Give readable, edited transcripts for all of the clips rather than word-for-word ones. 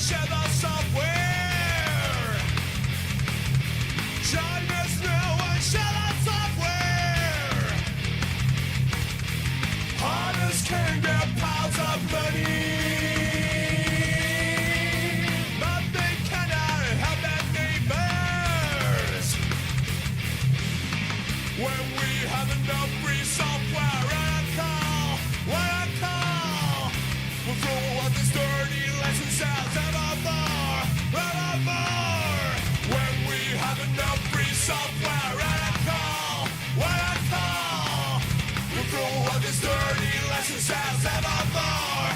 share the software. Join us now and share the software. Hunters can get piles of money, but they cannot help their neighbors. When we have enough free software and what I call, we'll throw out this dirty license out evermore. When we have enough free software and what I call, we'll throw out this dirty license out evermore.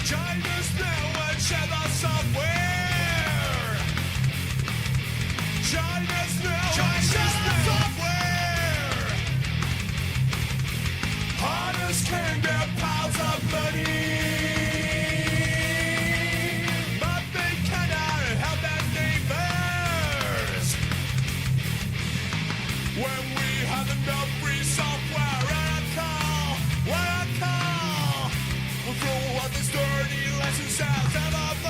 Join us now and share the software. Join us now and share the software. Hunters can get piles of money, but they cannot help their neighbors. When we have enough free software and what I call, we'll throw out this dirty license out evermore.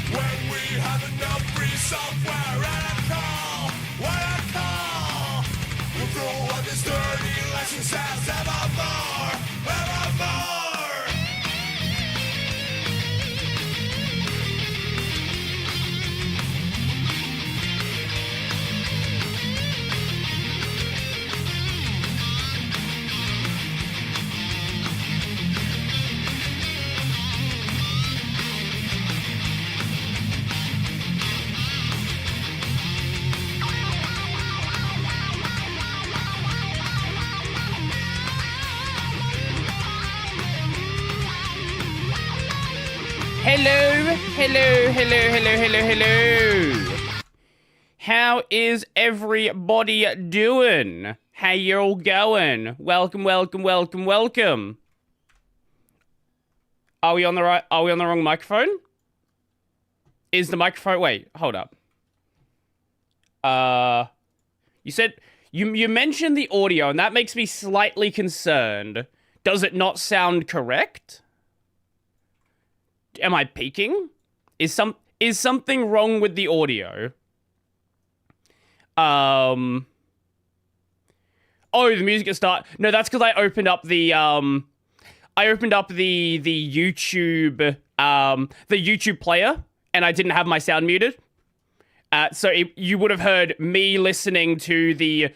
When we have enough free software and what I call, we'll throw out this dirty license out evermore. Hello. How is everybody doing? How you all going? Welcome. Are we on the wrong microphone? Is the microphone, wait, hold up. You said, you mentioned the audio, and that makes me slightly concerned. Does it not sound correct? Am I peaking? Is something wrong with the audio? Oh, the music is start. No, that's because I opened up the YouTube player, and I didn't have my sound muted. So you would have heard me listening to the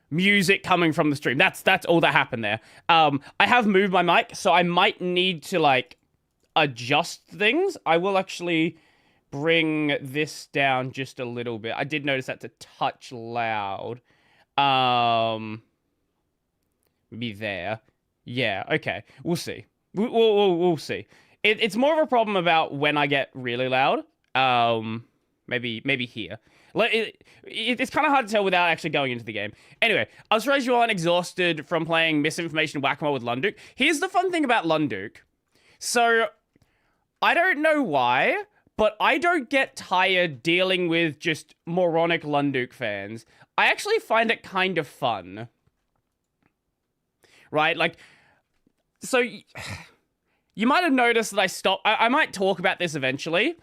music coming from the stream. That's all that happened there. I have moved my mic, so I might need to like adjust things. I will actually bring this down just a little bit. I did notice that's a touch loud. Maybe there. Yeah, okay. We'll see. We'll see. It's more of a problem about when I get really loud. Maybe here. It's kind of hard to tell without actually going into the game. Anyway, I was surprised you aren't exhausted from playing Misinformation Whack-A-Mole with Lunduk. Here's the fun thing about Lunduk. So, I don't know why, but I don't get tired dealing with just moronic Lunduk fans. I actually find it kind of fun. Right? Like, so, you might have noticed that I stopped... I might talk about this eventually.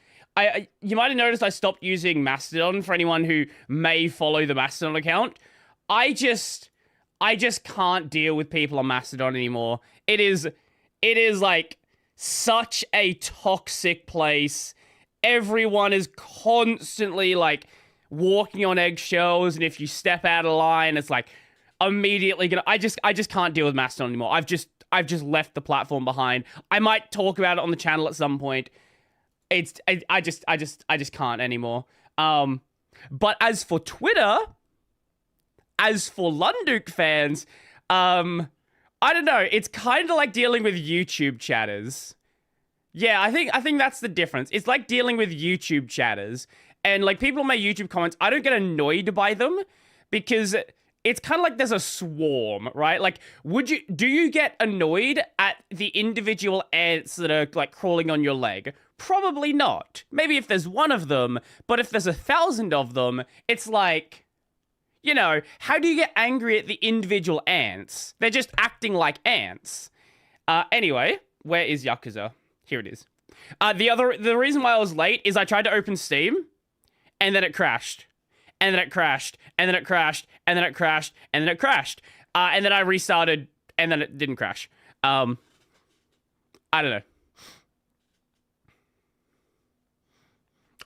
You might have noticed I stopped using Mastodon for anyone who may follow the Mastodon account. I just can't deal with people on Mastodon anymore. It is like such a toxic place. Everyone is constantly like walking on eggshells, and if you step out of line, it's like immediately gonna. I just can't deal with Mastodon anymore. I've just left the platform behind. I might talk about it on the channel at some point. I just can't anymore. But as for Twitter, as for Lunduk fans, I don't know. It's kind of like dealing with YouTube chatters. Yeah, I think that's the difference. It's like dealing with YouTube chatters. And like people in my YouTube comments, I don't get annoyed by them because it's kind of like there's a swarm, right? Like, do you get annoyed at the individual ants that are like crawling on your leg? Probably not. Maybe if there's one of them, but if there's 1,000 of them, it's like, you know, how do you get angry at the individual ants? They're just acting like ants. Anyway, where is Yakuza? Here it is. The reason why I was late is I tried to open Steam, and then it crashed. And then it crashed, and then it crashed, and then it crashed, and then it crashed. And then I restarted, and then it didn't crash. I don't know.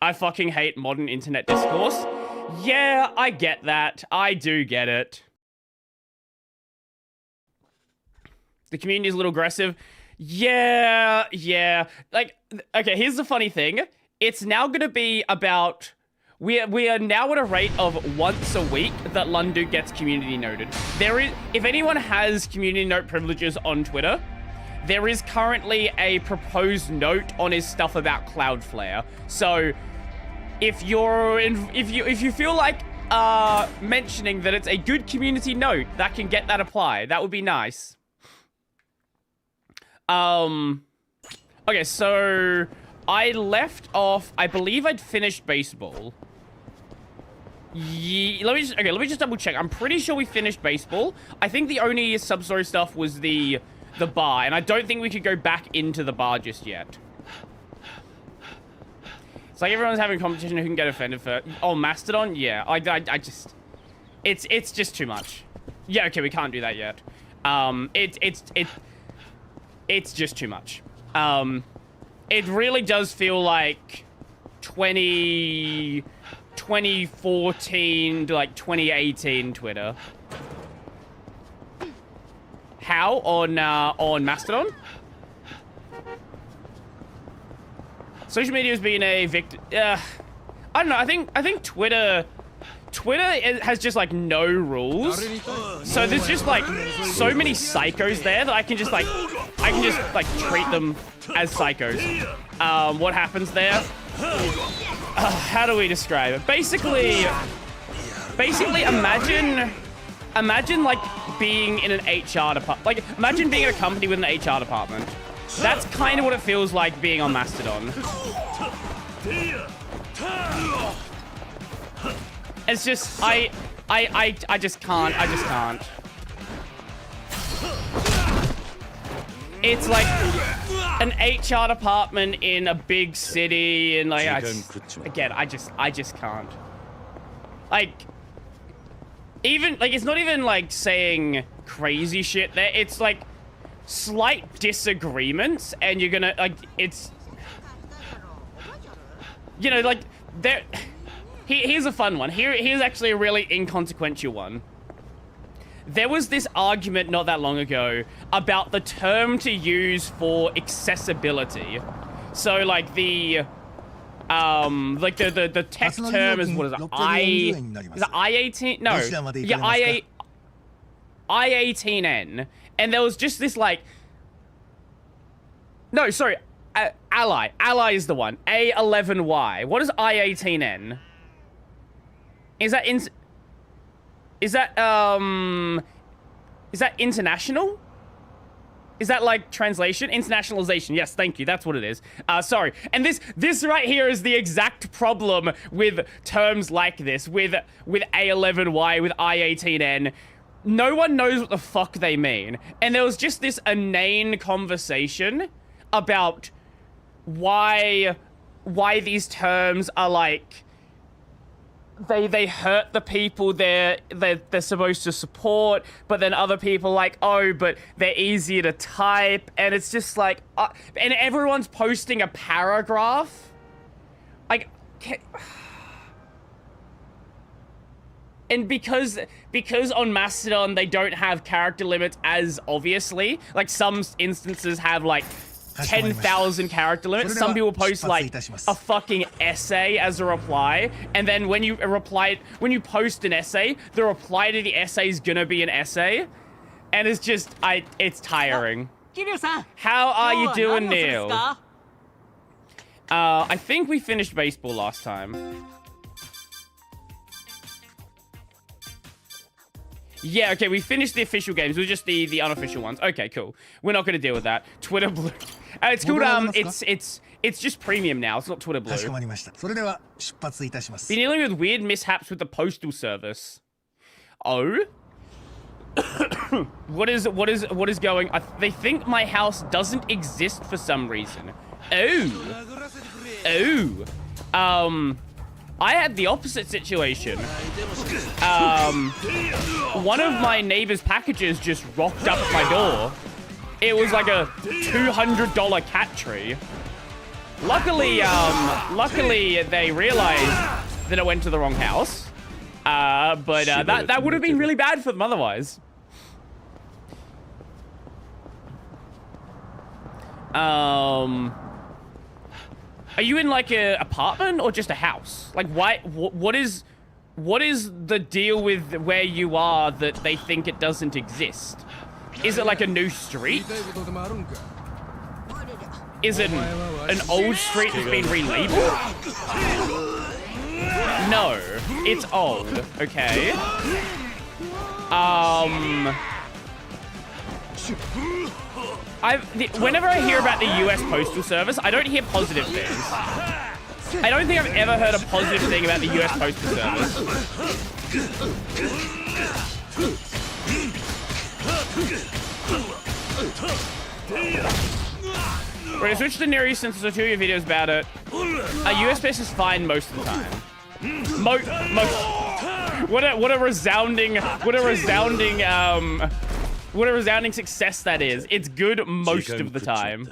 I fucking hate modern internet discourse. Yeah, I get that. I do get it. The community is a little aggressive. Yeah. Like, okay, here's the funny thing. It's now going to be about... We are now at a rate of once a week that Lundu gets community noted. If anyone has community note privileges on Twitter, there is currently a proposed note on his stuff about Cloudflare. So if you feel like mentioning that it's a good community note, that can get that applied. That would be nice. Okay, so I left off. I believe I'd finished baseball. Yeah, let me just double check. I'm pretty sure we finished baseball. I think the only sub-story stuff was the bar, and I don't think we could go back into the bar just yet. It's like everyone's having a competition who can get offended for... Oh, Mastodon? Yeah, I just... It's just too much. Yeah, okay, we can't do that yet. It's just too much. It really does feel like 2014 to like 2018 Twitter. How on Mastodon? Social media has been a victim. I don't know. I think Twitter has just like no rules. So there's just like so many psychos there that I can just like treat them as psychos. What happens there? How do we describe it? Basically imagine like being in an HR department. Like imagine being in a company with an HR department. That's kind of what it feels like being on Mastodon. It's just I just can't. It's like an HR department in a big city, and like I just can't. Like even like it's not even like saying crazy shit there. It's like slight disagreements, and you're gonna like it's, you know, like there. Here's a fun one. Here's actually a really inconsequential one. There was this argument not that long ago about the term to use for accessibility. So like the tech term is, what is it? I-18? No. Yeah, I-18N. And there was just this like... No, sorry. Ally. Ally is the one. A11Y. What is I-18N? Is that international? Is that like translation? Internationalization. Yes, thank you. That's what it is. Sorry. And this right here is the exact problem with terms like this, with A11Y, with I18N. No one knows what the fuck they mean. And there was just this inane conversation about why these terms are like, they hurt the people they're supposed to support, but then other people like, oh, but they're easier to type, and it's just like, and everyone's posting a paragraph, like, and because on Mastodon they don't have character limits as obviously, like some instances have like 10,000 character limit. Some people post like a fucking essay as a reply, and then when you post an essay, the reply to the essay is gonna be an essay, and it's just it's tiring. How are you doing, Neil? I think we finished baseball last time. Yeah, okay, we finished the official games. It was just the unofficial ones. Okay, cool. We're not gonna deal with that. Twitter blue. It's called It's just premium now. It's not Twitter かしこ Blue. まりました。それでは出発いたします。 Been dealing with weird mishaps with the postal service. Oh? What is going? They think my house doesn't exist for some reason. Oh. I had the opposite situation. One of my neighbor's packages just rocked up at my door. It was like a $200 cat tree. Luckily they realized that it went to the wrong house. But that would have been really bad for them otherwise. Are you in like a apartment or just a house? Like what is the deal with where you are that they think it doesn't exist? Is it like a new street? Is it an old street that's been relabeled? No, it's old. Okay. Whenever I hear about the US Postal Service, I don't hear positive things. I don't think I've ever heard a positive thing about the US Postal Service. We're gonna switch to Neri since there's 2 of your videos about it. US Post is fine most of the time. What a resounding success that is. It's good most of the time.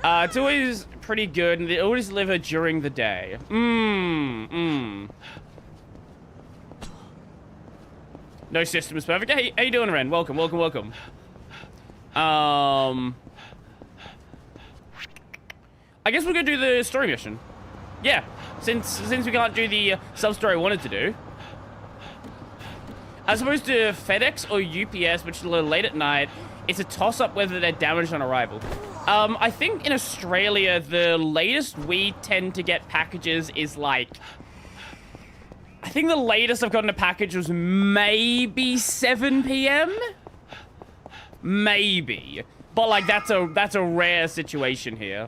It's always pretty good, and they always deliver during the day. No system is perfect. Hey, how you doing, Ren? Welcome. I guess we're gonna do the story mission. Yeah, since we can't do the sub-story I wanted to do. As opposed to FedEx or UPS, which is a little late at night, it's a toss-up whether they're damaged on arrival. I think in Australia, the latest we tend to get packages is like... I think the latest I've gotten a package was maybe 7 p.m? Maybe. But like, that's a rare situation here.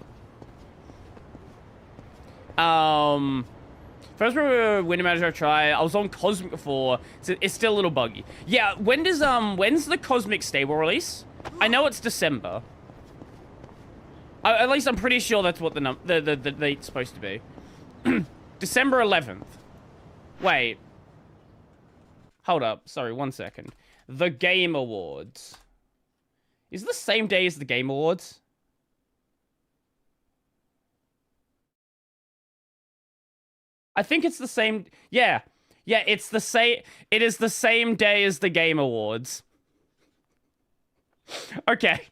First window manager I try. I was on Cosmic before, so it's still a little buggy. Yeah, when's the Cosmic stable release? I know it's December. At least I'm pretty sure that's what the date's supposed to be. December 11th. Wait. Hold up. Sorry, 1 second. The Game Awards. Is it the same day as the Game Awards? I think it's the same. Yeah, it's the same. It is the same day as the Game Awards. Okay.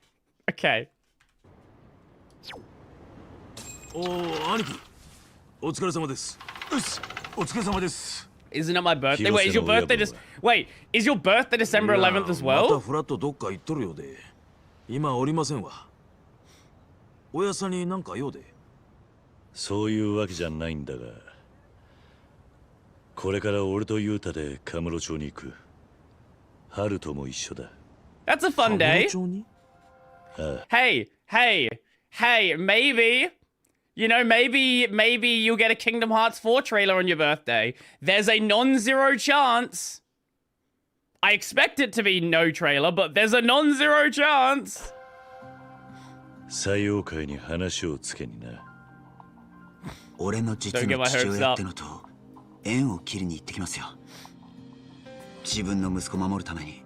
Isn't it my birthday? Wait, is your birthday is your birthday December 11th as well? そういうわけじゃないんだが、これから俺とユータでカムロ町に行く。ハルトも一緒だ。That's a fun day. Hey, maybe, maybe you'll get a Kingdom Hearts 4 trailer on your birthday. There's a non-zero chance. I expect it to be no trailer, but there's a non-zero chance. 採用会に話をつけにな。俺の実の父親ってのと縁を切りに行ってきますよ。自分の息子を守るために。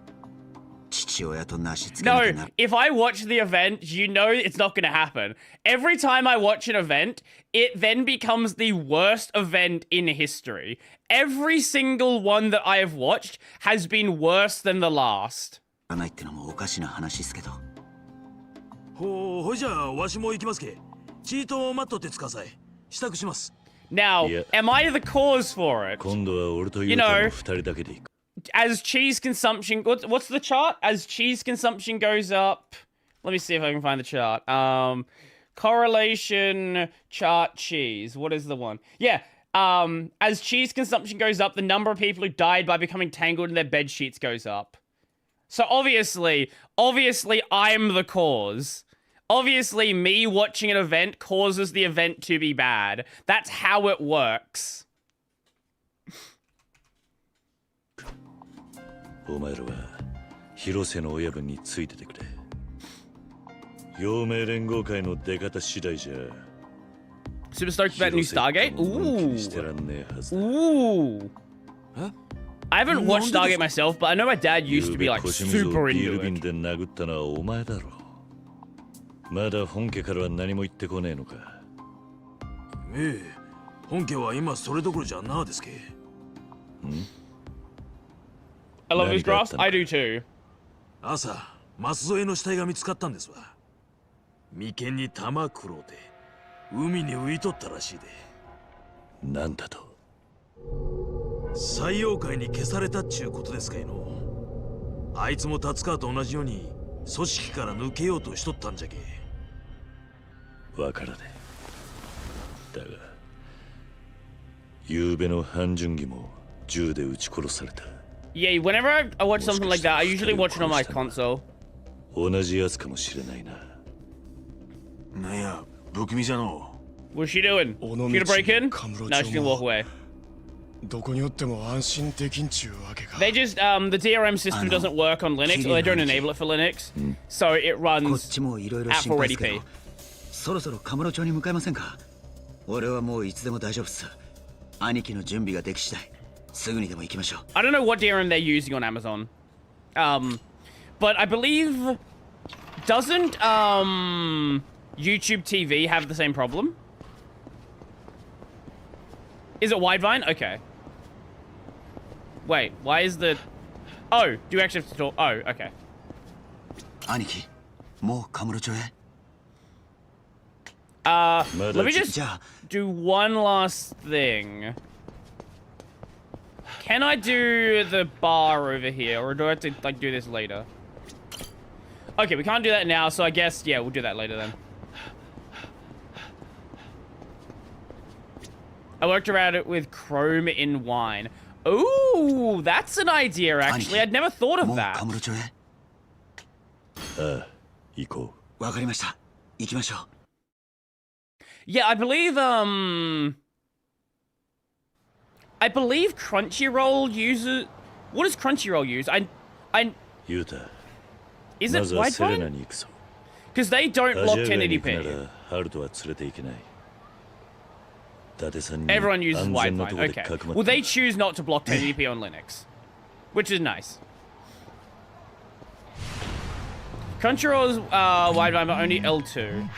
No, if I watch the event, you know it's not going to happen. Every time I watch an event, it then becomes the worst event in history. Every single one that I have watched has been worse than the last. Now, am I the cause for it? You know, as cheese consumption... What's the chart? As cheese consumption goes up... Let me see if I can find the chart. Correlation chart cheese. What is the one? Yeah. As cheese consumption goes up, the number of people who died by becoming tangled in their bed sheets goes up. So obviously, I'm the cause. Obviously, me watching an event causes the event to be bad. That's how it works. お前らは広瀬の親分についててくれ。陽明連合会の出方次第じゃ。Super stoked about new Stargate? Ooh. Huh? I haven't watched Stargate myself, but I know my dad used to be like super into it. で殴ったのはお前だろ。まだ本家からは何も言ってこねえのか。ええ、本家は今それどころじゃなですけ。I love this grass. I do too. 朝、舛添の死体が見つかったんですわ。眉間に玉くろうて、海に浮いとったらしいで。なんだと。採用会に消されたっちゅうことですかいの。あいつも達川と同じように組織から抜けようとしとったんじゃけ。わからねえ。だが、ゆうべの半純義も銃で撃ち殺された。Yeah, whenever I watch something like that, I usually watch it on my console. 同じやつかもしれないな。なんや、不気味じゃの。What's she doing? She gonna break in? No, she's gonna walk away. They just, the DRM system doesn't work on Linux, or they don't enable it for Linux, so it runs at 480p. そろそろカムロ町に向かいませんか？俺はもういつでも大丈夫っす。兄貴の準備ができ次第、すぐにでも行きましょう。I don't know what DRM they're using on Amazon. But I believe doesn't YouTube TV have the same problem? Is it Widevine? Okay. Wait, why is the... Oh, do you actually have to talk? Oh, okay. 兄貴、もうカムロ町へ。Let me just do one last thing. Can I do the bar over here, or do I have to like do this later? Okay, we can't do that now, so I guess, yeah, we'll do that later then. I worked around it with chrome in wine. Ooh, that's an idea, actually. I'd never thought of that. 行こう。わかりました。行きましょう。Yeah, I believe Crunchyroll uses... What does Crunchyroll use? Yuta. Is it Widevine? Because they don't lock 1080p. Everyone uses Widevine. Okay. Well, they choose not to block 1080p on Linux, which is nice. Crunchyroll's Widevine, but only L2.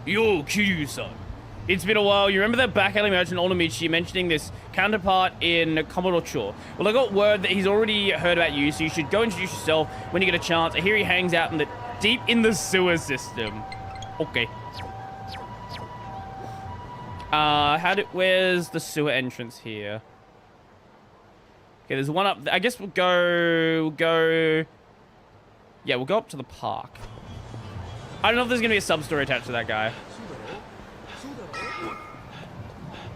Yo, Kiryu-san. It's been a while. You remember that back alley merchant Onamichi mentioning this counterpart in Kamurocho? Well, I got word that he's already heard about you, so you should go introduce yourself when you get a chance. I hear he hangs out in deep in the sewer system. Okay. Where's the sewer entrance here? Okay, there's one up there. I guess we'll go... Yeah, we'll go up to the park. I don't know if there's gonna be a sub-story attached to that guy.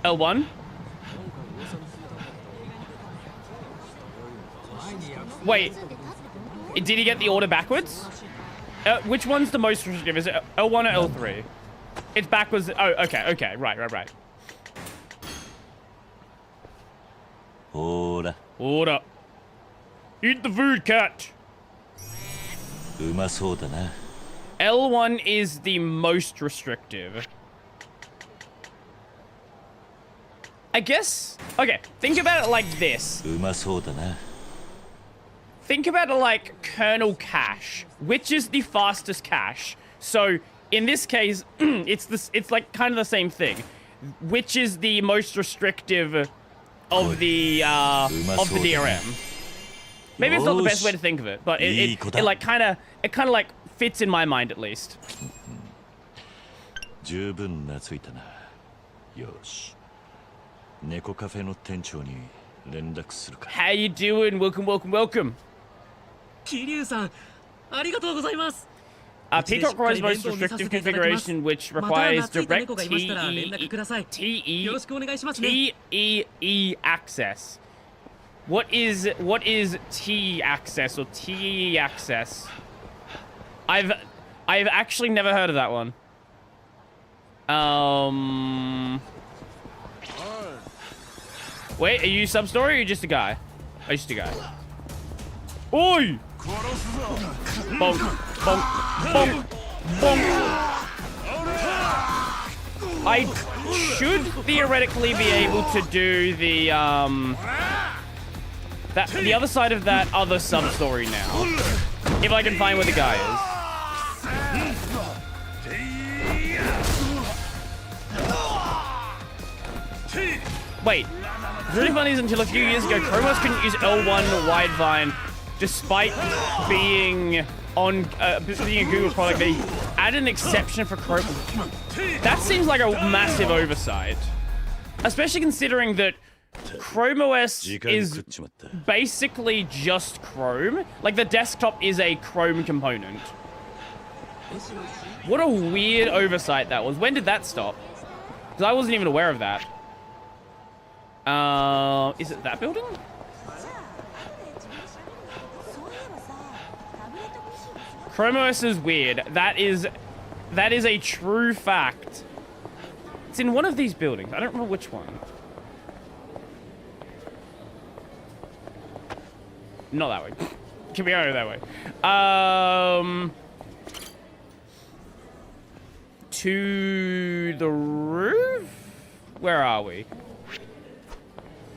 L1? Wait. Did he get the order backwards? Which one's the most restrictive? Is it L1 or L3? It's backwards. Oh, okay. Right. Order. Eat the food, cat. L1 is the most restrictive. I guess... Okay, think about it like this. Think about it like kernel cache. Which is the fastest cache? So, in this case, it's like kind of the same thing. Which is the most restrictive of the DRM? Maybe it's not the best way to think of it, but it kind of like fits in my mind at least. How you doing? Welcome. Kiryu-san, ありがとうございます。 Peacock Roy's most restrictive configuration, which requires direct TEE access. What is TE access or TE access? I've actually never heard of that one. Wait, are you sub-story or are you just a guy? Oh, just a guy. Oi! Bonk, bonk, bonk, bonk. I should theoretically be able to do the, the other side of that other sub-story now. If I can find where the guy is. Wait. It's really funny is until a few years ago, Chromos couldn't use L1 Widevine despite being on being a Google product. They added an exception for Chromos. That seems like a massive oversight. Especially considering that Chrome OS is basically just Chrome. Like, the desktop is a Chrome component. What a weird oversight that was. When did that stop? Because I wasn't even aware of that. Is it that building? Chrome OS is weird. That is a true fact. It's in one of these buildings. I don't remember which one. Not that way. Can we go that way? To the roof? Where are we?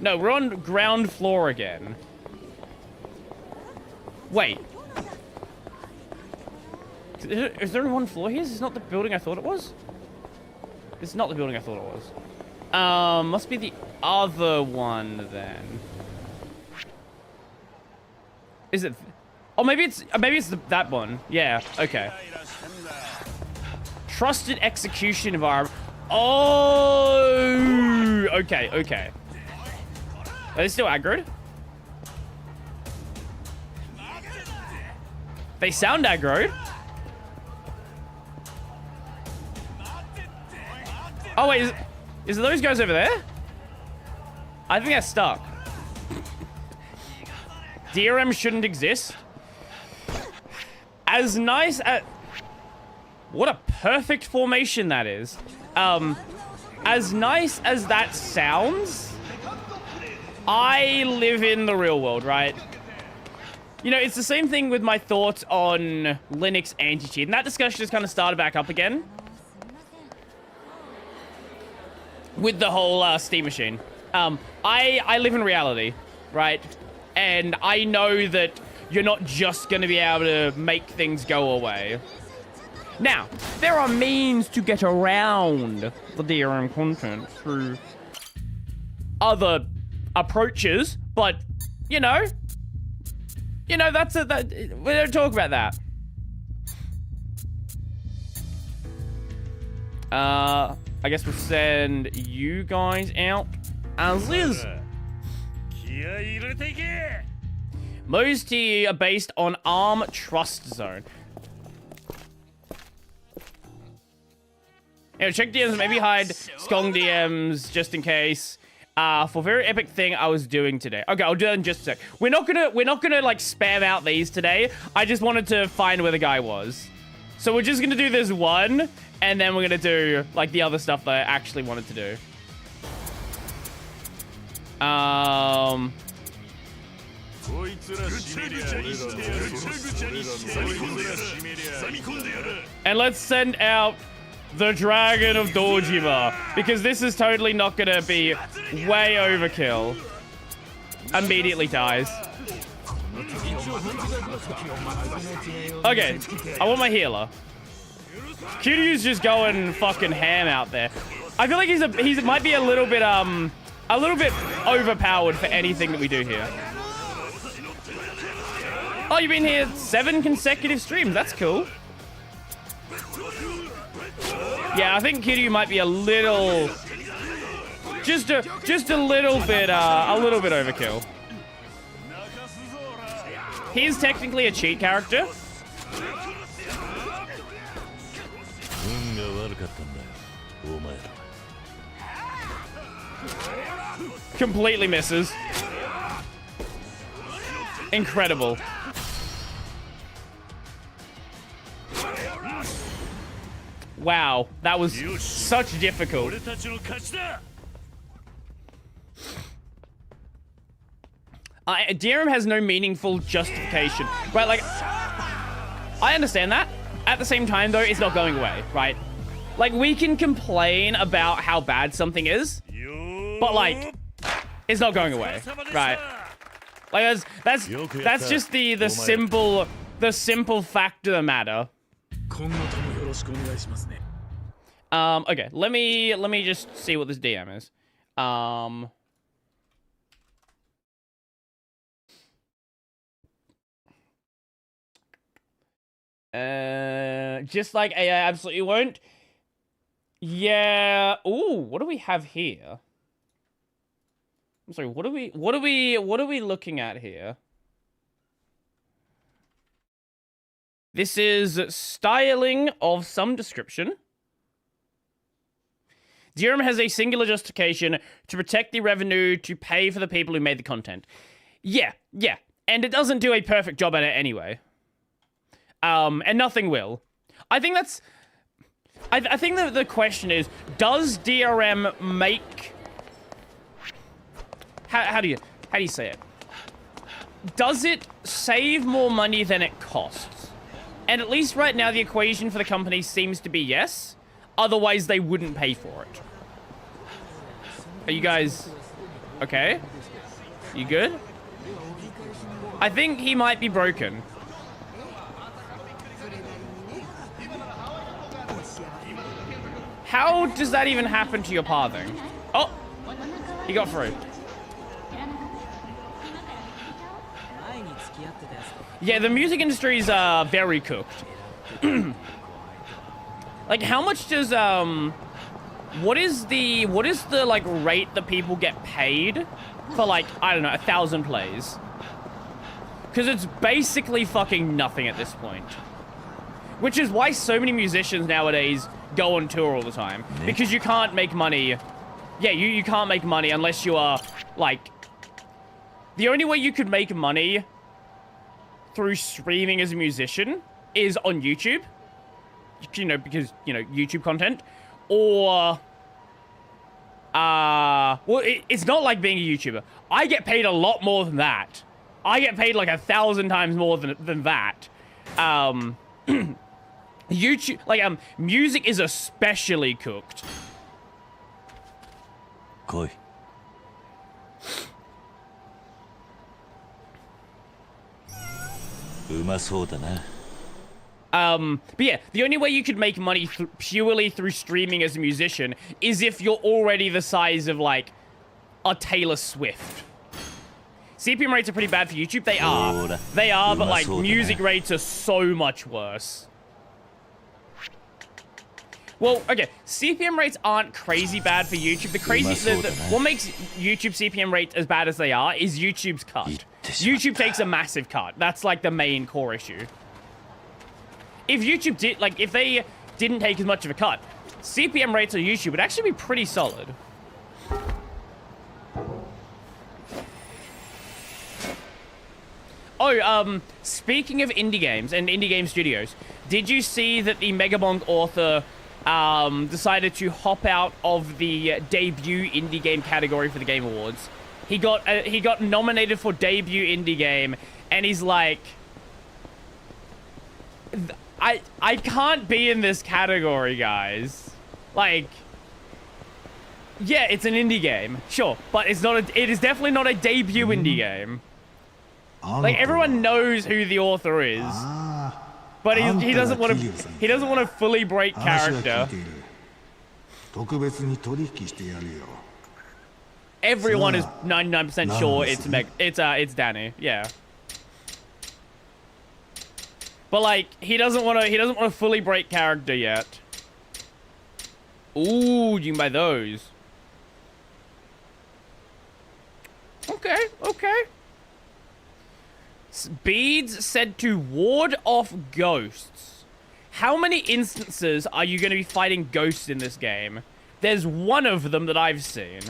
No, we're on ground floor again. Wait. Is there only one floor here? Is this not the building I thought it was? This is not the building I thought it was. Must be the other one then. Is it? Oh, maybe it's that one. Yeah. Okay. Trusted execution environment. Oh. Okay. Okay. Are they still aggroed? They sound aggroed. Oh wait, is it those guys over there? I think they're stuck. DRM shouldn't exist. As nice as... What a perfect formation that is. As nice as that sounds, I live in the real world, right? You know, it's the same thing with my thoughts on Linux anti-cheat, and that discussion just kind of started back up again. With the whole Steam machine. I live in reality, right? And I know that you're not just going to be able to make things go away. Now, there are means to get around the DRM content through other approaches, but, you know, that's we don't talk about that. I guess we'll send you guys out as is. Most here are based on ARM Trust Zone. You know, check DMs, maybe hide Skong DMs just in case. For very epic thing I was doing today. Okay, I'll do that in just a sec. We're not gonna like spam out these today. I just wanted to find where the guy was. So we're just gonna do this one, and then we're gonna do like the other stuff that I actually wanted to do. And let's send out the Dragon of Dojima, because this is totally not gonna be way overkill. Immediately dies. Okay, I want my healer. Kiryu's just going fucking ham out there. I feel like he might be a little bit overpowered for anything that we do here. Oh, you've been here 7 consecutive streams. That's cool. Yeah, I think Kiryu might be a little, just a little bit overkill. He's technically a cheat character. Completely misses. Incredible. Wow, that was such difficult. DRM has no meaningful justification. Right, like, I understand that. At the same time, though, it's not going away, right? Like, we can complain about how bad something is, but, like, it's not going away, right? Like, that's just the simple fact of the matter. Okay, let me just see what this DM is. Just like AI absolutely won't. Yeah. Ooh, what do we have here? I'm sorry. What are we looking at here? This is styling of some description. DRM has a singular justification to protect the revenue to pay for the people who made the content. Yeah. And it doesn't do a perfect job at it anyway. And nothing will. I think that's... I think that the question is, does DRM make... How do you say it? Does it save more money than it costs? And at least right now, the equation for the company seems to be yes. Otherwise, they wouldn't pay for it. Are you guys okay? You good? I think he might be broken. How does that even happen to your pathing? Oh, he got through. Yeah, the music industry is very cooked. Like, how much does what is the like rate that people get paid for, like, I don't know, 1,000 plays? Because it's basically fucking nothing at this point. Which is why so many musicians nowadays go on tour all the time. Because you can't make money. Yeah, you can't make money unless you are, like... The only way you could make money through streaming as a musician is on YouTube. You know, because, you know, YouTube content. Or... well, it's not like being a YouTuber. I get paid a lot more than that. I get paid like 1,000 times more than that. YouTube, like, music is especially cooked. Koi. But yeah, the only way you could make money purely through streaming as a musician is if you're already the size of, like, a Taylor Swift. CPM rates are pretty bad for YouTube. They are. They are, but, like, music rates are so much worse. Well, okay, CPM rates aren't crazy bad for YouTube. What makes YouTube CPM rates as bad as they are is YouTube's cut. YouTube takes a massive cut. That's, like, the main core issue. If YouTube did, like, if they didn't take as much of a cut, CPM rates on YouTube would actually be pretty solid. Oh, speaking of indie games and indie game studios, did you see that the Megabonk author decided to hop out of the debut indie game category for the Game Awards? He got nominated for debut indie game, and he's like, I can't be in this category, guys. Like, yeah, it's an indie game, sure, but it is definitely not a debut indie game. Like, everyone knows who the author is, but he doesn't want to fully break character. Everyone is 99% sure it's Danny, yeah. But, like, he doesn't want to fully break character yet. Ooh, you can buy those. Okay. Beads said to ward off ghosts. How many instances are you going to be fighting ghosts in this game? There's one of them that I've seen.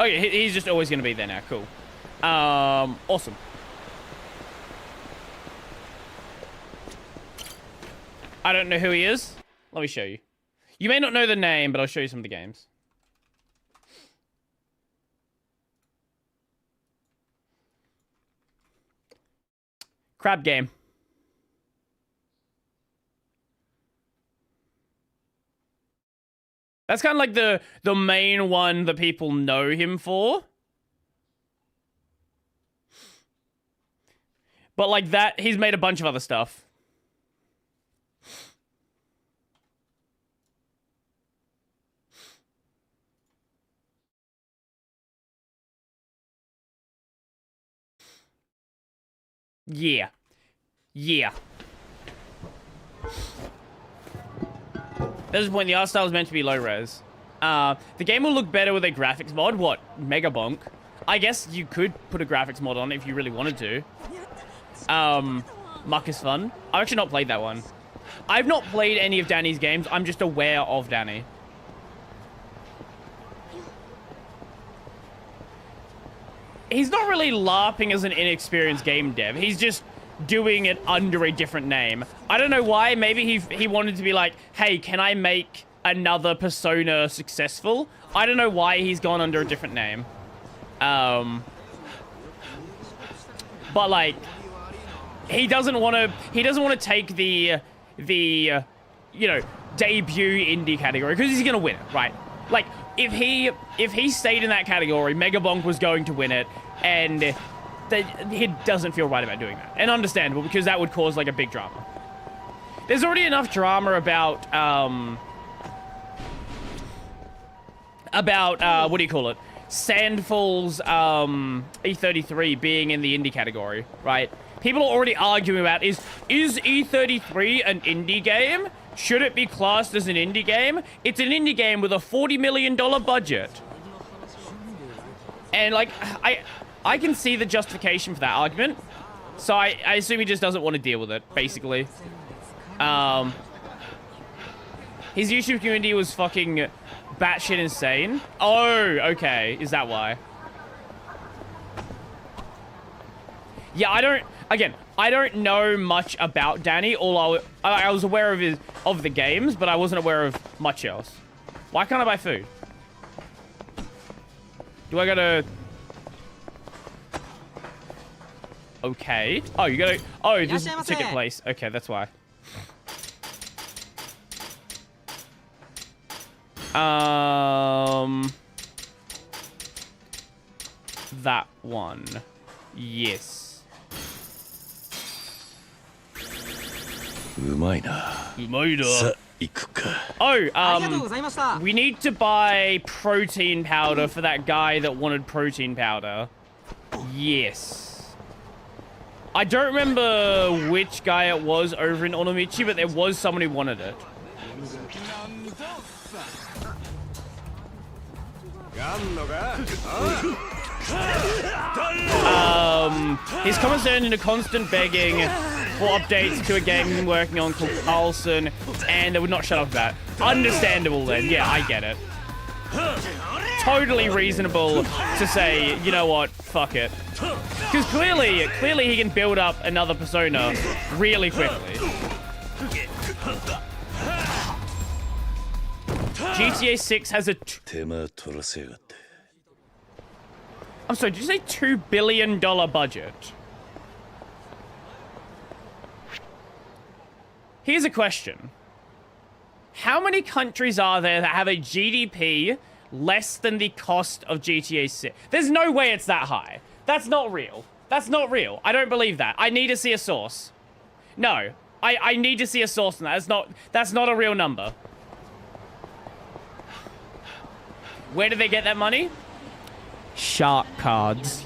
Okay, he's just always going to be there now. Cool. Awesome. I don't know who he is. Let me show you. You may not know the name, but I'll show you some of the games. Crab game. That's kind of like the main one that people know him for. But like that, he's made a bunch of other stuff. Yeah. Yeah. There's a point, the art style is meant to be low res. The game will look better with a graphics mod. What? Mega bonk. I guess you could put a graphics mod on if you really wanted to. Muck is fun. I've actually not played that one. I've not played any of Danny's games. I'm just aware of Danny. He's not really LARPing as an inexperienced game dev. He's just doing it under a different name. I don't know why. Maybe he wanted to be like, hey, can I make another Persona successful? I don't know why he's gone under a different name. But like, he doesn't want to take the you know, debut indie category because he's gonna win it, right? Like, if he stayed in that category, Megabonk was going to win it, and he doesn't feel right about doing that. And understandable, because that would cause, like, a big drama. There's already enough drama about what do you call it? Sandfall's E33 being in the indie category, right? People are already arguing about, is E33 an indie game? Should it be classed as an indie game? It's an indie game with a $40 million budget. And, like, I can see the justification for that argument. So I assume he just doesn't want to deal with it, basically. His YouTube community was fucking batshit insane. Oh, okay. Is that why? Yeah, I don't know much about Danny. I was aware of the games, but I wasn't aware of much else. Why can't I buy food? Do I gotta... Okay. Oh, you gotta... Oh, this is the ticket place. Okay, that's why. That one. Yes. Oh, we need to buy protein powder for that guy that wanted protein powder. Yes. I don't remember which guy it was over in Onomichi, but there was someone who wanted it. His comments turned into constant begging for updates to a game he's been working on called Carlson, and they would not shut up about it. Understandable then. Yeah, I get it. Totally reasonable to say, you know what, fuck it. Because clearly he can build up another Persona really quickly. GTA 6 has a... I'm sorry, did you say $2 billion budget? Here's a question. How many countries are there that have a GDP less than the cost of GTA 6? There's no way it's that high. That's not real. That's not real. I don't believe that. I need to see a source. No. I need to see a source on that. That's not a real number. Where do they get that money? Shark cards.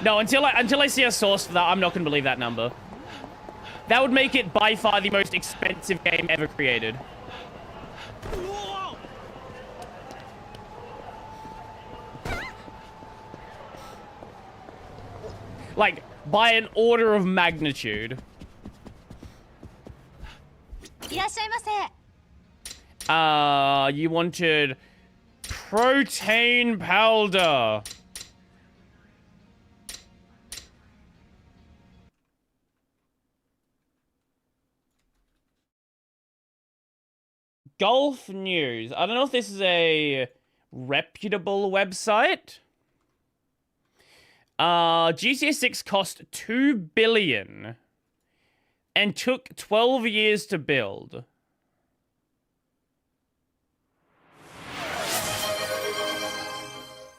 No, until I see a source for that, I'm not going to believe that number. That would make it by far the most expensive game ever created. Like, by an order of magnitude. You wanted Protein powder. Golf News. I don't know if this is a reputable website. GTA 6 cost $2 billion and took 12 years to build.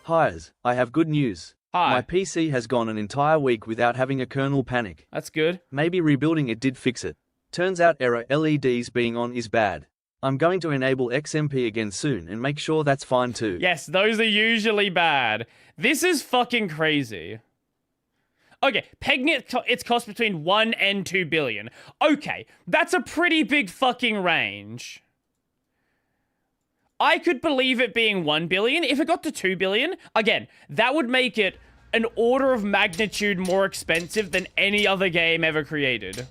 Hires, I have good news. Hi. My PC has gone an entire week without having a kernel panic. That's good. Maybe rebuilding it did fix it. Turns out error LEDs being on is bad. I'm going to enable XMP again soon and make sure that's fine too. Yes, those are usually bad. This is fucking crazy. Okay, pegging its cost between 1 and 2 billion. Okay, that's a pretty big fucking range. I could believe it being 1 billion. If it got to 2 billion, again, that would make it an order of magnitude more expensive than any other game ever created.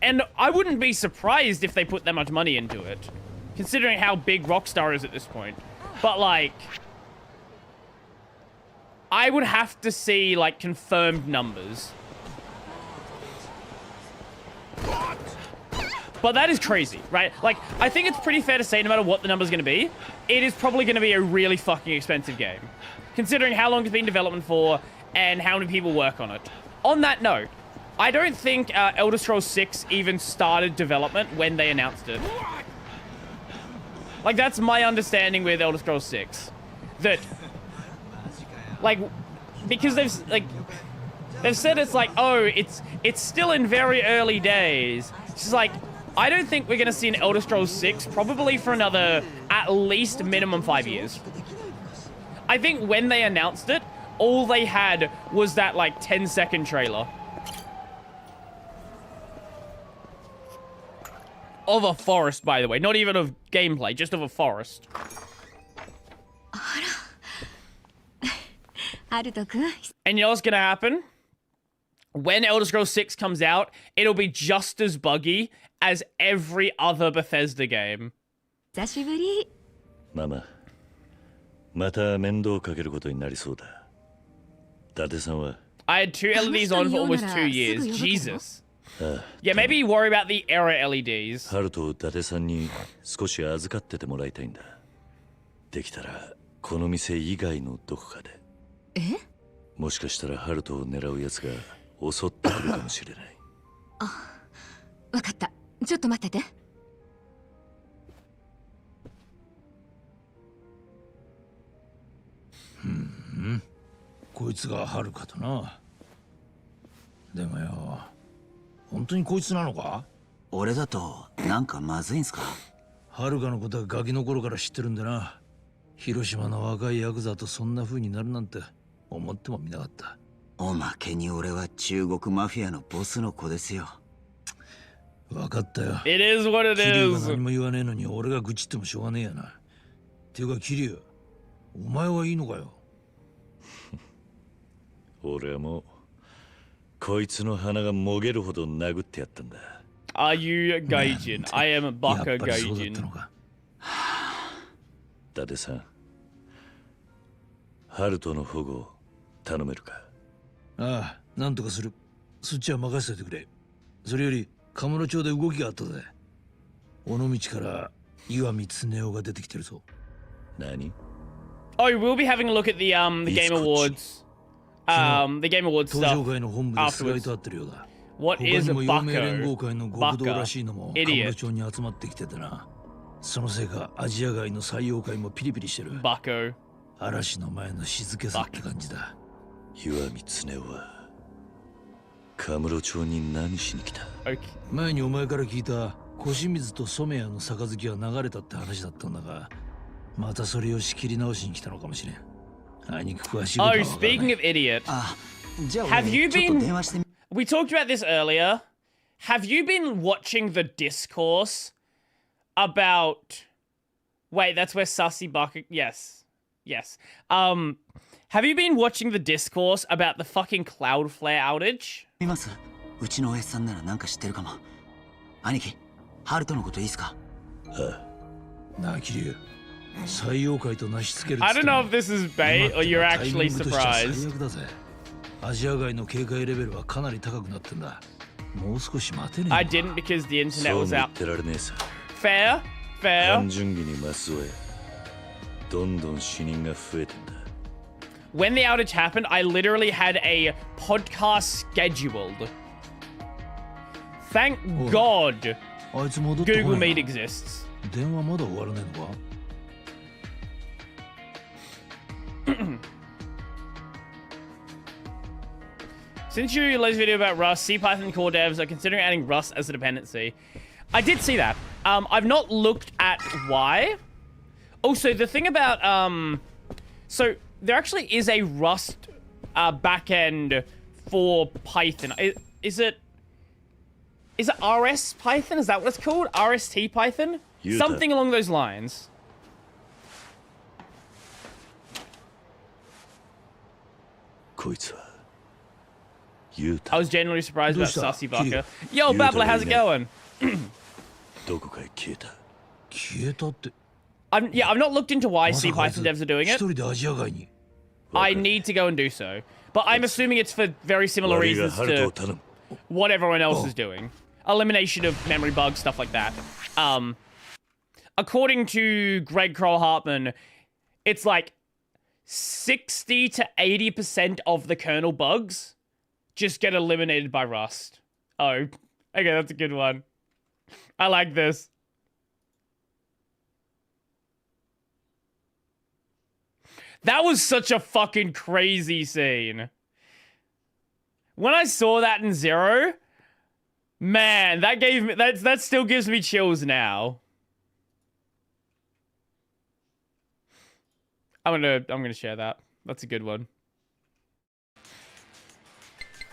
And I wouldn't be surprised if they put that much money into it, considering how big Rockstar is at this point. But, like, I would have to see, like, confirmed numbers. But that is crazy, right? Like, I think it's pretty fair to say no matter what the number's going to be, it is probably going to be a really fucking expensive game, considering how long it's been in development for and how many people work on it. On that note, I don't think Elder Scrolls 6 even started development when they announced it. Like, that's my understanding with Elder Scrolls 6. That, like, because they've said it's like, oh, it's still in very early days. It's just like, I don't think we're going to see an Elder Scrolls 6 probably for another, at least minimum 5 years. I think when they announced it, all they had was that, like, 10-second trailer. Of a forest, by the way. Not even of gameplay, just of a forest. And you know what's gonna happen? When Elder Scrolls 6 comes out, it'll be just as buggy as every other Bethesda game. ママ、また面倒かけることになりそうだ。伊達さんは I had two LEDs on for almost 2 years. Jesus. Yeah, maybe you worry about the error LEDs. ハルと伊達さんに少し預かっててもらいたいんだ。できたらこの店以外のどこかで。え？もしかしたらハルトを狙う奴が襲ってくるかもしれない。あ、わかった。ちょっと待ってて。こいつがハルかとな。でもよ、本当にこいつなのか？俺だとなんかまずいんすか？ハルカのことはガキの頃から知ってるんでな。広島の若いヤクザとそんな風になるなんて思ってもみなかった。おまけに俺は中国マフィアのボスの子ですよ。わかったよ。It is what it キリュウが is. 何も言わねえのに俺が愚痴ってもしょうがねえやな。っていうかキリュウ、お前はいいのかよ。俺はもうこいつの鼻がもげるほど殴ってやったんだ。Are you gaijin? I am a baka やっぱりそうだった gaijin. のか。伊達さん、ハルトの保護頼めるか？ああ、なんとかする。そっちは任せておいてくれ。それよりカムロ町で動きがあったぜ。尾道から岩見恒夫が出てきてるぞ。何？ Oh, we'll be having a look at the Game Awards. The Game Awards 登場 stuff. 会の本部で菅井と会ってるようだ。 What 他 is に a も陽明連合 bucko? 会の極道らしいのもカムロ Idiot. 町に集まってきててな。そのせいかアジア街の採用会もピリピリしてる。 Bucko. 嵐の前の静けさって感じだ。岩見恒夫はカムロ町に何しに来た？ Okay. 前にお前から聞いた腰水と染谷の杯は流れたって話だったんだが、またそれを仕切り直しに来たのかもしれん。あいにく詳しいことは Oh, 分からない。 speaking of idiot, あ、じゃあ have 俺 you ちょっと been? 電話してみ We talked about this earlier. Have you been watching the discourse about? Wait, that's where Sussy Bucko. Yes. Have you been watching the discourse about the fucking Cloudflare outage? ます。うちのおやさんならなんか知ってるかも。兄貴、ハルトのこといいっすか？なあ、キリュウ。採用会となしつける I don't know if this is bait or you're actually surprised. 最悪だぜ。アジア外の警戒レベルはかなり高くなってんだ。もう少し待てねえ。 I didn't because the internet そう was も言 out. ってられねえさ。 Fair, fair. 単純義に増す上どんどん死人が増えてんだ。 When the outage happened, I literally had a podcast scheduled. Thank God あいつ戻ってこ Google ない Meet な。 exists. 電話まだ終わらねえのか？ Since you released a video about Rust, CPython core devs are considering adding Rust as a dependency. I did see that. I've not looked at why. Also, the thing about so there actually is a Rust backend for Python. Is it RS Python? Is that what it's called? RST Python? Something along those lines. こいつはユー I タ was genuinely surprised about どうした？ Sassy キリュウ。 Baka. Yo, Babbler, how's it going? どこかへ消えた。消えたって。 I've not looked into why まさかあいつ CPython devs are doing 一 it. 人でアジア外に。 I need to go and do so. But I'm assuming it's for very similar 悪いが reasons ハルトを to 頼む。 what everyone else is doing. Elimination of memory bugs, stuff like that. According to Greg Kroll Hartman, it's like 60 to 80% of the kernel bugs just get eliminated by Rust. Oh, okay, that's a good one. I like this. That was such a fucking crazy scene. When I saw that in Zero, man, that gave me that still gives me chills now. I'm gonna share that. That's a good one.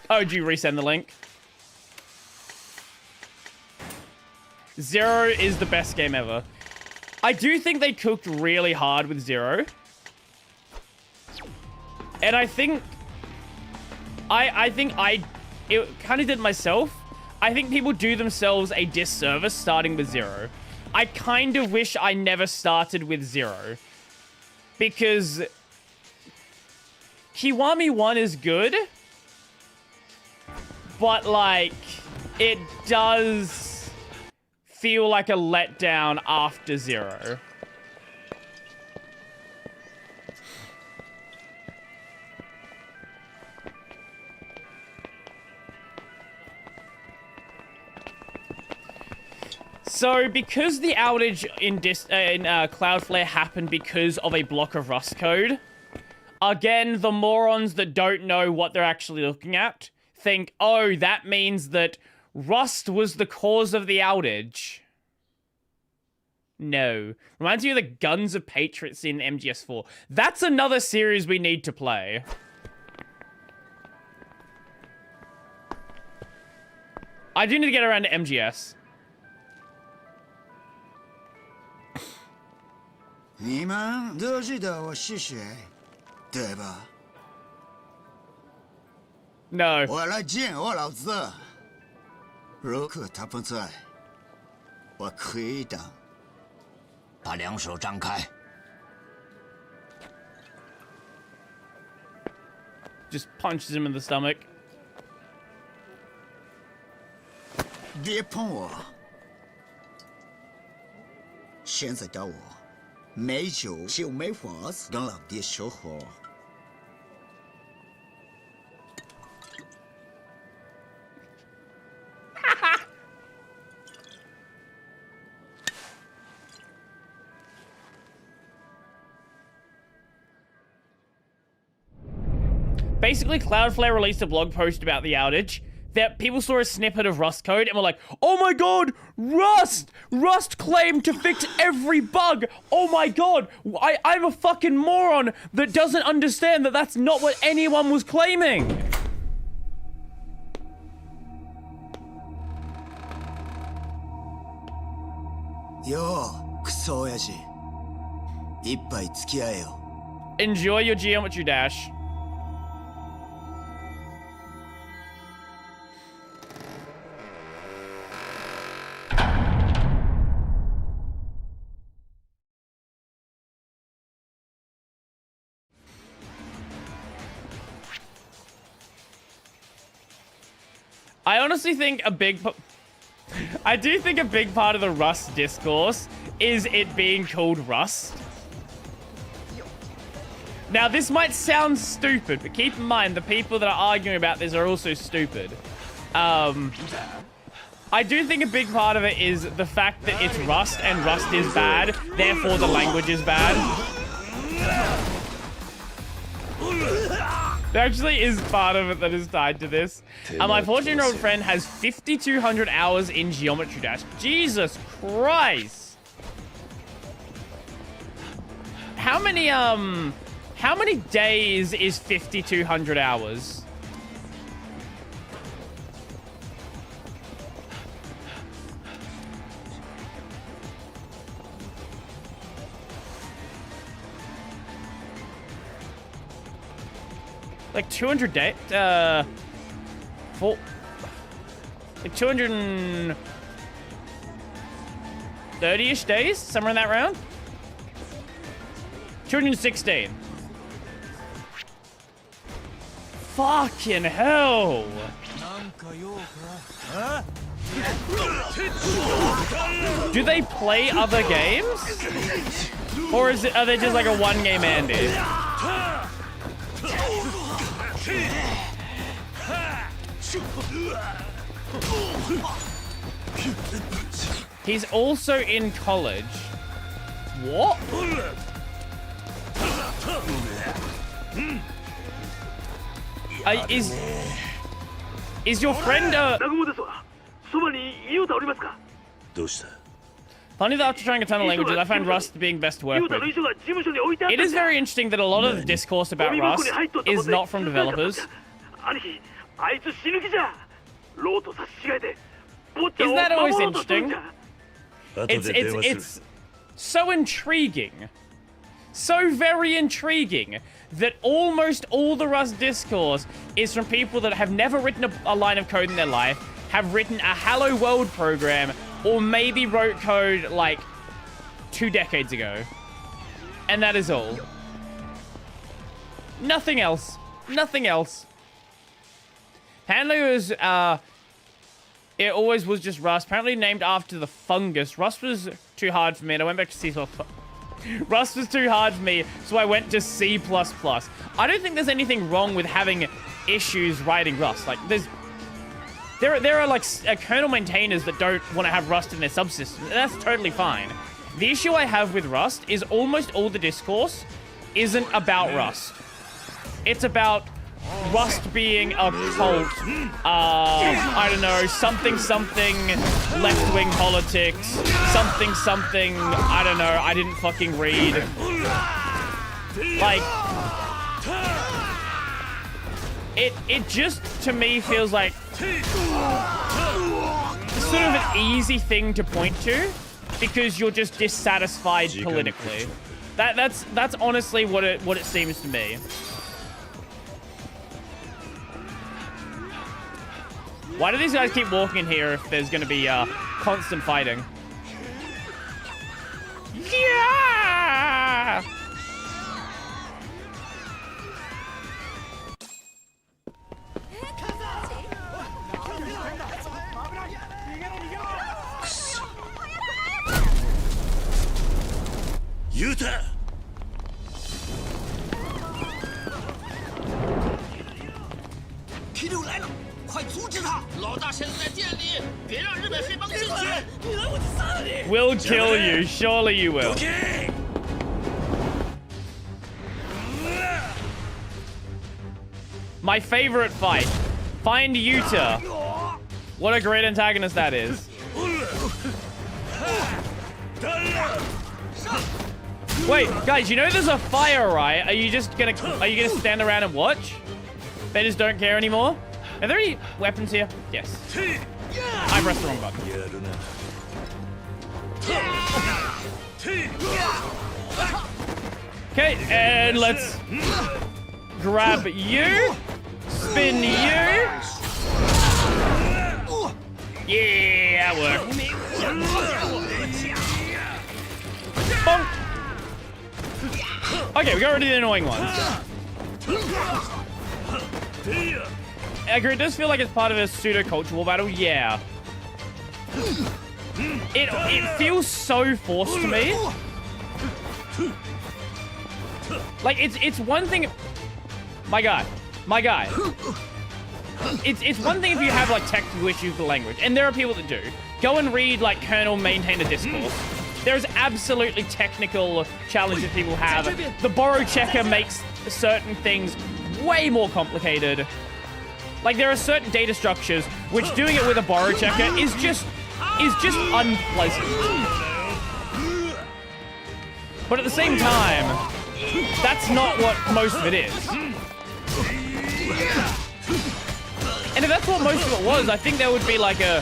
Oh, did you resend the link? Zero is the best game ever. I do think they cooked really hard with Zero. And I think it kind of did myself. I think people do themselves a disservice starting with Zero. I kind of wish I never started with Zero. Because Kiwami 1 is good. But, like, it does feel like a letdown after Zero. So, because the outage in Cloudflare happened because of a block of Rust code, again, the morons that don't know what they're actually looking at think, oh, that means that Rust was the cause of the outage. No. Reminds me of the Guns of Patriots in MGS4. That's another series we need to play. I do need to get around to MGS. 你们都知道我是谁，对吧？ No. 我来见我老子。如果他不在，我可以等。把两手张开。 Just punches him in the stomach. 别碰我！现在到我，没酒就没法子跟老爹说话。Basically, Cloudflare released a blog post about the outage that people saw a snippet of Rust code and were like, oh my god, Rust! Rust claimed to fix every bug! Oh my god, I'm a fucking moron that doesn't understand that that's not what anyone was claiming! Yo, クソ親父。一杯付き合えよ。 Enjoy your geometry dash. I honestly think I do think a big part of the Rust discourse is it being called Rust. Now, this might sound stupid, but keep in mind the people that are arguing about this are also stupid. I do think a big part of it is the fact that it's Rust and Rust is bad, therefore the language is bad. There actually is part of it that is tied to this. My 14-year-old friend has 5,200 hours in Geometry Dash. Jesus Christ! How many days is 5,200 hours? Like 200 days? Like 230-ish days? Somewhere in that round? 216. Fucking hell! Do they play other games? Or are they just like a one-game Andy? He's also in college. What? Is your friend Funny that after trying a ton of languages, I find Rust being best to work with. It is very interesting that a lot of the discourse about Rust is not from developers. Isn't that always interesting? It's so intriguing. So very intriguing that almost all the Rust discourse is from people that have never written a line of code in their life, have written a Hello World program, or maybe wrote code like 2 decades ago. And that is all. Nothing else. Nothing else. Apparently it was, it always was just Rust. Apparently named after the fungus. Rust was too hard for me, and I went back to C++. Rust was too hard for me, so I went to C++. I don't think there's anything wrong with having issues writing Rust. Like, there are like kernel maintainers that don't want to have Rust in their subsystem. And that's totally fine. The issue I have with Rust is almost all the discourse isn't about Rust. It's about Rust being a cult. I don't know, something left-wing politics. Something, I don't know, I didn't fucking read. Like, it just, to me, feels like sort of an easy thing to point to because you're just dissatisfied politically. That's honestly what it seems to me. Why do these guys keep walking in here if there's going to be constant fighting? Yeah! Yuta! 提溜来了，快阻止他！老大现在在店里，别让日本黑帮进去！你来我就杀了你 We'll kill you. Surely you will. My favorite fight. Find Yuta. What a great antagonist that is. Wait, guys, you know there's a fire, right? Are you gonna stand around and watch? They just don't care anymore? Are there any weapons here? Yes. I pressed the wrong button. Okay, and let's grab you. Spin you. Yeah, that worked. Bonk. Okay, we got rid of the annoying ones. I agree. It does feel like it's part of a pseudo-cultural battle. Yeah. It feels so forced to me. Like, it's one thing... My guy. It's one thing if you have, like, technical issues with the language, and there are people that do. Go and read, like, Kernel maintain a discourse. There's absolutely technical challenges people have. The borrow checker makes certain things way more complicated. Like, there are certain data structures which doing it with a borrow checker is just unpleasant. But at the same time, that's not what most of it is. And if that's what most of it was, I think there would be like a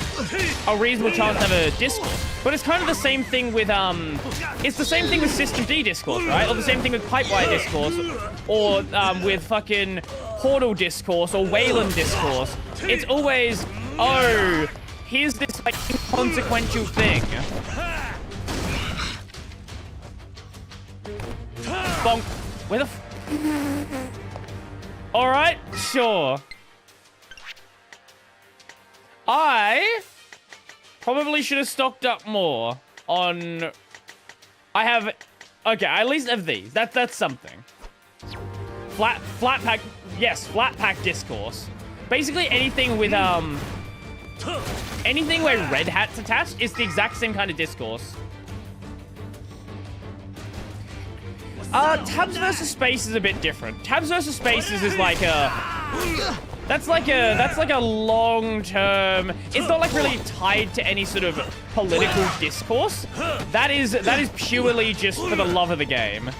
reasonable chance to have a discourse. But it's kind of the same thing with it's the same thing with System D discourse, right? Or the same thing with Pipewire discourse, or with fucking Portal discourse or Wayland discourse. It's always, oh, here's this like inconsequential thing. Bonk. Where the Alright, sure. I probably should have stocked up more on... I have... Okay, I at least have these. That's something. Flat pack... Yes, flat pack discourse. Basically anything with, anything where Red Hat's attached is the exact same kind of discourse. Tabs versus Space is a bit different. Tabs versus Spaces is like a... That's like a long-term... It's not like really tied to any sort of political discourse. That is purely just for the love of the game.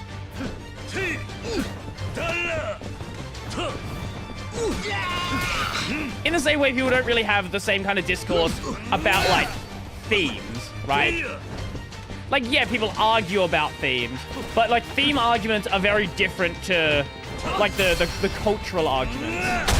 In the same way, people don't really have the same kind of discourse about, like, themes, right? Like, yeah, people argue about themes, but, like, theme arguments are very different to, like, the cultural arguments.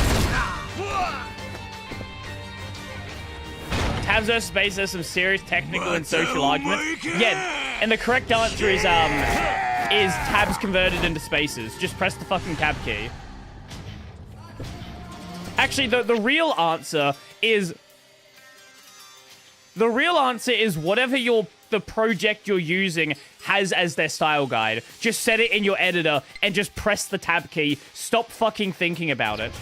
Tabs versus Space has some serious technical and social arguments. Yeah, and the correct answer is tabs converted into spaces. Just press the fucking tab key. Actually, the real answer is... The real answer is whatever the project you're using has as their style guide. Just set it in your editor and just press the tab key. Stop fucking thinking about it.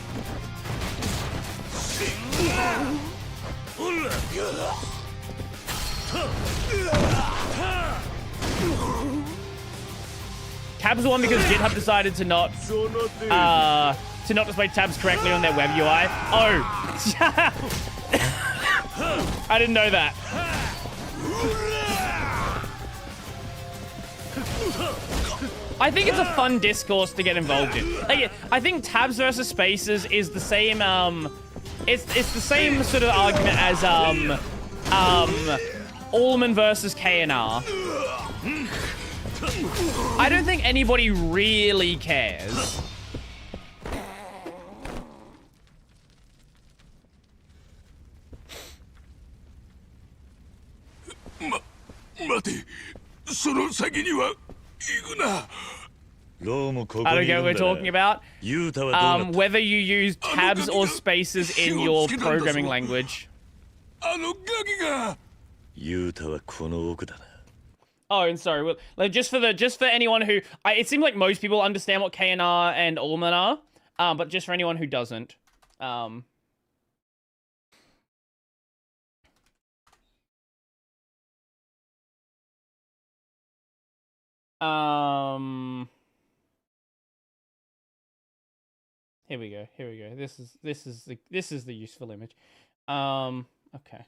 Tabs are one because GitHub decided to not display tabs correctly on their web UI. Oh. I didn't know that. I think it's a fun discourse to get involved in. Like, I think tabs versus spaces is the same, it's the same sort of argument as, Allman versus KNR. I don't think anybody really cares. I don't get what we're talking about. Whether you use tabs or spaces in your programming language. Oh, and sorry. Well, like just for anyone who, it seems like most people understand what KNR and Allman are, but just for anyone who doesn't, Here we go. This is the useful image. Okay.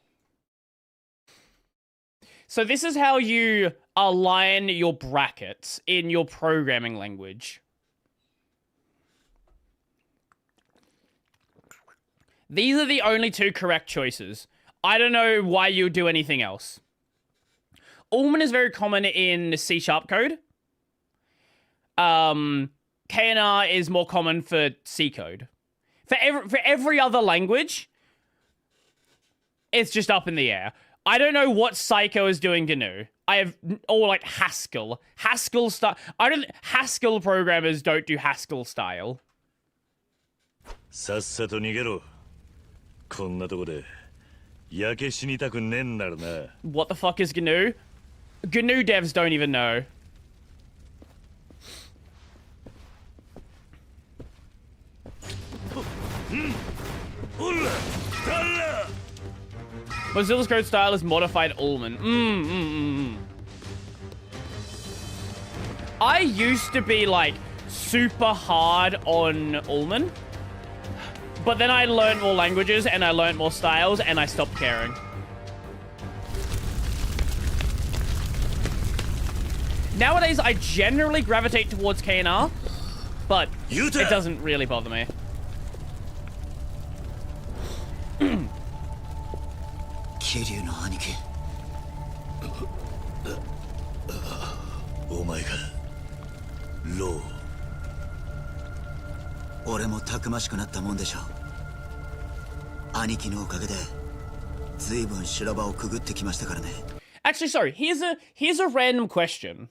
So this is how you align your brackets in your programming language. These are the only two correct choices. I don't know why you would do anything else. Allman is very common in C# code. KNR is more common for C code. For every other language, it's just up in the air. I don't know what Psycho is doing GNU. Or like Haskell. Haskell style. Haskell programmers don't do Haskell style. こんなとこで焼け死にたくねえんならな。 What the fuck is GNU? GNU devs don't even know. Mozilla's code style is modified Ullman. I used to be like super hard on Ullman, but then I learned more languages and I learned more styles and I stopped caring. Nowadays, I generally gravitate towards KNR, but it doesn't really bother me. 桐生の兄貴。お前がロー。俺もたくましくなったもんでしょ。兄貴のおかげで随分修羅場をくぐってきましたからね。Actually, sorry. Here's a random question.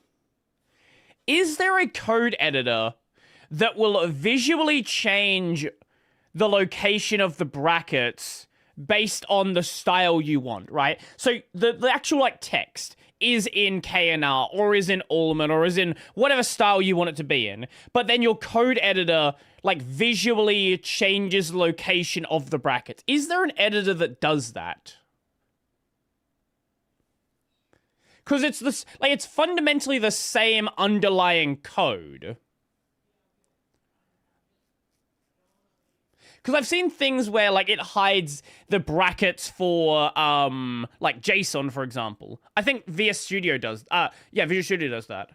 Is there a code editor that will visually change the location of the brackets based on the style you want, right? So the actual like text is in KNR or is in Ullman or is in whatever style you want it to be in, but then your code editor like visually changes the location of the brackets. Is there an editor that does that? Because it's this, like, it's fundamentally the same underlying code. Because I've seen things where, like, it hides the brackets for, like, JSON, for example. I think VS Studio does, yeah, Visual Studio does that.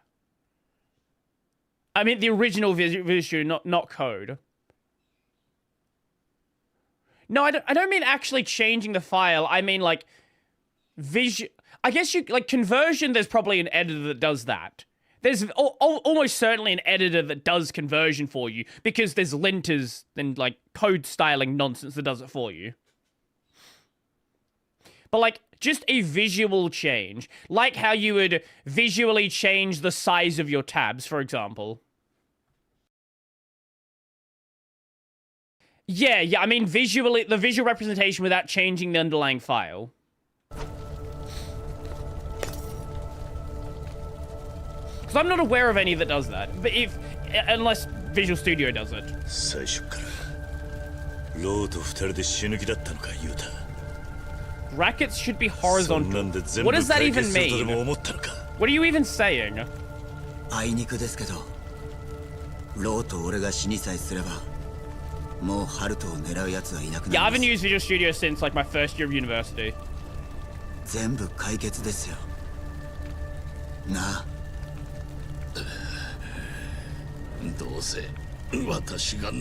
I mean, the original Visual Studio, not code. No, I don't mean actually changing the file. I mean, like, I guess you, like, conversion, there's probably an editor that does that. There's almost certainly an editor that does conversion for you because there's linters and, like, code styling nonsense that does it for you. But, like, just a visual change. Like how you would visually change the size of your tabs, for example. Yeah, I mean, visually, the visual representation without changing the underlying file. Because I'm not aware of any that does that. But unless Visual Studio does it. Brackets should be horizontal. What does that even mean? What are you even saying? Yeah, I haven't used Visual Studio since, like, my first year of university.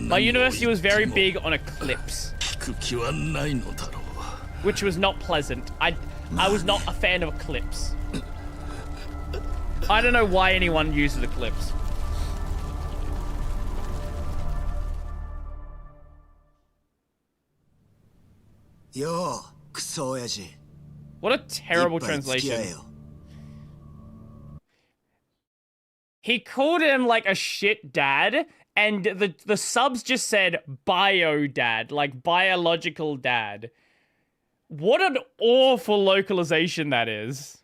My university was very big on Eclipse, which was not pleasant. I was not a fan of Eclipse. I don't know why anyone uses Eclipse. What a terrible translation. He called him, like, a shit dad, and the subs just said bio dad, like biological dad. What an awful localization that is.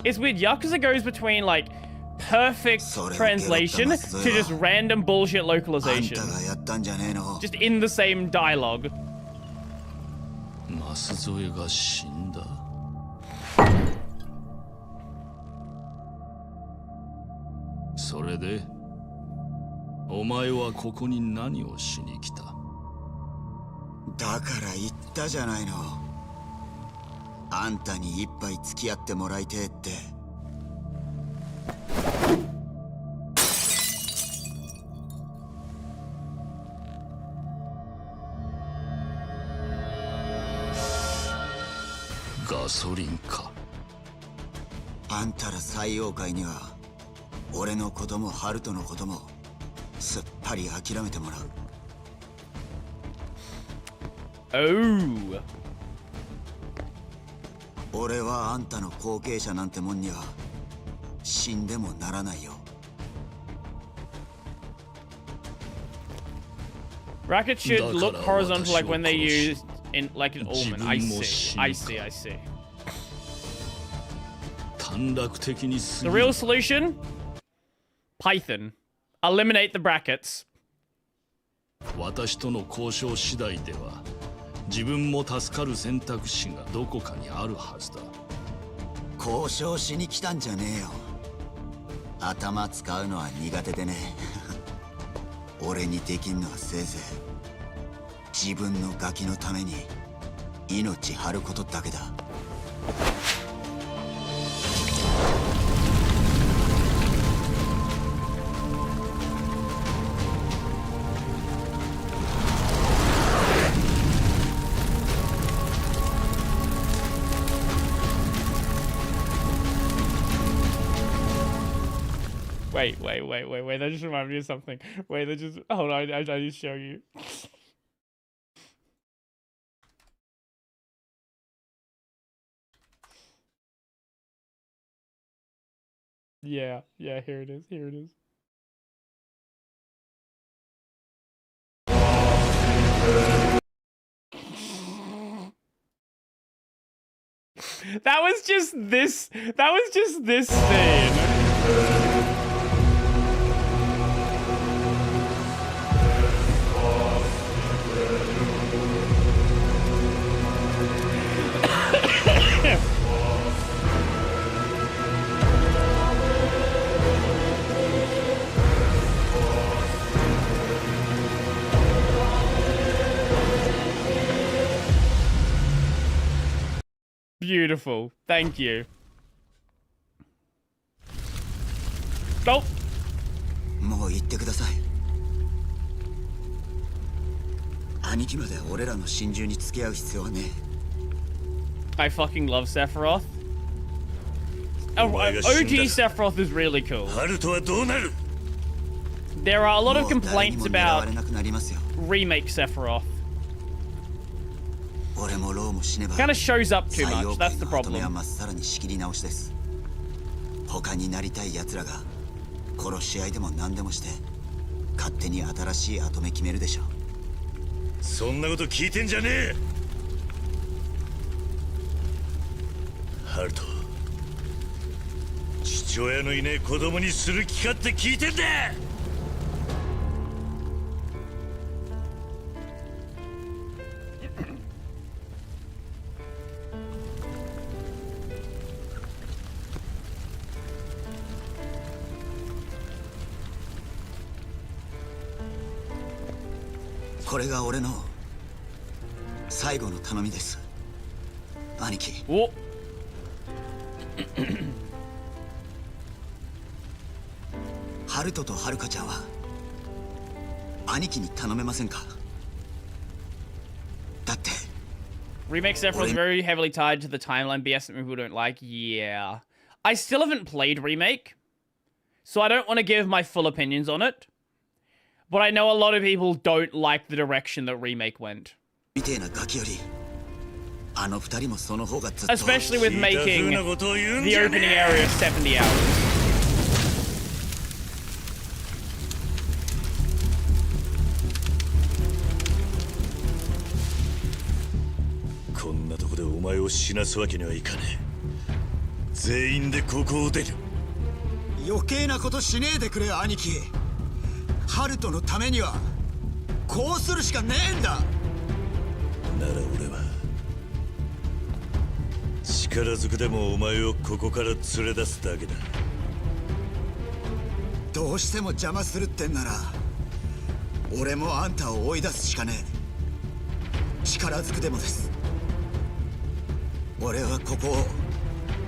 It's weird. Yakuza goes between, like, perfect translation to just random bullshit localization. Just in the same dialogue. Oh. 俺はあんたの後継者なんてもんには死んでもならないよ。 Brackets should look horizontal like when they use in like an almond. I see. I see. I see. The real solution? Python. Eliminate the brackets. 私との交渉次第では自分も助かる選択肢がどこかにあるはずだ。交渉しに来たんじゃねえよ。頭使うのは苦手でね。俺にできんのはせいぜい自分のガキのために命張ることだけだ。Wait. That just reminded me of something. Wait, that just... Hold on, I need to show you. Yeah, here it is. That was just this scene. Beautiful. Thank you. Go. もう言ってください。兄貴まで俺らの心中に付き合う必要はねえ。 I fucking love Sephiroth. OG Sephiroth is really cool. There are a lot of complaints about remake Sephiroth. Kind of shows up too much. That's the problem. 他になりたい奴らが殺し合いでも何でもして勝手に新しい跡目決めるでしょ。そんなこと聞いてんじゃねえ。ハルト、父親のいねえ子供にする気かって聞いてんだ。これが俺の最後の頼みです、兄貴。おハルトとハルカちゃんは兄貴に頼めませんか？だって Remake Sephiroth is very heavily tied to the timeline BS that people don't like. Yeah. I still haven't played Remake, so I don't want to give my full opinions on it. But I know a lot of people don't like the direction that Remake went. Especially with making the opening area 70 hours. こんなとこでお前を死なすわけにはいかねえ。全員でここを出る。余計なことしねえでくれ、兄貴。ハルトのためにはこうするしかねえんだ。なら俺は力ずくでもお前をここから連れ出すだけだ。どうしても邪魔するってんなら俺もあんたを追い出すしかねえ。力ずくでもです。俺はここを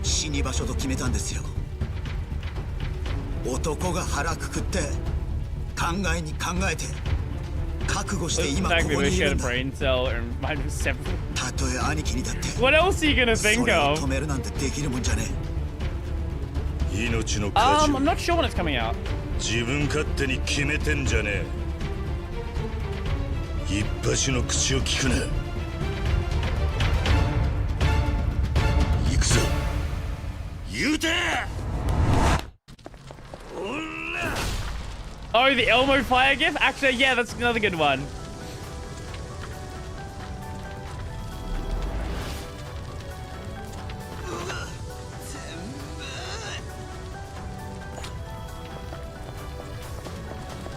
死に場所と決めたんですよ。男が腹くくって考えに考えて覚悟して今ここにいるんだ。たとえ兄貴にだって What else are you gonna think of? 止めるなんてできるもんじゃねえ。命の価値を I'm not sure when it's coming out. 自分勝手に決めてんじゃねえ。一発の口を聞くな。Oh, the Elmo fire gif? Actually, yeah, that's another good one.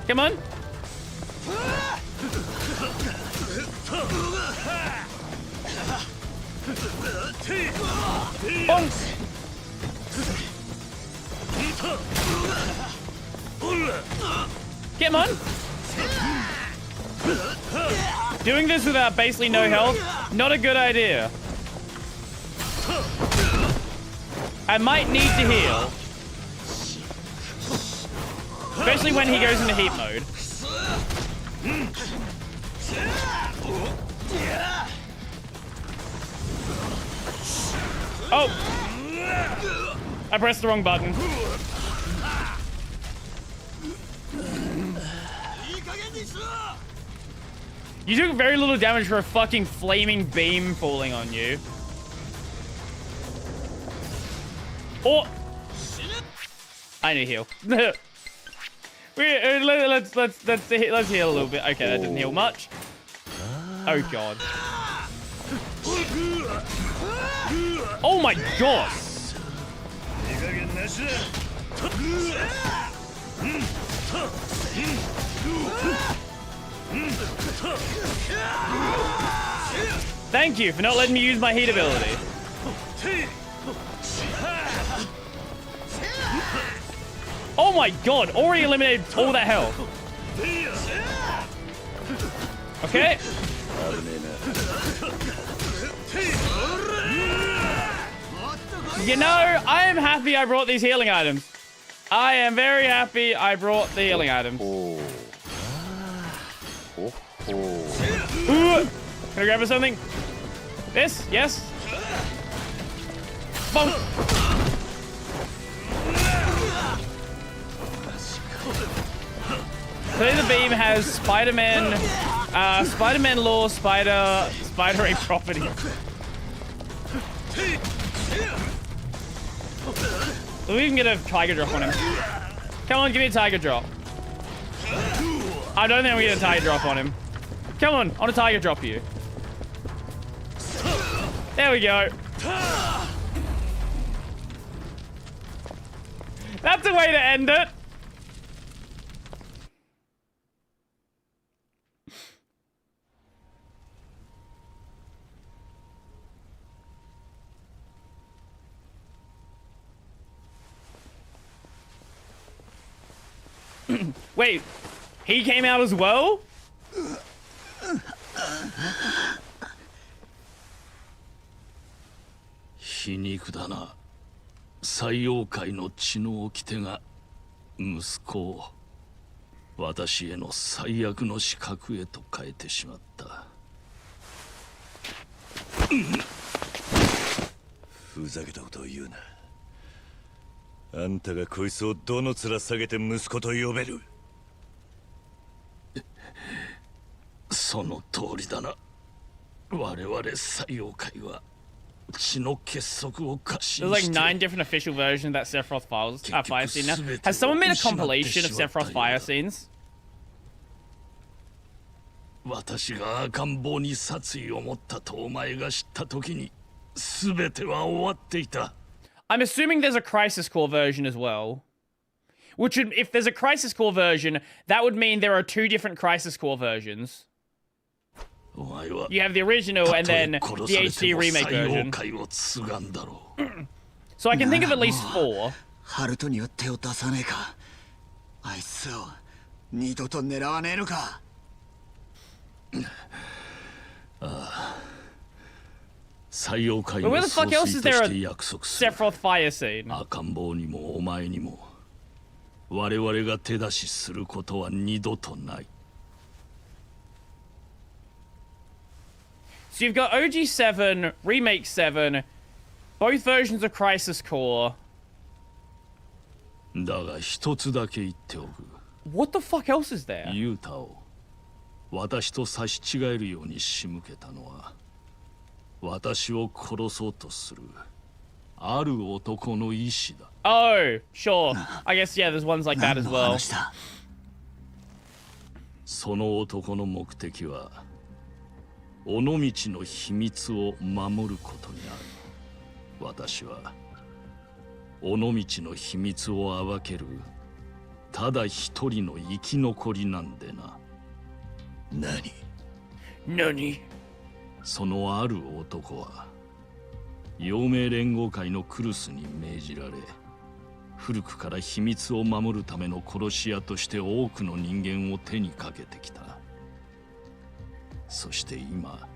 Come on. Bonks. Come on. Doing this without basically no health, not a good idea. I might need to heal. Especially when he goes into heat mode. Oh! I pressed the wrong button. You took very little damage for a fucking flaming beam falling on you. Oh! I need to heal. Let's heal a little bit. Okay, that didn't heal much. Oh god. Oh my god! Thank you for not letting me use my heat ability. Oh my god, already eliminated all that health. Okay. You know, I am happy I brought these healing items. I am very happy I brought the healing items. Ooh. Can I grab something? This? Yes? Bonk. Today the beam has Spider-Man, Spider-Man lore, Spider-A property. So we can get a tiger drop on him. Come on, give me a tiger drop. I don't think we get a tiger drop on him. Come on, I want a tiger drop you. There we go. That's a way to end it. Wait, he came out as well? 皮肉だな。最妖怪の血の掟が息子を私への最悪の死角へと変えてしまった。ふざけたことを言うな。あんたがこいつをどの面下げて息子と呼べる？その通りだな。我々最妖怪は血の結束を過信 There's して like 9 different official versions of that Sephiroth fire scene now. Has someone made a compilation of Sephiroth fire scenes? 私が赤ん坊に殺意を持ったとお前が知った時に全ては終わっていた。I'm assuming there's a Crisis Core version as well. Which would, if there's a Crisis Core version, that would mean there are 2 different Crisis Core versions. You have the original and then the HD remake version. So I can think of at least 4. ハルトには手を出さねえか。あいつを二度と狙わねえのか。最妖怪 But の where the 総 fuck else 帥 is と there し a て約束する。 Sephiroth fire scene? 赤ん坊にもお前にも我々が手出しすることは二度とない。 So you've got OG7, Remake 7, both versions of Crisis Core. だが一つだけ言っておく。 What the fuck else is there? ユータを私と差し違えるように仕向けたのは私を殺そうとするある男の意志だ。 Oh, sure. I guess, yeah, there's ones like that as 何の well. 話だ。その男の目的は尾道の秘密を守ることにある。私は尾道の秘密を暴けるただ一人の生き残りなんでな。Nani? そのある男は陽明連合会のクルスに命じられ、古くから秘密を守るための殺し屋として多くの人間を手にかけてきた。そして今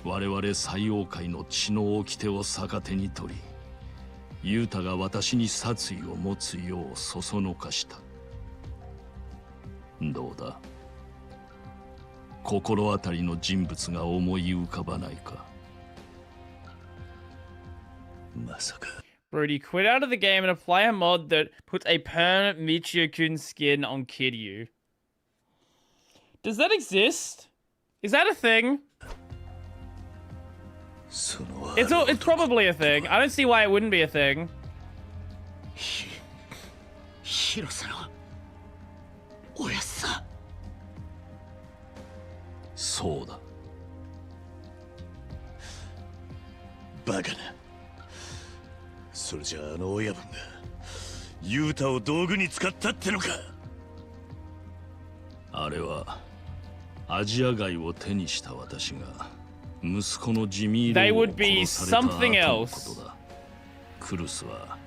我々西洋界の血の掟を逆手に取り、ユータが私に殺意を持つようそそのかした。どうだ、心当たりの人物が思い浮かばないか。まさか Brody, quit out of the game and apply a mod that puts a permanent Michio-kun skin on Kiryu. Does that exist? Is that a thing? その It's probably a thing. I don't see why it wouldn't be a thing. 広瀬のおやっさん。そうだ。バカな。それじゃあの親分がユータを道具に使ったってのか。あれはアジア街を手にした私が息子のジミーロを殺された後のことだ。クルスは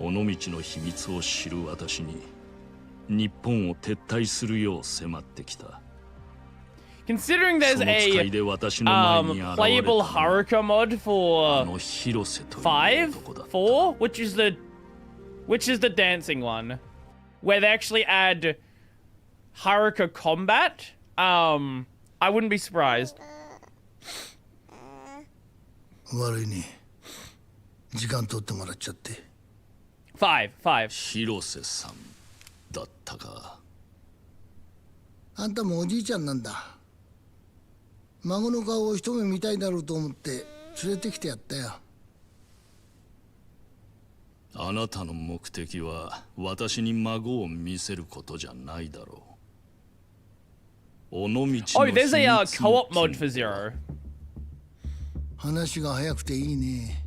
尾道の秘密を知る私に日本を撤退するよう迫ってきた。 Considering there's a playable Haruka mod for 5, 4, which is the dancing one, where they actually add Haruka combat. I wouldn't be surprised. 悪いね。時間取ってもらっちゃって。5. 広瀬さんだったか。あんたもおじいちゃんなんだ。孫の顔を一目見たいだろうと思って連れてきてやったよ。あなたの目的は私に孫を見せることじゃないだろう。尾道の秘密 Oh, there's a co-op mod for Zero. 話が早くていいね。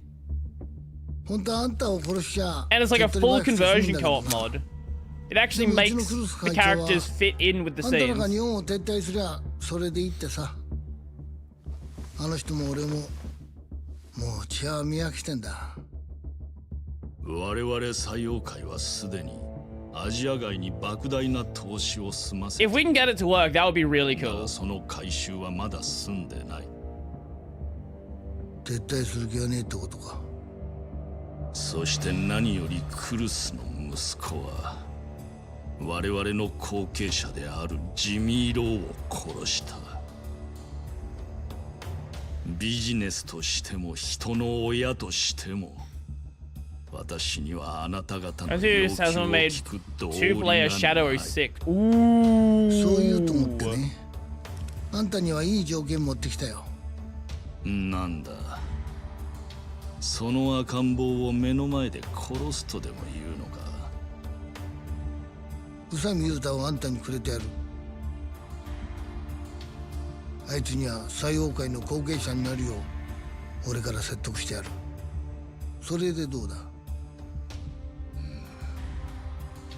本当はあんたを殺しちゃ。 And it's like a full conversion co-op mod. It actually makes the characters fit in with the あんたらが scenes. 日本を撤退すりゃそれでいいってさ。あの人も俺ももう血は見飽きてんだ。我々西洋界はすでにアジア街に莫大な投資を済ませて、 If we can get it to work, that would be really だ cool. がその回収はまだ済んでない。撤退する気はねえってことか。そして何よりクルスの息子は我々の後継者であるジミーローを殺した。ビジネスとしても人の親としても私にはあなた方の As 要 you 求を has made 聞く道理が 2-player な Shadow い。 6. Ooh. そう言うと思ってね。あんたにはいい条件持ってきたよ。なんだ、その赤ん坊を目の前で殺すとでも言うのか。宇佐美雄太をあんたにくれてやる。あいつには西洋界の後継者になるよう俺から説得してやる。それでどうだ。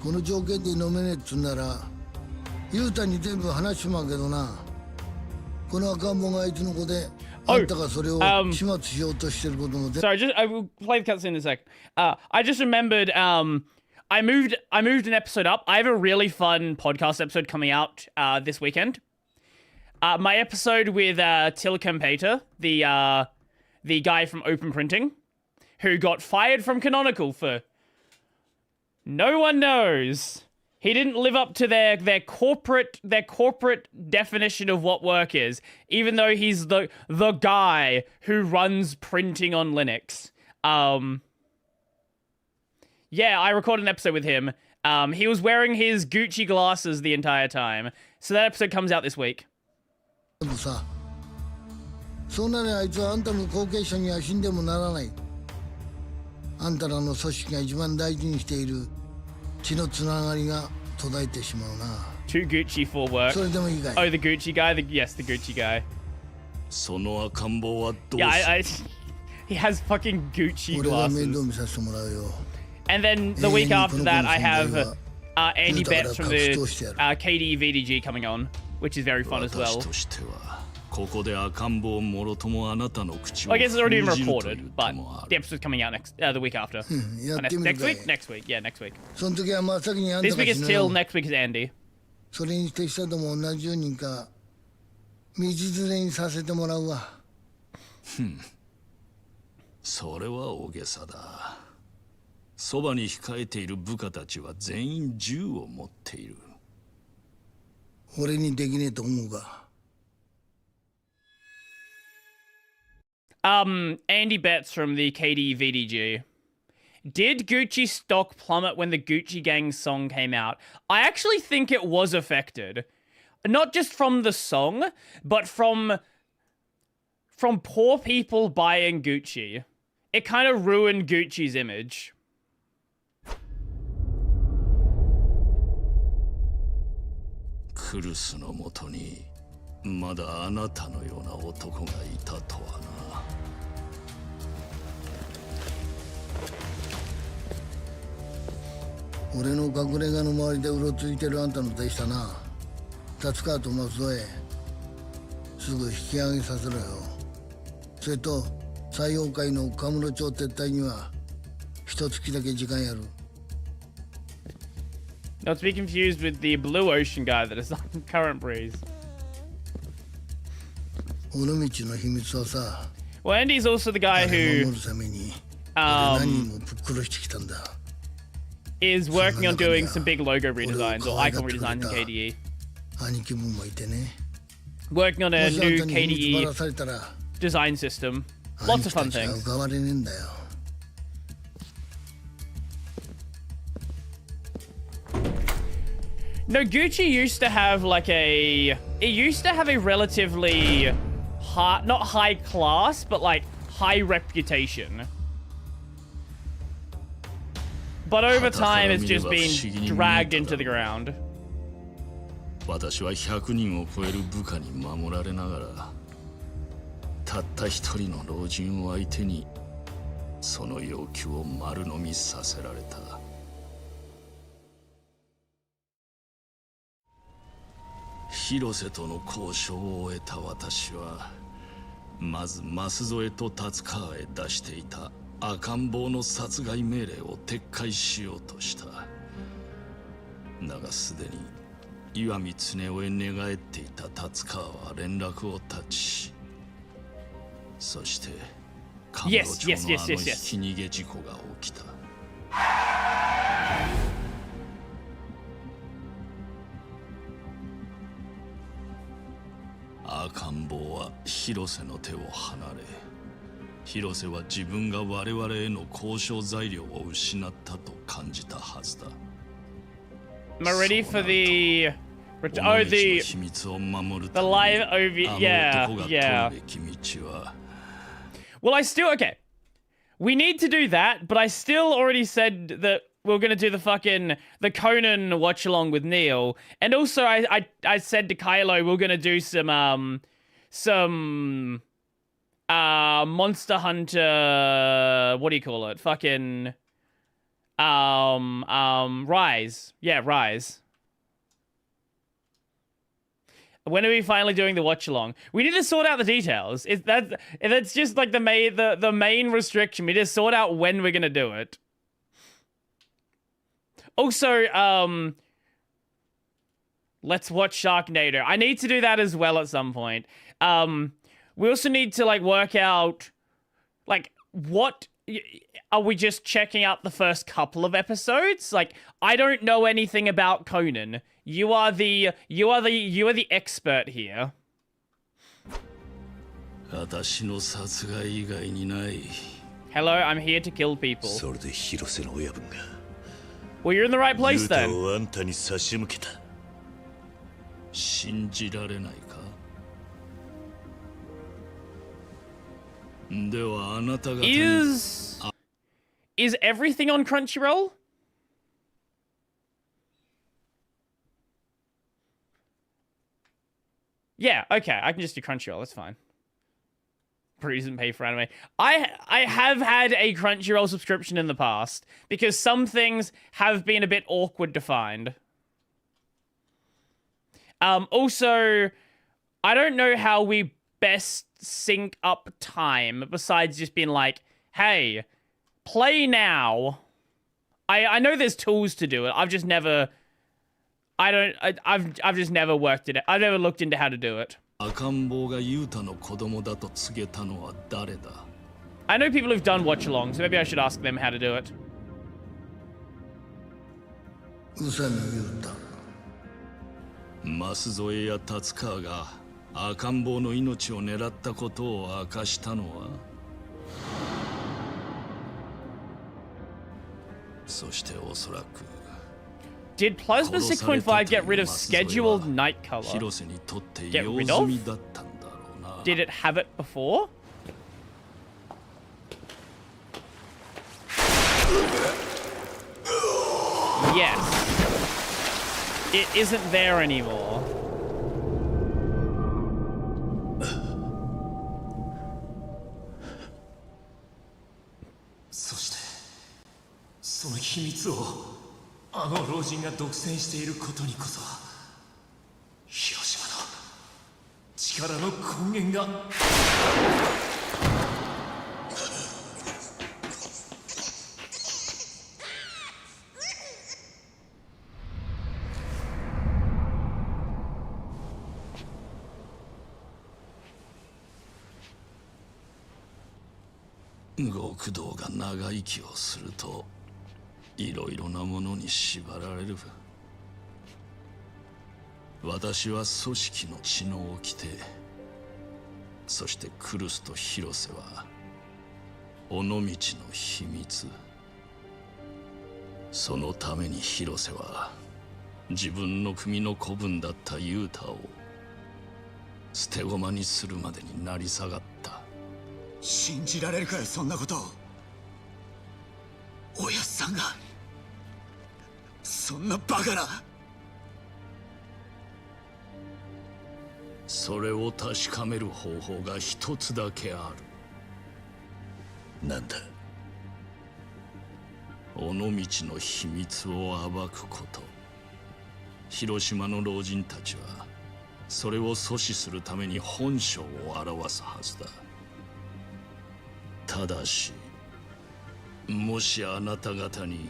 この条件で飲めねえっつんなら雄太に全部話しまうけどな。この赤ん坊があいつの子で、あんたがそれを始末しようとしてることも Sorry, I will play the cutscene in a sec. I just remembered. I moved an episode up. I have a really fun podcast episode coming out this weekend. My episode with Tilcam Pater, the guy from Open Printing, who got fired from Canonical for no one knows. He didn't live up to their corporate definition of what work is, even though he's the guy who runs printing on Linux. Yeah, I recorded an episode with him. He was wearing his Gucci glasses the entire time. So that episode comes out this week. でもさ、そうならあいつはあんたの後継者には死んでもならない。あんたらの組織が一番大事にしている血のつながりが途絶えてしまうな。 Too Gucci for work. それでもいいかい。 Oh, the Gucci guy? Yes, the Gucci guy. その赤ん坊はどう Yeah, し he has fucking Gucci 俺が面 glasses. 倒見させてもらうよ。 And then the week after that, I have Andy Yuta Betts from から the 格闘してやる。 KD VDG coming on, which is very fun as 私 well. としてはここで赤ん坊もろともあなたの口を I guess it's already been 封じるとい reported, う but 手もあ the る episode's coming out the week after. やってみる Next かい。 week? Next week. Yeah, next week. その時は真っ先にあんた This が week 死 is ぬ Till, よ。 next week is Andy. それにして下とも同じようにか道連れにさせてもらうわ。それは大げさだ。そばに控えている部下たちは全員銃を持っている。俺にできねえと思うか。 Andy Betts from the KD VDG. Did Gucci stock plummet when the Gucci Gang song came out? I actually think it was affected. Not just from the song, but from poor people buying Gucci. It kind of ruined Gucci's image. クルスのもとにまだあなたのような男がいたとはな。俺の隠れ家の周りでうろついてるあんたの手下な。達川と松添すぐ引き上げさせろよ。それと採用会のカムロ町撤退には一月だけ時間やる。 Not to be confused with the Blue Ocean guy that is on Current Breeze. 尾道の秘密はさ、 Well, Andy's also the guy 守 who るために俺何人もぶっ殺してきたんだ。 is working on doing some big logo redesigns or icon redesigns in KDE. 兄貴分もいてね。 Working on も a しあん new たに秘密ば KDE らされたら design system. 兄 Lots of 貴た fun ちは things. 浮かばれねえんだよ。 No, Gucci used to have like it used to have a relatively high, not high class, but like high reputation. But over time, it's just been dragged into the ground. 私は100人を超える部下に守られながら、たった一人の老人を相手にその要求を丸飲みさせられた。広瀬との交渉を終えた私は、まず舛添と達川へ出していた赤ん坊の殺害命令を撤回しようとした。だがすでに岩見恒夫へ寝返っていた達川は連絡を絶ち、そしてカムロ町のあのひき逃げ事故が起きた。赤ん坊は広瀬の手を離れ、広瀬は自分が我々への交渉材料を失ったと感じたはずだ。Am I ready for the the live over? Yeah. Well, I still okay. We need to do that, but I still already said that we're gonna do the Conan watch along with Neil, and also I said to Kylo we're gonna do some Monster Hunter, what do you call it? Rise. Yeah, Rise. When are we finally doing the watch along? We need to sort out the details. That's just like the main restriction. We just sort out when we're gonna do it. Also, let's watch Sharknado. I need to do that as well at some point. We also need to like work out like what are we just checking out the first couple of episodes? Like I don't know anything about Conan. You are the expert here. Hello, I'm here to kill people. Well, you're in the right place then. Is everything on Crunchyroll? Yeah, okay. I can just do Crunchyroll. That's fine. Breeze and pay for anime. I have had a Crunchyroll subscription in the past because some things have been a bit awkward to find. Also, I don't know how we best sync up time besides just being like, hey, play now. I know there's tools to do it. I've just never worked it. I've never looked into how to do it. I know people who've done watch-alongs, so maybe I should ask them how to do it. 舛添や達川が赤ん坊の命を狙ったことを明かしたのはそしておそらく Did Plasma 6.5 get rid of scheduled night color? Get rid of? Did it have it before? Yes. It isn't there anymore. So, その秘密をあの老人が独占していることにこそ広島の力の根源が極道が長生きをするといろいろなものに縛られる。私は組織の血の掟、そしてクルスと広瀬は尾道の秘密。そのために広瀬は自分の組の子分だったユータを捨て駒にするまでになり下がった。信じられるかよ、そんなことを。おやっさんがそんなバカな。それを確かめる方法が一つだけある。なんだ。尾道の秘密を暴くこと。広島の老人たちはそれを阻止するために本性を表すはずだ。ただし、もしあなた方に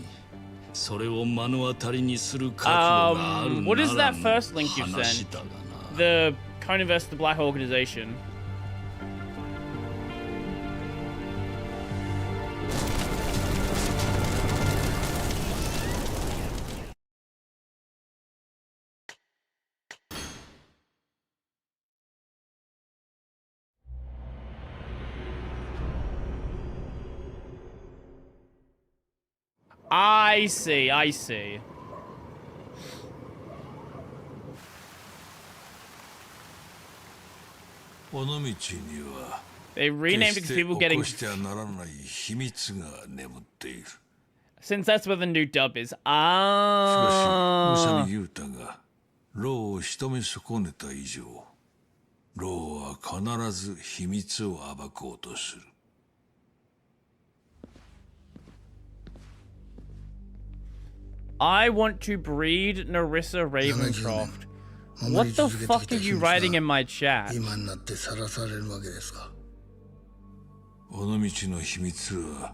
それを目の当たりにする覚悟があるならの What is that first link you 話 sent? だがな。The Coniverse, the Black Organization. I see, I see. They renamed it because people getting... Since that's where the new dub is. Ah. I want to breed Narissa Ravencroft. What the fuck are you writing in my chat? 今になってさらされるわけですか。尾道の秘密は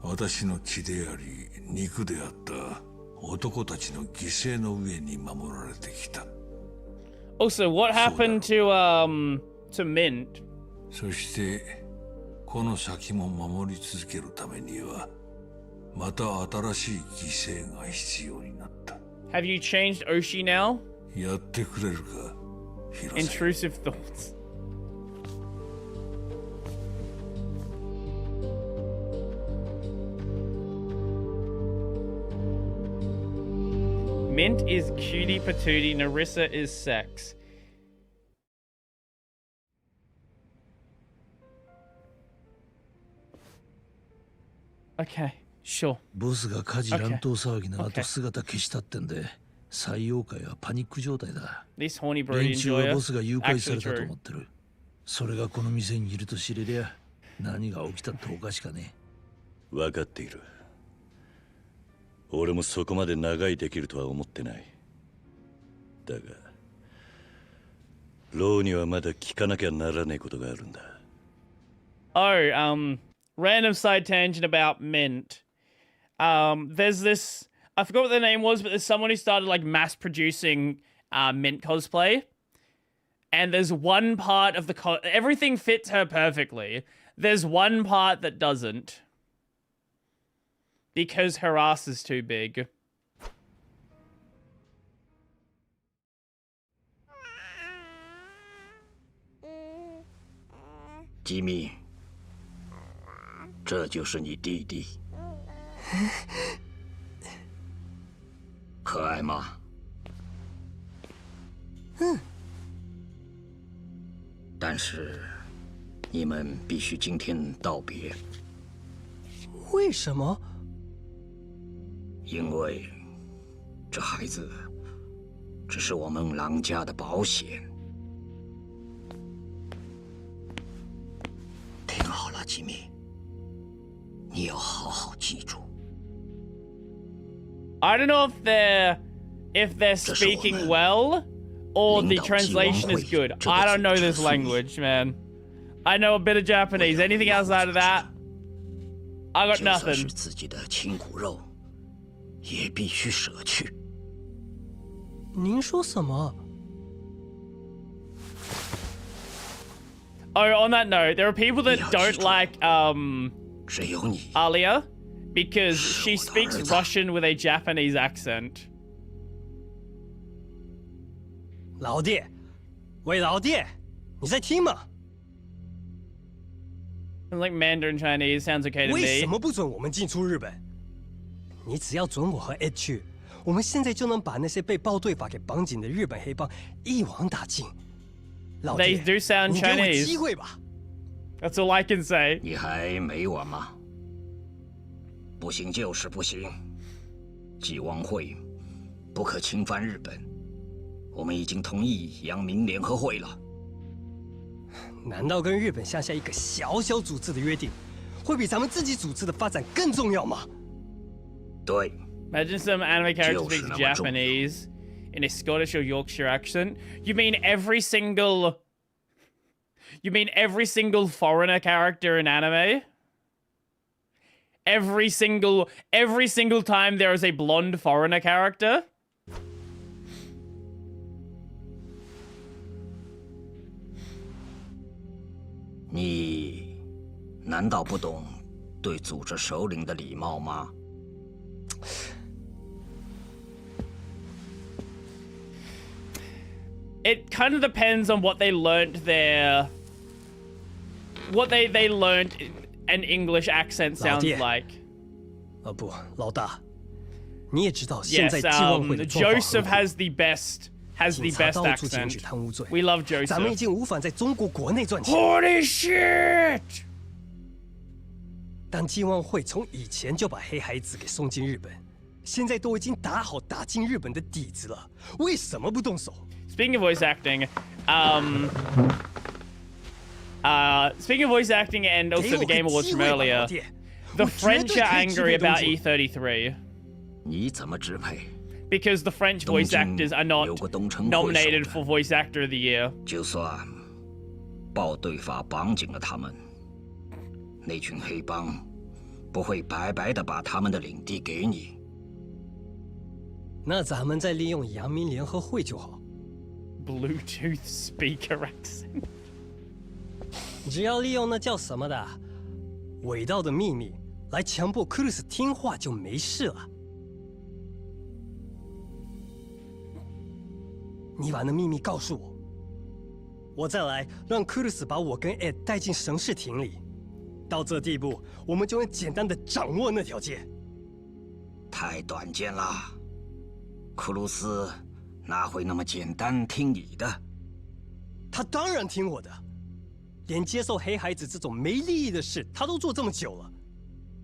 私の血であり肉であった男たちの犠牲の上に守られてきた。Also, what happened to Mint? そしてこの先も守り続けるためにはまた新しい犠牲が必要になった。Have you changed Oshi now? やってくれるか、広瀬。 Intrusive thoughts. Mint is cutie patootie, Narissa is sex. Okay, sure. ボスが火事乱闘騒ぎの後姿消したってんで、採用会はパニック状態だ。 This horny 連 broody 中は enjoyer. ボスが誘拐さ Actually れたと true. 思ってる。それがこの店にいると知れりゃ、何が起きたっておかしかねえ。分かっている。俺もそこまで長居できるとは思ってない。だが、ローにはまだ聞かなきゃならないことがあるんだ。Oh, random side tangent about Mint. There's this, I forgot what the name was, but there's someone who started like mass producing Mint cosplay. And there's one part of the everything fits her perfectly. There's one part that doesn't. Because her ass is too big. Jimmy, 这就是你弟弟，可爱吗？但是你们必须今天道别。为什么？因为这孩子只是我们狼家的保险。听好了，吉米，你要好好记住。I don't know if they're speaking well or the translation is good. I don't know this language, man. I know a bit of Japanese. Anything outside of that, I got 就算 nothing. 是自己的亲骨肉，也必须舍去。您说什么？ Oh, on that note, there are people that don't like 只有你 Alia because she speaks Russian with a Japanese accent. 老弟，喂，老弟，你在听吗？ Sounds like Mandarin Chinese. Sounds okay to 为什 me. 么不准我们进出日本？你只要准我和 Ed 去，我们现在就能把那些被暴队法给绑紧的日本黑帮一网打尽。老 They 弟， do sound 你给我 Chinese. 机会吧。 That's all I can say. 你还没完吗？不行就是不行，纪汪会不可侵犯日本，我们已经同意阳明联合会了。难道跟日本下一个小小组织的约定，会比咱们自己组织的发展更重要吗？对。 Imagine some anime character speaks Japanese in a Scottish or Yorkshire accent. You mean every single foreigner character in anime? Every single time there is a blonde foreigner character? 你难道不懂对组织首领的礼貌吗？ It kind of depends on what they learned there. What they learned an English accent sounds like. 不，老大，你也知道现在 Yes, 纪汪会的状况 Joseph has the best 警察到处 accent. 检举贪污罪。 We love 咱们已 Joseph. 经无法在中国国内赚钱。 Holy shit! 但纪汪会从以前就把黑孩子给送进日本，现在都已经打好打进日本的底子了，为什么不动手？ Speaking of voice acting, speaking of voice acting and also the Game Awards from earlier, the French are angry about E33 你怎么支配？ because the French voice actors are not nominated for Voice Actor of the Year. 就算暴队法绑紧了他们，那群黑帮不会白白的把他们的领地给你。那咱们再利用阳明联合会就好。 Bluetooth speaker accent. 只要利用那叫什么的伪造的秘密来强迫克鲁斯听话就没事了。你把那秘密告诉我，我再来让克鲁斯把我跟 Ed 带进神视亭里。到这地步，我们就能简单的掌握那条街。太短见了，克鲁斯哪会那么简单听你的？他当然听我的，连接受黑孩子这种没利益的事，他都做这么久了。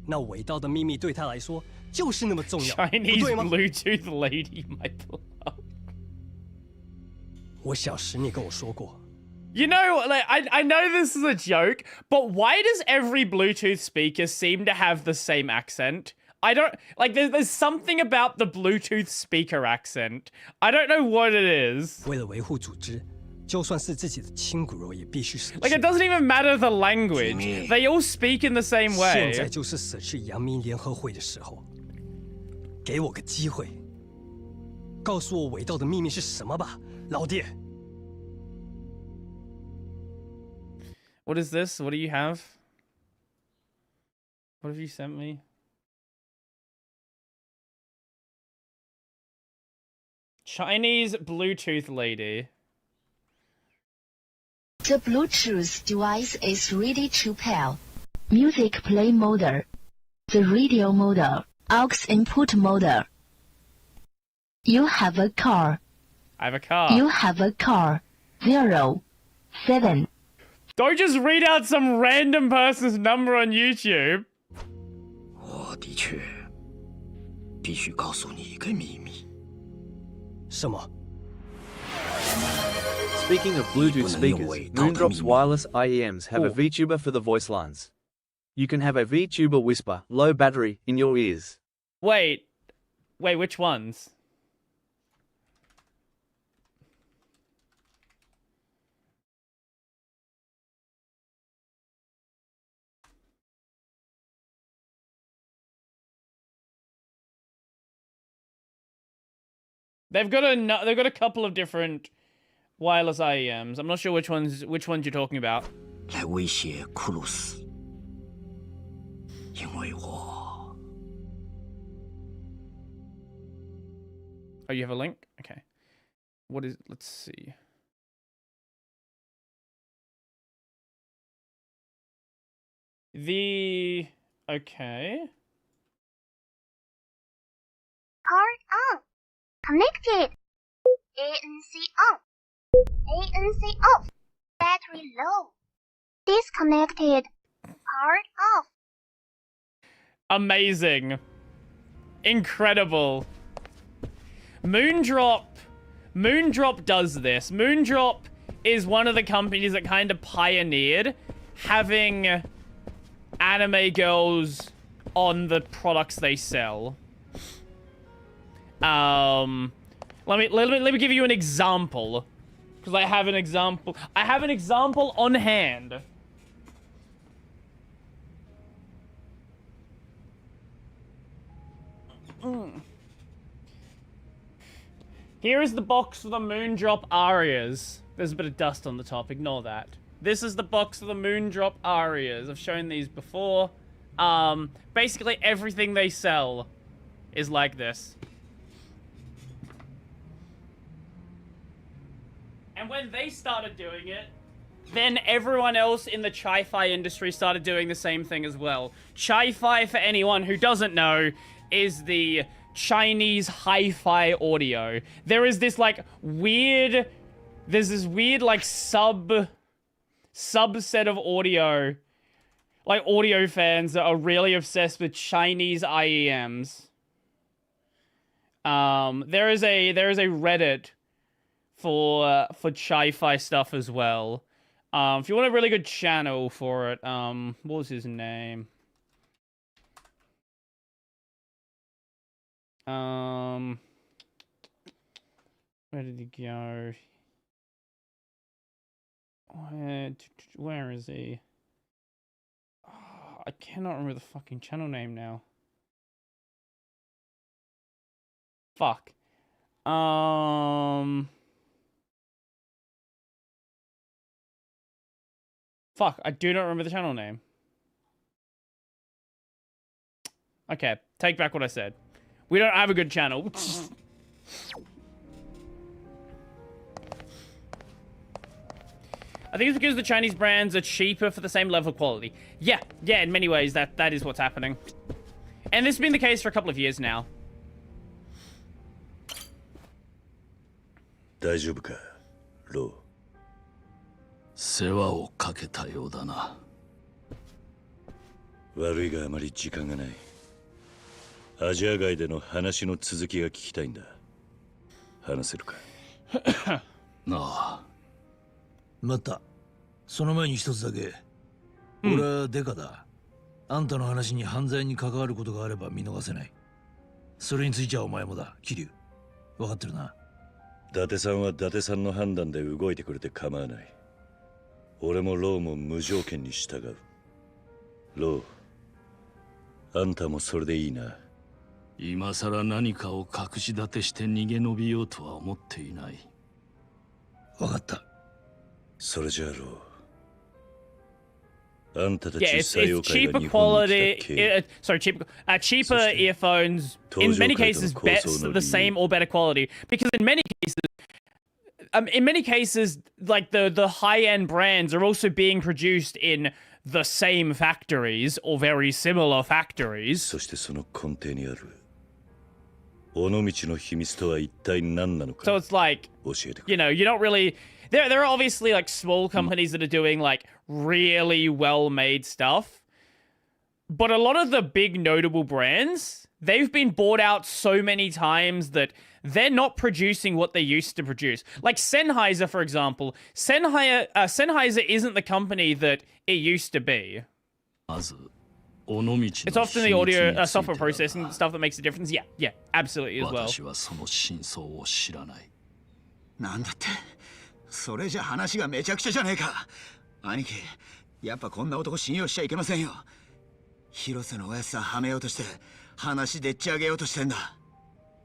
那伟道的秘密对他来说就是那么重要，不 Chinese 对吗？ Bluetooth lady, my love. 我小时你跟我说过。 You know, like I know this is a joke, but why does every Bluetooth speaker seem to have the same accent? I don't like. There's something about the Bluetooth speaker accent. I don't know what it is. 为了维护组织，就算是自己的亲骨肉也必须死去。 Like it doesn't even matter the language. They all speak in the same 现在 way. 就是死去阳明联合会的时候，给我个机会，告诉我伟道的秘密是什么吧，老爹。 What is this? What do you have? What have you sent me? Chinese Bluetooth lady. The Bluetooth device is ready to pair. Music play mode. The radio mode. Aux input mode. You have a car. I have a car. You have a car. 0, 7. Don't just read out some random person's number on YouTube. 我的确必须告诉你一个秘密。什么？ Speaking of Bluetooth speakers, Moondrop's wireless IEMs have a VTuber for the voice lines. You can have a VTuber whisper, low battery, in your ears. Wait, which ones? They've got a couple of different wireless IEMs. I'm not sure which ones you're talking about. 来威胁库鲁斯，因为我 Oh, you have a link? Okay. What is? Let's see. Okay. Powered on. Connected. ANC on. ANC off. Battery low. Disconnected. Powered off. Amazing. Incredible. Moondrop does this. Moondrop is one of the companies that kind of pioneered having anime girls on the products they sell. Let me give you an example, because I have an example. I have an example on hand. Here is the box for the Moondrop Arias. There's a bit of dust on the top, ignore that. This is the box for the Moondrop Arias. I've shown these before. Basically everything they sell is like this. And when they started doing it, then everyone else in the Chi-Fi industry started doing the same thing as well. Chi-Fi, for anyone who doesn't know, is the Chinese hi-fi audio. There is this like weird, there's this weird like subset of audio, like audio fans that are really obsessed with Chinese IEMs. There is a Reddit for Chi-Fi stuff as well. If you want a really good channel for it, what was his name? Where did he go? Where is he? Oh, I cannot remember the fucking channel name now. Fuck. Fuck, I do not remember the channel name. Okay, take back what I said. We don't have a good channel. I think it's because the Chinese brands are cheaper for the same level of quality. Yeah, in many ways, that is what's happening. And this has been the case for a couple of years now. 大丈夫か、ロー。世話をかけたようだな。悪いがあまり時間がない。アジア外での話の続きが聞きたいんだ。話せるか？なあ。待った。その前に一つだけ。俺はデカだ。あんたの話に犯罪に関わることがあれば見逃せない。それについてはお前もだ、桐生。分かってるな。伊達さんは伊達さんの判断で動いてくれて構わない。俺もローも無条件に従う。ロー、あんたもそれでいいな。今さら何かを隠し立てして逃げ延びようとは思っていない。分かった。それじゃあロー、あんたたち it's cheaper quality. Cheaper earphones. In many cases, the same or better quality. Because in many cases, like the high-end brands are also being produced in the same factories or very similar factories. そしてその根底にある尾道の秘密とは一体何なのか。So it's like, 教えてくれ。you know, you don't really. There are obviously like small companies that are doing like really well-made stuff, but a lot of the big notable brands, they've been bought out so many times that they're not producing what they used to produce. Like Sennheiser, for example. Sennheiser isn't the company that it used to be. It's often the audio software processing stuff that makes a difference. Yeah, absolutely as well. なんだって、それじゃ話がめちゃくちゃじゃねえか。兄貴、やっぱこんな男信用しちゃいけませんよ。広瀬のおやつさんはめようとして話でっち上げようとしてんだ。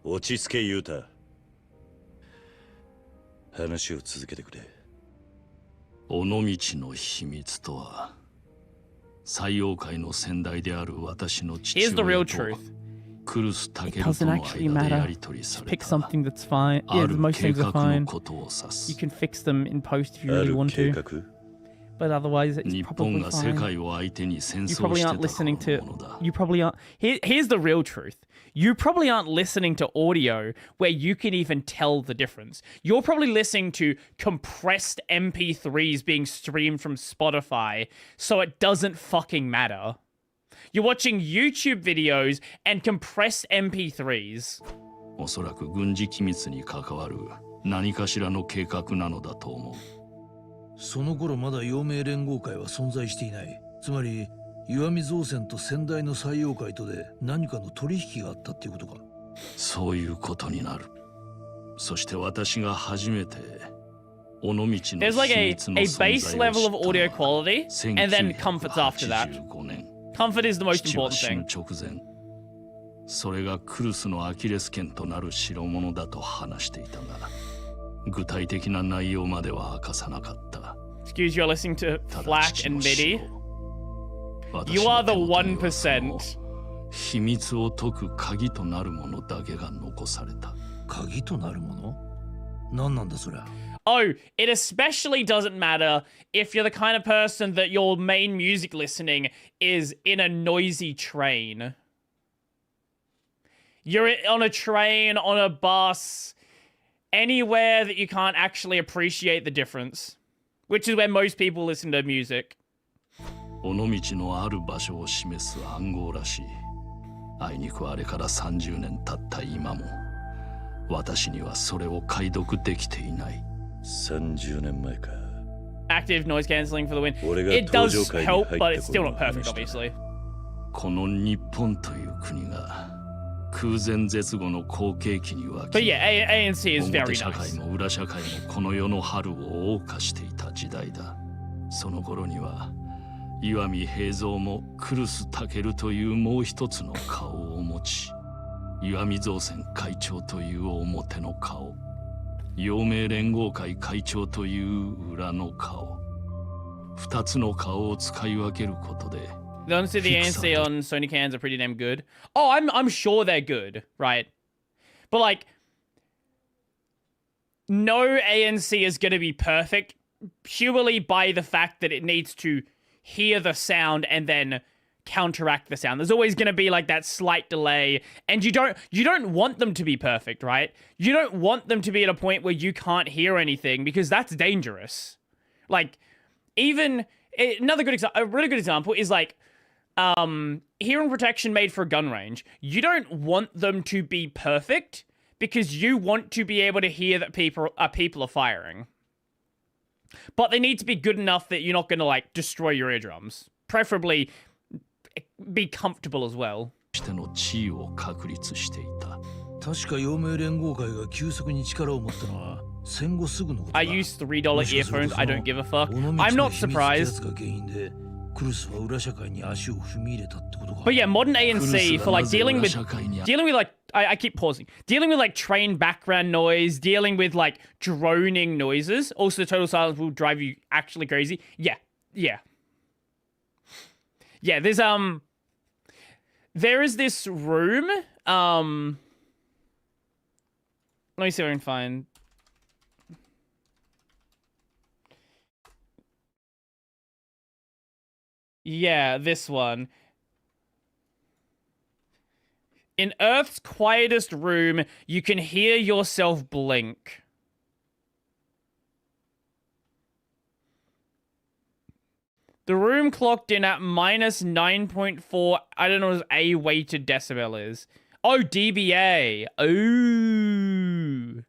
落ち着けユータ。話を続けてくれ。尾道の秘密とは、採用界の先代である私の父親とクルス・タケルとの間でやり取りされたある計画のことを指す。You can fix them in post if you really want to. But otherwise, it's probably fine. You probably aren't listening to. You probably aren't. Here's the real truth. You probably aren't listening to audio where you can even tell the difference. You're probably listening to compressed MP3s being streamed from Spotify, so it doesn't fucking matter. You're watching YouTube videos and compressed MP3s. おそらく軍事機密に関わる何かしらの計画なのだと思う。その頃まだ陽明連合会は存在していない。つまり石見造船と先代の採用会とで何かの取引があったっていうことか。そういうことになる。そして私が初めて尾道の秘密の存在を知ったのは1985年。There's like a base level of audio quality and then comforts after that. Comfort is the most important thing. 直前、それがクルスのアキレス腱となる代物だと話していたが、具体的な内容までは明かさなかった。Excuse you, you're listening to FLAC and MIDI. You are the 1%. 秘密を解く鍵となるものだけが残された。鍵となるもの？何なんだそれは。Oh, it especially doesn't matter if you're the kind of person that your main music listening is in a noisy train. You're on a train, on a bus, anywhere that you can't actually appreciate the difference, which is where most people listen to music. 尾道のある場所を示す暗号らしい。あいにくあれから30年経った今も、私にはそれを解読できていない。30年前か。Active noise cancelling for the win. It does help, but it's still not perfect, obviously. この日本という国が空前絶後の好景気に沸き、But yeah, ANC is very 表社 nice. 会も裏社会もこの世の春を謳歌していた時代だ。その頃には岩見平蔵もクルス・タケルというもう一つの顔を持ち、岩見造船会長という表の顔、陽明連合会会長という裏の顔、二つの顔を使い分けることで。Honestly, the ANC on Sony cans are pretty damn good. Oh, I'm sure they're good, right? But like, no ANC is going to be perfect purely by the fact that it needs to hear the sound and then counteract the sound. There's always going to be like that slight delay, and you don't want them to be perfect, right? You don't want them to be at a point where you can't hear anything, because that's dangerous. Like, even a really good example is like hearing protection made for gun range. You don't want them to be perfect because you want to be able to hear that people are firing. But they need to be good enough that you're not going to, like, destroy your eardrums. Preferably be comfortable as well. 確か陽明連合会が急速に力を持ったのは戦後すぐのことだ。 I use $3 earphones. I don't give a fuck. I'm not surprised. But yeah, modern ANC for like dealing with like I keep pausing. Dealing with like train background noise, dealing with like droning noises. Also, total silence will drive you actually crazy. Yeah. There is this room. Let me see if I can find. Yeah, this one. In Earth's quietest room, you can hear yourself blink. The room clocked in at minus 9.4. I don't know what a weighted decibel is. Oh, dBA. Ooh.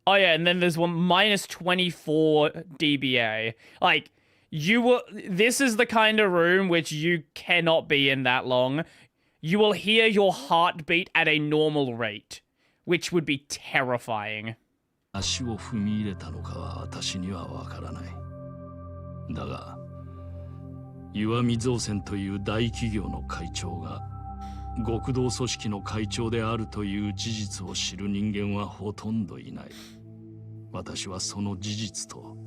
Oh yeah, and then there's one minus 24 dBA. Like, this is the kind of room which you cannot be in that long. You will hear your heartbeat at a normal rate, which would be terrifying. 足を踏み入れたのかは私にはわからない。だが、岩見造船という大企業の会長が極道組織の会長であるという事実を知る人間はほとんどいない。私はその事実と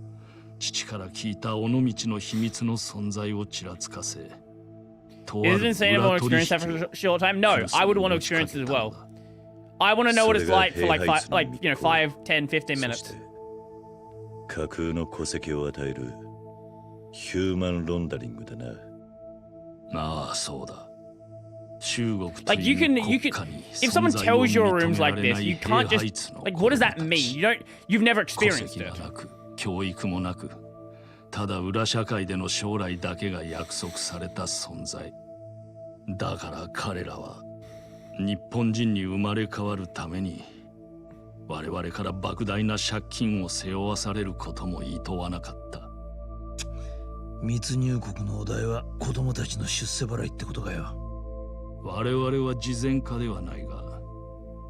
父から聞いた尾道の秘密の存在をちらつかせ。Isn't insane everyone experience that for a short time? No, I would want to experience it as well. I want to know what it's like for like 5, 10, 15 minutes. 架空の戸籍を与えるヒューマンロンダリングだな。ああ、そうだ。 Like you can if someone tells you your room's like this, you can't just like what does that mean? You've never experienced it. 教育もなく、ただ裏社会での将来だけが約束された存在。だから彼らは日本人に生まれ変わるために我々から莫大な借金を背負わされることも厭わなかった。密入国のお題は子供たちの出世払いってことかよ。 我々は慈善家ではないが、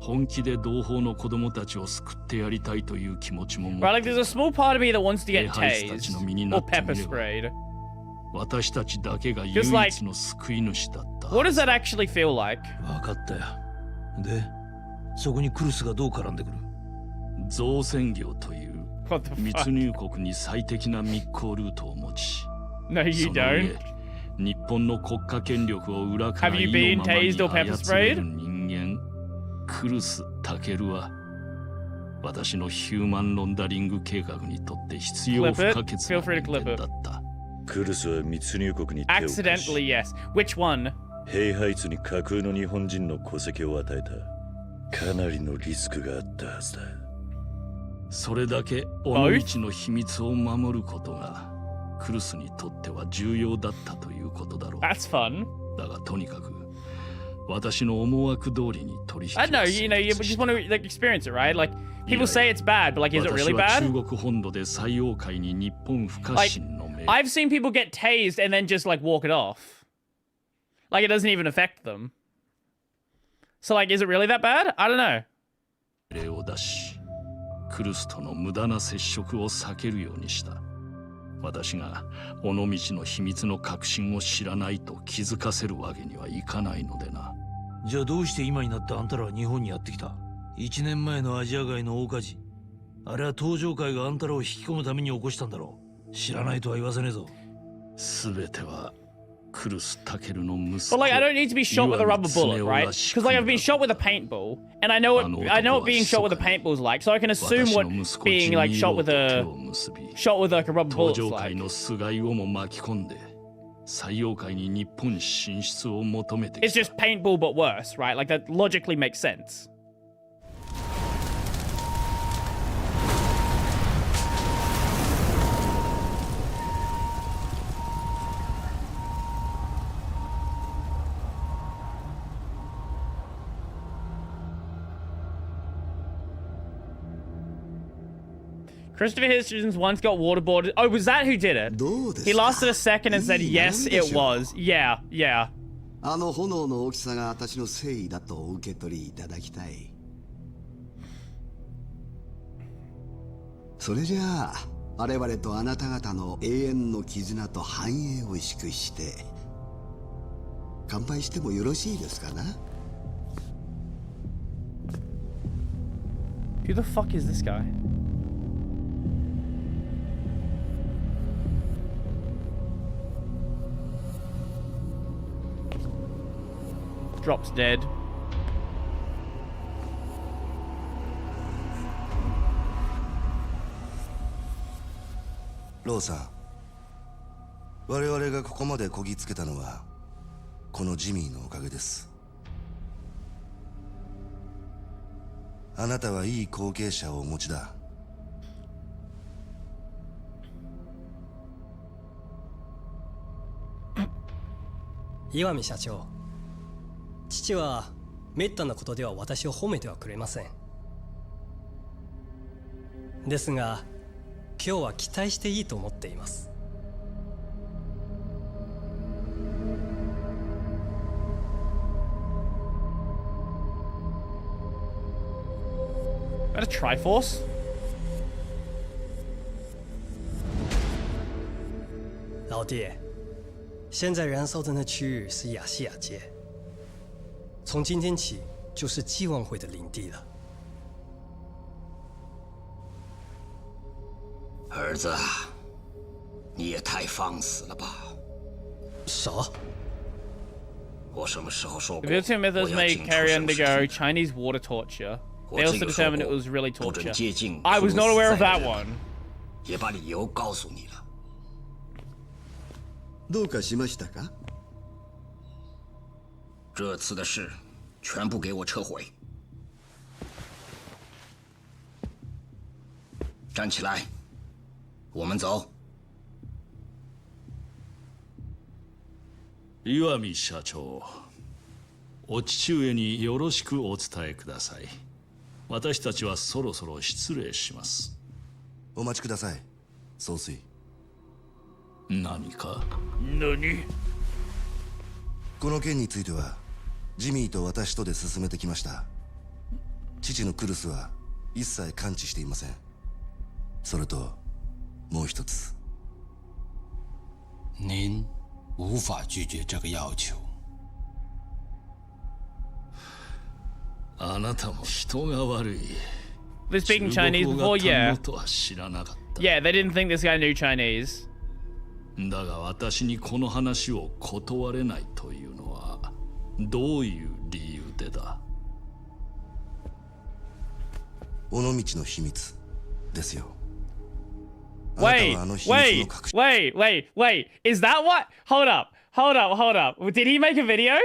本気で同胞の子供たちを救ってやりたいという気持ちも持っている。Right, like there's a small part of me that wants to get tased or pepper sprayed. 私たちだけが唯一の救い主だった。What does that actually feel like? 分かったよ。で、そこにクルスがどう絡んでくる？造船業という密入国に最適な密航ルートを持ち、No, you don't. 日本の国家権力を裏から意のままに操れる人間、クルス・タケルは私のヒューマンロンダリング計画にとって必要不可欠な人間だった。クルスは密入国に手を貸し、Accidentally, yes. Which one? ヘイハイツに架空の日本人の戸籍を与えた。かなりのリスクがあったはずだ。それだけ尾道の秘密を守ることがクルスにとっては重要だったということだろう。That's fun. だがとにかく私の思惑通りに取引を I don't know, you just want to like experience it, right? Like people say it's bad, but like is it really bad? 中国本土で最妖怪に日本不可侵の命。I've seen people get tased and then just like walk it off. Like it doesn't even affect them. So like is it really that bad? I don't know. 例を出し、クルスとの無駄な接触を避けるようにした。私が尾道の秘密の核心を知らないと気づかせるわけにはいかないのでな。じゃあどうして今になってあんたらは日本にやってきた？1年前のアジア街の大火事。あれは東上会があんたらを引き込むために起こしたんだろう。知らないとは言わせねえぞ。すべてはクルス・タケルの息子。 But like I don't need to be shot with a rubber bullet, right? Because like I've been shot with a paintball, and I know what being shot with a paintball is like, so I can assume what being like shot with like a rubber bullet is like. の菅井をも巻き込んで最妖怪に日本進出を求めてきた。 It's just paintball but worse, right? Like that logically makes sense. Christopher Hitchens once got waterboarded. Oh, was that who did it? He lasted a second and said, yes, it was. Yeah, yeah. あの炎の大きさが私の誠意だとお受け取りいただきたい。それじゃあ我々とあなた方の永遠の絆と繁栄を祝して乾杯してもよろしいですかな？ Who the fuck is this guy? Drops dead. ローさん、我々がここまでこぎつけたのはこのジミーのおかげです。あなたはいい後継者をお持ちだ。岩見社長、父はめったなことでは私を褒めてはくれません。ですが今日は期待していいと思っています。Is that a Triforce? 老弟，现在燃烧的那区域是亚细亚街，从今天起就是继望会的领地了。儿子，你也太放肆了吧！啥？我什么时候说过？ The Vietnam methods may carry undergo Chinese water torture. They also determined it was really torture. I was not aware of that one. 也把理由告诉你了。どうかしましたか？这次的事，全部给我撤回。站起来，我们走。岩見社長、お父上によろしくお伝えください。私たちはそろそろ失礼します。お待ちください、総帥。何か？何？この件についてはジミーと私とで進めてきました。父のクルスは一切関知していません。それともう一つ。您无法拒绝这个要求。あなたも人が悪い。 They're speaking Chinese before, yeah. とは知らなかった。Yeah, they didn't think this guy knew Chinese. だが私にこの話を断れないというのはどういう理由でだ？尾道の秘密ですよ。 Wait, wait, wait, wait, wait. Is that what? Hold up, hold up, hold up. Did he make a video?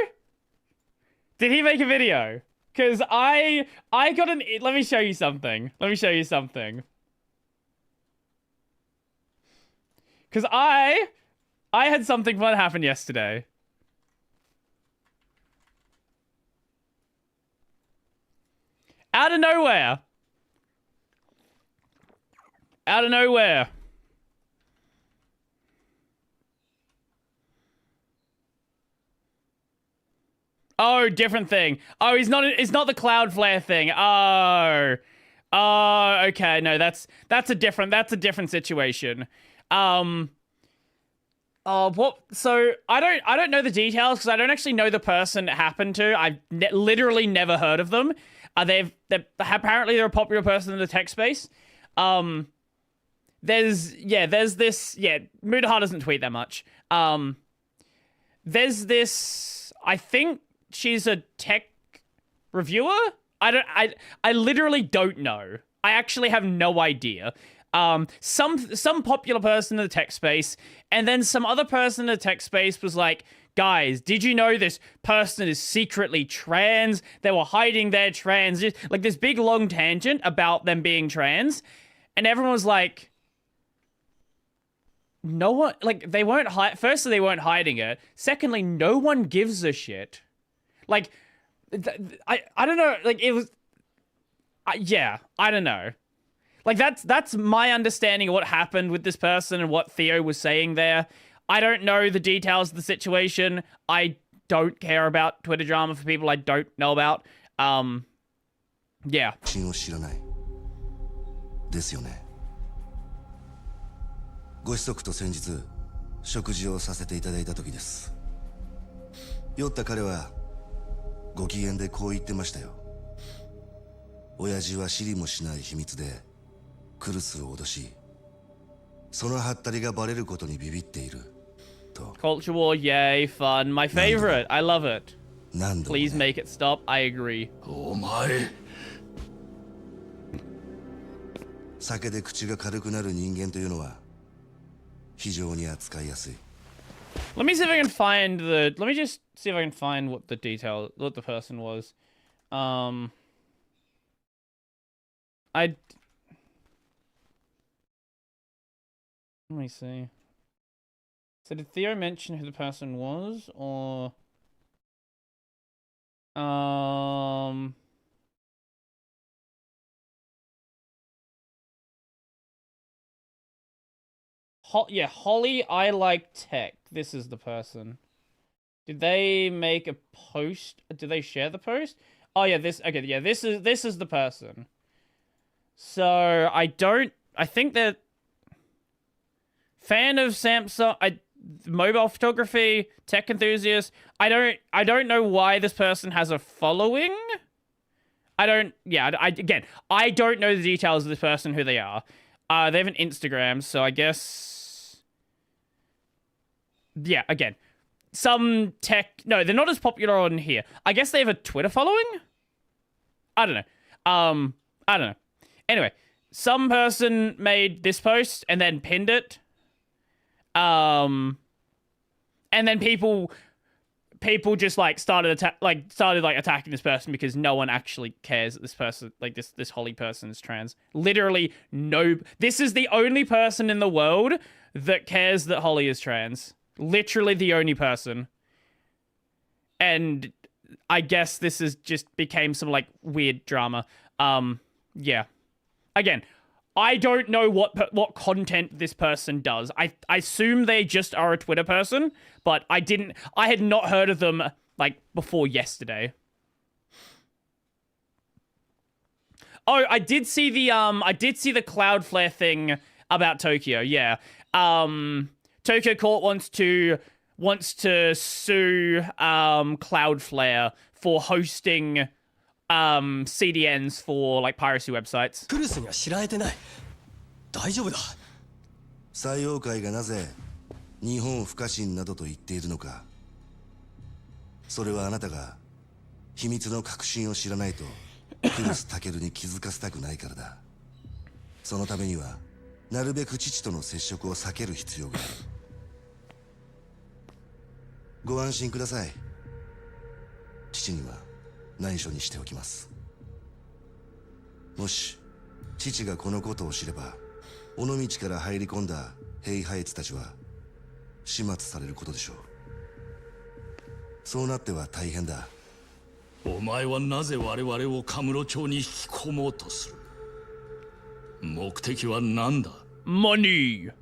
Did he make a video? Because I got an... Let me show you something. Let me show you something. Because I had something fun happen yesterday. Out of nowhere. Out of nowhere. Oh, different thing. Oh, it's not the Cloudflare thing. Oh. Oh, okay. No, that's a different situation. Oh, what? So I don't know the details because I don't actually know the person it happened to. I've literally never heard of them. They're apparently they're a popular person in the tech space. There's this, Mudahar doesn't tweet that much. There's this, I think she's a tech reviewer? I literally don't know. I actually have no idea. Some popular person in the tech space, and then some other person in the tech space was like, guys, did you know this person is secretly trans? They were hiding their trans. Like this big long tangent about them being trans. And everyone was like, no one, like they weren't firstly, they weren't hiding it. Secondly, no one gives a shit. Like, I don't know, like it was, yeah, I don't know. Like, that's my understanding of what happened with this person and what Theo was saying there. I don't know the details of the situation. I don't care about Twitter drama for people I don't know about. Yeah. ですよね。ご子息と先日食事をさせていただいた時です。酔った彼はご機嫌でこう言ってましたよ。親父は知りもしない秘密でクルスを脅し、そのハッタリがバレることにビビっていると。Culture war, yay, fun. My favorite. I love it. Please make it stop. I agree. お前。酒で口が軽くなる人間というのは非常に扱いやすい。Let me see if I can find the. Let me just see if I can find what the detail, what the person was. Let me see. So did Theo mention who the person was, or yeah, Holly, I like tech. This is the person. Did they make a post? Did they share the post? Oh yeah, this. Okay, yeah, this is the person. So I think they're fan of Samsung, mobile photography, tech enthusiast. I don't know why this person has a following. I don't know the details of this person, who they are. They have an Instagram, so I guess, yeah, again, some tech, no, they're not as popular on here. I guess they have a Twitter following? I don't know. Anyway, some person made this post and then pinned it. And then people just started attacking this person because no one actually cares that this person, like this Holly person, is trans. Literally this is the only person in the world that cares that Holly is trans. Literally the only person. And I guess this is just became some like weird drama. Yeah. Again, I don't know what content this person does. I assume they just are a Twitter person, but I had not heard of them like before yesterday. Oh, I did see the Cloudflare thing about Tokyo. Yeah. Tokyo Court wants to sue Cloudflare for hosting CDNs for like piracy websites. クルスには知られてない。大丈夫だ。採用会がなぜ日本不可侵などと言っているのか。それはあなたが秘密の核心を知らないとクルスタケルに気づかせたくないからだ。そのためにはなるべく父との接触を避ける必要がある。ご安心ください。父には内緒にしておきます。もし父がこのことを知れば、尾道から入り込んだ兵ハイツたちは始末されることでしょう。そうなっては大変だ。お前はなぜ我々をカムロ町に引き込もうとする？目的は何だ？マニー。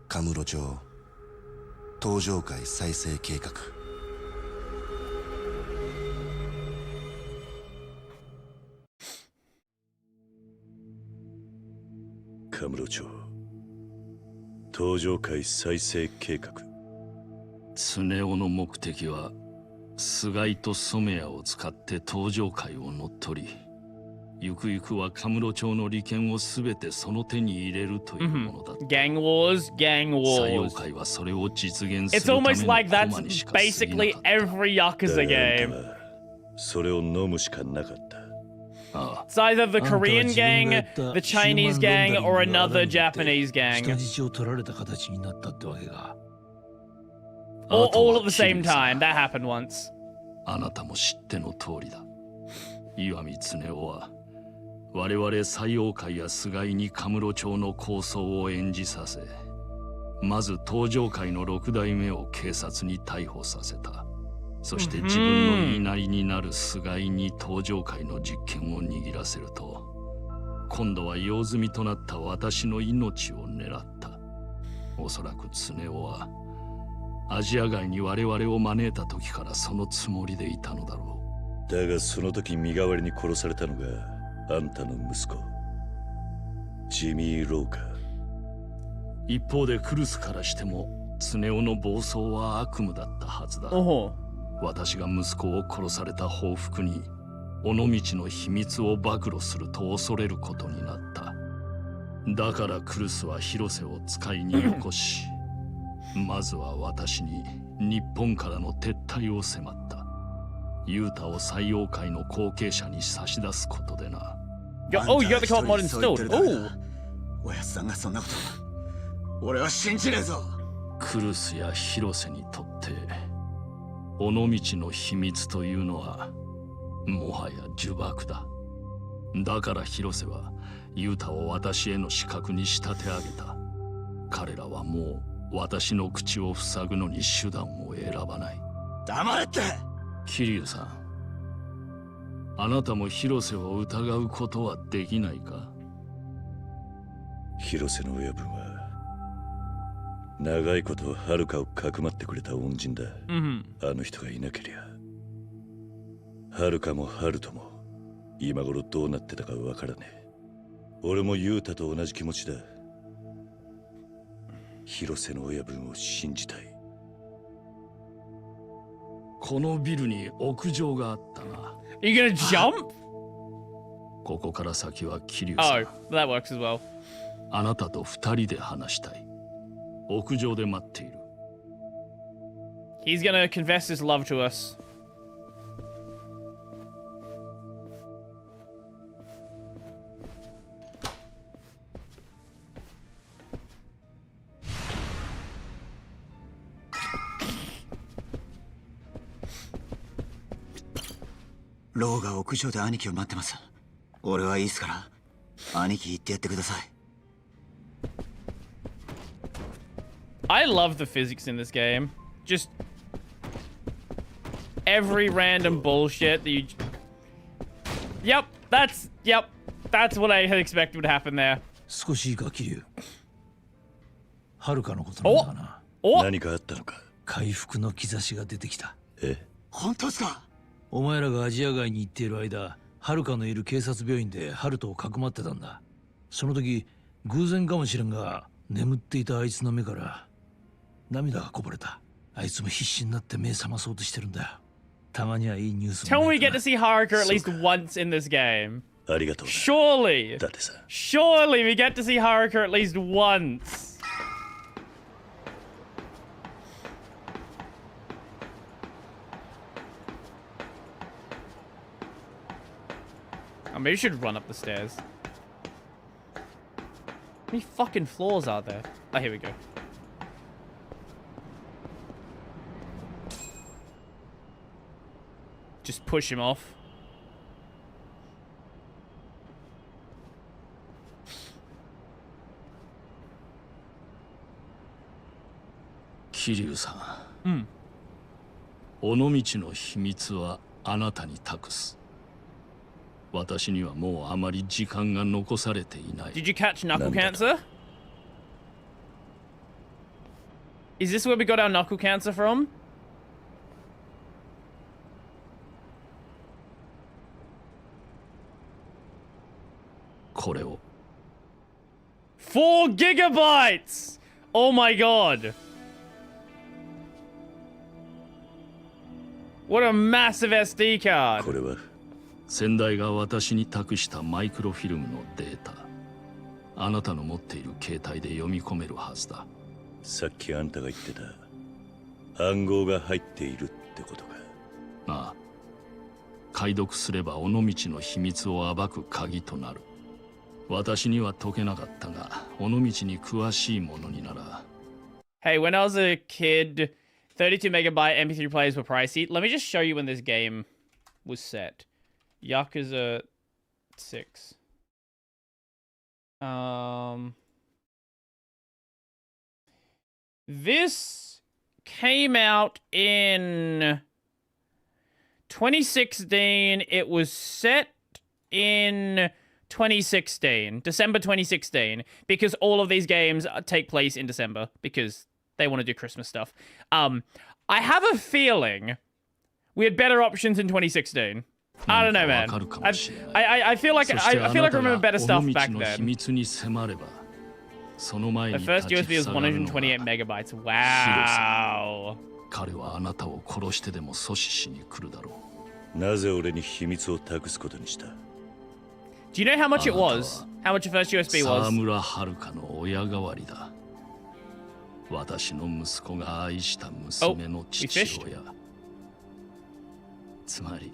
カムロ町東上会再生計画。カムロ町東上会再生計画。常雄の目的は菅井と染谷を使って東上会を乗っ取り、ゆくゆくはカムロ町の利権をすべてその手に入れるというものだった。Gang wars, gang wars. 採用会はそれを実現する It's ための almost like コマ that's にしか過ぎなかった。 basically every Yakuza game. それを飲むしかなかった。It's either the Korean gang, the Chinese gang, or another Japanese gang. 人質を取られた形になったってわけか。All at the same time. That happened once. あなたも知っての通りだ。岩見常雄は我々採用会や菅井にカムロ町の構想を演じさせ、まず東上会の6代目を警察に逮捕させた。そして自分の言いなりになる菅井に東上会の実権を握らせると、今度は用済みとなった私の命を狙った。おそらく常雄はアジア外に我々を招いた時からそのつもりでいたのだろう。だがその時身代わりに殺されたのがあんたの息子ジミー・ローか。一方でクルスからしても常雄の暴走は悪夢だったはずだ。私が息子を殺された報復に尾道の秘密を暴露すると恐れることになった。だからクルスは広瀬を使いによこしまずは私に日本からの撤退を迫った。ユータを採用会の後継者に差し出すことでな。Oh, you got the co-op mod installed. Oh. おやつさんがそんなこと俺は信じねえぞ。クルスや広瀬にとって尾道の秘密というのはもはや呪縛だ。だから広瀬はユータを私への刺客に仕立て上げた。彼らはもう私の口を塞ぐのに手段を選ばない。黙れって。桐生さん、あなたも広瀬を疑うことはできないか？広瀬の親分は長いこと遥かをかくまってくれた恩人だ。あの人がいなけりゃ遥かも春人も今頃どうなってたかわからねえ。俺もユータと同じ気持ちだ。広瀬の親分を信じたい。このビルに屋上があったな。Are you gonna jump? ここから先は桐生さん。Oh, that works as well. あなたと二人で話したい。屋上で待っている。He's gonna confess his love to us. ローが屋上で兄貴を待ってます。俺はいいっすから兄貴言ってやってください。I love the physics in this game. Just every random bullshit that you... Yep, that's what I had expected would happen there. 少しいいか、桐生。遥かのことなんだがな。何かあったのか？回復の兆しが出てきた。本当ですか？お前らがアジア外に行っている間、遥かのいる警察病院で春人をかくまってたんだ。その時偶然かもしれんが眠っていたあいつの目から涙がこぼれた。あいつも必死になって目覚まそうとしてるんだよ。たまにはいいニュースも。 Tell me we get to see Haruka at least once in this game. ありがとう。Surely. だってさ。Surely we get to see Haruka at least once. Oh, maybe we should run up the stairs. How many fucking floors are there? Oh, here we go. Just push him off. Kiryuさん。尾道の秘密はあなたに託す。私にはもうあまり時間が残されていない。Did you catch knuckle cancer? Is this where we got our knuckle cancer from? Koreo. 4 gigabytes! Oh my god. What a massive SD card. これは先代が私に託したマイクロフィルムのデータ。あなたの持っている携帯で読み込めるはずだ。さっきあんたが言ってた暗号が入っているってことか。ああ。解読すれば尾道の秘密を暴く鍵となる。私には解けなかったが、尾道に詳しい者になら。Hey, when I was a kid, 32 megabyte MP3 players were pricey. Let me just show you when this game was set. Yakuza 6. This came out in 2016. It was set in 2016, December 2016, because all of these games take place in December because they want to do Christmas stuff. I have a feeling we had better options in 2016. I don't know, man. I feel like I remember better stuff back then. The first USB was 128 megabytes. Wow. 彼はあなたを殺してでも阻止しに来るだろう。なぜ俺に秘密を託すことにした？ Do you know how much it was? How much your first USB was? 沢村遥の親代わりだ。私の息子が愛した娘の父親。つまり、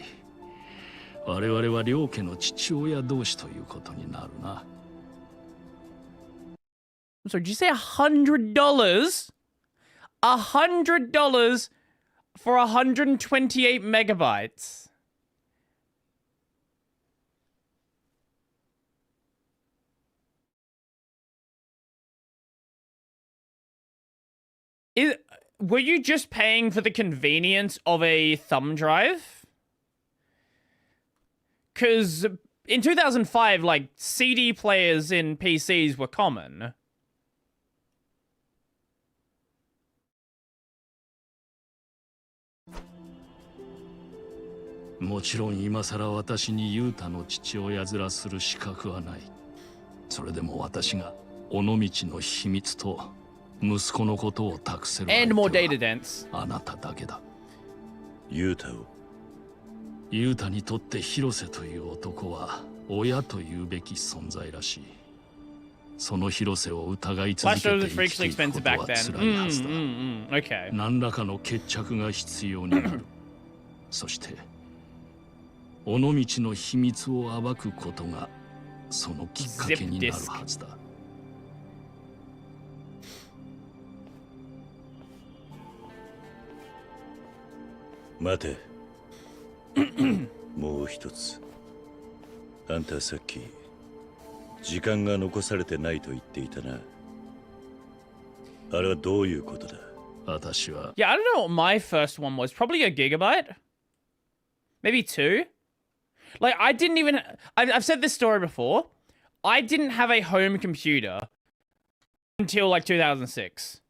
我々は両家の父親同士ということになるな。So did you say $100? $100 for 128 megabytes. Were you just paying for the convenience of a thumb drive? Because in 2005, like, CD players in PCs were common. もちろん今さら私にユータの父親面する資格はない。それでも私が尾道の秘密と息子のことを託せる相手はあなただけだ。ユータを？ユータにとって広瀬という男は親というべき存在らしい。その広瀬を疑い続けて生きていくことは辛いはずだ。何らかの決着が必要になる。そして尾道の秘密を暴くことがそのきっかけになるはずだ。待て。もう一つ。あんたさっき時間が残されてないと言っていたな。あれはどういうことだ？私は。Yeah, I don't know what my first one was. Probably a gigabyte? Maybe 2? Like, I didn't even... I've said this story before. I didn't have a home computer until, like, 2006.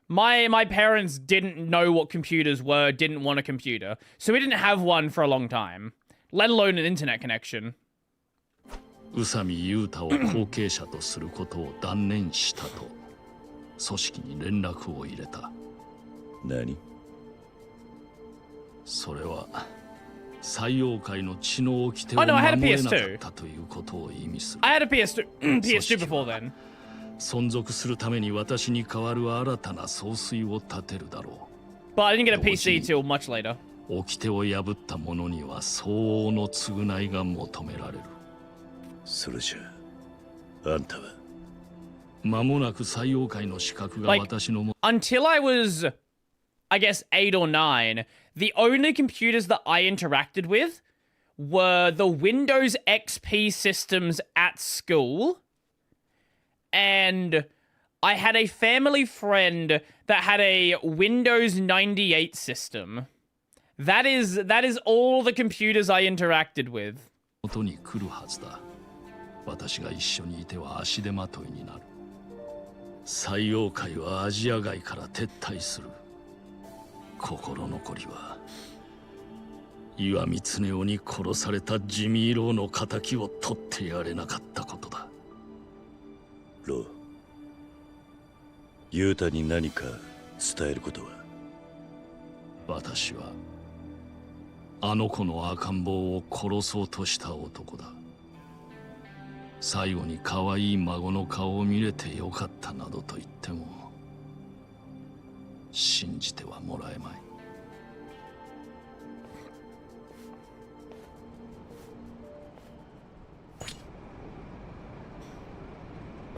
My parents didn't know what computers were, didn't want a computer. So we didn't have one for a long time. Let alone an internet connection. 宇佐美優太を後継者とすることを断念したと組織に連絡を入れた。何？それは採用会の血の掟を守れなかったということを意味する。I had a PS2 before then. 存続するために私に代わる新たな総帥を立てるだろう。But I didn't get a PC till much later. 掟を破った者には相応の償いが求められる。それじゃあんたは間もなく採用会の資格が私のも。Until I was, I guess, 8 or 9, the only computers that I interacted with were the Windows XP systems at school. And I had a family friend that had a Windows 98 system. That is all the computers I interacted with. 元に来るはずだ。私が一緒にいては足手まといになる。採用会はアジア外から撤退する。心残りは岩見恒夫に殺されたジミー・ローの仇を取ってやれなかったことだ。ロー、ユータに何か伝えることは？私はあの子の赤ん坊を殺そうとした男だ。最後に可愛い孫の顔を見れてよかったなどと言っても信じてはもらえまい。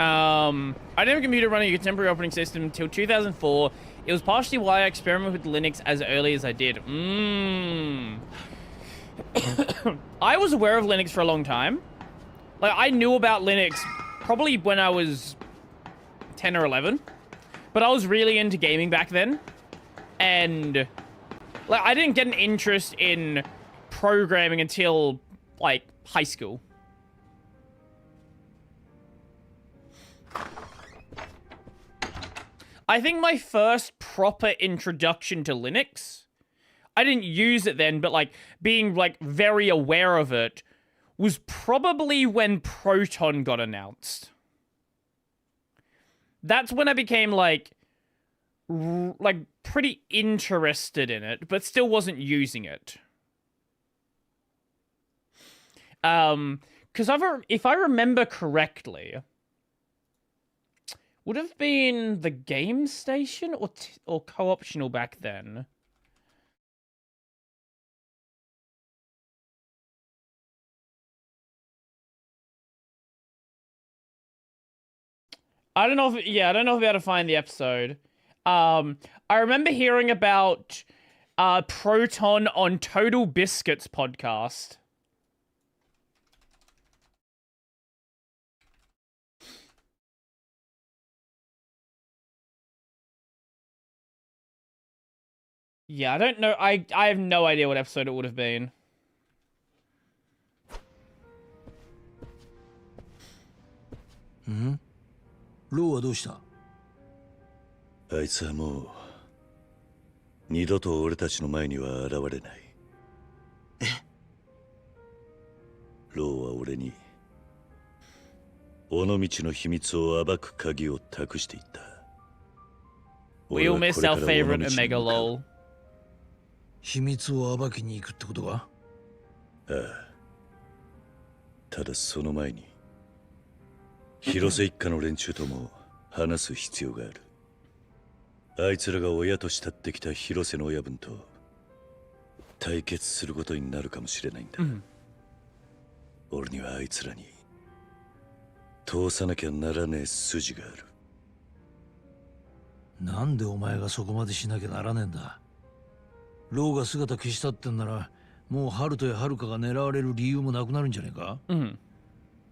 I didn't have a computer running a contemporary operating system until 2004. It was partially why I experimented with Linux as early as I did. I was aware of Linux for a long time. Like, I knew about Linux probably when I was 10 or 11. But I was really into gaming back then. And, like, I didn't get an interest in programming until, like, high school. I think my first proper introduction to Linux, I didn't use it then, but like being like very aware of it was probably when Proton got announced. That's when I became like pretty interested in it, but still wasn't using it. Because if I remember correctly, would have been the game station or co-optional back then. I don't know if I don't know if I'll be able to find the episode. I remember hearing about Proton on Total Biscuits podcast. Yeah, I don't know. I have no idea what episode it would have been. Hmm? ローはどうした？あいつはもう二度と俺たちの前には現れない。え？ローは俺に尾道の秘密を暴く鍵を託していった。We all missed our favorite Omega lol. 秘密を暴きに行くってことか？ああ。ただその前に広瀬一家の連中とも話す必要がある。あいつらが親と慕ってきた広瀬の親分と対決することになるかもしれないんだ。俺にはあいつらに通さなきゃならねえ筋がある。なんでお前がそこまでしなきゃならねえんだ。ローが姿消したってんならもうハルトやハルカが狙われる理由もなくなるんじゃねえか？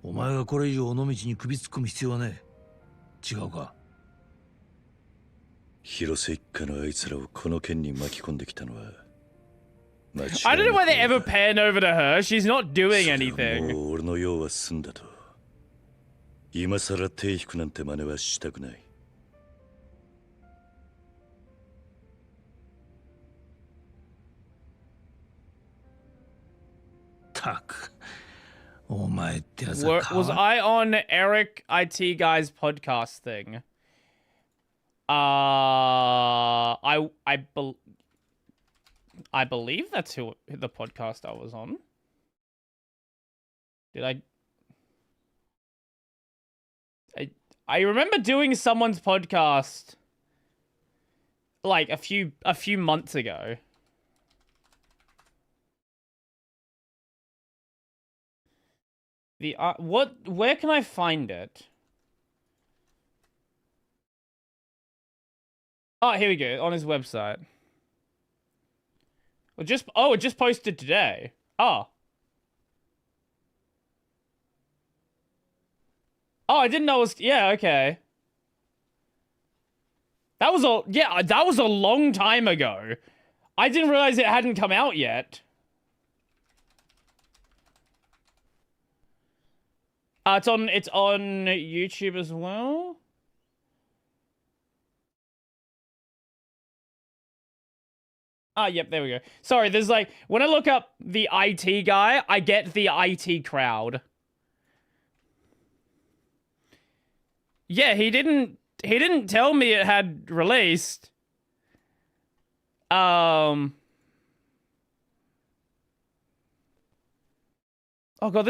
お前がこれ以上尾道に首突っ込む必要はねえ。違うか？広瀬一家のあいつらをこの件に巻き込んできたのは間違いない。 I don't know why they ever pan over to her. She's not doing anything. もう俺の用は済んだと。今さら手引くなんて真似はしたくない。たく。お前ってやつ Was I on Eric IT Guy's podcast thing? I believe that's who the podcast I was on. Did I remember doing someone's podcast like a few months ago. Where can I find it? Oh, here we go, on his website. It just posted today. Oh. Oh, I didn't know it was, yeah, okay. That was a long time ago. I didn't realize it hadn't come out yet. It's on YouTube as well. Ah, yep, there we go. Sorry, there's like, when I look up the IT guy, I get the IT crowd. Yeah, he didn't tell me it had released. Oh god,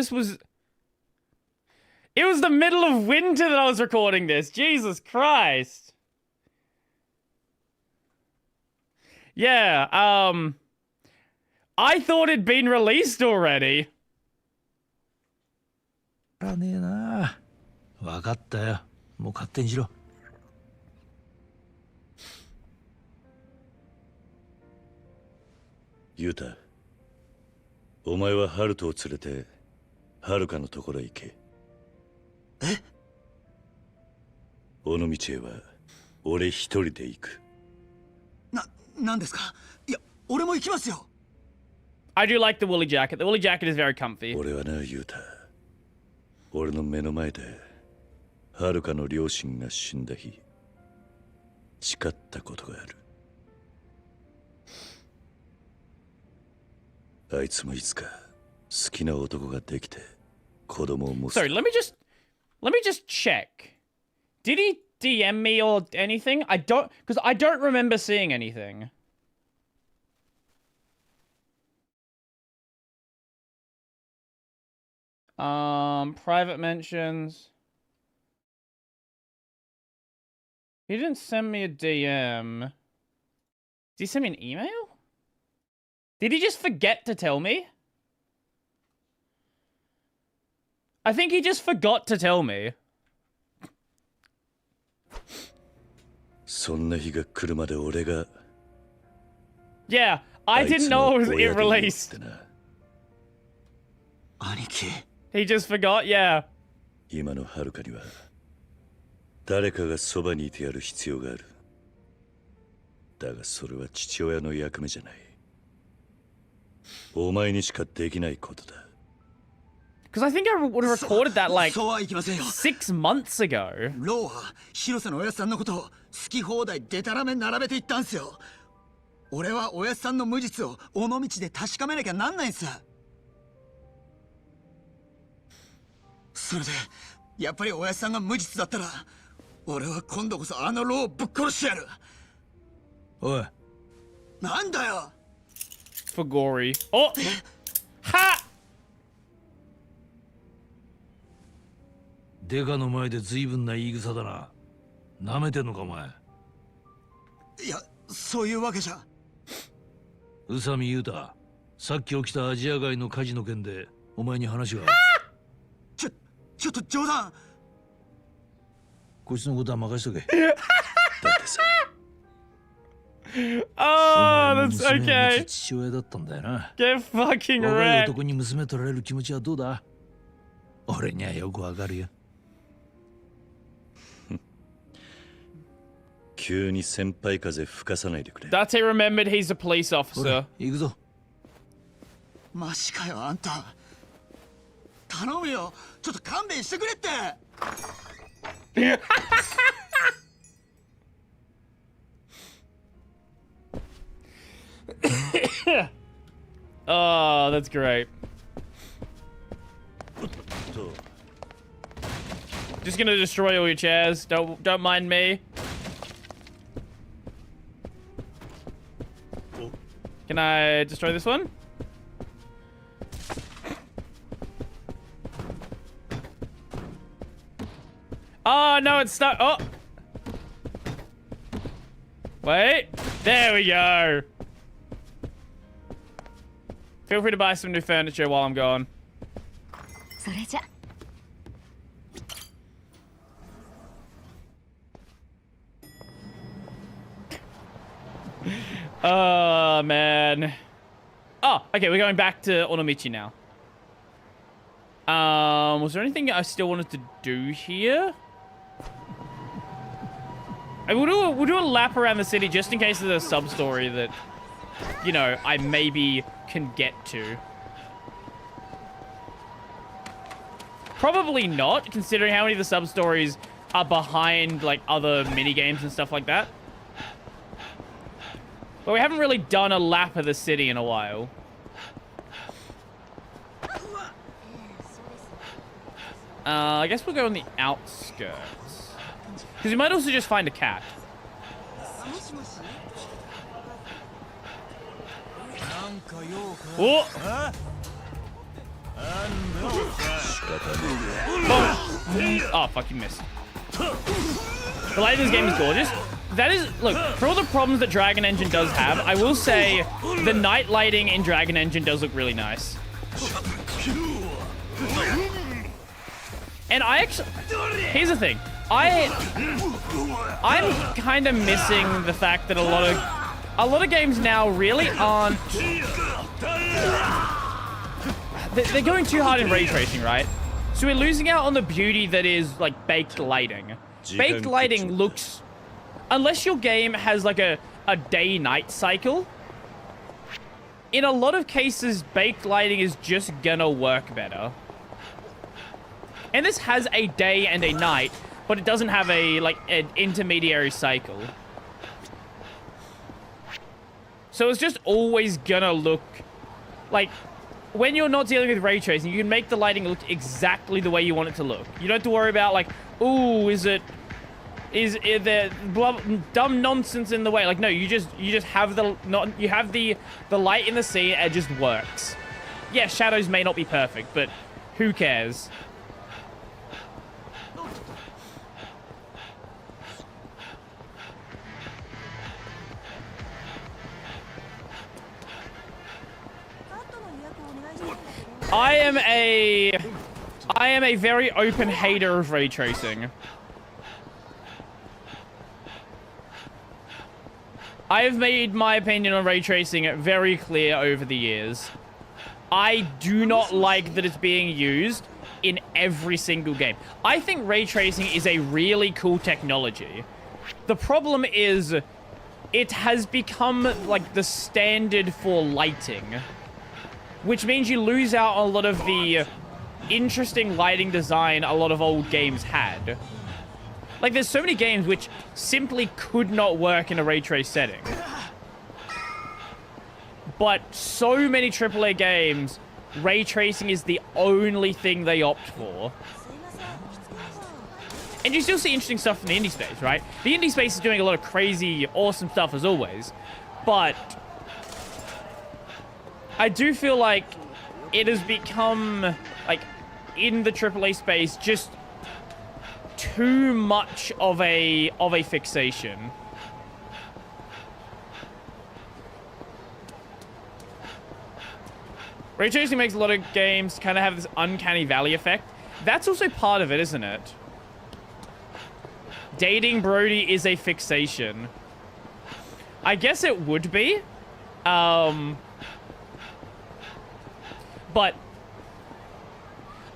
it was the middle of winter that I was recording this. Jesus Christ. Yeah, I thought it'd been released already. らねえな。わかったよ。もう勝手にしろ。ユータ、お前はハルトを連れてハルカのところへ行け。え？尾道へは俺一人で行く。なんですか？いや、俺も行きますよ。I do like the woolly jacket. The woolly jacket is very comfy. 俺はな、ユータ。俺の目の前ではるかの両親が死んだ日、誓ったことがある。あいつもいつか好きな男ができて子供を持つ。 Sorry, let me just check. Did he DM me or anything? Because I don't remember seeing anything. Private mentions. He didn't send me a DM. Did he send me an email? Did he just forget to tell me? I think he just forgot to tell me. そんな日が来るまで俺が Yeah, I didn't know it released. 兄貴 He just forgot, yeah. 今のはるかには誰かがそばにいてやる必要がある。だがそれは父親の役目じゃない。お前にしかできないことだ。Because I think I would have recorded that like 6 months ago. ローは広瀬のおやつさんのことを好き放題デタラメ並べて言ったんすよ。俺はおやつさんの無実を尾道で確かめなきゃなんないんす。それでやっぱりおやつさんが無実だったら俺は今度こそあのローをぶっ殺してやる。おい、なんだよ。 For gory. Oh! Ha! デカの前で随分な言い草だな。舐めてんのかお前。いや、そういうわけじゃ。宇佐美優太、さっき起きたアジア街の火事の件でお前に話が。ちょっと冗談。こいつのことは任しとけ。だってさ。Oh, that's okay. 父親だったんだよな。 Get fucking 若い wrecked. 男に娘取られる気持ちはどうだ？俺にはよくわかるよ。急に先輩風吹かさないでくれ。 Date remembered he's a police officer. 行くぞ。マジかよあんた。頼むよ。ちょっと勘弁してくれって。Oh, that's great. Just gonna destroy all your chairs. Don't mind me. Can I destroy this one? Oh no, it's stuck. Oh. Wait. There we go. Feel free to buy some new furniture while I'm gone. それじゃ Oh, man. Oh, okay, we're going back to Onomichi now. Was there anything I still wanted to do here? We'll do a lap around the city just in case there's a sub-story that, you know, I maybe can get to. Probably not, considering how many of the sub-stories are behind, like, other mini-games and stuff like that. But we haven't really done a lap of the city in a while. I guess we'll go on the outskirts. Because we might also just find a cat. Oh! Oh, fuck, you missed. The lighting in this game is gorgeous. That is, look, for all the problems that Dragon Engine does have, I will say the night lighting in Dragon Engine does look really nice. And I actually, here's the thing, I'm kind of missing the fact that a lot of games now really aren't, they're going too hard in ray tracing, right? So we're losing out on the beauty that is like baked lighting. Baked lighting looks, unless your game has like a day-night cycle, in a lot of cases, baked lighting is just gonna work better. And this has a day and a night, but it doesn't have a like an intermediary cycle. So it's just always gonna look like, when you're not dealing with ray tracing, you can make the lighting look exactly the way you want it to look. You don't have to worry about like, ooh, is there dumb nonsense in the way? Like, no, you just have the light in the scene, and it just works. Yeah, shadows may not be perfect, but who cares? I am a very open hater of ray tracing. I have made my opinion on ray tracing very clear over the years. I do not like that it's being used in every single game. I think ray tracing is a really cool technology. The problem is, it has become like the standard for lighting, which means you lose out on a lot of the interesting lighting design a lot of old games had. Like, there's so many games which simply could not work in a ray trace setting. But so many AAA games, ray tracing is the only thing they opt for. And you still see interesting stuff from the indie space, right? The indie space is doing a lot of crazy, awesome stuff as always. But I do feel like it has become, like, in the AAA space, just too much of a fixation. Ray tracing makes a lot of games kind of have this uncanny valley effect. That's also part of it, isn't it? Dating Brody is a fixation. I guess it would be. But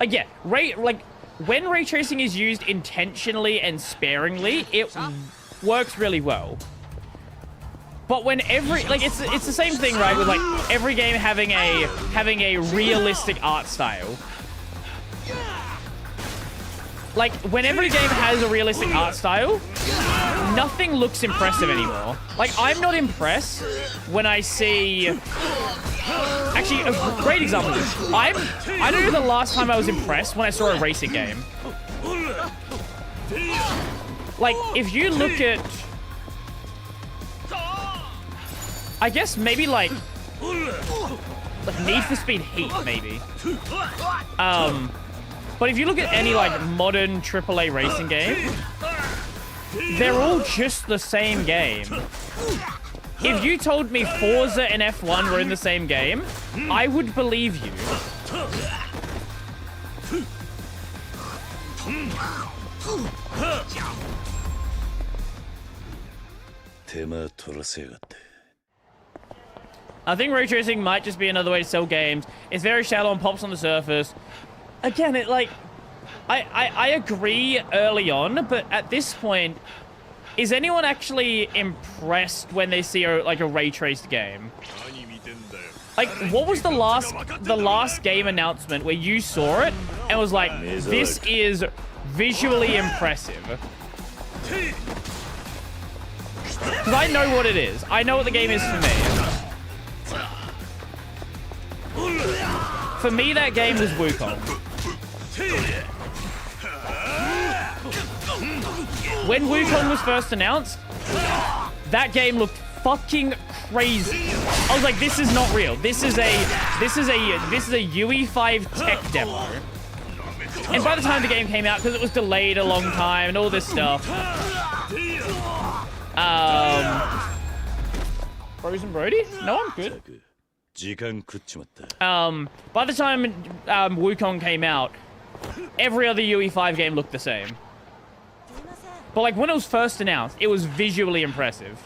yeah, when ray tracing is used intentionally and sparingly, it works really well. But when it's the same thing, right? With like every game having a realistic art style. Like, when every game has a realistic art style, nothing looks impressive anymore. Like, I'm not impressed when I see... Actually, a great example of this. I don't know the last time I was impressed when I saw a racing game. Like, if you look at... I guess maybe, like Need for Speed Heat, maybe. But if you look at any, like, modern AAA racing game, they're all just the same game. If you told me Forza and F1 were in the same game, I would believe you. I think ray tracing might just be another way to sell games. It's very shallow and pops on the surface. Again, it like... I agree early on, but at this point, is anyone actually impressed when they see a ray traced game? Like, what was the last game announcement where you saw it and was like, this is visually impressive? Because I know what it is. I know what the game is for me. For me, that game was Wukong. When Wukong was first announced, that game looked fucking crazy. I was like, this is not real. This is a UE5 tech demo. And by the time the game came out, because it was delayed a long time and all this stuff, Frozen Brody? No, I'm good. By the time Wukong came out, every other UE5 game looked the same. But like when it was first announced, it was visually impressive.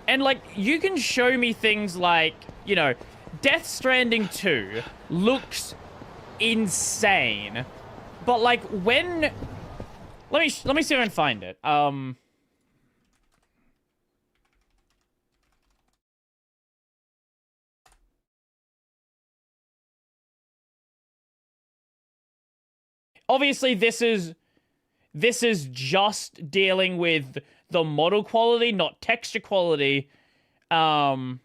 And like, you can show me things like, you know, Death Stranding 2 looks insane. But like when... Let me see if I can find it. obviously this is just dealing with the model quality, not texture quality. But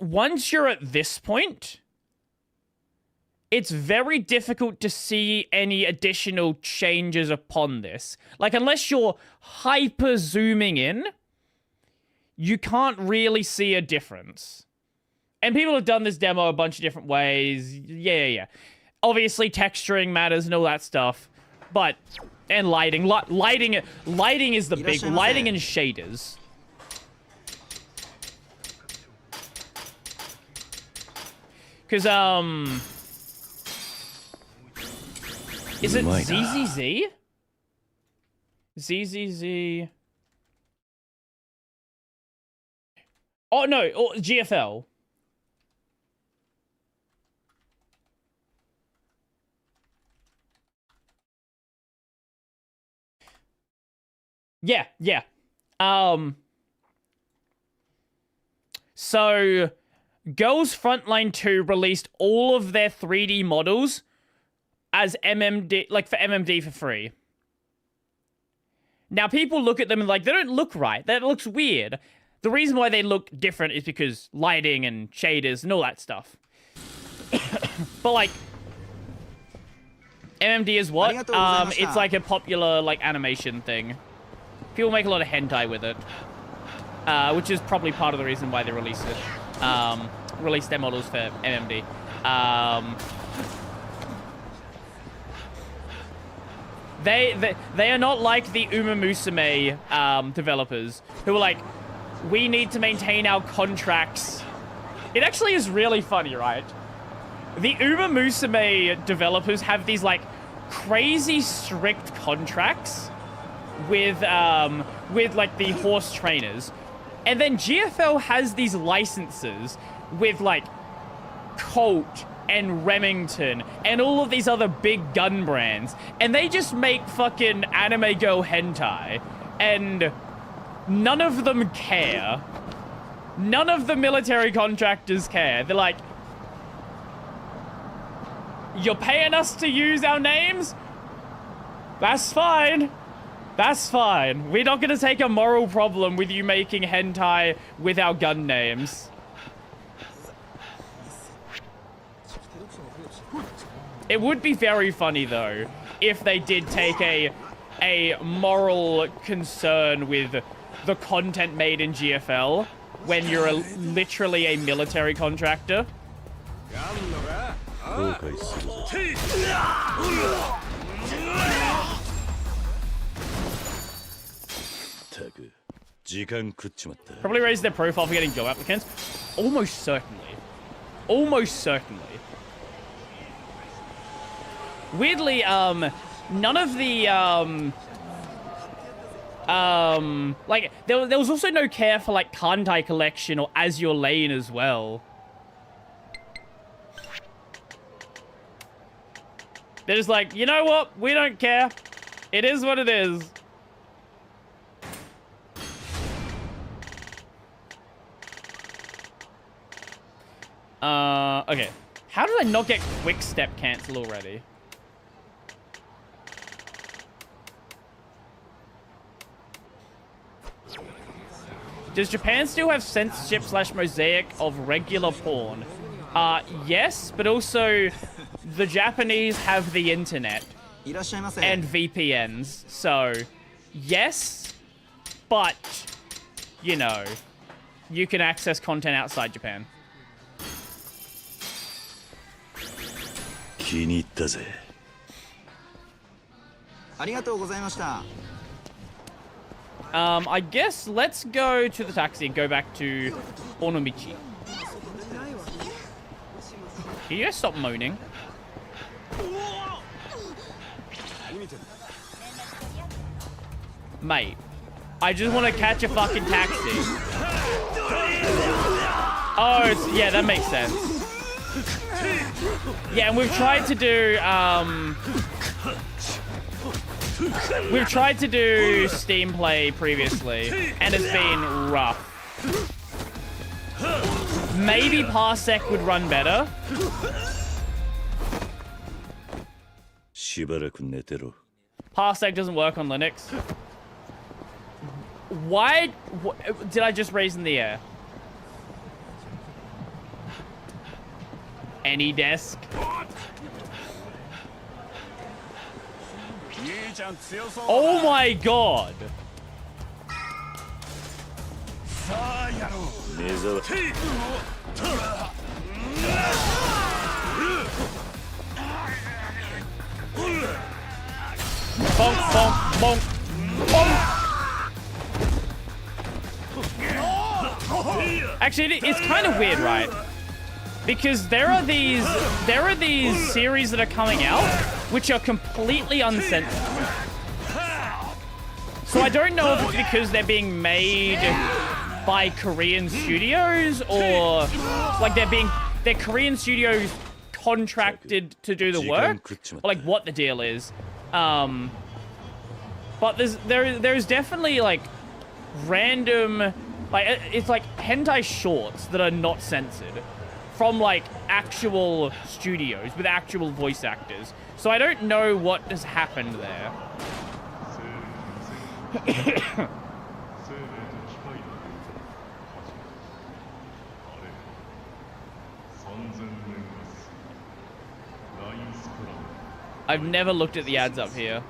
once you're at this point, it's very difficult to see any additional changes upon this. Like, unless you're hyper zooming in, you can't really see a difference. And people have done this demo a bunch of different ways. Yeah. Obviously, texturing matters and all that stuff. But, and lighting. Lighting is the big, lighting and shaders. Because, is it ZZZ? ZZZ. Oh, no, GFL. Yeah. So, Girls Frontline 2 released all of their 3D models as MMD, like for MMD for free. Now, people look at them and like, they don't look right. That looks weird. The reason why they look different is because lighting and shaders and all that stuff. But like, MMD is what? It's like a popular like animation thing. People make a lot of hentai with it, which is probably part of the reason why they released it. Released their models for MMD. They are not like the Uma Musume developers who are like, we need to maintain our contracts. It actually is really funny, right? The Uma Musume developers have these like crazy strict contracts with like the horse trainers. And then GFL has these licenses with like Colt and Remington and all of these other big gun brands. And they just make fucking anime girl hentai. And none of them care. None of the military contractors care. They're like, you're paying us to use our names? That's fine. That's fine. We're not gonna take a moral problem with you making hentai with our gun names. It would be very funny, though, if they did take a moral concern with the content made in GFL when you're literally a military contractor. Probably raise their profile for getting job applicants. Almost certainly. Almost certainly. Weirdly, none of the, like, there was also no care for, like, Kantai Collection or As Your Lane as well. They're just like, you know what? We don't care. It is what it is. Okay. How did I not get Quick Step cancel already? Does Japan still have censorship / mosaic of regular porn? Yes, but also the Japanese have the internet and VPNs, so yes, but, you know, you can access content outside Japan. I guess let's go to the taxi and go back to Onomichi. Can you guys stop moaning? Mate, I just want to catch a fucking taxi. Oh, yeah, that makes sense. Yeah, and we've tried to do, we've tried to do Steam Play previously, and it's been rough. Maybe Parsec would run better. しばらく寝てろ。 Parsec doesn't work on Linux. Why did I just raise in the air? Any desk? Oh my god! 目沢 Bonk, bonk, bonk, bonk. Actually, it's kind of weird, right? Because there are these series that are coming out which are completely uncensored. So I don't know if it's because they're being made by Korean studios or like they're Korean studios contracted to do the work, or like what the deal is. But there's definitely like random, like it's like hentai shorts that are not censored from like actual studios with actual voice actors. So I don't know what has happened there. I've never looked at the ads up here.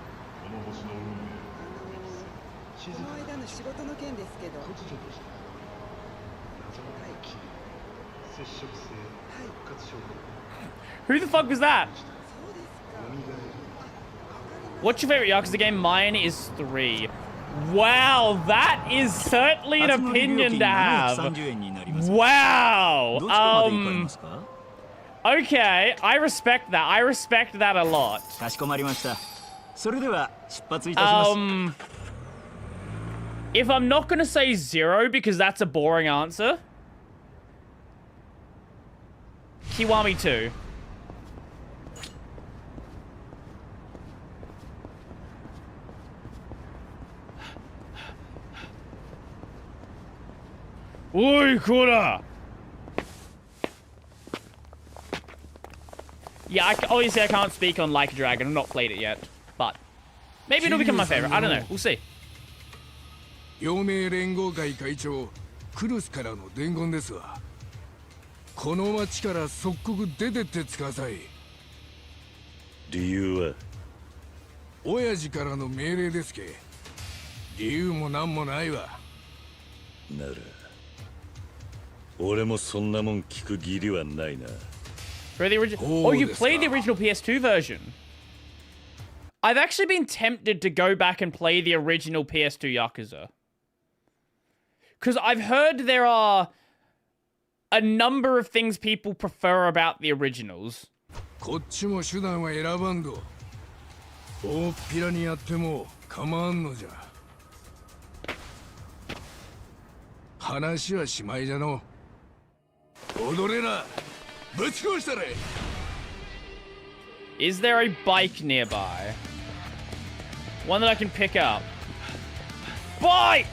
Who the fuck was that? What's your favorite Yakuza game? Mine is 3. Wow, that is certainly an opinion to have. Wow. Okay, I respect that. I respect that a lot. If I'm not gonna say 0 because that's a boring answer, Kiwami 2. Oi, Kura! Yeah, obviously I can't speak on Like a Dragon. I've not played it yet, but maybe it'll become my favorite. I don't know. We'll see. 陽明連合会会長クルスからの伝言ですわ。この町から即刻出てってください。理由は親父からの命令ですけ。理由もなんもないわ。なら俺もそんなもん聞く義理はないな。For the original, oh, you played the original PS2 version. I've actually been tempted to go back and play the original PS2 Yakuza. Because I've heard there are a number of things people prefer about the originals. こっちも手段は選ばんど。大っぴらにやっても構わんのじゃ。話はしまいじゃの。踊れな。ぶち殺したれ。Is there a bike nearby? One that I can pick up. Bike!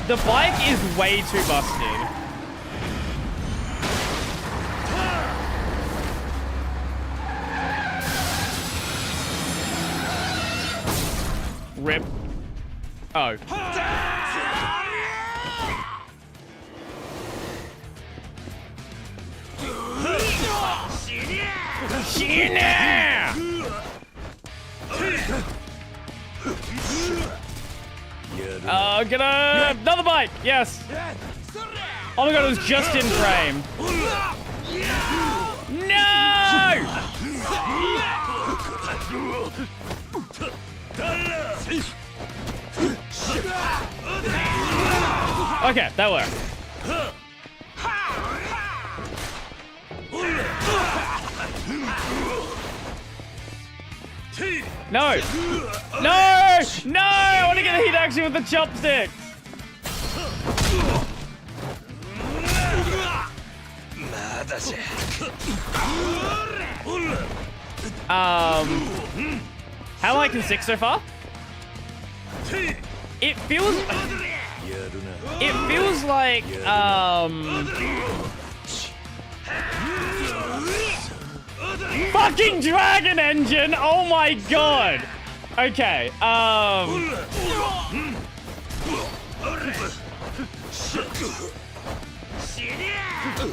The bike is way too busted. Rip. Oh. Get another bite. Yes. Oh my god, it was just in frame. No! Okay, that worked. No! No! No! I want to get the hit action with the chopsticks! How liking 6 so far? It feels like fucking Dragon Engine. Oh my god. Okay.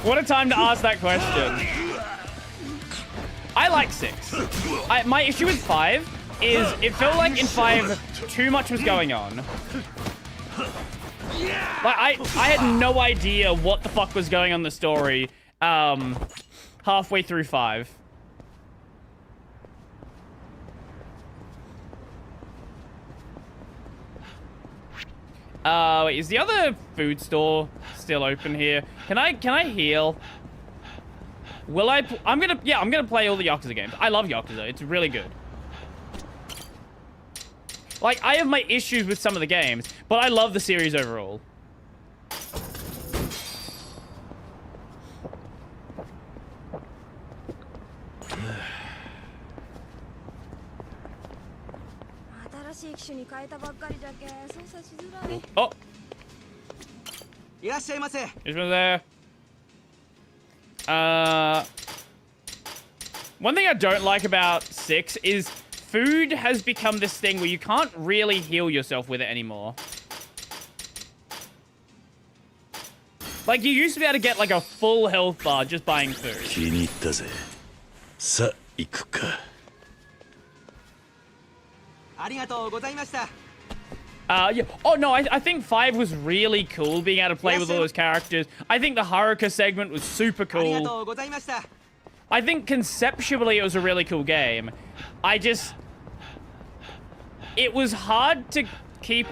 What a time to ask that question. I like 6. My issue with 5 is it felt like in 5 too much was going on. Like I had no idea what the fuck was going on in the story halfway through 5. Wait, is the other food store still open here? Can I heal? Will I? I'm gonna play all the Yakuza games. I love Yakuza. It's really good. Like, I have my issues with some of the games, but I love the series overall. Oh. Is there? One thing I don't like about 6 is food has become this thing where you can't really heal yourself with it anymore. Like, you used to be able to get, like, a full health bar just buying food. Yeah. Oh, no, I think 5 was really cool, being able to play with all those characters. I think the Haruka segment was super cool. I think conceptually it was a really cool game. It was hard to keep...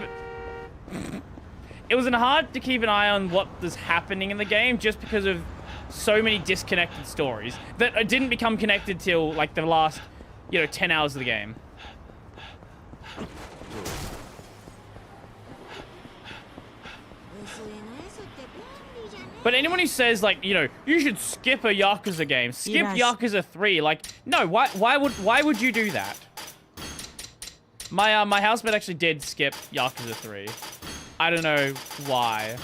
It was hard to keep an eye on what was happening in the game just because of so many disconnected stories that didn't become connected till, like, the last, 10 hours of the game. But anyone who says, like, you should skip a Yakuza game, skip Yakuza 3, like, no, why would you do that? My housemate actually did skip Yakuza 3. I don't know why.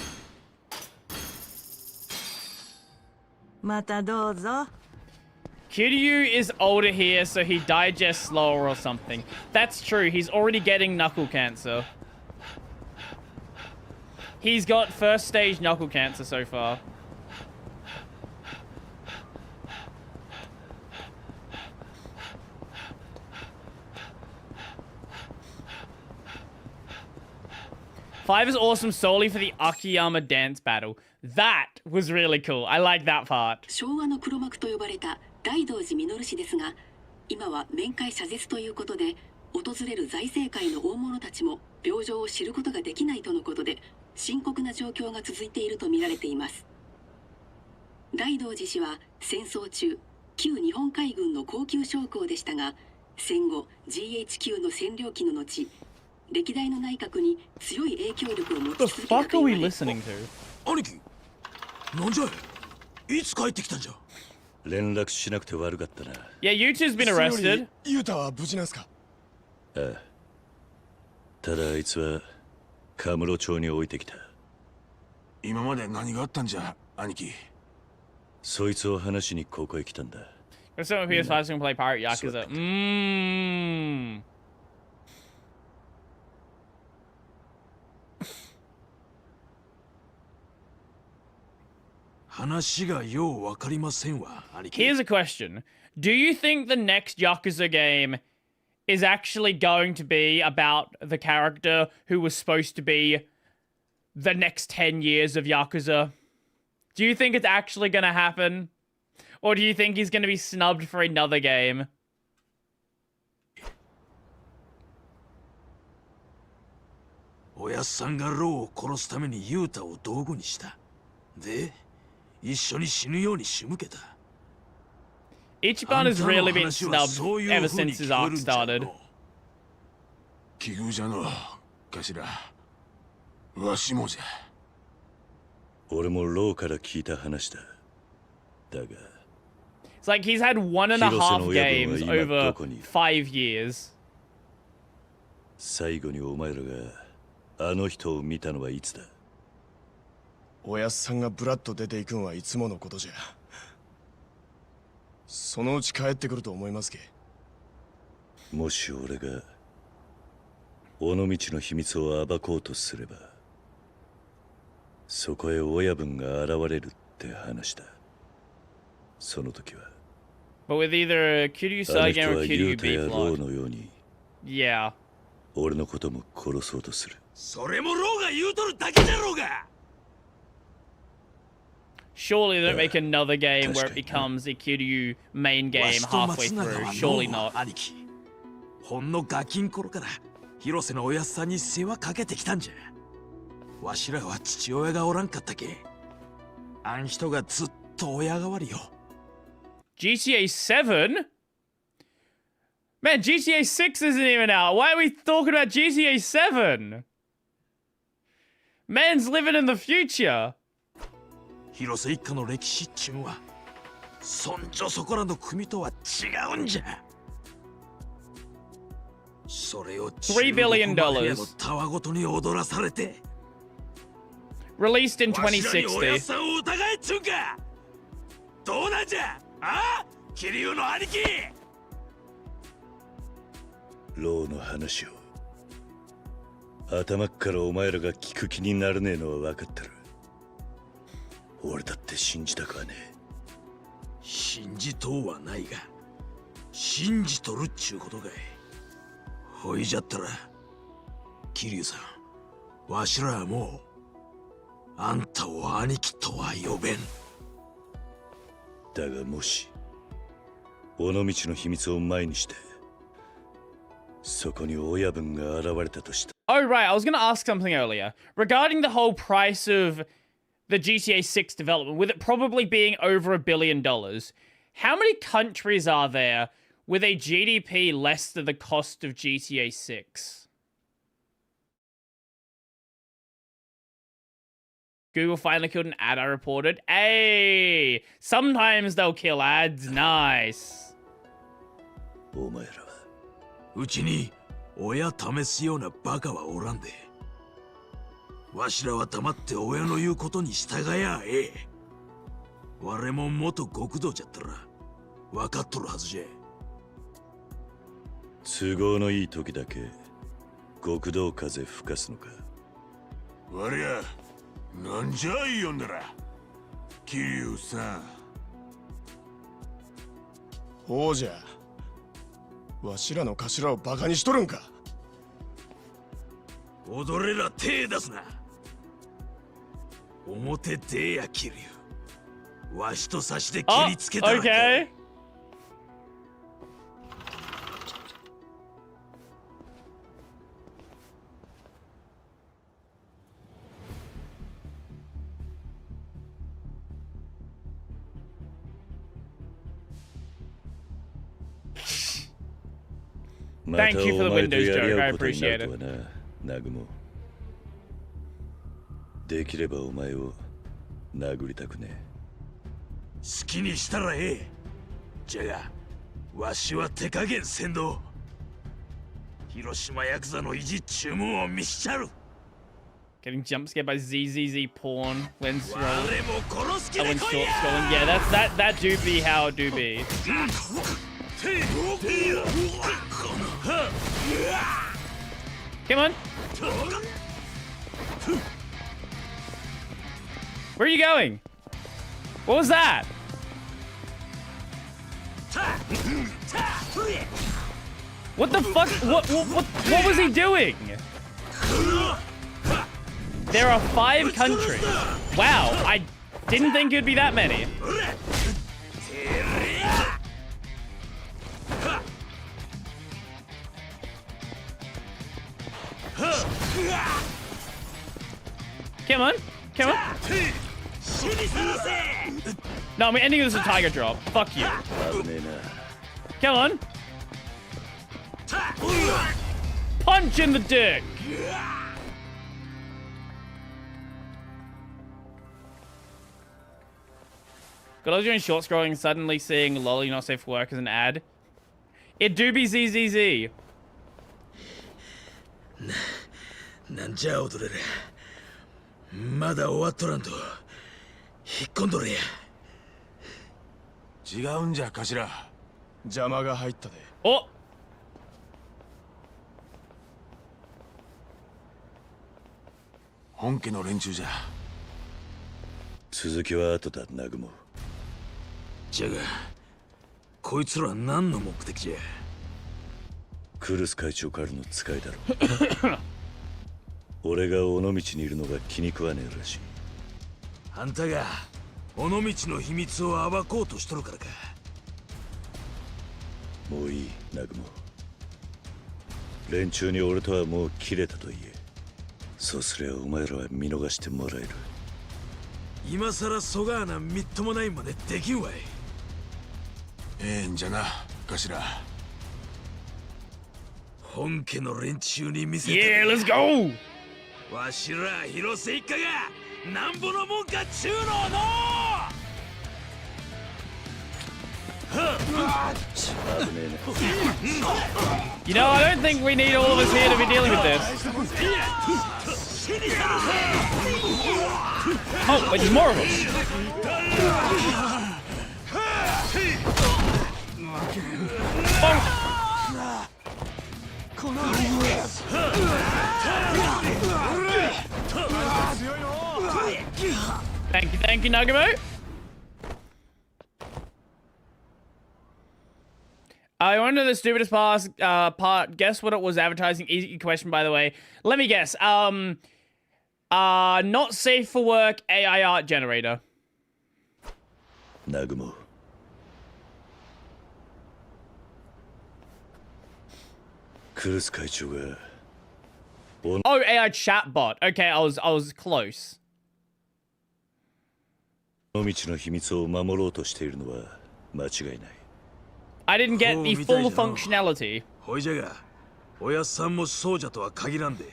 Kiryu is older here, so he digests slower or something. That's true, he's already getting knuckle cancer. He's got first stage knuckle cancer so far. Five is awesome solely for the Akiyama dance battle. That was really cool. I like that part. 昭和の黒幕と呼ばれた大道寺実氏ですが、今は面会謝絶ということで、訪れる財政界の大物たちも病状を知ることができないとのことで、深刻な状況が続いていると見られています。大道寺氏は戦争中、旧日本海軍の高級将校でしたが、戦後 GHQ の占領期の後、歴代の内閣に強い影響力を持ち続けたと言われる。兄貴、なんじゃいつ帰ってきたんじゃ。連絡しなくて悪かったな。Yeah, Yuuchu's been arrested. ユータは無事なんすか。ああ。ただあいつはカムロ町に置いてきた。今まで何があったんじゃ、兄貴。そいつを話しにここへ来たんだ。If someone PS5 is gonna play Pirate Yakuza. 話がようわかりませんわ、兄貴。 Here's a question. Do you think the next Yakuza game is actually going to be about the character who was supposed to be the next 10 years of Yakuza? Do you think it's actually going to happen? Or do you think he's going to be snubbed for another game? おやっさんがローを殺すためにユータを道具にした。で、一緒に死ぬように仕向けた。Ichiban has really been snubbed ever since his arc started. 奇遇じゃの、頭。わしもじゃ。俺もローから聞いた話だ。だが。It's like he's had 1.5 games over 5 years. 最後にお前らがあの人を見たのはいつだ？おやっさんがブラッド出ていくんはいつものことじゃ。そのうち帰ってくると思いますけ。もし俺が尾道の秘密を暴こうとすれば、そこへ親分が現れるって話だ。その時は But with either Kiryu Saigen or Kiryu Beef ロー Log. のように Yeah. 俺のことも殺そうとする。それもローが言うとるだけじゃろうが。 Surely they don't make another game where it becomes a Kiryu main game halfway through. Surely not. 兄貴、ほんのガキン頃から広瀬のおやっさんに世話かけてきたんじゃ。わしらは父親がおらんかったけ。あん人がずっと親代わりよ。GTA 7? Man, GTA 6 isn't even out. Why are we talking about GTA 7? Man's living in the future. 広瀬一家の歴史っちゅうんは、そんじょそこらの国とは違うんじゃ。それを$3 billion. のたわごとに踊らされて。Released in わしらにおやっ2060. さんを疑えっちゅうんか。どうなんじゃ、ああ、桐生の兄貴。ローの話を頭っからお前らが聞く気にならねえのは分かってる。俺だって信じたくはねえ。信じとうはないが、信じとるっちゅうことかい。ほいじゃったら、桐生さん、わしらはもうあんたを兄貴とは呼べん。だがもし尾道の秘密を前にしてそこに親分が現れたとした。 Oh, right. I was going to ask something earlier. Regarding the whole price of the GTA 6 development, with it probably being over $1 billion, how many countries are there with a GDP less than the cost of GTA 6? Google finally killed an ad, I reported. Hey! Sometimes they'll kill ads. Nice. お前らはうちに親試すようなバカはおらんで。わしらは黙って親の言うことに従やええ。我も元極道じゃったら分かっとるはずじゃ。都合のいい時だけ極道風吹かすのか。わりゃ、なんじゃい呼んだら。桐生さん。ほうじゃ。わしらの頭をバカにしとるんか。踊れら手出すな。表出や桐生。わしと差しで切りつけたら。Okay. Thank you for the Windows joke. I appreciate it. ナグモ。できればお前を殴りたくね。好きにしたらええ。じゃが、わしは手加減せんど。広島ヤクザの意地注文を見しちゃる。Getting jump scared by ZZZ porn when scrolling. 我も殺す気 Oh, で when 来 short いや。 scrolling. Yeah, that do be how it do be. Come on. Where are you going? What was that? What the fuck? What was he doing? There are 5 countries. Wow, I didn't think it'd be that many. Come on, come on. No, I'm ending this with a tiger drop. Fuck you. Come on. Punch in the dick. God, I was doing short scrolling and suddenly seeing Lolly not safe for work as an ad. It do be ZZZ. なんじゃ踊れる。まだ終わっとらんと引っ込んどれや。違うんじゃ頭。邪魔が入ったで。お、本家の連中じゃ。続きは後だ、南雲。じゃがこいつら何の目的じゃ。クルス会長からの使いだろう。俺が尾道にいるのが気に食わねえらしい。あんたが尾道の秘密を暴こうとしとるからか。もういい、南雲。連中に俺とはもう切れたと言え。そうすりゃお前らは見逃してもらえる。今さらそがーなみっともないまでできんわい。ええんじゃな頭。本家の連中に見せて。Yeah, let's go! わしら広瀬一家がなんぼのもんかっちゅうのの。You know, I don't think we need all of us here to be dealing with this. Oh, but there's more of us. Thank you, Nagamo. I want to know the stupidest part. Guess what it was advertising? Easy question, by the way. Let me guess. Not safe for work AI art generator. Nagumo. Kurus Kaicho ga Oh, AI chatbot. Okay, I was close. 尾道の秘密を守ろうとしているのは間違いない。I didn't get the full functionality. ほいじゃが、おやっさんもそうじゃとは限らんで。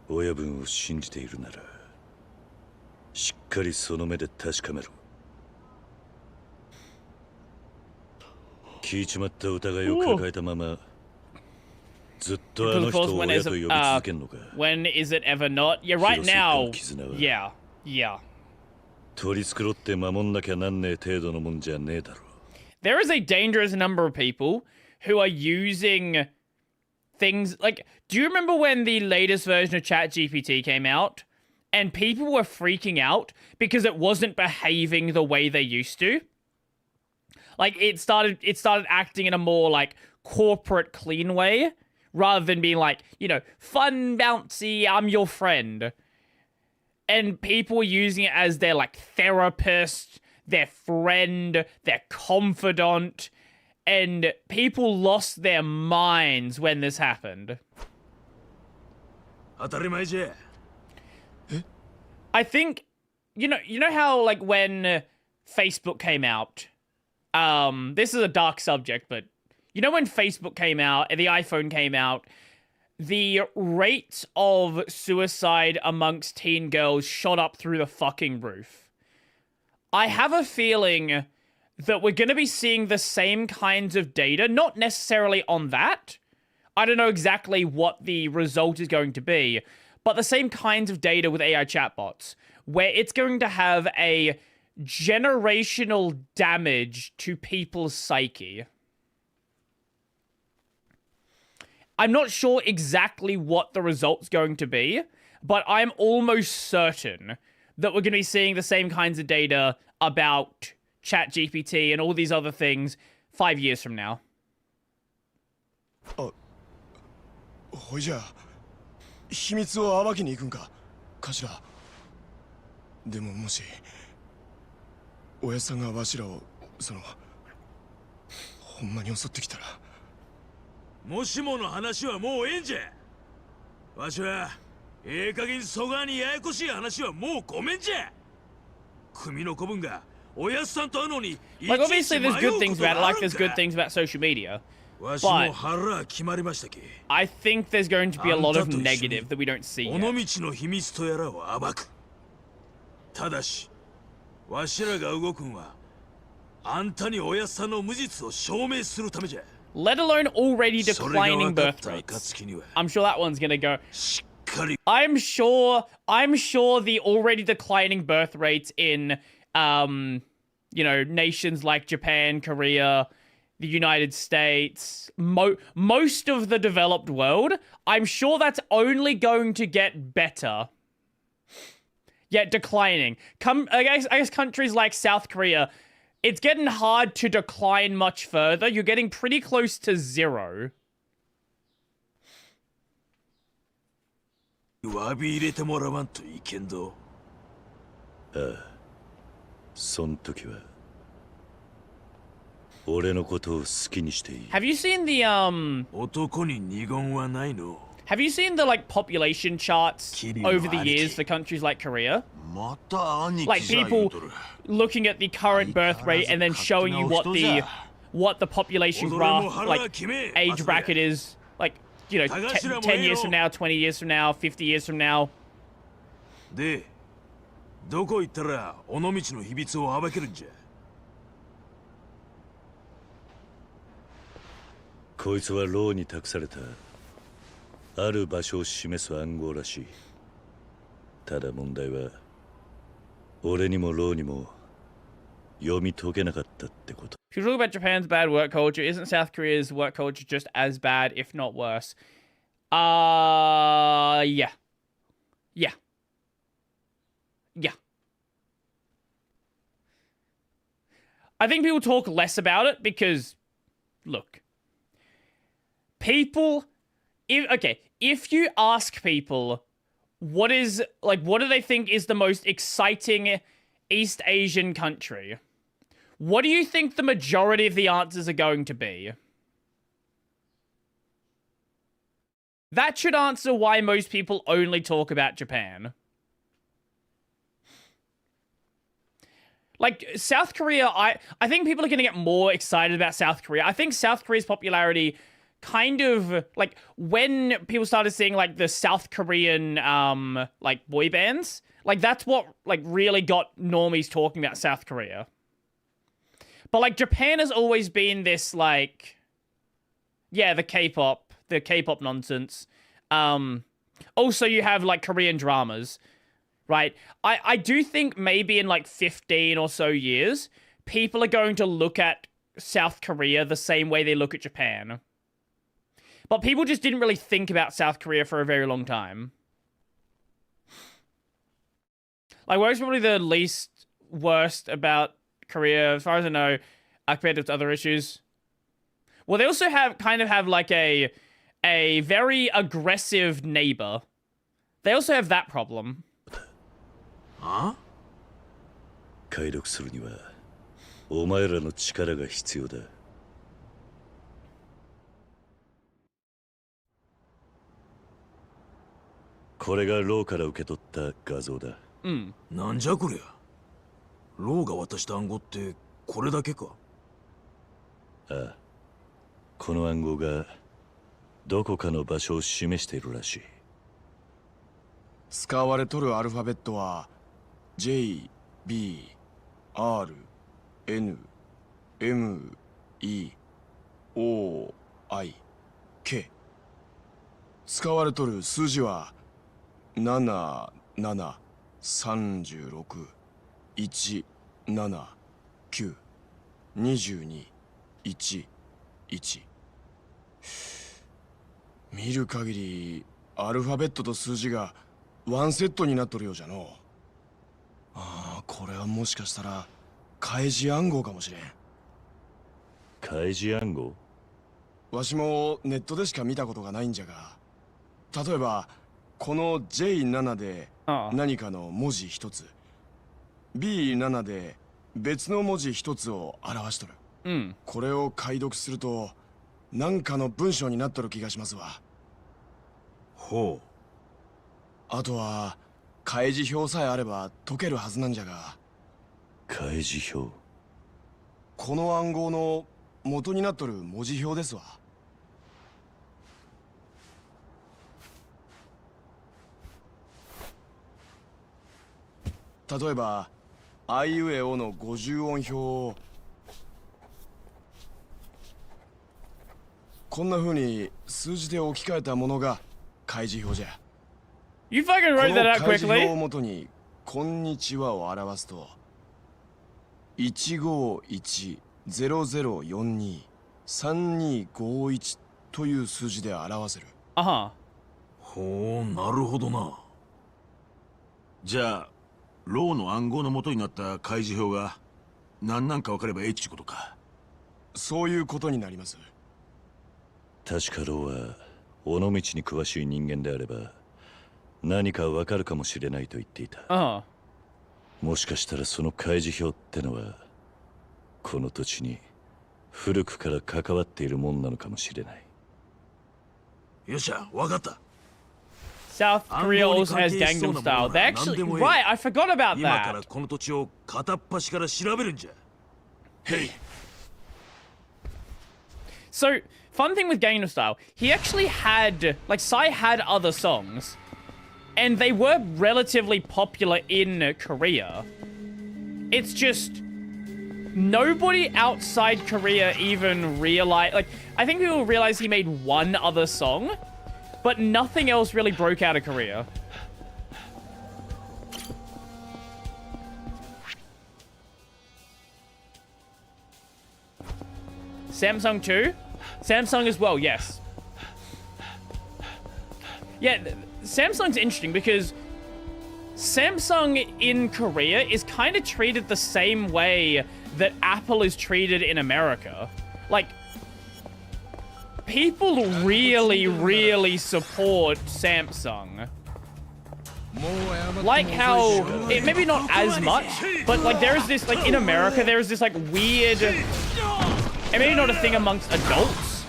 親分を信じているなら、しっかりその目で確かめろ。聞いちまった疑いを抱えたまま、ずっとあの人を親と呼び続けんのか。When is it ever not? Yeah, right now. Yeah, yeah. 取り繕って守んなきゃなんねえ程度のもんじゃねえだろ。There is a dangerous number of people who are using things like, do you remember when the latest version of ChatGPT came out and people were freaking out because it wasn't behaving the way they used to? Like it started acting in a more like corporate clean way rather than being like, you know, fun, bouncy, I'm your friend. And people were using it as their like therapist, their friend, their confidant, and people lost their minds when this happened. I think, you know how like when Facebook came out, this is a dark subject, but you know when Facebook came out and the iPhone came out, the rate of suicide amongst teen girls shot up through the fucking roof. I have a feeling that we're going to be seeing the same kinds of data, not necessarily on that. I don't know exactly what the result is going to be, but the same kinds of data with AI chatbots, where it's going to have a generational damage to people's psyche. I'm not sure exactly what the result's going to be, but I'm almost certain that we're going to be seeing the same kinds of data about ChatGPT and all these other things 5 years from now. ほいじゃ秘密を暴きに行くんか頭。でももし親さんがわしらをほんまに襲ってきたら。もしもの話はもうええんじゃ。わしはええ加減そがにややこしい話はもうごめんじゃ。組の子分が親さんと会うのに。Like obviously there's good things about it, like there's good things about social media. But I think there's going to be a lot of negative that we don't see yet. 尾道の秘密とやらを暴く。ただし、わしらが動くんはあんたに親さんの無実を証明するためじゃ。Let alone already declining birth rates. I'm sure that one's gonna go. I'm sure the already declining birth rates in nations like Japan, Korea, the United States, most of the developed world, I'm sure that's only going to get better. Yet declining. I guess countries like South Korea, it's getting hard to decline much further. You're getting pretty close to 0. 詫び入れてもらわんといけんど。ああ、そん時は俺のことを好きにしていい。Have you seen the男に二言はないの。Have you seen the like population charts over the years for countries like Korea? Like people looking at the current birth rate and then showing you what the population graph, like age bracket is, like, 10 years from now, 20 years from now, 50 years from now. で、どこ行ったら尾道の秘密を暴けるんじゃ。こいつはローに託されたある場所を示す暗号らしい。ただ問題は俺にもローにも読み解けなかったってこと。 If you talk about Japan's bad work culture, isn't South Korea's work culture just as bad, if not worse? Yeah. I think people talk less about it because, look, if you ask people what do they think is the most exciting East Asian country, what do you think the majority of the answers are going to be? That should answer why most people only talk about Japan. Like, South Korea, I think people are going to get more excited about South Korea. I think South Korea's popularity kind of, like, when people started seeing, like, the South Korean, like, boy bands, like, that's what, like, really got normies talking about South Korea. But, like, Japan has always been this, like, yeah, the K-pop nonsense. Also, you have, like, Korean dramas, right? I do think maybe in, like, 15 or so years, people are going to look at South Korea the same way they look at Japan. But people just didn't really think about South Korea for a very long time. Like, what is probably the least worst about Korea, as far as I know, compared to other issues? Well, they also kind of have like a very aggressive neighbor. They also have that problem. Huh? 解読するにはお前らの力が必要だ。これがローから受け取った画像だ。うん。なんじゃこりゃ。ローが渡した暗号ってこれだけか。ああ、この暗号がどこかの場所を示しているらしい。使われとるアルファベットは J、B、R、N、M、E、O、I、K。使われとる数字は7、7、36、1、7、9、22、1、1。見る限りアルファベットと数字がワンセットになっとるようじゃの。ああ、これはもしかしたら開示暗号かもしれん。開示暗号？わしもネットでしか見たことがないんじゃが、例えばこの J7 で何かの文字一つ、B7 で別の文字一つを表しとる。うん。これを解読すると何かの文章になっとる気がしますわ。ほう。あとは開示表さえあれば解けるはずなんじゃが。開示表？この暗号の元になっとる文字表ですわ。例えばあいうえおの50音表をこんな風に数字で置き換えたものが開示表じゃ。You fucking wrote that out この開示表 quickly. をもとにこんにちはを表すと15100423251という数字で表せる。ほう、なるほどな。じゃあローの暗号の元になった開示表が何なんか分かればええっちゅうことか。そういうことになります。確かローは尾道に詳しい人間であれば何かわかるかもしれないと言っていた。もしかしたらその開示表ってのはこの土地に古くから関わっているもんなのかもしれない。よっしゃ、わかった。South Korea also has Gangnam Style. They actually, right, I forgot about 今から that. この土地を片っ端から調べるんじゃ。へい。So, fun thing with Gangnam Style, he actually had, like, Psy had other songs, and they were relatively popular in Korea. It's just, nobody outside Korea even realized, like, I think people realized he made one other song, but nothing else really broke out of Korea. Samsung too? Samsung as well, yes. Yeah, Samsung's interesting because Samsung in Korea is kind of treated the same way that Apple is treated in America. Like, people really, really support Samsung. Like how, maybe not as much, but like there is this, like in America, there is this like weird, and maybe not a thing amongst adults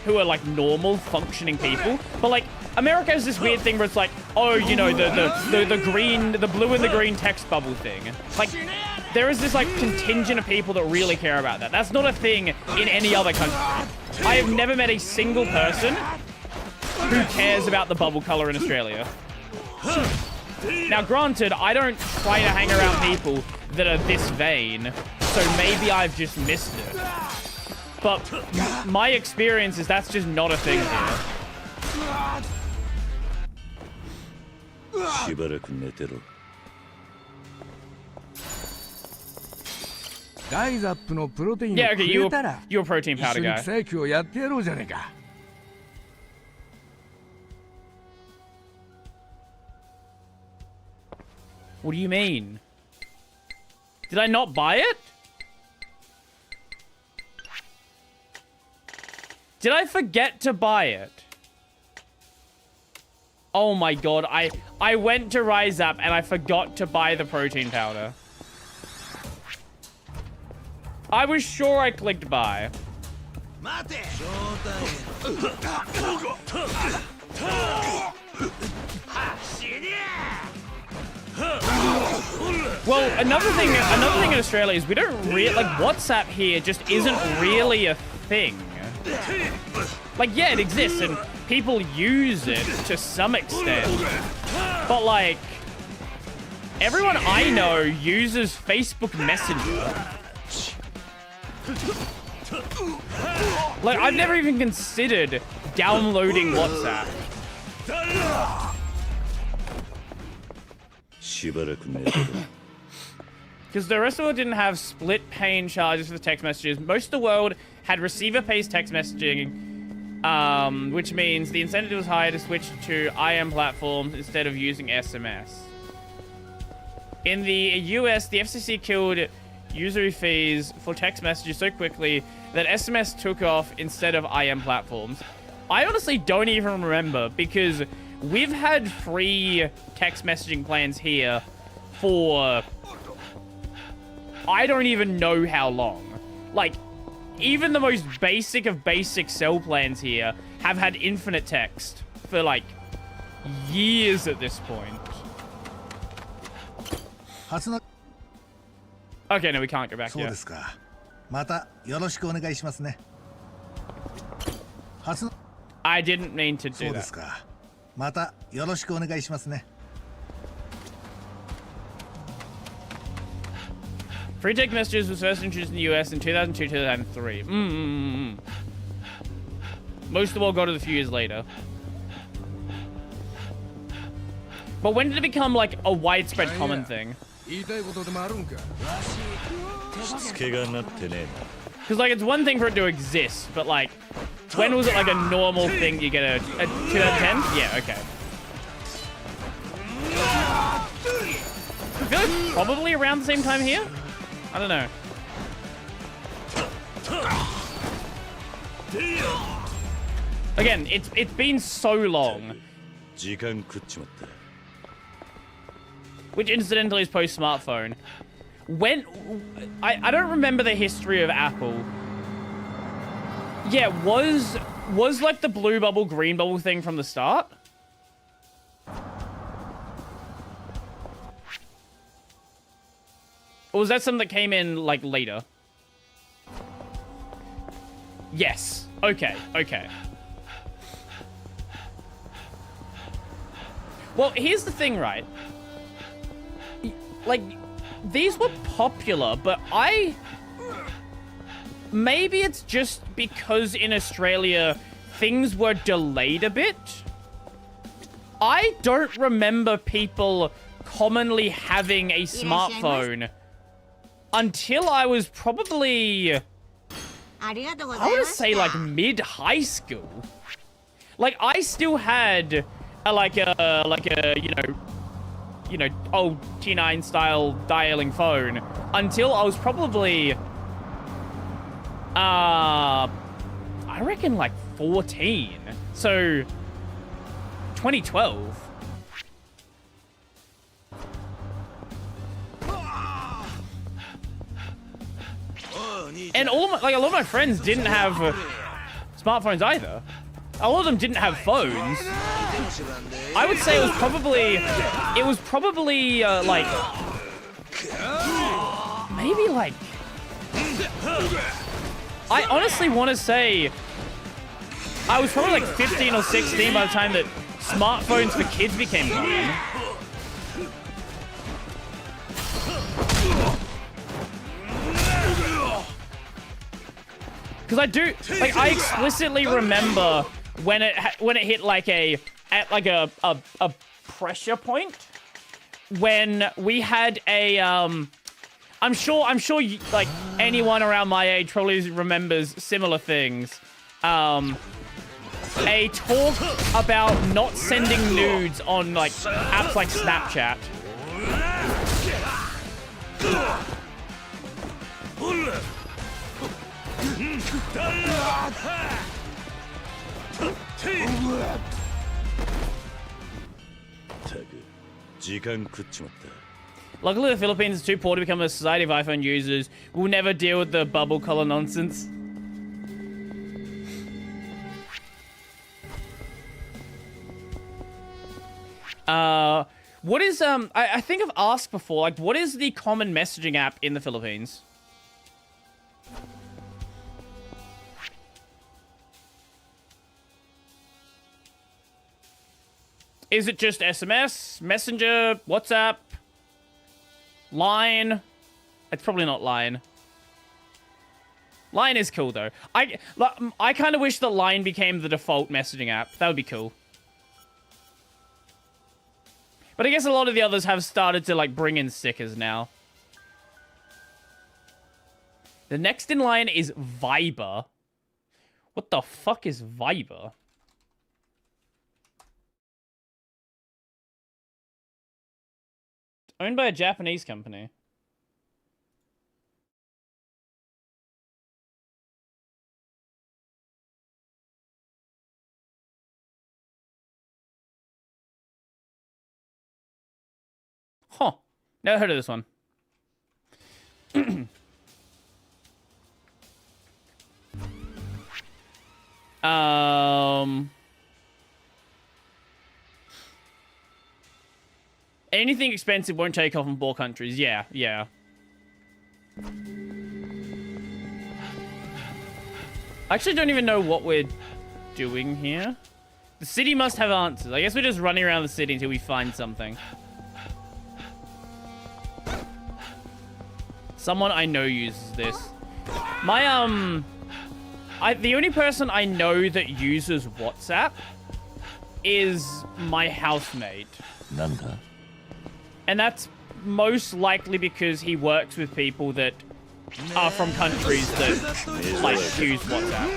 who are like normal functioning people, but like America has this weird thing where it's like, oh, you know, the blue and the green text bubble thing. Like, there is this like contingent of people that really care about that. That's not a thing in any other country. I have never met a single person who cares about the bubble color in Australia. Now, granted, I don't try to hang around people that are this vain, so maybe I've just missed it. But my experience is that's just not a thing here. しばらく寝てろ。ライズアップのプロテインを Yeah, く okay, れたら you're a protein 一 powder 緒に guy. 草野球をやってやろうじゃねえか。What do you mean? Did I not buy it? Did I forget to buy it? Oh my god, I went to Rise Up and I forgot to buy the protein powder. I was sure I clicked buy. Well, another thing in Australia is we don't really, like, WhatsApp here just isn't really a thing. Like, yeah, it exists and people use it to some extent, but like, everyone I know uses Facebook Messenger. Like, I've never even considered downloading WhatsApp. しばらく寝てろ。 Because the rest of the world didn't have split pane charges for the text messages. Most of the world had receiver-based text messaging, which means the incentive was higher to switch to IM platforms instead of using SMS. In the US, the FCC killed usury fees for text messages so quickly that SMS took off instead of IM platforms. I honestly don't even remember because we've had free text messaging plans here for I don't even know how long. Like, even the most basic of basic cell plans here have had infinite text for like years at this point. Okay, no, we can't go back yet. またよろしくお願いしますね。 I didn't mean to do そうです that. か。またよろしくお願いしますね。 Free text messages was first introduced in the US in 2002-2003. Most of the world got it a few years later. But when did it become like a widespread common thing? Because like it's one thing for it to exist, but like when was it like a normal thing you get a 2010? Yeah, okay. I feel like probably around the same time here? I don't know. Again, it's been so long. Which incidentally is post-smartphone. When... I don't remember the history of Apple. Yeah, was like the blue bubble, green bubble thing from the start? Or was that something that came in, like, later? Yes. Okay, okay. Well, here's the thing, right? Like, these were popular, but maybe it's just because in Australia, things were delayed a bit. I don't remember people commonly having a smartphone until I was probably, I want to say like mid-high school. Like I still had like a you know old T9 style dialing phone until I was probably I reckon like 14. So 2012. And a lot of my friends didn't have smartphones either. A lot of them didn't have phones. I would say it was probably like maybe like I honestly want to say I was probably like 15 or 16 by the time that smartphones for kids became common. Because I explicitly remember when it hit like a pressure point when we had a I'm sure you, like anyone around my age probably remembers similar things. A talk about not sending nudes on like apps like Snapchat. Luckily, the Philippines is too poor to become a society of iPhone users. We'll never deal with the bubble color nonsense. What is, I think I've asked before, like, what is the common messaging app in the Philippines? Is it just SMS, Messenger, WhatsApp, Line? It's probably not Line. Line is cool, though. I kind of wish that Line became the default messaging app. That would be cool. But I guess a lot of the others have started to, like, bring in stickers now. The next in line is Viber. What the fuck is Viber? Owned by a Japanese company. Huh. Never heard of this one. Anything expensive won't take off in poor countries. Yeah, yeah. I actually don't even know what we're doing here. The city must have answers. I guess we're just running around the city until we find something. Someone I know uses this. My, the only person I know that uses WhatsApp is my housemate. なんだ? And that's most likely because he works with people that are from countries that like use WhatsApp.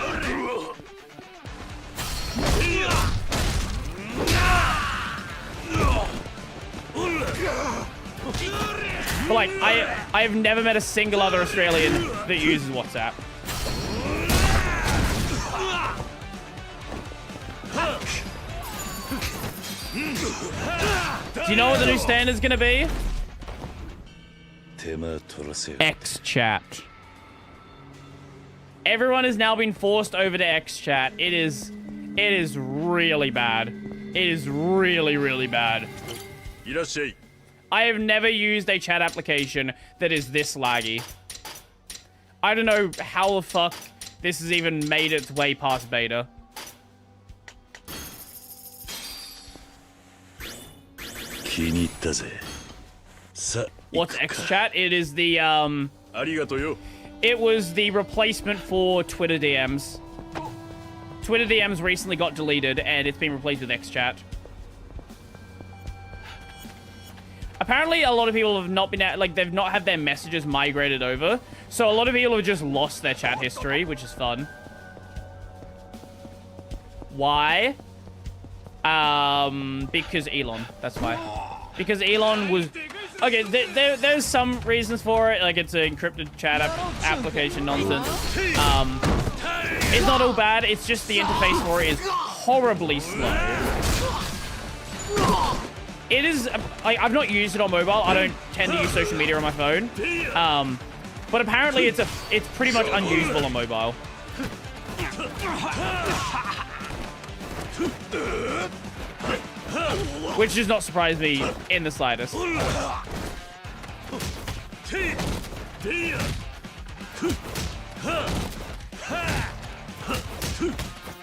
But like, I have never met a single other Australian that uses WhatsApp. Do you know what the new standard's gonna be? X-Chat. Everyone has now been forced over to X-Chat. It is really bad. It is really, really bad. I have never used a chat application that is this laggy. I don't know how the fuck this has even made its way past beta. What's X-Chat? It is the, it was the replacement for Twitter DMs. Twitter DMs recently got deleted, and it's been replaced with X-Chat. Apparently, a lot of people have not been like they've not had their messages migrated over, so a lot of people have just lost their chat history, which is fun. Why? Because Elon. That's why. Because Elon was okay. There's some reasons for it, like it's an encrypted chat application nonsense. It's not all bad. It's just the interface for it is horribly slow. It is, I've not used it on mobile. I don't tend to use social media on my phone. But apparently it's pretty much unusable on mobile. Which does not surprise me in the slightest.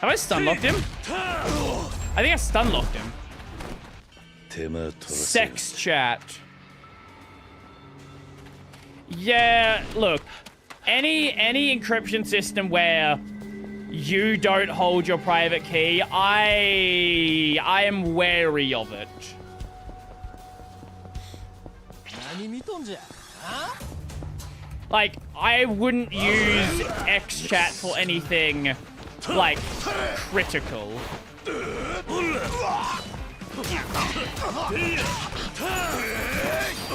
Have I stun-locked him? I think I stun-locked him. Sex chat. Yeah, look. Any encryption system where you don't hold your private key, I am wary of it. Like, I wouldn't use X-Chat for anything, like, critical.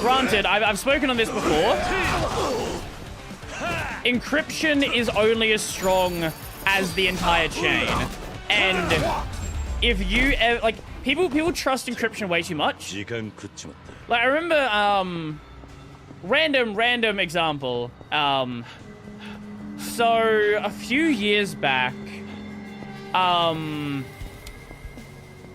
Granted, I've spoken on this before. Encryption is only as strong as the entire chain. And if you ever, like, people trust encryption way too much. Like, I remember, random example. So a few years back,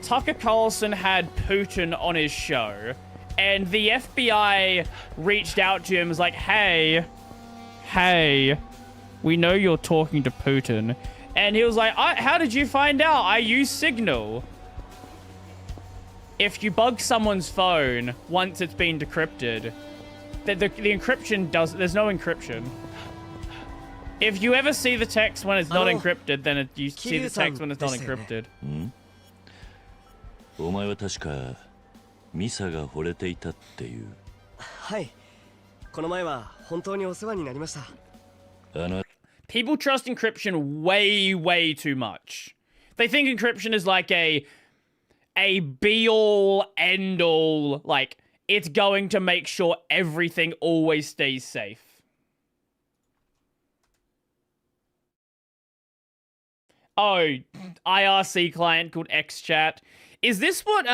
Tucker Carlson had Putin on his show, and the FBI reached out to him and was like, hey, we know you're talking to Putin. And he was like, how did you find out? I use Signal. If you bug someone's phone once it's been decrypted, the encryption there's no encryption. If you ever see the text when it's not encrypted, then you see the text when it's not encrypted. お前は確かミサが惚れていたっていう。はい。この前は本当にお世話になりました。People trust encryption way too much. They think encryption is like a be-all, end-all, like, it's going to make sure everything always stays safe. Oh, IRC client called X-Chat. Is this what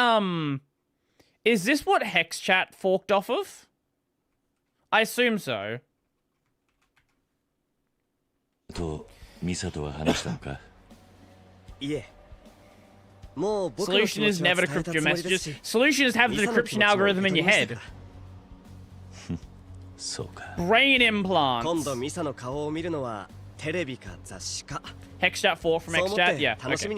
HexChat forked off of? I assume so. Solution is never to decrypt your messages. Solution is have the decryption algorithm in your head. Brain implants. HexChat 4 from HexChat? Yeah, okay.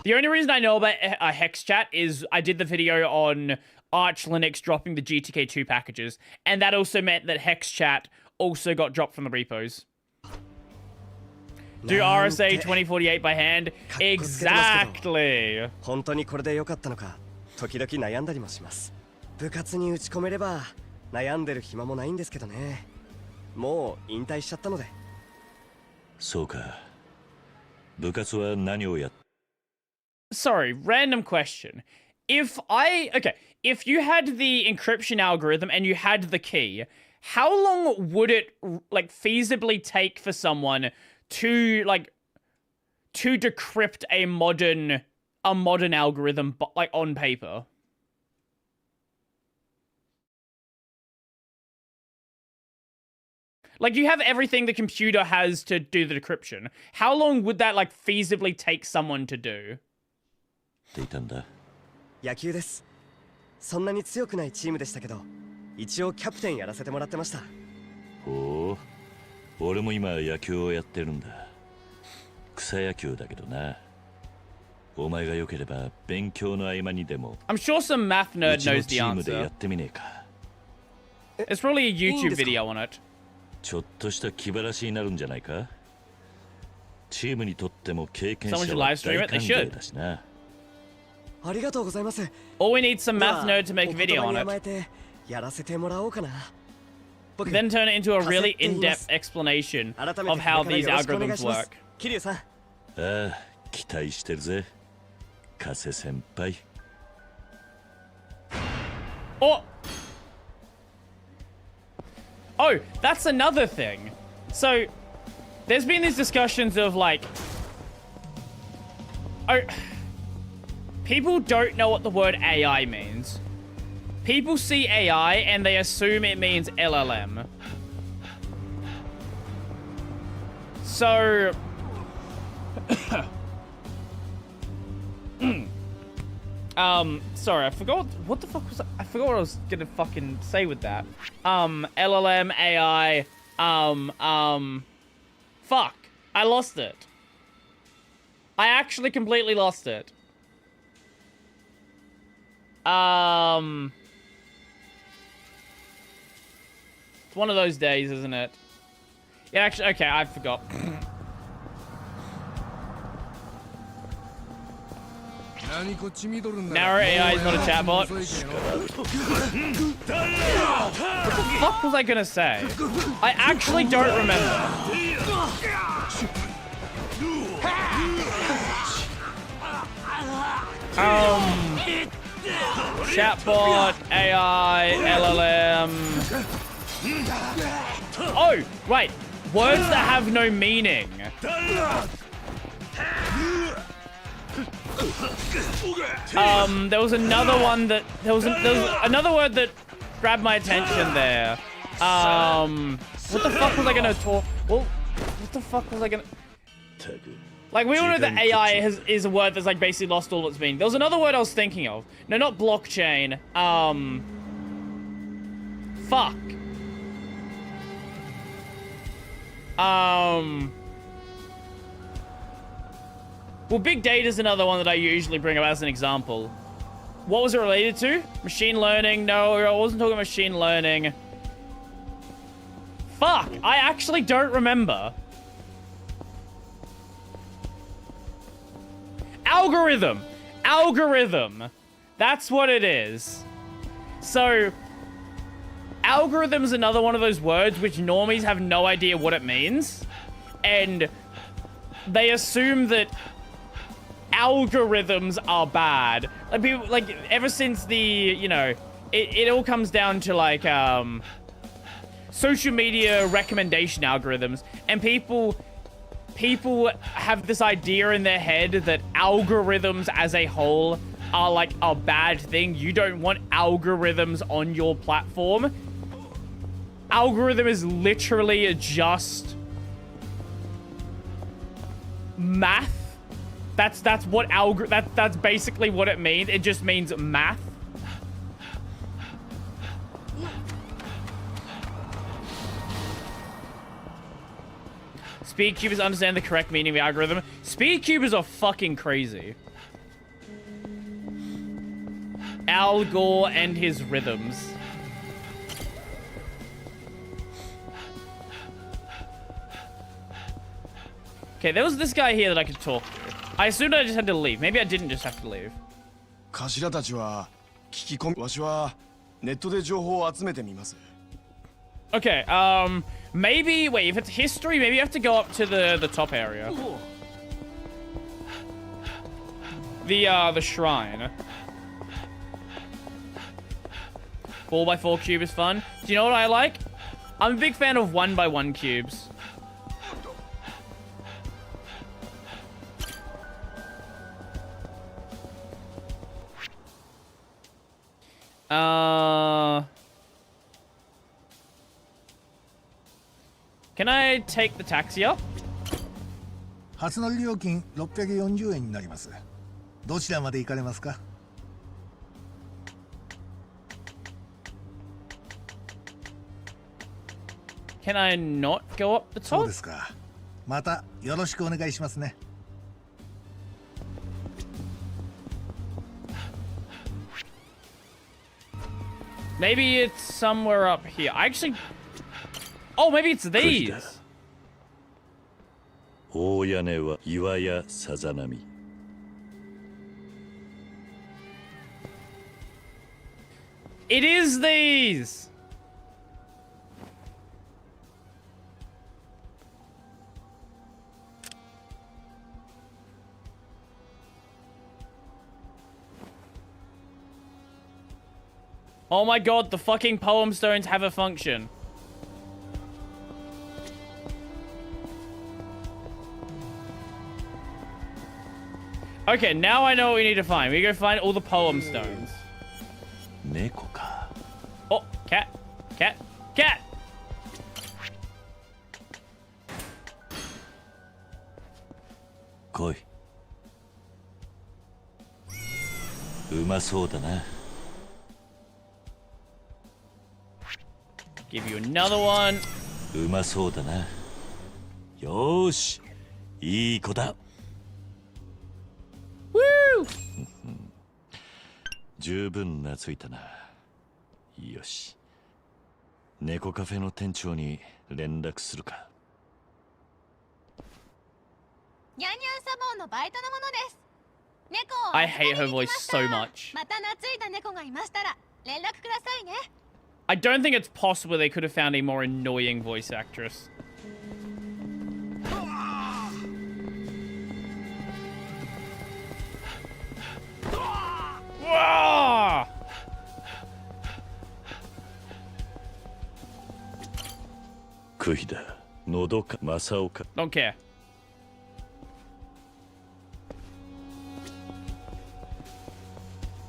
The only reason I know about HexChat is I did the video on Arch Linux dropping the GTK2 packages, and that also meant that HexChat also got dropped from the repos. Do RSA 2048 by hand? Exactly! 部活に打ち込めれば悩んでる暇もないんですけどね。もう引退しちゃったので。そうか。部活は何をやっ Sorry, random question. If you had the encryption algorithm and you had the key, how long would it like feasibly take for someone to decrypt a modern algorithm like on paper? Like, you have everything the computer has to do the decryption. How long would that like feasibly take someone to do? ていたんだ。野球です。そんなに強くないチームでしたけど、一応キャプテンやらせてもらってました。ほう、俺も今野球をやってるんだ。草野球だけどな。お前が良ければ勉強の合間にでも。I'm sure some math nerd knows the うちのチームでや answer. ってみねえか。There's probably a YouTube video on it. ちょっとした気晴らしになるんじゃないか。チームにとっても経験者は大歓迎だしな。ありがとうございます。 All we need some math nerd to make a video on it. やらせてもらおうかな。 Then turn it into a really in-depth explanation of how these algorithms work. 桐生さん。ああ、期待してるぜ。加瀬先輩。Oh, that's another thing. So, there's been these discussions of like, people don't know what the word AI means. People see AI and they assume it means LLM. So, sorry, I forgot what the fuck was I forgot what I was gonna fucking say with that. LLM, AI, fuck, I lost it. I actually completely lost it. It's one of those days, isn't it? Yeah, actually, okay, I forgot. Narrow AI is not a chatbot. What the fuck was I gonna say? I actually don't remember. Chatbot, AI, LLM. Oh, right. Words that have no meaning. There was another one that there was another word that grabbed my attention there. What the fuck was I gonna talk? Well, what the fuck was I gonna? Like, we all know that AI is a word that's like basically lost all its meaning. There was another word I was thinking of. No, not blockchain. Fuck. Well, big data is another one that I usually bring up as an example. What was it related to? Machine learning? No, I wasn't talking machine learning. Fuck, I actually don't remember. Algorithm. Algorithm. That's what it is. So, algorithm is another one of those words which normies have no idea what it means. And they assume that algorithms are bad. Like, people, like, ever since the, you know, it all comes down to, like, social media recommendation algorithms. And people have this idea in their head that algorithms as a whole are, like, a bad thing. You don't want algorithms on your platform. Algorithm is literally just math. That's what that's basically what it means. It just means math. Speedcubers understand the correct meaning of the algorithm. Speedcubers are fucking crazy. Al Gore and his rhythms. Okay, there was this guy here that I could talk to. I assumed I just had to leave. Maybe I didn't just have to leave. 頭たちは聞き込みわしはネットで情報を集めてみます。 Okay, maybe, wait, if it's history, maybe you have to go up to the top area. The shrine. 4x4 cube is fun. Do you know what I like? I'm a big fan of 1x1 cubes. Can I take the taxi up? 初乗り料金640円になります。どちらまで行かれますか？ Can I not go up the top? そうですか。またよろしくお願いしますね。Maybe it's somewhere up here. I actually... Oh, maybe it's these. 大屋根は岩やさざ波。It is these. Oh my god, the fucking poem stones have a function. Okay, now I know what we need to find. We go find all the poem stones. 猫か。 Oh, cat. Cat. Cat! 来い。うまそうだな。 Give you another one. うまそうだな。よーし、いい子だ。Woo! 十分懐いたな。よし。猫カフェの店長に連絡するか。ニャンニャンサボーのバイトのものです。猫を I hate her voice so much. また懐いた猫がいましたら連絡くださいね。 I don't think it's possible they could have found a more annoying voice actress. Whoa! Kuhida, Nodoka, Masaoka. Don't care.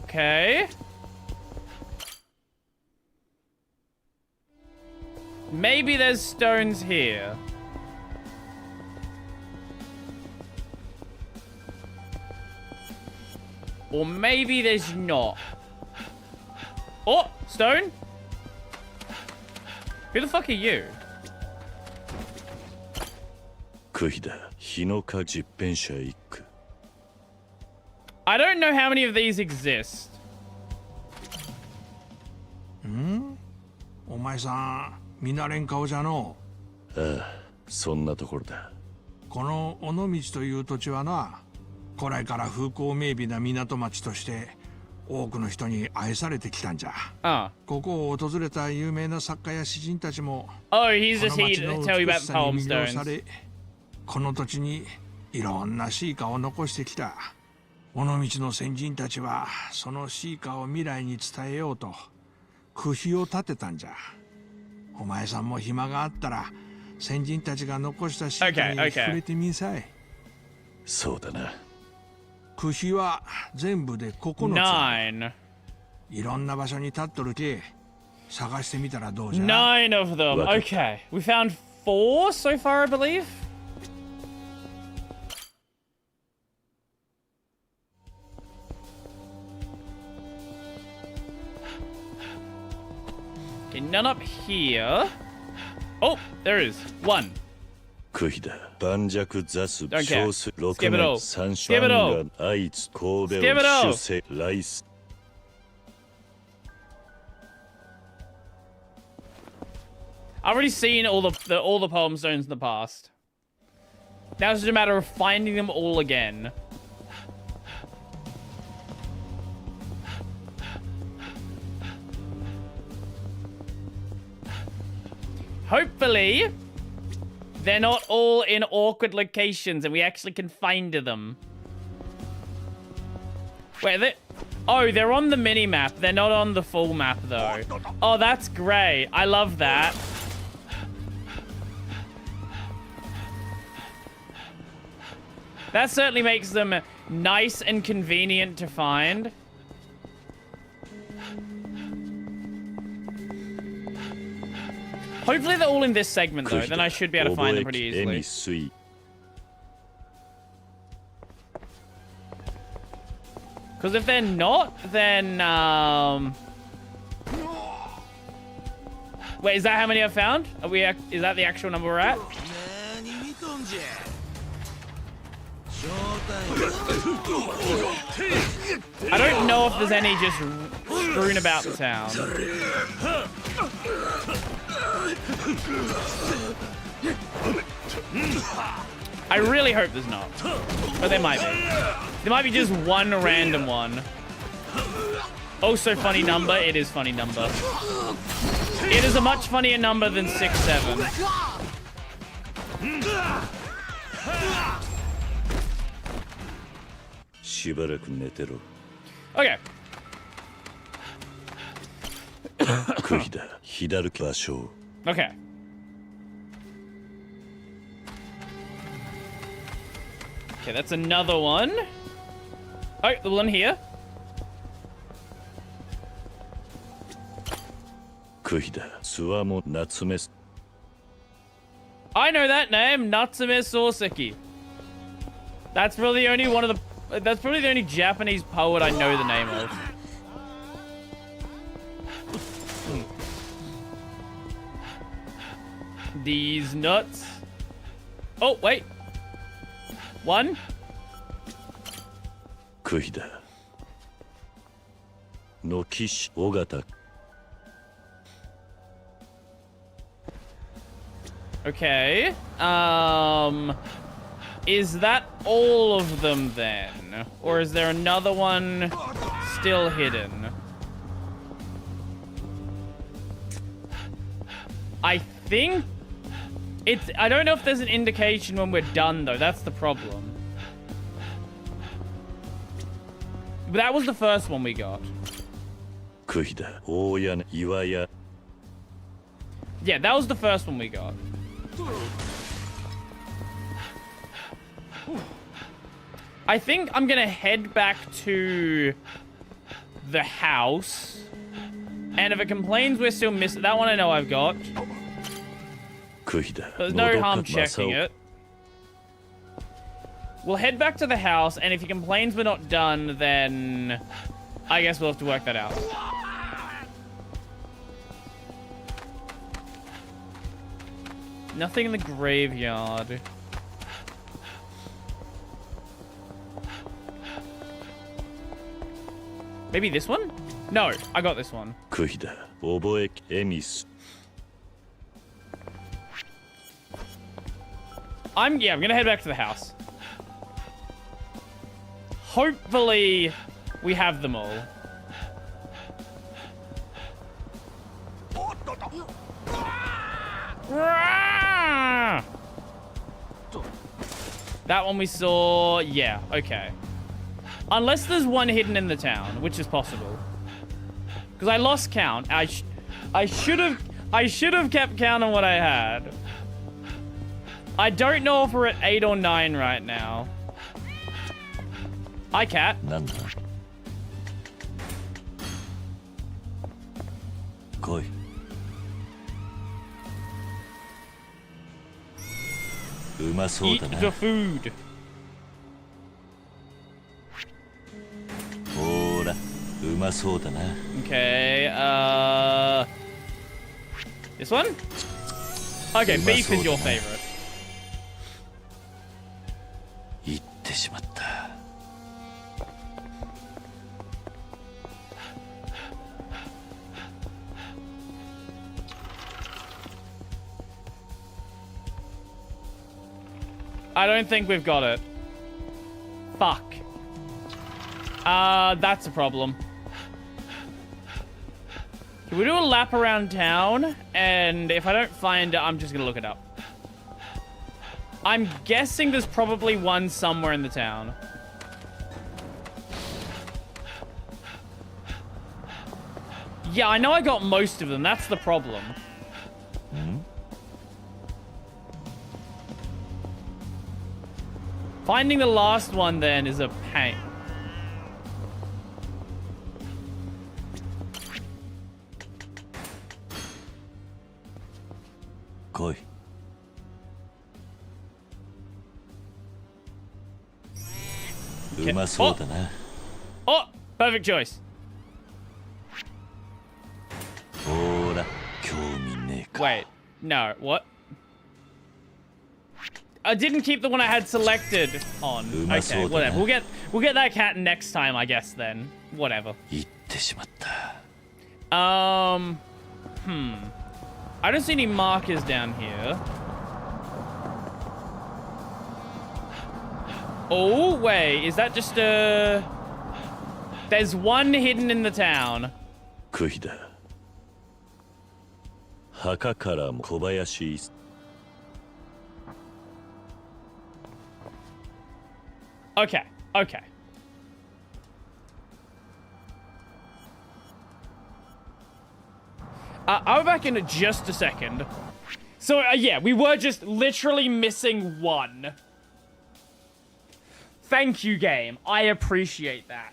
Okay. Maybe there's stones here. Or maybe there's not. Oh, stone? Who the fuck are you? Kuhida, Hinoka Jippensha Ikku. I don't know how many of these exist. お前さん、見慣れん顔じゃのう。ああ、そんなところだ。この尾道という土地はな、古来から風光明媚な港町として多くの人に愛されてきたんじゃ。ここを訪れた有名な作家や詩人たちも、Oh, he's just here to tell you about この町の美しさに poem 魅了さ stones. れ、この土地にいろんな詩歌を残してきた。尾道の先人たちはその詩歌を未来に伝えようと句碑を立てたんじゃ。お前さんも暇があったら先人たちが残した詩歌に触れてみんさい。そうだな。句碑は全部で9つ。9. いろんな場所に立っとるけ。探してみたらどうじゃ。 9 of them. Okay. We found 4 so far, I believe. Okay, none up here. Oh, there is. 1. クヒダ、盤石ザス、 Okay. 少数、六 Skip it all. 年、三 Skip it all. が愛知、神戸、 Skip it all. 主世、ライス。I've already seen all the poem stones in the past. Now it's just a matter of finding them all again. Hopefully, they're not all in awkward locations and we actually can find them. Wait, they're on the mini-map. They're not on the full map, though. Oh, that's great. I love that. That certainly makes them nice and convenient to find. Hopefully they're all in this segment, though. Then I should be able to find them pretty easily. Because if they're not, then... Wait, is that how many I've found? Is that the actual number we're at? I don't know if there's any just strewn about the town. I really hope there's not. But there might be. There might be just one random one. Also funny number. It is funny number. It is a much funnier number than 6-7. Okay. Okay. Okay, that's another one. Oh, the one here. I know that name, Natsume Soseki. That's probably the only one of the... That's probably the only Japanese poet I know the name of. These nuts. Oh, wait. One. Okay. Is that all of them then? Or is there another one still hidden? I think I don't know if there's an indication when we're done though. That's the problem. But that was the first one we got. Yeah, that was the first one we got. I think I'm gonna head back to the house. And if it complains we're still missing... That one I know I've got. There's no harm checking it. We'll head back to the house, and if he complains we're not done, then... I guess we'll have to work that out. Nothing in the graveyard. Maybe this one? No, I got this one. I'm gonna head back to the house. Hopefully, we have them all. That one we saw, yeah, okay. Unless there's one hidden in the town, which is possible. Because I lost count. I should have kept count on what I had. I don't know if we're at 8 or 9 right now. Hi, cat. Koi. Eat the food. Okay, this one? Okay, beef is your favorite. I don't think we've got it. Fuck. That's a problem. We'll do a lap around town, and if I don't find it, I'm just gonna look it up. I'm guessing there's probably one somewhere in the town. Yeah, I know I got most of them. That's the problem. Finding the last one, then, is a pain. Koi. Oh, perfect choice. Wait, no, what? I didn't keep the one I had selected on. Okay, whatever. We'll get that cat next time, I guess. Then, whatever. I don't see any markers down here. Oh, wait, is that just a... There's one hidden in the town. Kuida. Hakakara Kobayashi. Okay, okay. I'll be back in just a second. So, yeah, we were just literally missing one. Thank you, game. I appreciate that.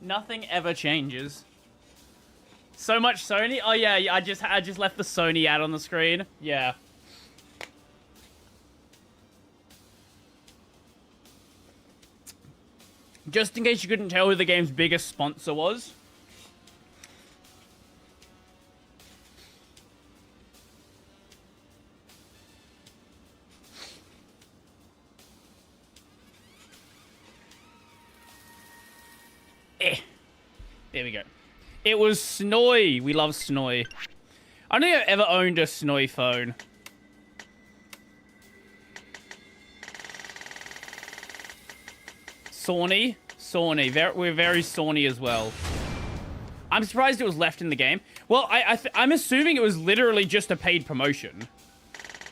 Nothing ever changes. So much Sony? Oh yeah, I just left the Sony ad on the screen. Yeah. Just in case you couldn't tell who the game's biggest sponsor was. There we go. It was Snoy. We love Snoy. I don't think I've ever owned a Snoy phone. Sony. We're very Sony as well. I'm surprised it was left in the game. Well, I'm assuming it was literally just a paid promotion.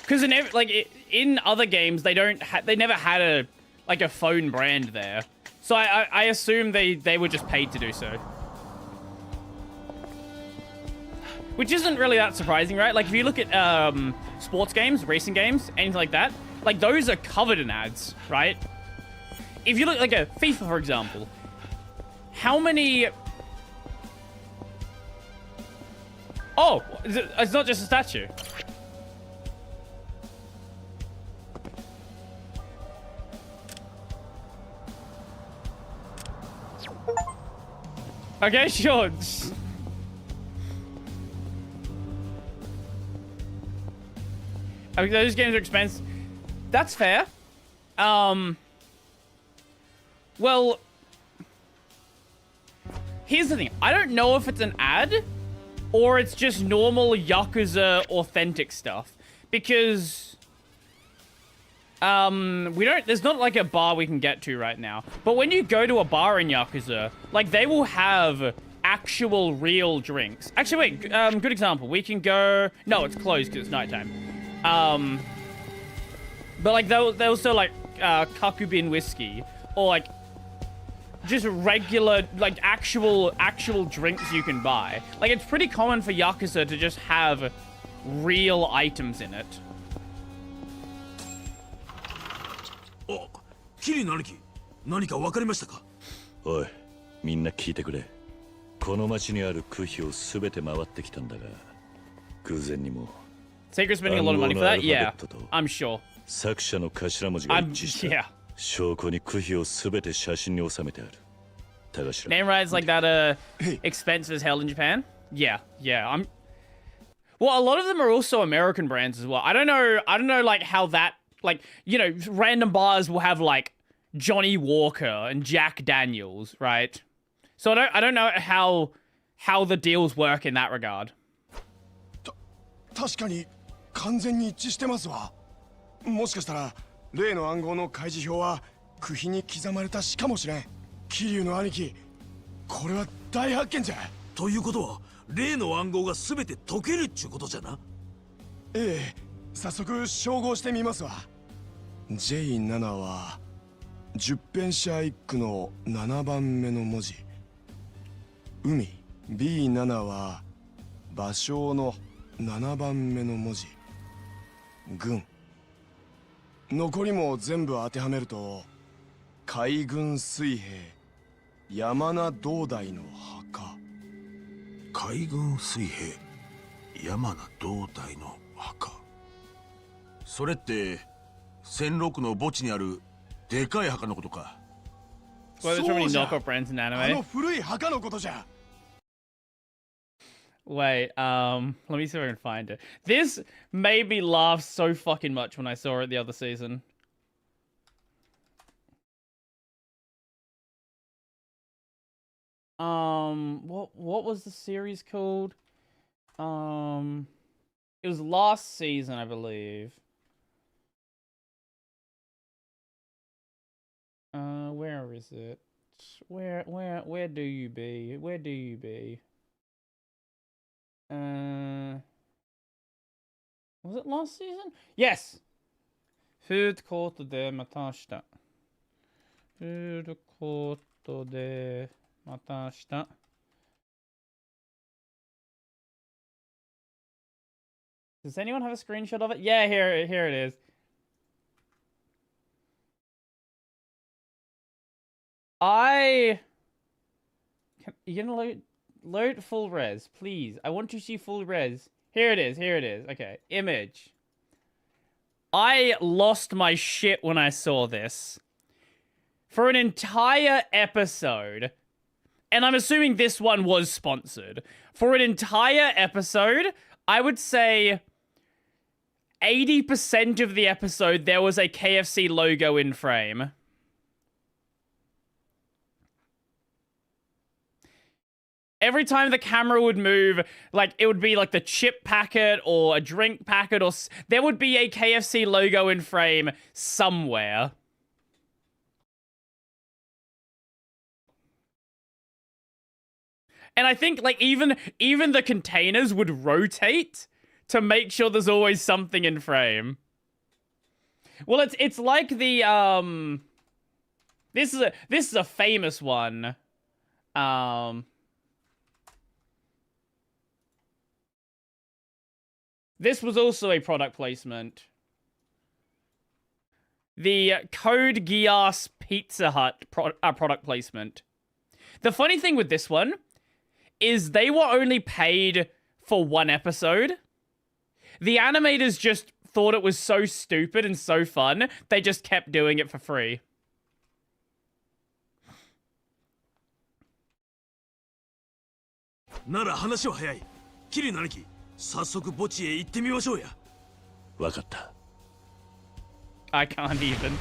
Because in other games, they never had a phone brand there. So I assume they were just paid to do so. Which isn't really that surprising, right? Like, if you look at sports games, racing games, anything like that, like, those are covered in ads, right? If you look like a FIFA, for example, how many... Oh, it's not just a statue. Okay, sure. I mean, those games are expensive. That's fair. Well, here's the thing. I don't know if it's an ad, or it's just normal Yakuza authentic stuff. Because there's not like a bar we can get to right now. But when you go to a bar in Yakuza, like they will have actual real drinks. Actually, wait, good example. We can go, no, it's closed because it's nighttime. But like they'll sell like kakubin whiskey, or like just regular, like actual drinks you can buy. Like it's pretty common for Yakuza to just have real items in it. Oh, キリの兄貴、何か分かりましたか? おい、みんな聞いてくれ。この町にある区碑をすべて回ってきたんだが、偶然にも Sacred's spending a lot of money for that? Yeah, I'm sure. 作者の頭文字が一致した。 Yeah. 証拠に区碑をすべて写真に収めてある。田頭。 Name rights like that expensive as hell in Japan? Yeah, yeah. Well, a lot of them are also American brands as well. I don't know like how that, like, you know, random bars will have like Johnny Walker and Jack Daniels, right? So I don't know how the deals work in that regard. 確かに完全に一致してますわ。もしかしたら例の暗号の開示表は区碑に刻まれた詩かもしれん。桐生の兄貴、これは大発見じゃ。ということは例の暗号が全て解けるっちゅうことじゃな。ええ、早速照合してみますわ。J7 は10ペンシャ一句の7番目の文字。海 B7 は芭蕉の7番目の文字。軍残りも全部当てはめると海軍水兵山名道大の墓。海軍水兵山名道大の墓。それって戦六の墓地にあるでかい墓のことか。Well, there's so many knockoff brands in あ anime. の古い墓のことじゃ。 Wait, let me see if I can find it. This made me laugh so fucking much when I saw it the other season. What was the series called? It was last season, I believe. Where is it? Where do you be? Where do you be? Was it last season? Yes! Food court de matashita. Food court de matashita. Does anyone have a screenshot of it? Yeah, here it is. You gonna load full res, please. I want to see full res. Here it is. Okay, image. I lost my shit when I saw this. For an entire episode, and I'm assuming this one was sponsored. For an entire episode, I would say 80% of the episode there was a KFC logo in frame. Every time the camera would move, like, it would be like the chip packet or a drink packet, or there would be a KFC logo in frame somewhere. And I think, like, even the containers would rotate to make sure there's always something in frame. Well, it's like the this is a famous one. This was also a product placement. The Code Geass Pizza Hut product placement. The funny thing with this one is they were only paid for one episode. The animators just thought it was so stupid and so fun, they just kept doing it for free. なら話は早い。キリの兄貴、早速墓地へ行ってみましょうや。わかった。I can't even.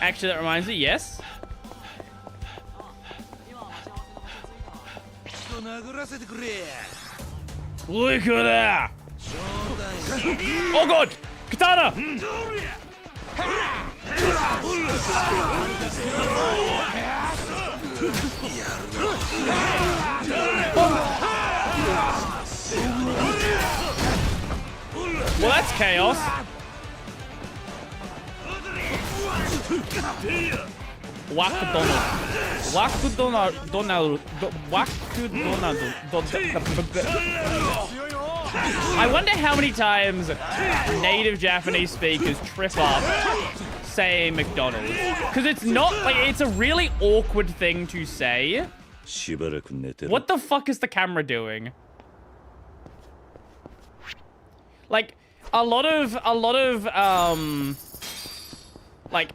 Actually, that reminds me, yes. Look at that! Oh god! Katana! Well, that's chaos. Whack Donald. I wonder how many times native Japanese speakers trip up saying McDonald's. Because it's not, like, it's a really awkward thing to say. What the fuck is the camera doing? Like, a lot of, like,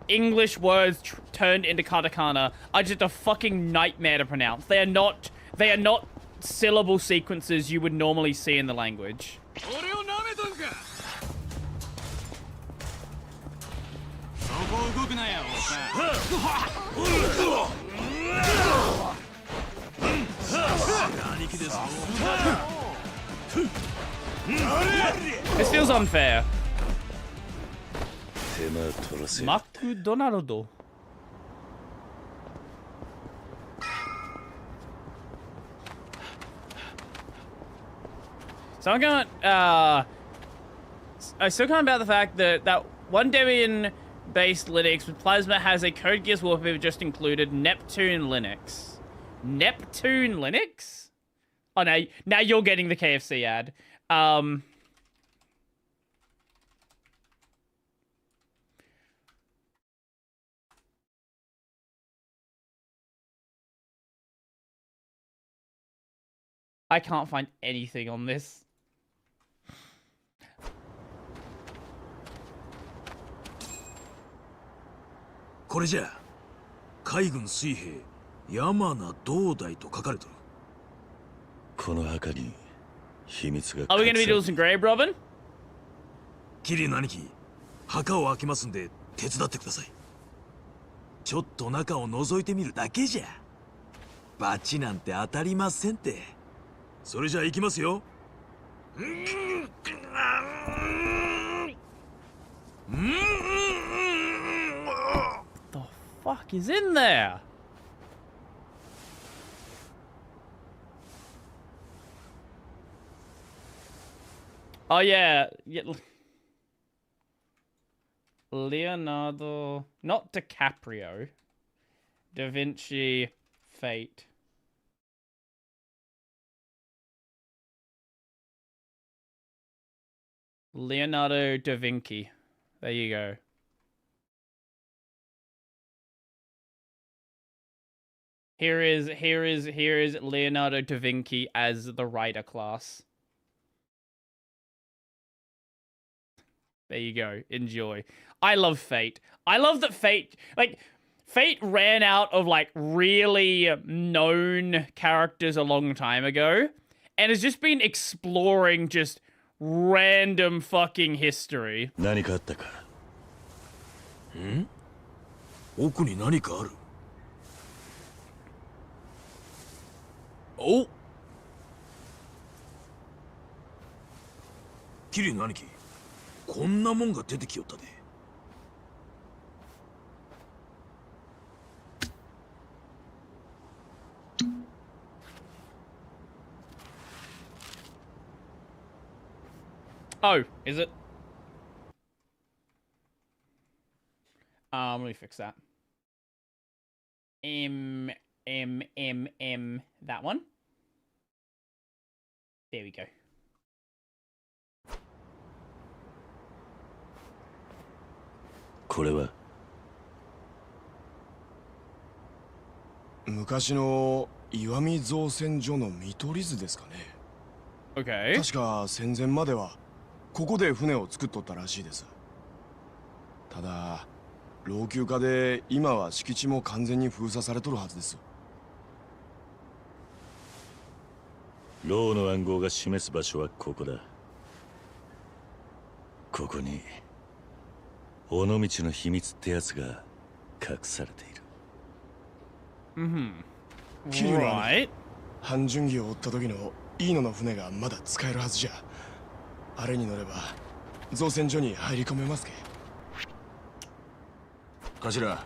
English words turned into katakana are just a fucking nightmare to pronounce. They are not syllable sequences you would normally see in the language. This feels unfair. McDonald's. So I'm going, I still can't about the fact that that one Debian-based Linux with Plasma has a Code Geass wallpaper just included Neptune Linux. Neptune Linux? Oh, now you're getting the KFC ad. I can't find anything on this. これじゃ海軍水兵山名道大と書かれてる。この墓に秘密が。 Are we gonna be doing some grave robbing? キリの兄貴、墓を開けますんで手伝ってください。ちょっと中を覗いてみるだけじゃ。バチなんて当たりませんって。それじゃあ行きますよ。What the fuck is in there? Oh yeah. Leonardo, not DiCaprio. Da Vinci, Fate. Leonardo da Vinci. There you go. Here is Leonardo da Vinci as the writer class. There you go. Enjoy. I love Fate. I love that Fate ran out of like really known characters a long time ago and has just been exploring just random fucking history. 何かあったか？ん？奥に何かある？お！キリの兄貴、こんなもんが出てきよったで。Oh, is it? Let me fix that. That one. There we go. これは昔の石見造船所の見取り図ですかね。Okay. 確か戦前まではここで船を作っとったらしいです。ただ老朽化で今は敷地も完全に封鎖されとるはずです。ローの暗号が示す場所はここだ。ここに尾道の秘密ってやつが隠されている。キリュウは半純義を追った時のイーノの船がまだ使えるはずじゃ。あれに乗れば造船所に入り込めますけ。頭、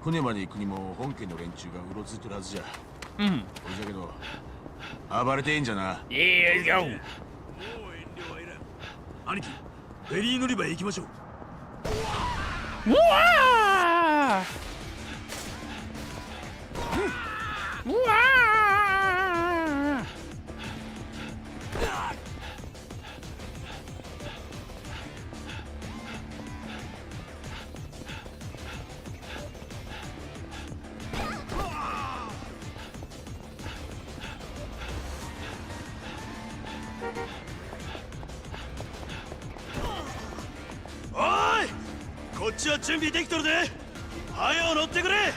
船まで行くにも本家の連中がうろついてるはずじゃ。うん。これじゃけど暴れてえんじゃな。いいよ。兄貴、フェリー乗り場へ行きましょう。うわー！うわー！おい！こっちは準備できとるで。はよ乗ってくれ。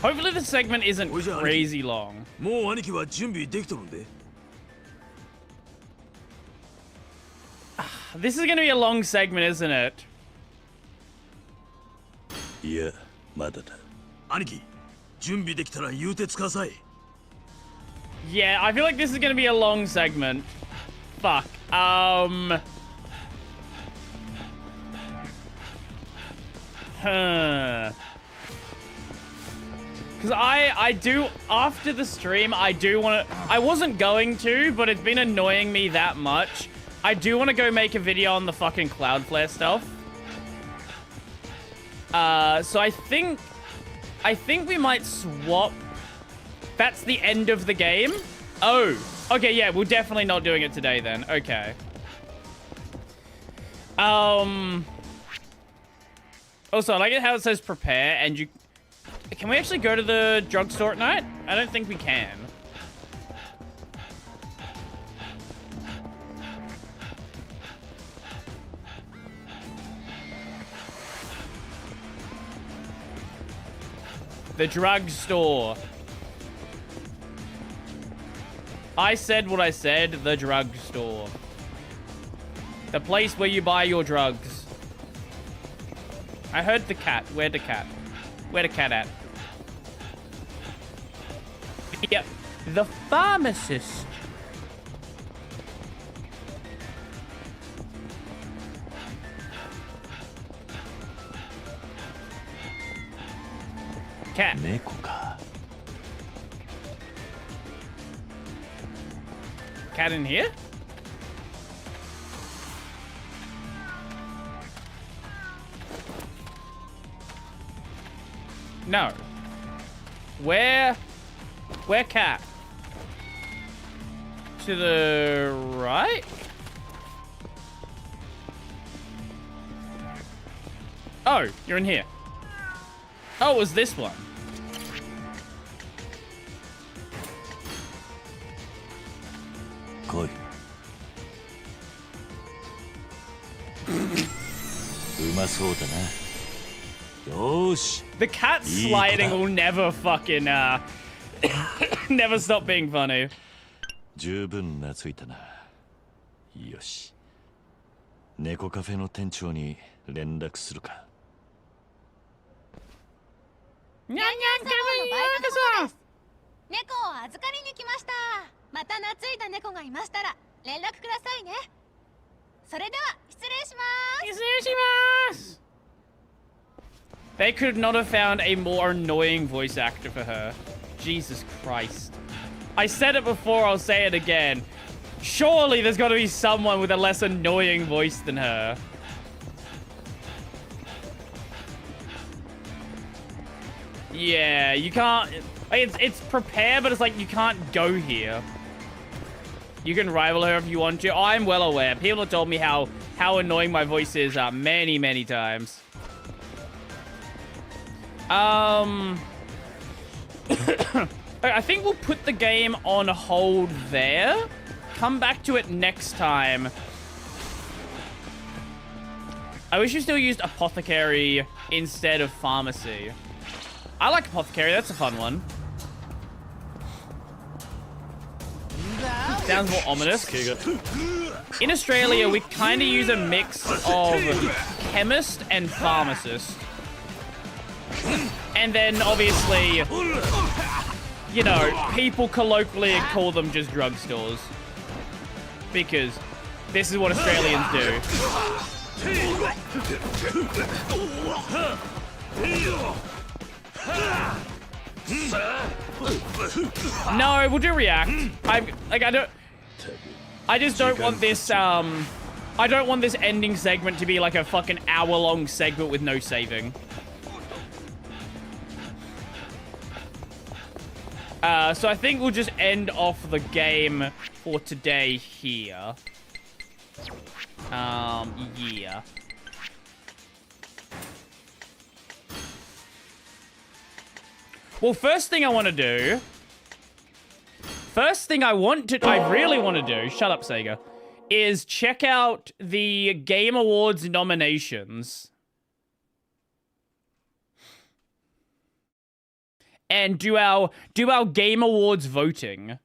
Hopefully this segment isn't crazy long. もう兄貴は準備できとるんで。This is gonna be a long segment, isn't it? いや、まだだ。兄貴、準備できたら言うてつかさい。Yeah, I feel like this is gonna be a long segment. Fuck. Because I do, after the stream, I do want to, I wasn't going to, but it's been annoying me that much. I do want to go make a video on the fucking Cloudflare stuff. So I think we might swap. That's the end of the game? Oh, okay, yeah, we're definitely not doing it today then. Okay. Also, I like it how it says prepare and you... Can we actually go to the drugstore at night? I don't think we can. The drugstore. I said what I said, the drugstore. The place where you buy your drugs. I heard the cat. Where the cat? Where the cat at? Yep. The pharmacist. Cat. Cat in here? No. Where cat? To the right? Oh, you're in here. Oh, it was this one. Koi. The cat sliding will never fucking never stop being funny. 十分懐いたな。よし。猫カフェの店長に連絡するか。ニャンニャン様のバイトの者です。猫を預かりに来ました。また懐いた猫がいましたら連絡くださいね。それでは失礼します。失礼します。They could not have found a more annoying voice actor for her. Jesus Christ. I said it before, I'll say it again. Surely there's got to be someone with a less annoying voice than her. Yeah, you can't... It's prepare, but it's like you can't go here. You can rival her if you want to. I'm well aware. People have told me how annoying my voice is many, many times. I think we'll put the game on hold there. Come back to it next time. I wish you still used apothecary instead of pharmacy. I like apothecary, that's a fun one. sounds more ominous. In Australia, we kind of use a mix of chemist and pharmacist. And then, obviously, you know, people colloquially call them just drugstores. Because this is what Australians do. No, we'll do react. I just don't want this, I don't want this ending segment to be like a fucking hour-long segment with no saving. So I think we'll just end off the game for today here. Yeah. Well, first thing I really want to do, shut up, Sega, is check out the Game Awards nominations. And do our Game Awards voting.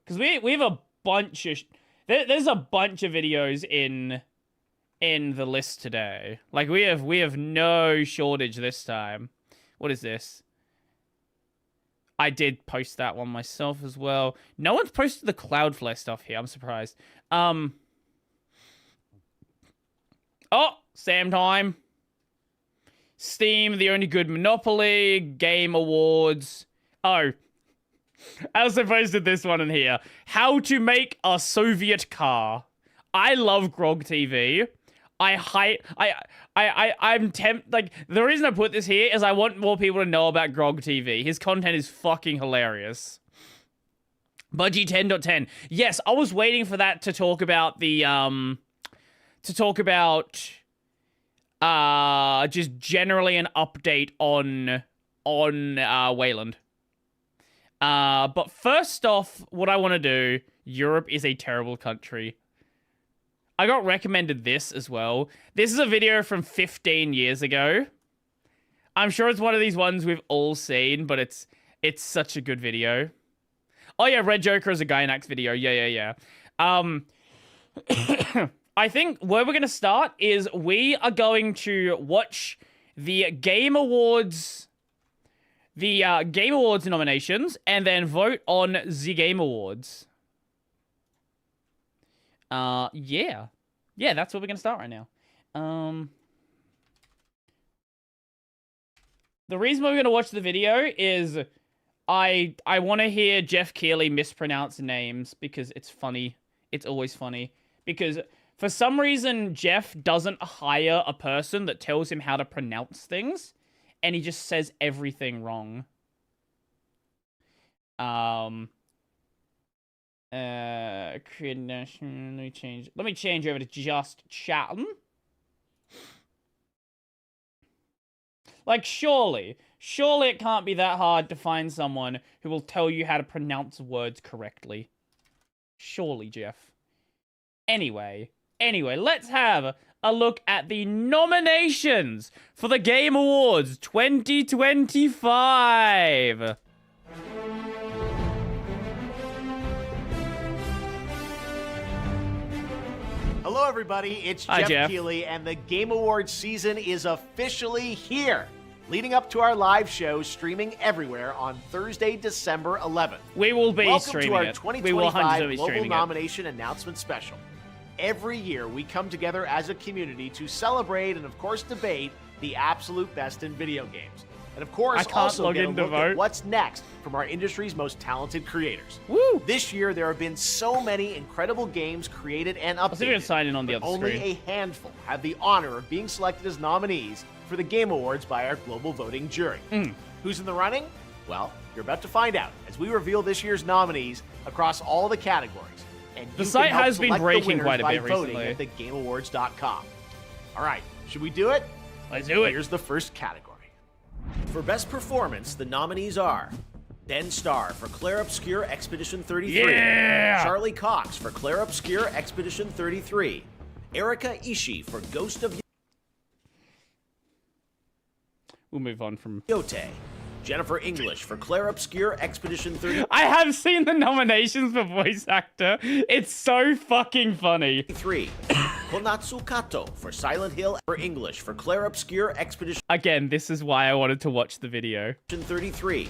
Because we have a bunch of... There's a bunch of videos in the list today. Like, we have no shortage this time. What is this? I did post that one myself as well. No one's posted the Cloudflare stuff here. I'm surprised. Oh, Sam time. Steam, the only good Monopoly, Game Awards. Oh, I also posted this one in here. How to make a Soviet car. I love Grog TV. I'm tempted. Like, the reason I put this here is I want more people to know about Grog TV. His content is fucking hilarious. Budgie 10.10. Yes, I was waiting for that to talk about the, just generally an update on Wayland. But first off, what I want to do, Europe is a terrible country. I got recommended this as well. This is a video from 15 years ago. I'm sure it's one of these ones we've all seen, but it's such a good video. Oh yeah, Red Joker is a Gynax video. Yeah. I think where we're going to start is we are going to watch the Game Awards... Game Awards nominations, and then vote on the Game Awards. Yeah. Yeah, that's where we're gonna start right now. The reason we're gonna watch the video is I want to hear Jeff Keighley mispronounce names because it's funny. It's always funny. Because for some reason, Jeff doesn't hire a person that tells him how to pronounce things, and he just says everything wrong. Let me change over to just chatting. Like, surely it can't be that hard to find someone who will tell you how to pronounce words correctly. Surely, Jeff. Anyway, let's have a look at the nominations for the Game Awards 2025. Hello, everybody. It's Jeff Keighley, and the Game Awards season is officially here. Leading up to our live show streaming everywhere on Thursday, December 11th. We will be streaming it. Welcome to our 2025 Global Nomination Announcement Special. Every year, we come together as a community to celebrate and, of course, debate the absolute best in video games. And, of course, also get a look at what's next from our industry's most talented creators. Woo! This year, there have been so many incredible games created and updated, sign in on the other only screen. a handful have the honor of being selected as nominees for the Game Awards by our global voting jury. Who's in the running? Well, you're about to find out as we reveal this year's nominees across all the categories. And the site has been breaking quite a bit recently. At thegameawards.com. All right, should we do it? Let's do it. Here's the first category. For Best Performance, the nominees are Den Star for Clair Obscur Expedition 33, Charlie Cox for Clair Obscur Expedition 33, Erika Ishii for Ghost of We'll move on from Yote, Jennifer English for Claire Obscure Expedition 30. I have seen the nominations for voice actor. It's so fucking funny. 3. Konatsu Kato for Silent Hill for English for Claire Obscure Expedition. Again, this is why I wanted to watch the video. 33.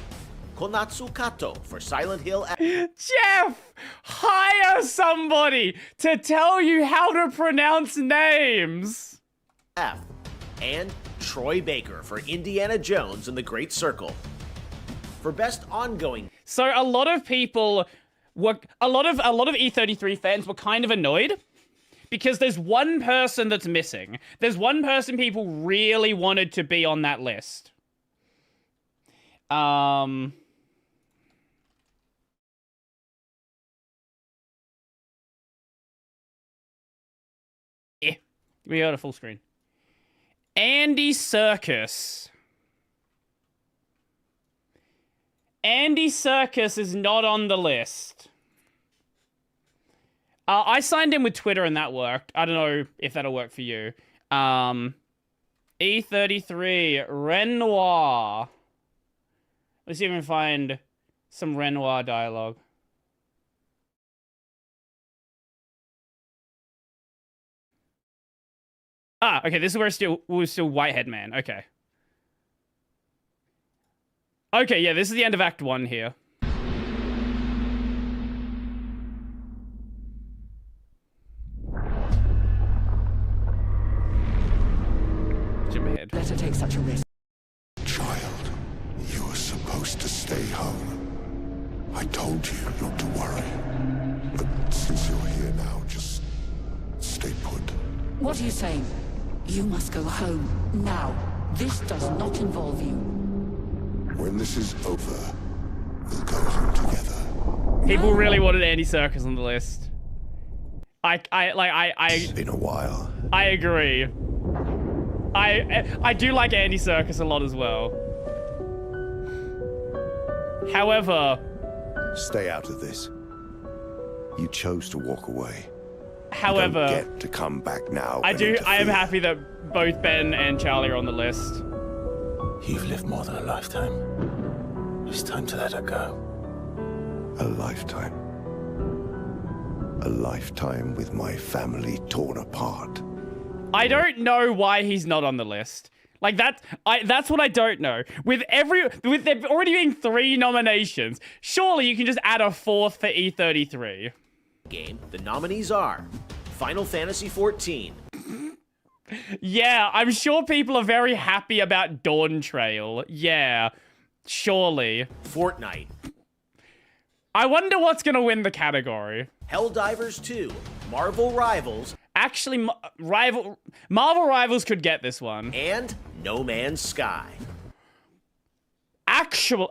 Konatsu Kato for Silent Hill. Jeff, hire somebody to tell you how to pronounce names. F. And Troy Baker for Indiana Jones and the Great Circle. For best ongoing. So a lot of people were a lot of E33 fans were kind of annoyed because there's one person that's missing. There's one person people really wanted to be on that list. We got a full screen. Andy Serkis. Andy Serkis is not on the list. I signed in with Twitter and that worked. I don't know if that'll work for you. E33, Renoir. Let's see if we can find some Renoir dialogue. Ah, okay, this is where we're still Whitehead Man. Okay. Okay, yeah, this is the end of Act 1 here. Jump ahead. Let her take such a risk. Child, you were supposed to stay home. I told you not to worry. But since you're here now, just stay put. What are you saying? You must go home, now. This does not involve you. When this is over, we'll go home together. People really wanted Andy Serkis on the list. It's been a while. I agree. I do like Andy Serkis a lot as well. However... Stay out of this. You chose to walk away. However, you don't get to come back now. I am happy that both Ben and Charlie are on the list. You've lived more than a lifetime. It's time to let her go. A lifetime. A lifetime with my family torn apart. I don't know why he's not on the list. Like that's what I don't know. With there already being 3 nominations, surely you can just add a 4th for E33. Game, the nominees are Final Fantasy XIV. Yeah, I'm sure people are very happy about Dawn Trail. Yeah, surely. Fortnite. I wonder what's gonna win the category. Helldivers 2, Marvel Rivals. Actually, Marvel Rivals could get this one. And No Man's Sky.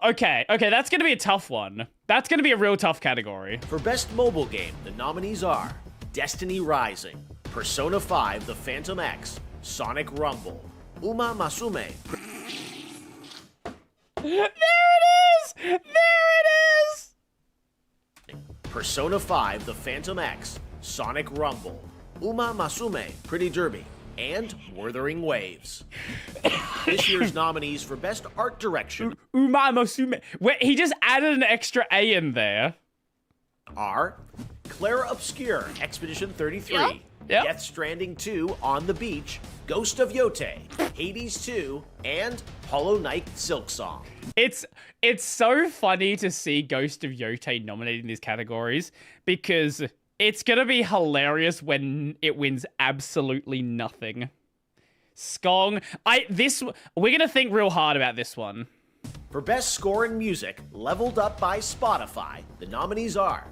Okay, that's gonna be a tough one. That's gonna be a real tough category. For Best Mobile Game, the nominees are Destiny Rising, Persona 5 The Phantom X, Sonic Rumble, Uma Masume. There it is! There it is! Persona 5 The Phantom X, Sonic Rumble, Uma Masume, Pretty Derby, and Wuthering Waves. This year's nominees for Best Art Direction Uma Masume. Wait, he just added an extra A in there. Are Claire Obscure, Expedition 33, Yep. Death Stranding 2, On the Beach, Ghost of Yote, Hades 2, and Hollow Knight Silksong. It's so funny to see Ghost of Yote nominated in these categories because it's gonna be hilarious when it wins absolutely nothing. Skong, we're gonna think real hard about this one. For Best Score and Music, leveled up by Spotify, the nominees are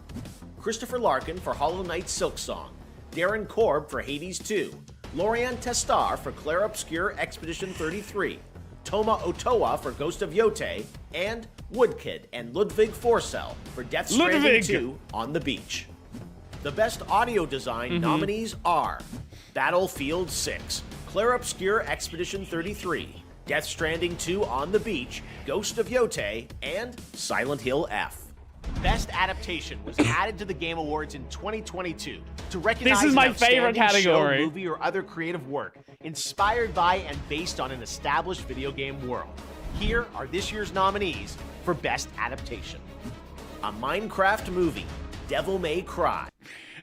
Christopher Larkin for Hollow Knight Silksong, Darren Korb for Hades 2, Lorian Testar for Claire Obscure Expedition 33, Toma Otoa for Ghost of Yote, and Woodkid and Ludwig Forsell for Death Stranding 2, On the Beach. The Best Audio Design nominees are Battlefield 6, Claire Obscure Expedition 33, Death Stranding 2 On the Beach, Ghost of Yote, and Silent Hill F. Best Adaptation was added to the Game Awards in 2022 to recognize This is my an favorite outstanding category. show, movie, or other creative work inspired by and based on an established video game world. Here are this year's nominees for Best Adaptation. A Minecraft movie, Devil May Cry.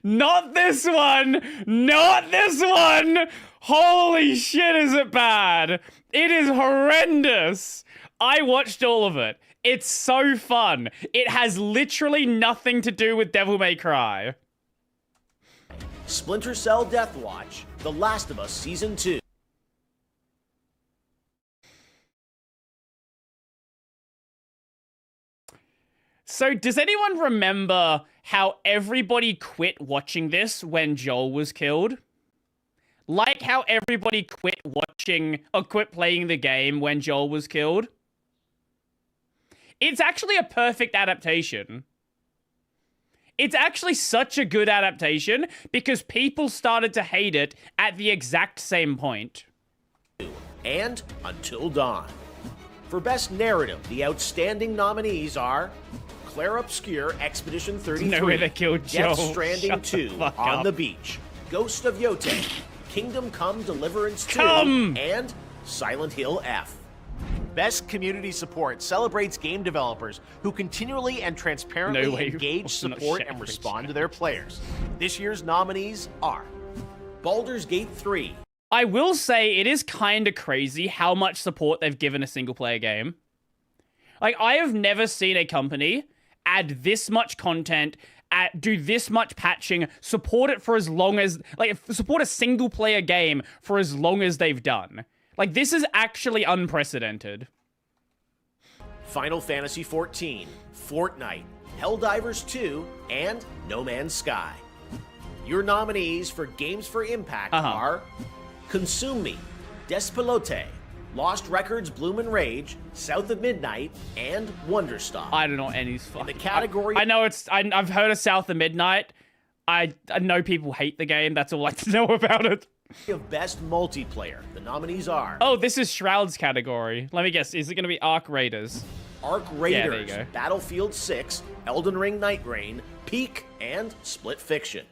Not this one! Not this one! Holy shit, is it bad? It is horrendous. I watched all of it. It's so fun. It has literally nothing to do with Devil May Cry. Splinter Cell Deathwatch, The Last of Us Season 2. So, does anyone remember how everybody quit watching this when Joel was killed? Like how everybody quit watching or quit playing the game when Joel was killed? It's actually a perfect adaptation. It's actually such a good adaptation because people started to hate it at the exact same point. And Until Dawn. For Best Narrative, the outstanding nominees are Claire Obscure, Expedition 33, No way they killed Joel. Death Stranding Shut the 2, fuck On up. the Beach, Ghost of Yote, Kingdom Come Deliverance 2, and Silent Hill F. Best Community Support celebrates game developers who continually and transparently No way. engage, I'm not support, sharing and this respond to their players. This year's nominees are Baldur's Gate 3. I will say it is kind of crazy how much support they've given a single-player game. Like, I have never seen a company add this much content, do this much patching, support it for as long as, like, support a single-player game for as long as they've done. Like, this is actually unprecedented. Final Fantasy XIV, Fortnite, Helldivers 2, and No Man's Sky. Your nominees for Games for Impact are Consume Me, Despelote, Lost Records Bloom and Rage, South of Midnight, and Wonderstop. I don't know any fucking... In the category... I know it's... I've heard of South of Midnight. I know people hate the game. That's all I know about it. Of Best Multiplayer, the nominees are... Oh, this is Shroud's category. Let me guess. Is it going to be Arc Raiders? Arc Raiders, Yeah, there you go. Battlefield 6, Elden Ring Night Reign, Peak, and Split Fiction.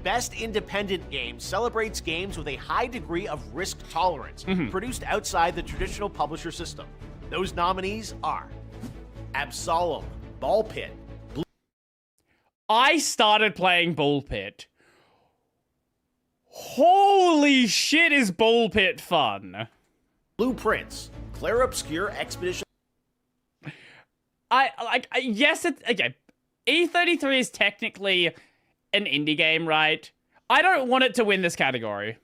Best Independent Game celebrates games with a high degree of risk tolerance, produced outside the traditional publisher system. Those nominees are Absolem, Ball Pit, I started playing Ball Pit. Holy shit, is Ball Pit fun? Blueprints, Claire Obscure Expedition. Yes, it's okay. E33 is technically an indie game, right? I don't want it to win this category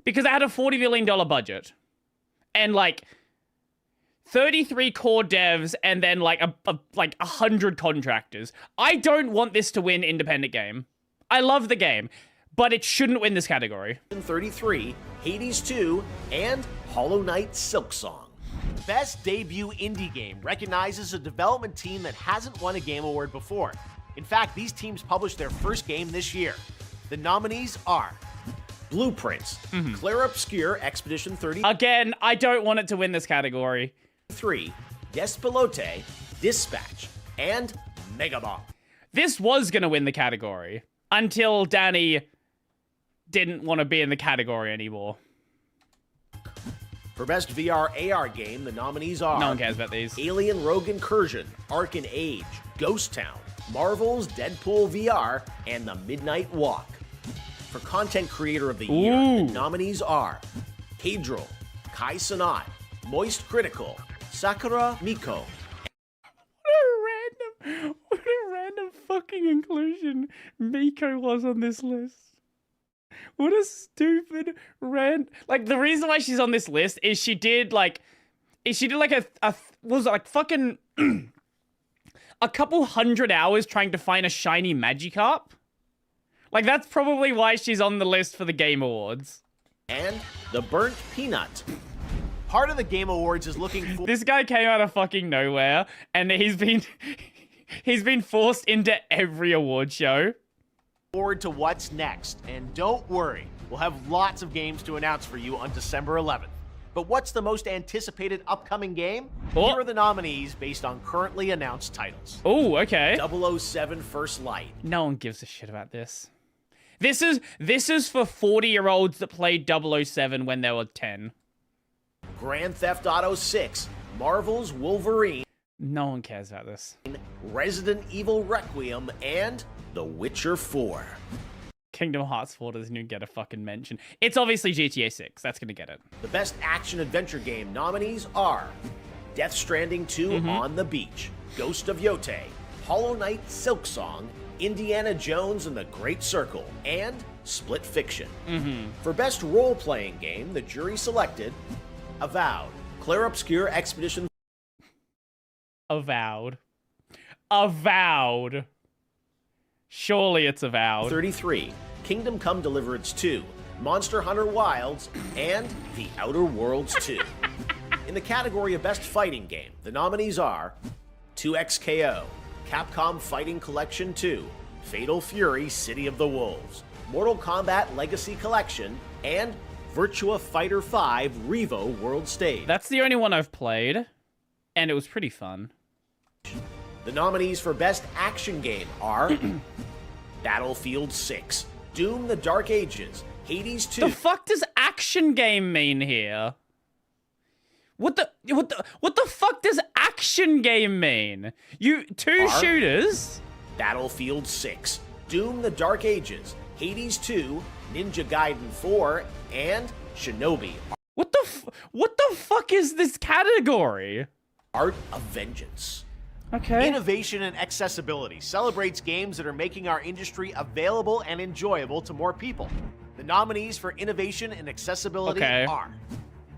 because it had a $40 million budget and like 33 core devs and then like 100 contractors. I don't want this to win independent game. I love the game, but it shouldn't win this category. 33, Hades 2, and Hollow Knight Silksong. Best Debut Indie Game recognizes a development team that hasn't won a Game Award before. In fact, these teams published their first game this year. The nominees are Blueprints, Claire Obscure Expedition 33, Again, I don't want it to win this category. Despelote, Dispatch, and Megabomb. This was going to win the category until Danny didn't want to be in the category anymore. For Best VR AR Game, the nominees are No one cares about these. Alien Rogue Incursion, Ark & Age, Ghost Town, Marvel's Deadpool VR, and The Midnight Walk. For Content Creator of the Year, the nominees are Hadril, Kai Sanat, Moist Critical, Sakura Miko. What a random fucking inclusion Miko was on this list. What a stupid like, the reason why she's on this list is she did like fucking a couple 100 hours trying to find a shiny Magikarp. Like, that's probably why she's on the list for the Game Awards. And The Burnt Peanut. Part of the Game Awards is looking for... This guy came out of fucking nowhere, and he's been forced into every award show. Forward to what's next, and don't worry, we'll have lots of games to announce for you on December 11th. But what's the most anticipated upcoming game? Here are the nominees based on currently announced titles. Oh, okay. 007 First Light. No one gives a shit about this. This is for 40-year-olds that played 007 when they were 10. Grand Theft Auto 6, Marvel's Wolverine. No one cares about this. Resident Evil Requiem, and The Witcher 4. Kingdom Hearts 4 doesn't even get a fucking mention. It's obviously GTA 6. That's gonna get it. The best action-adventure game nominees are Death Stranding 2 On the Beach, Ghost of Yote, Hollow Knight Silksong, Indiana Jones and the Great Circle, and Split Fiction. For best role-playing game, the jury selected Avowed, Clair Obscur Expedition. Avowed. Surely it's Avowed. 33, Kingdom Come Deliverance 2, Monster Hunter Wilds, and The Outer Worlds 2. In the category of Best Fighting Game, the nominees are 2XKO, Capcom Fighting Collection 2, Fatal Fury City of the Wolves, Mortal Kombat Legacy Collection, and Virtua Fighter 5 Revo World Stage. That's the only one I've played, and it was pretty fun. The nominees for Best Action Game are Battlefield 6, Doom the Dark Ages, Hades 2. The fuck does action game mean here? What the fuck does action game mean? Two shooters? Battlefield 6, Doom the Dark Ages, Hades 2, Ninja Gaiden 4, and Shinobi. What the fuck is this category? Art of Vengeance. Okay. Innovation and accessibility celebrates games that are making our industry available and enjoyable to more people. The nominees for innovation and accessibility are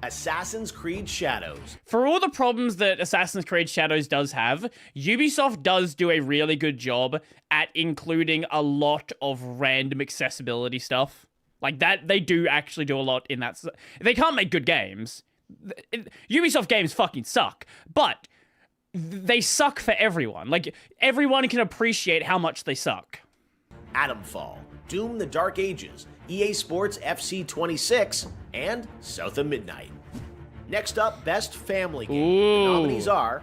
Assassin's Creed Shadows. For all the problems that Assassin's Creed Shadows does have, Ubisoft does do a really good job at including a lot of random accessibility stuff. Like that, they do actually do a lot in that. They can't make good games. Ubisoft games fucking suck, but they suck for everyone. Like, everyone can appreciate how much they suck. Atomfall, Doom the Dark Ages, EA Sports FC 26, and South of Midnight. Next up, Best Family Game. The nominees are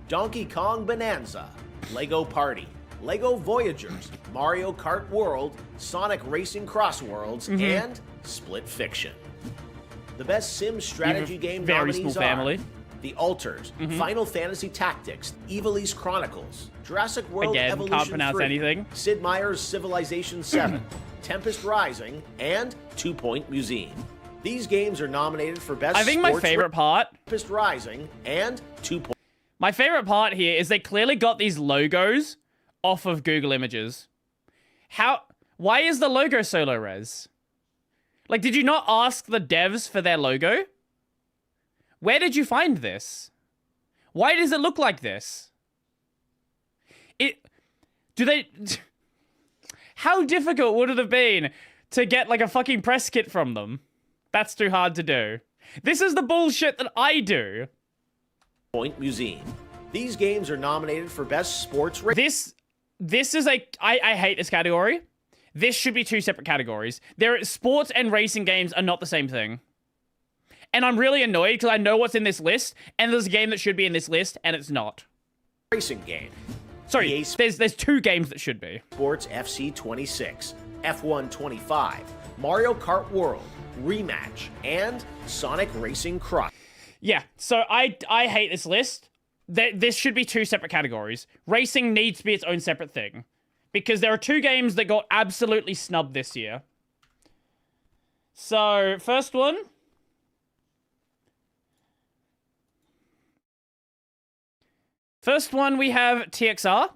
Donkey Kong Bonanza, Lego Party, Lego Voyagers, Mario Kart World, Sonic Racing Cross Worlds, and Split Fiction. The Best Sim Strategy Game nominees are The Alters, Final Fantasy Tactics, Ivalice Chronicles, Jurassic World Evolution can't pronounce 3, anything. Sid Meier's Civilization 7, Tempest Rising, and 2 Point Museum. These games are nominated for Best I think my favorite part... Tempest Rising and 2 Point... My favorite part here is they clearly got these logos off of Google Images. Why is the logo so low res? Like, did you not ask the devs for their logo? Where did you find this? Why does it look like this? How difficult would it have been to get like a fucking press kit from them? That's too hard to do. This is the bullshit that I do. Point Museum. These games are nominated for Best Sports Race. This is I hate this category. This should be two separate categories. Sports and racing games are not the same thing. And I'm really annoyed because I know what's in this list, and there's a game that should be in this list, and it's not. Racing game. Sorry, there's two games that should be. Sports FC 26, F1 25, Mario Kart World, Rematch, and Sonic Racing Cross. Yeah, so I hate this list. This should be two separate categories. Racing needs to be its own separate thing. Because there are two games that got absolutely snubbed this year. So, first one. First one, we have TXR.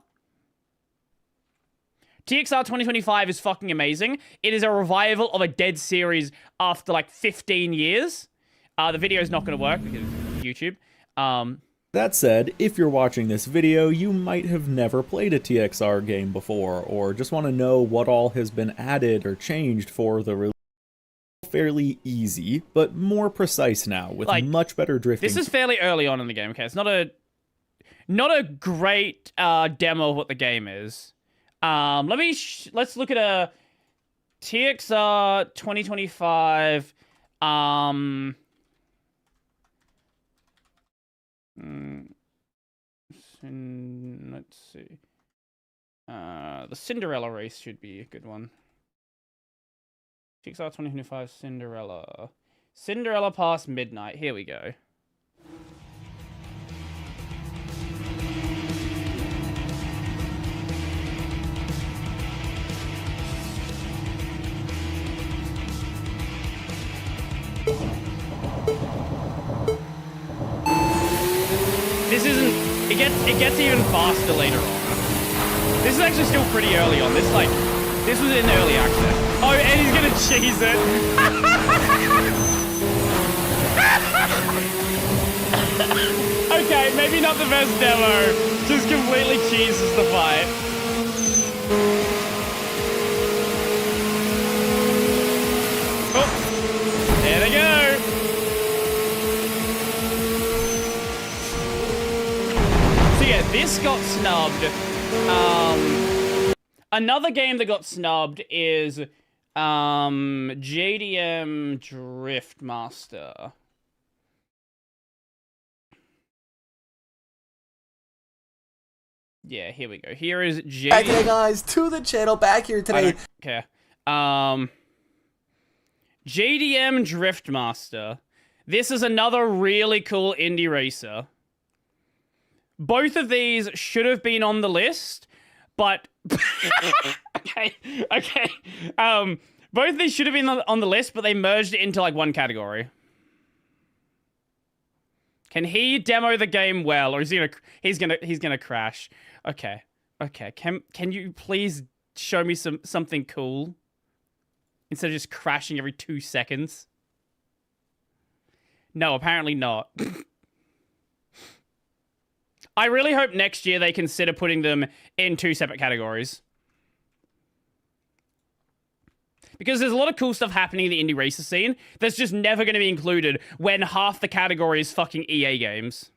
TXR 2025 is fucking amazing. It is a revival of a dead series after like 15 years. The video is not going to work because YouTube. That said, if you're watching this video, you might have never played a TXR game before, or just want to know what all has been added or changed for the release. Fairly easy, but more precise now, with like, much better drifting. This is fairly early on in the game, okay? It's not a great demo of what the game is. Let's look at a TXR 2025. Let's see. The Cinderella race should be a good one. TXR 2025 Cinderella. Cinderella past midnight. Here we go. gets even faster later on. This is actually still pretty early on. This was in early access. Oh, and he's gonna cheese it. Okay, maybe not the best demo. Just completely cheeses the fight. Oh, there they go. So yeah, this got snubbed. Another game that got snubbed is JDM Driftmaster. Yeah, here we go. Here is JDM. Back today, guys, to the channel. Back here today. Okay. JDM Driftmaster. This is another really cool indie racer. Both of these should have been on the list, but okay. Both of these should have been on the list, but they merged it into like one category. Can he demo the game well, or is he he's gonna crash? Okay. Can you please show me something cool instead of just crashing every 2 seconds? No, apparently not. I really hope next year they consider putting them in 2 separate categories. Because there's a lot of cool stuff happening in the indie racer scene that's just never going to be included when half the category is fucking EA games.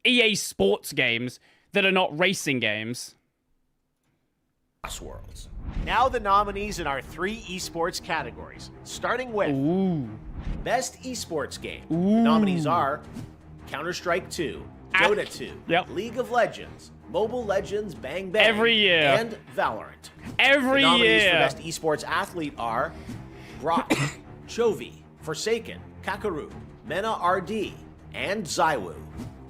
EA sports games that are not racing games. Worlds. Now the nominees in our 3 esports categories, starting with Best Esports Game. The nominees are Counter-Strike 2, Dota 2, League of Legends, Mobile Legends Bang Bang, every year, and Valorant. Every the nominees year. for Best Esports Athlete are Brock, Chovy, Forsaken, Kakaru, Mena RD, and Zywoo.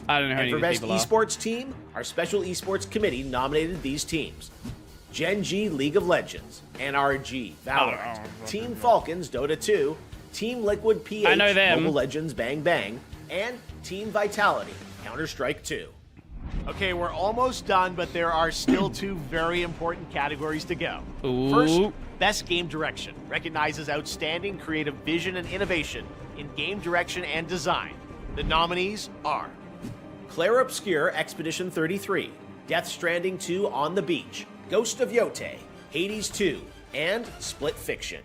I don't know who and any for of Best these people Esports Team, our Special Esports Committee nominated these teams. Gen G League of Legends, NRG Valorant, Team Falcons Dota 2, Team Liquid PH I know them. Mobile Legends Bang Bang, and Team Vitality Counter-Strike 2. Okay, we're almost done, but there are still 2 very important categories to go. First, Best Game Direction recognizes outstanding creative vision and innovation in game direction and design. The nominees are Claire Obscure Expedition 33, Death Stranding 2 On the Beach, Ghost of Yote, Hades 2, and Split Fiction.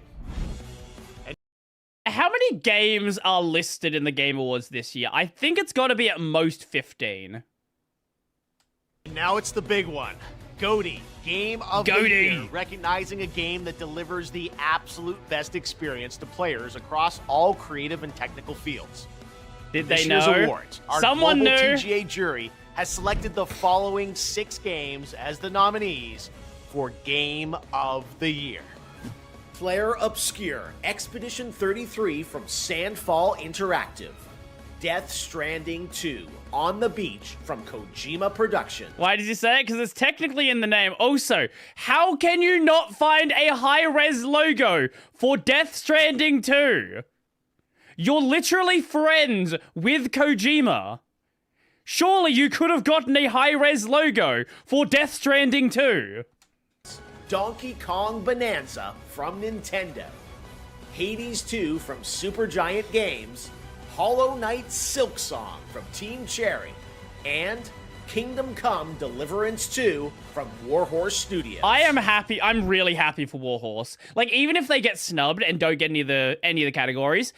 How many games are listed in the Game Awards this year? I think it's got to be at most 15. Now it's the big one. GOTY, Game of the Year, recognizing a game that delivers the absolute best experience to players across all creative and technical fields. Did this they year's know? awards, our Someone global knew. TGA jury has selected the following 6 games as the nominees for Game of the Year. Flare Obscure, Expedition 33 from Sandfall Interactive. Death Stranding 2, On the Beach from Kojima Productions. Why did you say it? Because it's technically in the name. Also, how can you not find a high-res logo for Death Stranding 2? You're literally friends with Kojima. Surely you could have gotten a high-res logo for Death Stranding 2. Donkey Kong Bonanza from Nintendo. Hades 2 from Supergiant Games. Hollow Knight Silksong from Team Cherry. And Kingdom Come Deliverance 2 from Warhorse Studios. I am happy. I'm really happy for Warhorse. Like, even if they get snubbed and don't get any of the categories,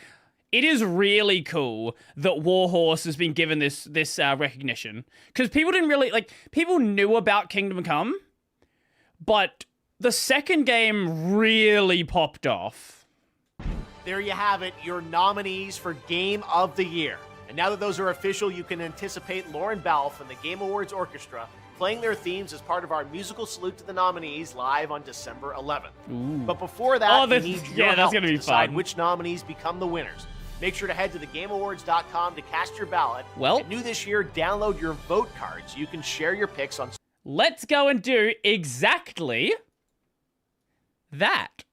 it is really cool that Warhorse has been given this recognition. Because people didn't really, people knew about Kingdom Come, but the second game really popped off. There you have it, your nominees for Game of the Year. And now that those are official, you can anticipate Lauren Balfe and the Game Awards Orchestra playing their themes as part of our musical salute to the nominees live on December 11th. Ooh. But before that, we need your help that's gonna to be decide fun. which nominees become the winners. Make sure to head to thegameawards.com to cast your ballot. Well, and new this year, download your vote card so you can share your picks on... Let's go and do exactly that.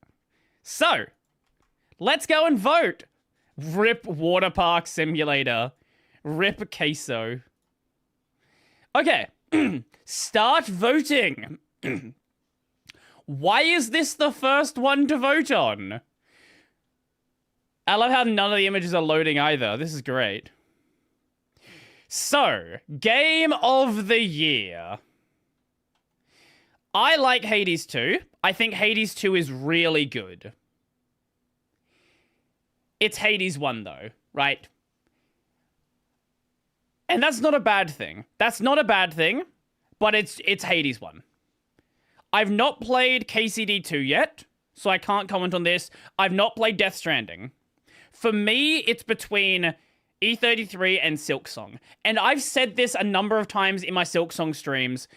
So, let's go and vote. Rip Water Park Simulator. Rip Queso. Okay, Start voting. Why is this the first one to vote on? I love how none of the images are loading either. This is great. So, Game of the Year. I like Hades 2. I think Hades 2 is really good. It's Hades 1 though, right? And that's not a bad thing. That's not a bad thing, but it's Hades 1. I've not played KCD 2 yet, so I can't comment on this. I've not played Death Stranding. For me, it's between E33 and Silksong. And I've said this a number of times in my Silksong streams.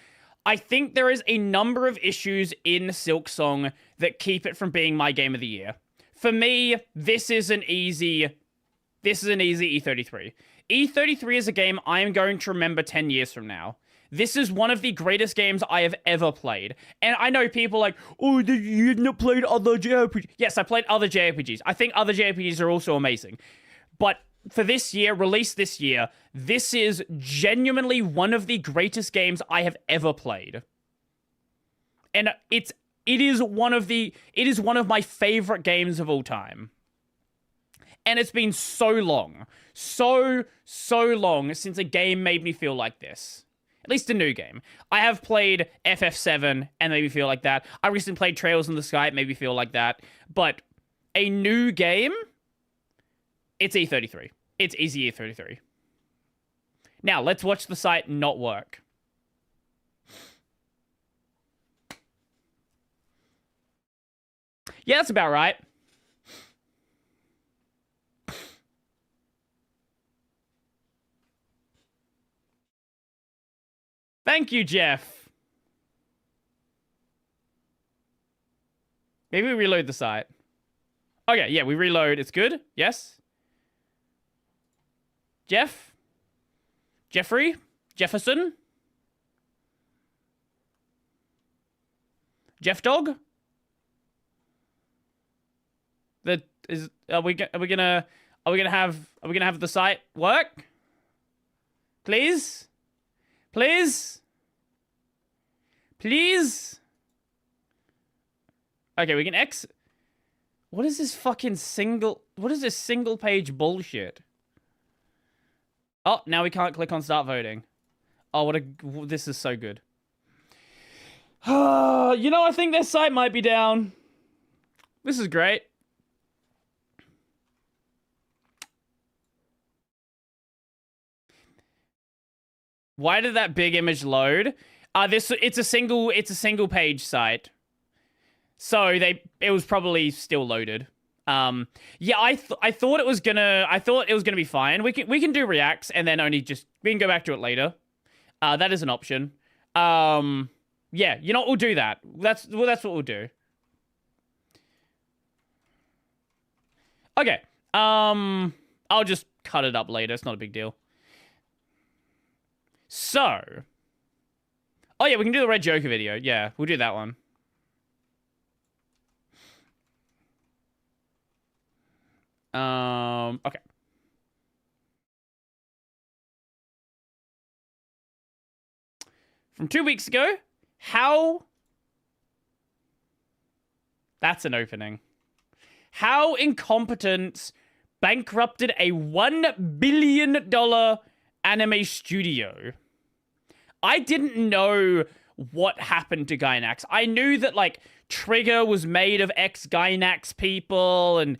I think there is a number of issues in Silksong that keep it from being my game of the year. For me, this is an easy E33. E33 is a game I am going to remember 10 years from now. This is one of the greatest games I have ever played. And I know people like, oh, you've not played other JRPGs. Yes, I played other JRPGs. I think other JRPGs are also amazing. But for this year, released this year, this is genuinely one of the greatest games I have ever played. And it is one of my favorite games of all time. And it's been so long, so long since a game made me feel like this. At least a new game. I have played FF7 and made me feel like that. I recently played Trails in the Sky, it made me feel like that. But a new game, it's E33. It's easy E33. Now, let's watch the site not work. Yeah, that's about right. Thank you, Jeff. Maybe we reload the site. Okay, yeah, we reload. It's good. Yes? Jeff? Jeffrey? Jefferson? Jeff Dog? Are we gonna have the site work? Please? Please? Please? Okay, we can What is this fucking what is this single page bullshit? Oh, now we can't click on start voting. Oh, this is so good. You know, I think their site might be down. This is great. Why did that big image load? It's a single page site. So it was probably still loaded. Yeah, I thought it was gonna be fine. We can do reacts and then we can go back to it later. That is an option. Yeah, you know what, we'll do that. That's what we'll do. Okay. I'll just cut it up later. It's not a big deal. So. Oh yeah, we can do the Red Joker video. Yeah, we'll do that one. Okay. From 2 weeks ago, how... That's an opening. How incompetence bankrupted a $1 billion anime studio. I didn't know what happened to Gainax. I knew that, like, Trigger was made of ex-Gainax people, and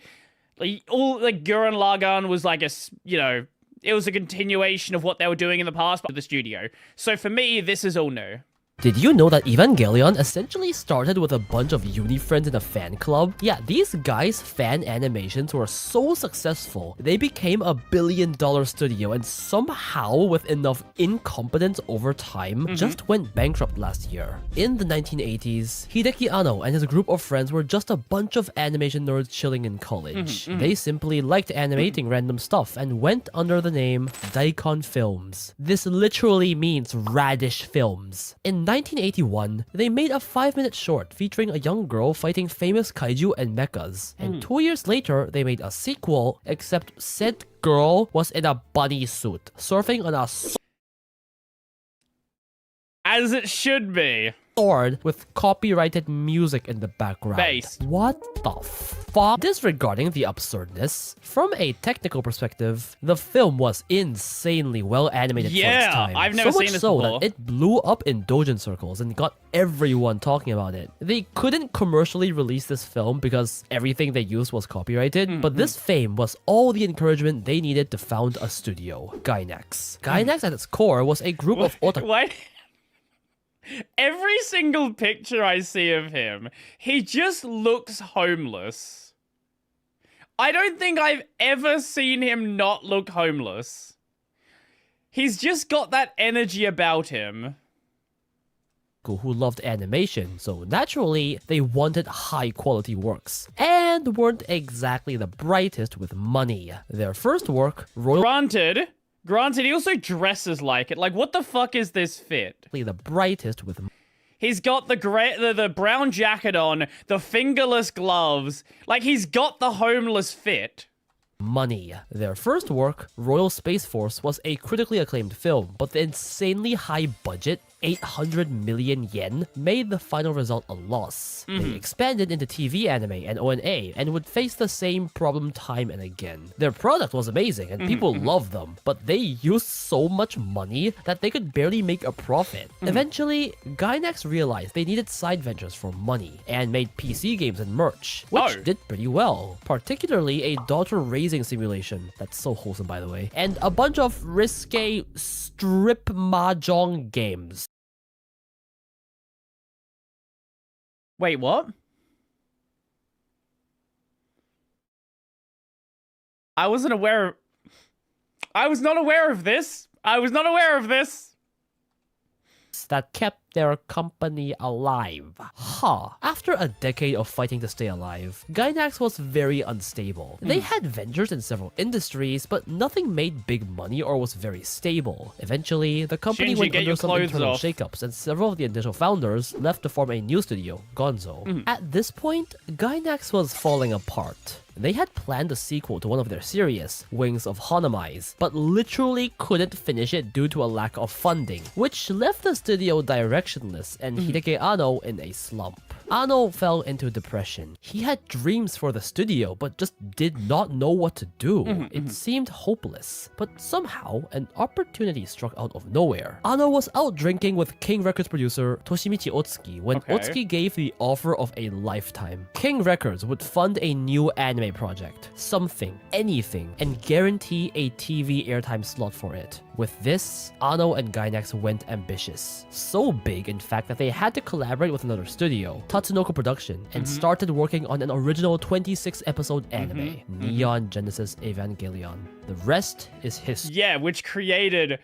all, like, Gurren Lagann was, like, it was a continuation of what they were doing in the past, but the studio. So for me, this is all new. Did you know that Evangelion essentially started with a bunch of uni friends in a fan club? Yeah, these guys' fan animations were so successful, they became a $1 billion studio and somehow, with enough incompetence over time, just went bankrupt last year. In the 1980s, Hideki Anno and his group of friends were just a bunch of animation nerds chilling in college. They simply liked animating random stuff and went under the name Daikon Films. This literally means radish films. In 1981, they made a 5-minute short featuring a young girl fighting famous kaiju and mechas. And 2 years later, they made a sequel, except said girl was in a bunny suit, surfing on a As it should be. Sword with copyrighted music in the background. Bass. What the fuck? Disregarding the absurdness, from a technical perspective, the film was insanely well animated for its time. I've never seen this so before. that it blew up in doujin circles and got everyone talking about it. They couldn't commercially release this film because everything they used was copyrighted, but this fame was all the encouragement they needed to found a studio, Gainax. Gainax at its core was a group of otaku. Why? Every single picture I see of him, he just looks homeless. I don't think I've ever seen him not look homeless. He's just got that energy about him. Who loved animation, so naturally they wanted high quality works and weren't exactly the brightest with money. Their first work, Granted, he also dresses like it. Like, what the fuck is this fit? The brightest with. He's got the brown jacket on, the fingerless gloves. Like, he's got the homeless fit. Money. Their first work, Royal Space Force, was a critically acclaimed film, but the insanely high budget, 800 million yen, made the final result a loss. They expanded into TV anime and ONA and would face the same problem time and again. Their product was amazing and people loved them, but they used so much money that they could barely make a profit. Eventually, Gainax realized they needed side ventures for money and made PC games and merch, which did pretty well, particularly a daughter raising simulation, that's so wholesome by the way, and a bunch of risque strip mahjong games. Wait, what? I was not aware of this. That kept their company alive. After a decade of fighting to stay alive, Gainax was very unstable. They had ventures in several industries, but nothing made big money or was very stable. Eventually, the company went under some internal shakeups, and several of the initial founders left to form a new studio, Gonzo. At this point, Gainax was falling apart. They had planned a sequel to one of their series, Wings of Hanamai's, but literally couldn't finish it due to a lack of funding, which left the studio directionless and Hideki Anno in a slump. Anno fell into depression. He had dreams for the studio, but just did not know what to do. It seemed hopeless, but somehow an opportunity struck out of nowhere. Anno was out drinking with King Records producer Toshimichi Otsuki when Otsuki gave the offer of a lifetime. King Records would fund a new anime project, something, anything, and guarantee a TV airtime slot for it. With this, Anno and Gainax went ambitious. So big, in fact, that they had to collaborate with another studio, Tatsunoko Production, and started working on an original 26-episode anime, Neon Genesis Evangelion. The rest is history. Yeah, which created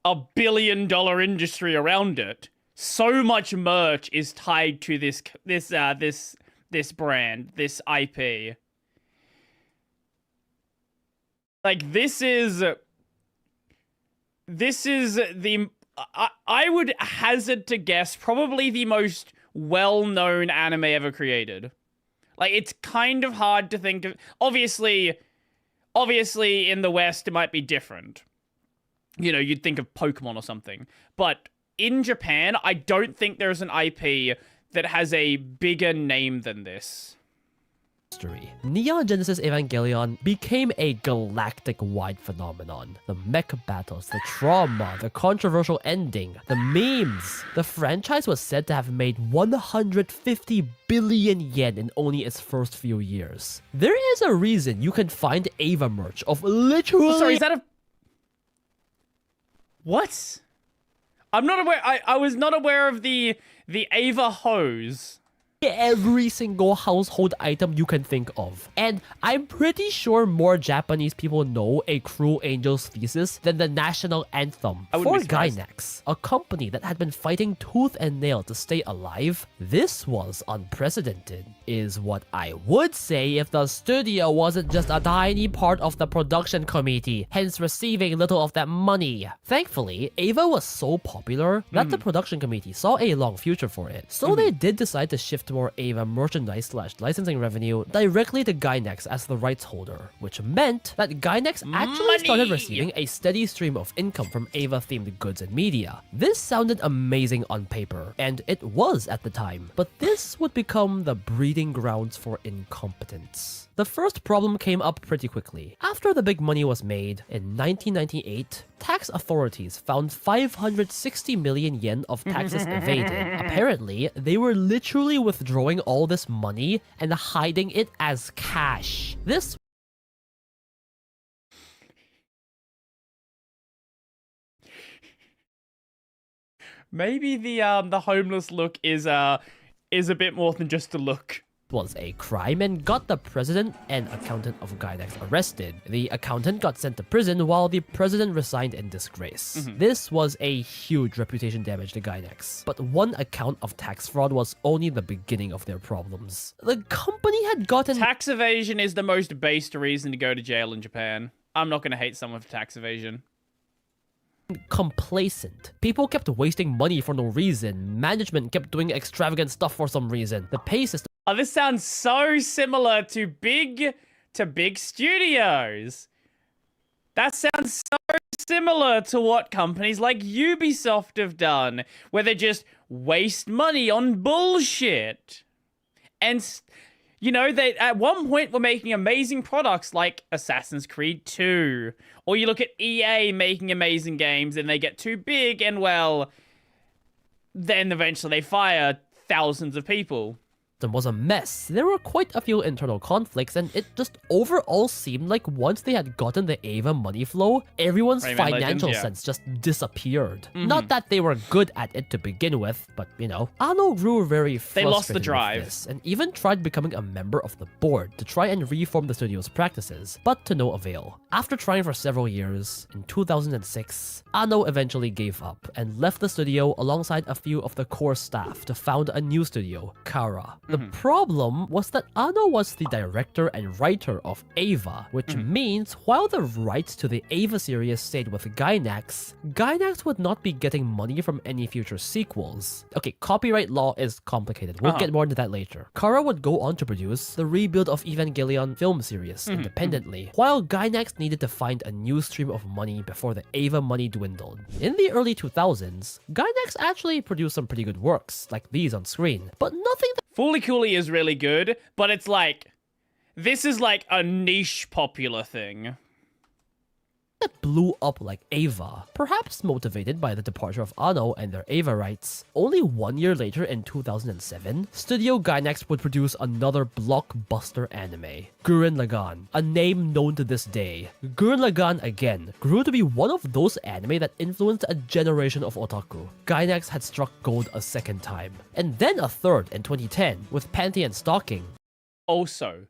$1 billion industry around it. So much merch is tied to this brand, this IP. Like, this is the, I would hazard to guess, probably the most well-known anime ever created. Like, it's kind of hard to think of. Obviously in the West, it might be different. You know, you'd think of Pokemon or something. But in Japan, I don't think there's an IP that has a bigger name than this. Neon Genesis Evangelion became a galactic-wide phenomenon. The mech battles, the trauma, the controversial ending, the memes. The franchise was said to have made 150 billion yen in only its first few years. There is a reason you can find Ava merch of literally... Sorry, is that a... What? I'm not aware... I was not aware of the Ava hose. Every single household item you can think of. And I'm pretty sure more Japanese people know A Cruel Angel's Thesis than the national anthem. For Gainax, a company that had been fighting tooth and nail to stay alive, this was unprecedented, is what I would say if the studio wasn't just a tiny part of the production committee, hence receiving little of that money. Thankfully, Ava was so popular that the production committee saw a long future for it, so they did decide to shift shift more Ava merchandise / licensing revenue directly to Gainax as the rights holder, which meant that Gainax actually started receiving a steady stream of income from Ava-themed goods and media. This sounded amazing on paper, and it was at the time, but this would become the breeding grounds for incompetence. The first problem came up pretty quickly. After the big money was made, in 1998, tax authorities found 560 million yen of taxes evaded. Apparently, they were literally withdrawing all this money and hiding it as cash. This maybe the homeless look is a bit more than just a look. Was a crime and got the president and accountant of Gainax arrested. The accountant got sent to prison while the president resigned in disgrace. This was a huge reputation damage to Gainax. But one account of tax fraud was only the beginning of their problems. The company had gotten... Tax evasion is the most based reason to go to jail in Japan. I'm not going to hate someone for tax evasion. Complacent. People kept wasting money for no reason. Management kept doing extravagant stuff for some reason. The pay system... Oh, this sounds so similar to big studios. That sounds so similar to what companies like Ubisoft have done, where they just waste money on bullshit. And, you know, they at one point were making amazing products like Assassin's Creed 2. Or you look at EA making amazing games and they get too big and, well, then eventually they fire thousands of people. Was a mess. There were quite a few internal conflicts, and it just overall seemed like once they had gotten the Ava money flow, everyone's financial sense just disappeared. Not that they were good at it to begin with, but you know, Anno grew very frustrated. They lost the drive. With this, and even tried becoming a member of the board to try and reform the studio's practices, but to no avail. After trying for several years, in 2006, Anno eventually gave up and left the studio alongside a few of the core staff to found a new studio, Kara. The problem was that Anno was the director and writer of Ava, which means while the rights to the Ava series stayed with Gainax, Gainax would not be getting money from any future sequels. Okay, copyright law is complicated. We'll get more into that later. Kara would go on to produce the rebuild of Evangelion film series independently, while Gainax needed to find a new stream of money before the Ava money dwindled. In the early 2000s, Gainax actually produced some pretty good works, like these on screen, but nothing that Fooly Cooly is really good, but it's like, this is like a niche popular thing. That blew up like Ava, perhaps motivated by the departure of Anno and their Ava rights. Only 1 year later in 2007, Studio Gainax would produce another blockbuster anime, Gurren Lagann, a name known to this day. Gurren Lagann, again, grew to be one of those anime that influenced a generation of otaku. Gainax had struck gold a second time, and then a third in 2010 with Pantheon Stalking. Also,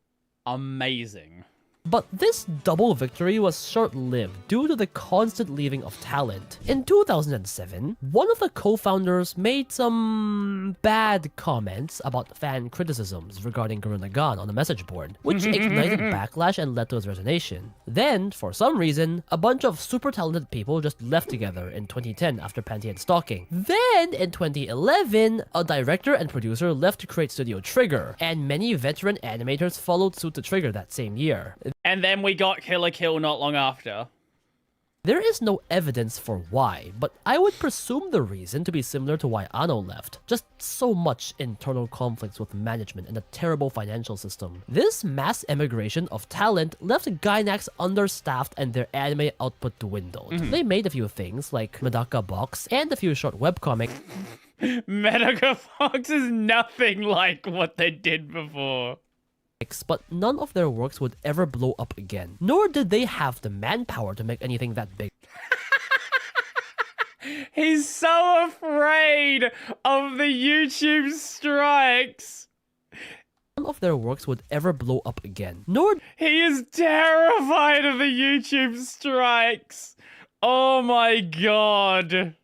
amazing. But this double victory was short-lived due to the constant leaving of talent. In 2007, one of the co-founders made some bad comments about fan criticisms regarding Gurren Lagann on the message board, which ignited backlash and led to his resignation. Then, for some reason, a bunch of super talented people just left together in 2010 after Pantheon Stalking. Then, in 2011, a director and producer left to create Studio Trigger, and many veteran animators followed suit to Trigger that same year. And then we got Kill la Kill not long after. There is no evidence for why, but I would presume the reason to be similar to why Anno left. Just so much internal conflicts with management and a terrible financial system. This mass emigration of talent left Gainax understaffed and their anime output dwindled. They made a few things like Medaka Box and a few short webcomics. Medaka Box is nothing like what they did before. But none of their works would ever blow up again, nor did they have the manpower to make anything that big. He's so afraid of the YouTube strikes. None of their works would ever blow up again, nor... He is terrified of the YouTube strikes. Oh my god.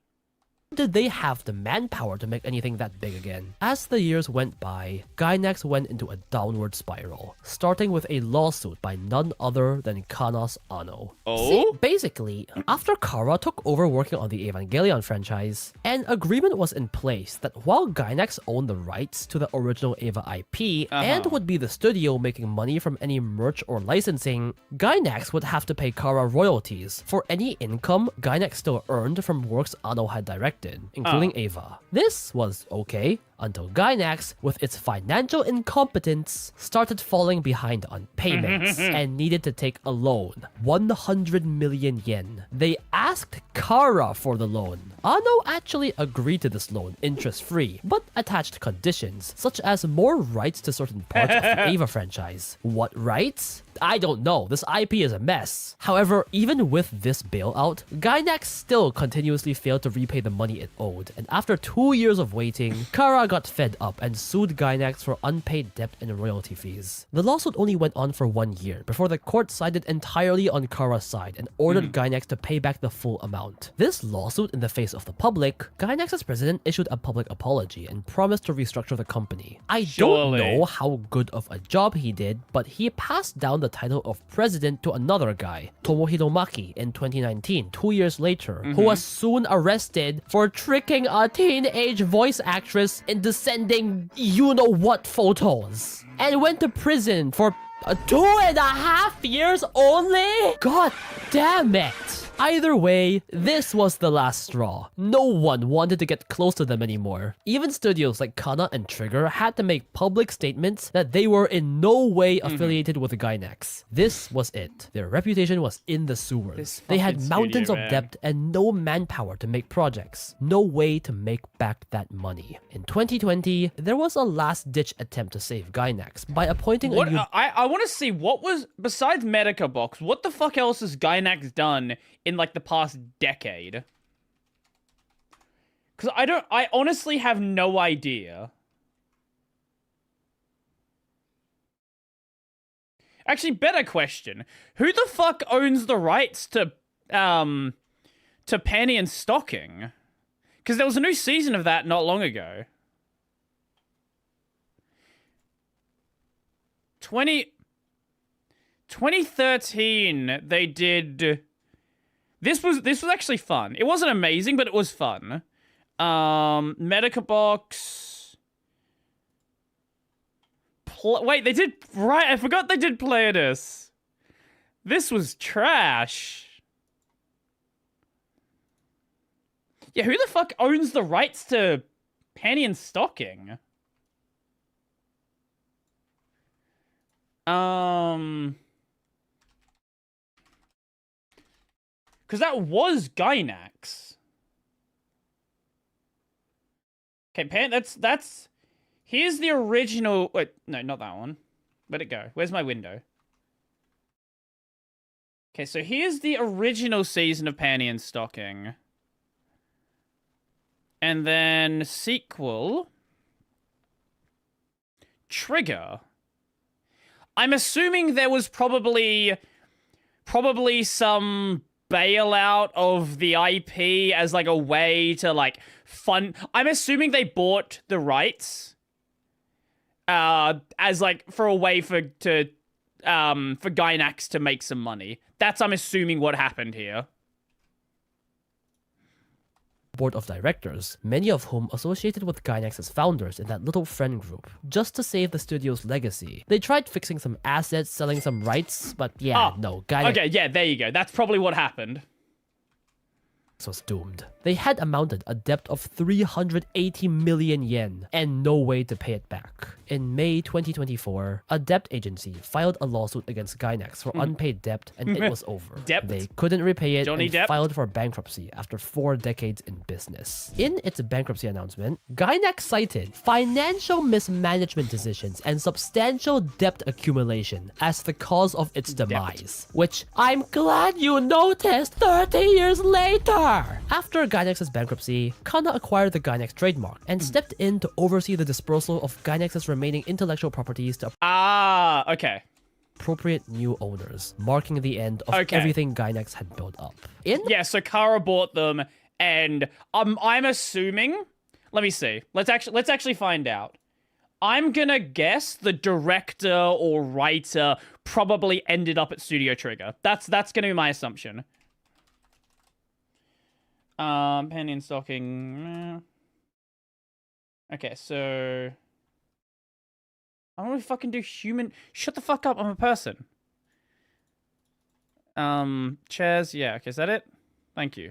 did they have the manpower to make anything that big again? As the years went by, Gainax went into a downward spiral, starting with a lawsuit by none other than Kanas Anno. See, basically, after Kara took over working on the Evangelion franchise, an agreement was in place that while Gainax owned the rights to the original Eva IP and would be the studio making money from any merch or licensing, Gainax would have to pay Kara royalties for any income Gainax still earned from works Anno had directed, including Eva. This was okay until Gainax, with its financial incompetence, started falling behind on payments and needed to take a loan, 100 million yen. They asked Kara for the loan. Anno actually agreed to this loan interest-free, but attached conditions, such as more rights to certain parts of the Eva franchise. What rights? I don't know, this IP is a mess. However, even with this bailout, Gainax still continuously failed to repay the money it owed, and after 2 years of waiting, Kara got fed up and sued Gainax for unpaid debt and royalty fees. The lawsuit only went on for 1 year before the court sided entirely on Kara's side and ordered Gainax to pay back the full amount. This lawsuit in the face of the public, Gainax's president issued a public apology and promised to restructure the company. I don't know how good of a job he did, but he passed down the title of president to another guy, Tomohiro Maki, in 2019, 2 years later, who was soon arrested for tricking a teenage voice actress into sending you-know-what photos, and went to prison for 2.5 years only? God damn it! Either way, this was the last straw. No one wanted to get close to them anymore. Even studios like Kana and Trigger had to make public statements that they were in no way affiliated with Gainax. This was it. Their reputation was in the sewers. They had mountains of debt and no manpower to make projects. No way to make back that money. In 2020, there was a last-ditch attempt to save Gainax by appointing a new... I want to see what was, besides Medica Box, what the fuck else has Gainax done in like the past decade? Because I honestly have no idea. Actually, better question. Who the fuck owns the rights to Panty and Stocking? Because there was a new season of that not long ago. 2013, they did... This was actually fun. It wasn't amazing, but it was fun. Medica Box. Wait, they did... Right, I forgot they did Pleiades. This was trash. Yeah, who the fuck owns the rights to Panty and Stocking? Because that was Gainax. Okay, that's... Here's the original... Wait, no, not that one. Where'd it go? Where's my window? Okay, so here's the original season of Panty and Stocking. And then sequel... Trigger. I'm assuming there was probably some bailout of the IP as like a way to like fund. I'm assuming they bought the rights as like for a way for Gainax to make some money. That's, I'm assuming, what happened here. Board of directors, many of whom associated with Gainax's founders in that little friend group, just to save the studio's legacy. They tried fixing some assets, selling some rights, but yeah, no, Gainax... Okay, yeah, there you go. That's probably what happened. Was doomed. They had amounted a debt of 380 million yen and no way to pay it back. In May 2024, a debt agency filed a lawsuit against Gainax for unpaid debt and it was over. They couldn't repay it and filed for bankruptcy after 4 decades in business. In its bankruptcy announcement, Gainax cited financial mismanagement decisions and substantial debt accumulation as the cause of its demise, which I'm glad you noticed 30 years later! After Gainax's bankruptcy, Kana acquired the Gainax trademark and stepped in to oversee the dispersal of Gainax's remaining intellectual properties to appropriate new owners, marking the end of everything Gainax had built up. Yeah, so Kara bought them And I'm assuming, let me see. Let's actually find out. I'm gonna guess the director or writer probably ended up at Studio Trigger. That's gonna be my assumption. Penny and stocking. Okay, so I don't really fucking do human. Shut the fuck up. I'm a person. Chairs. Yeah. Okay, is that it? Thank you.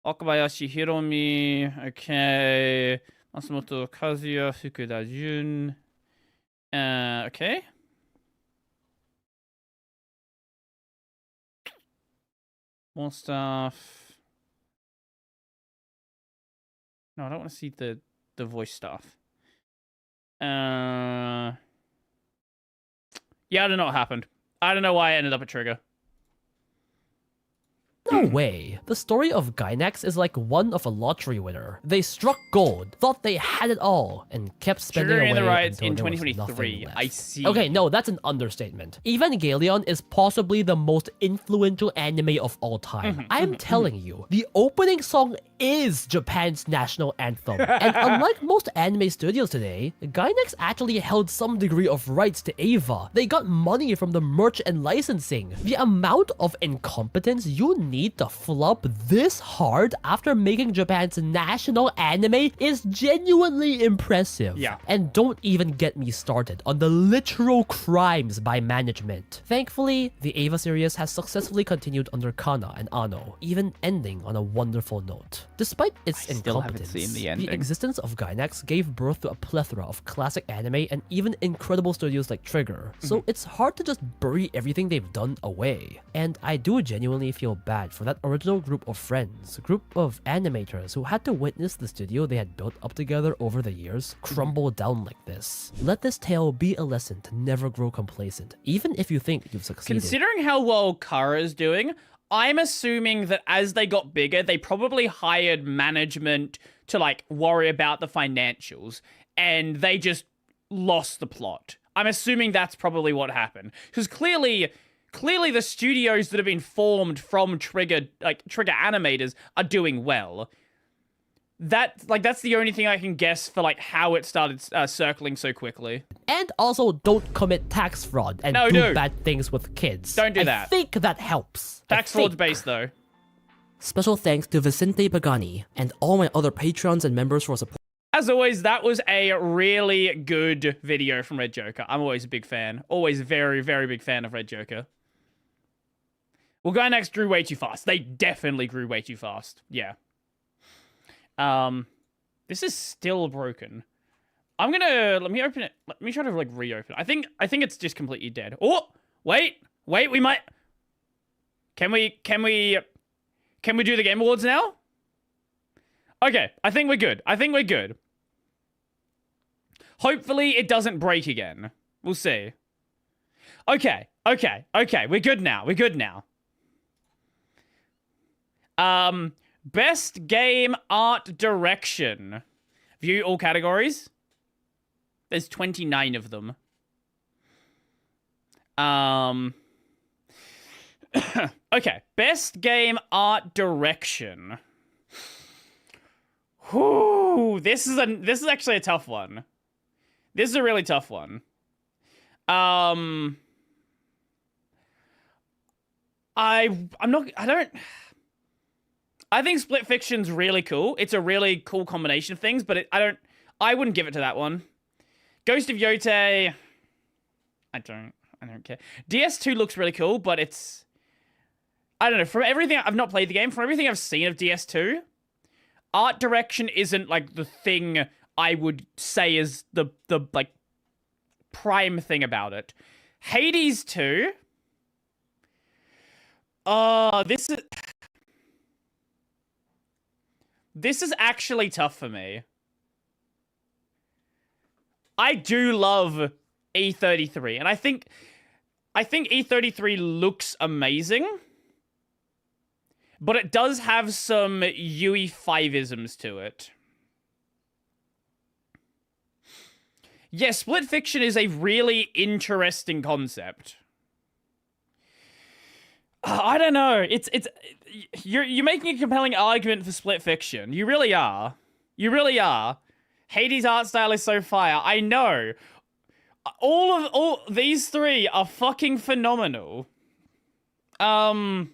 Okabayashi Hiromi. Okay. Masumoto Kazuya Fukuda Jun. Okay. More stuff. No, I don't want to see the voice stuff. Yeah, I don't know what happened. I don't know why I ended up at Trigger. No way. The story of Gainax is like one of a lottery winner. They struck gold, thought they had it all, and kept spending away the rights until in there was 2023. nothing I left. see. Okay, no, that's an understatement. Evangelion is possibly the most influential anime of all time. I'm telling you, the opening song is Japan's national anthem. And unlike most anime studios today, Gainax actually held some degree of rights to Eva. They got money from the merch and licensing. The amount of incompetence you need to flub this hard after making Japan's national anime is genuinely impressive. Yeah. And don't even get me started on the literal crimes by management. Thankfully, the Eva series has successfully continued under Kana and Ano, even ending on a wonderful note. Despite its incompetence, the existence of Gainax gave birth to a plethora of classic anime and even incredible studios like Trigger, so it's hard to just bury everything they've done away. And I do genuinely feel bad for that original group of friends, group of animators who had to witness the studio they had built up together over the years crumble down like this. Let this tale be a lesson to never grow complacent, even if you think you've succeeded. Considering how well Kara is doing, I'm assuming that as they got bigger, they probably hired management to like worry about the financials, and they just lost the plot. I'm assuming that's probably what happened, because clearly the studios that have been formed from Trigger animators are doing well. That's the only thing I can guess for like how it started circling so quickly. And also don't commit tax fraud and do bad things with kids. Don't do that. I think that helps. Tax fraud's based though. Special thanks to Vicente Pagani and all my other patrons and members for support. As always, that was a really good video from Red Joker. I'm always a big fan. Always very, very big fan of Red Joker. Well, Gainax grew way too fast. They definitely grew way too fast. Yeah. This is still broken. Let me open it. Let me try to like reopen it. I think it's just completely dead. Oh, wait, we might. Can we do the Game Awards now? Okay, I think we're good. Hopefully it doesn't break again. We'll see. Okay. We're good now. Best game art direction. View all categories. There's 29 of them. Okay, best game art direction. Whew, this is actually a tough one. This is a really tough one. I think Split Fiction's really cool. It's a really cool combination of things, but I wouldn't give it to that one. Ghost of Yotei, I don't care. DS2 looks really cool, but it's, I don't know, from everything, I've not played the game, from everything I've seen of DS2, art direction isn't like the thing I would say is the like prime thing about it. Hades 2, this is actually tough for me. I do love E33, and I think E33 looks amazing, but it does have some UE5-isms to it. Yeah, Split Fiction is a really interesting concept. I don't know. You're making a compelling argument for split fiction. You really are. You really are. Hades' art style is so fire. I know. All these three are fucking phenomenal. Okay.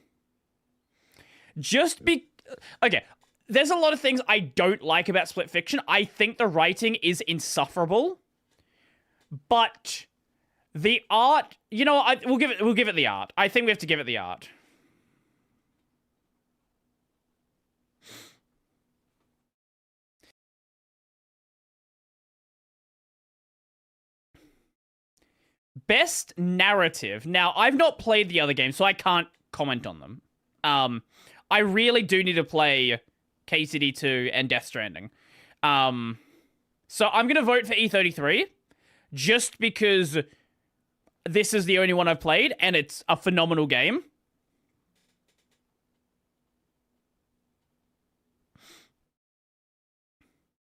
There's a lot of things I don't like about split fiction. I think the writing is insufferable. But the art, you know, we'll give it the art. I think we have to give it the art. Best narrative. Now, I've not played the other games, so I can't comment on them. I really do need to play KCD2 and Death Stranding. So I'm going to vote for E33 just because this is the only one I've played and it's a phenomenal game.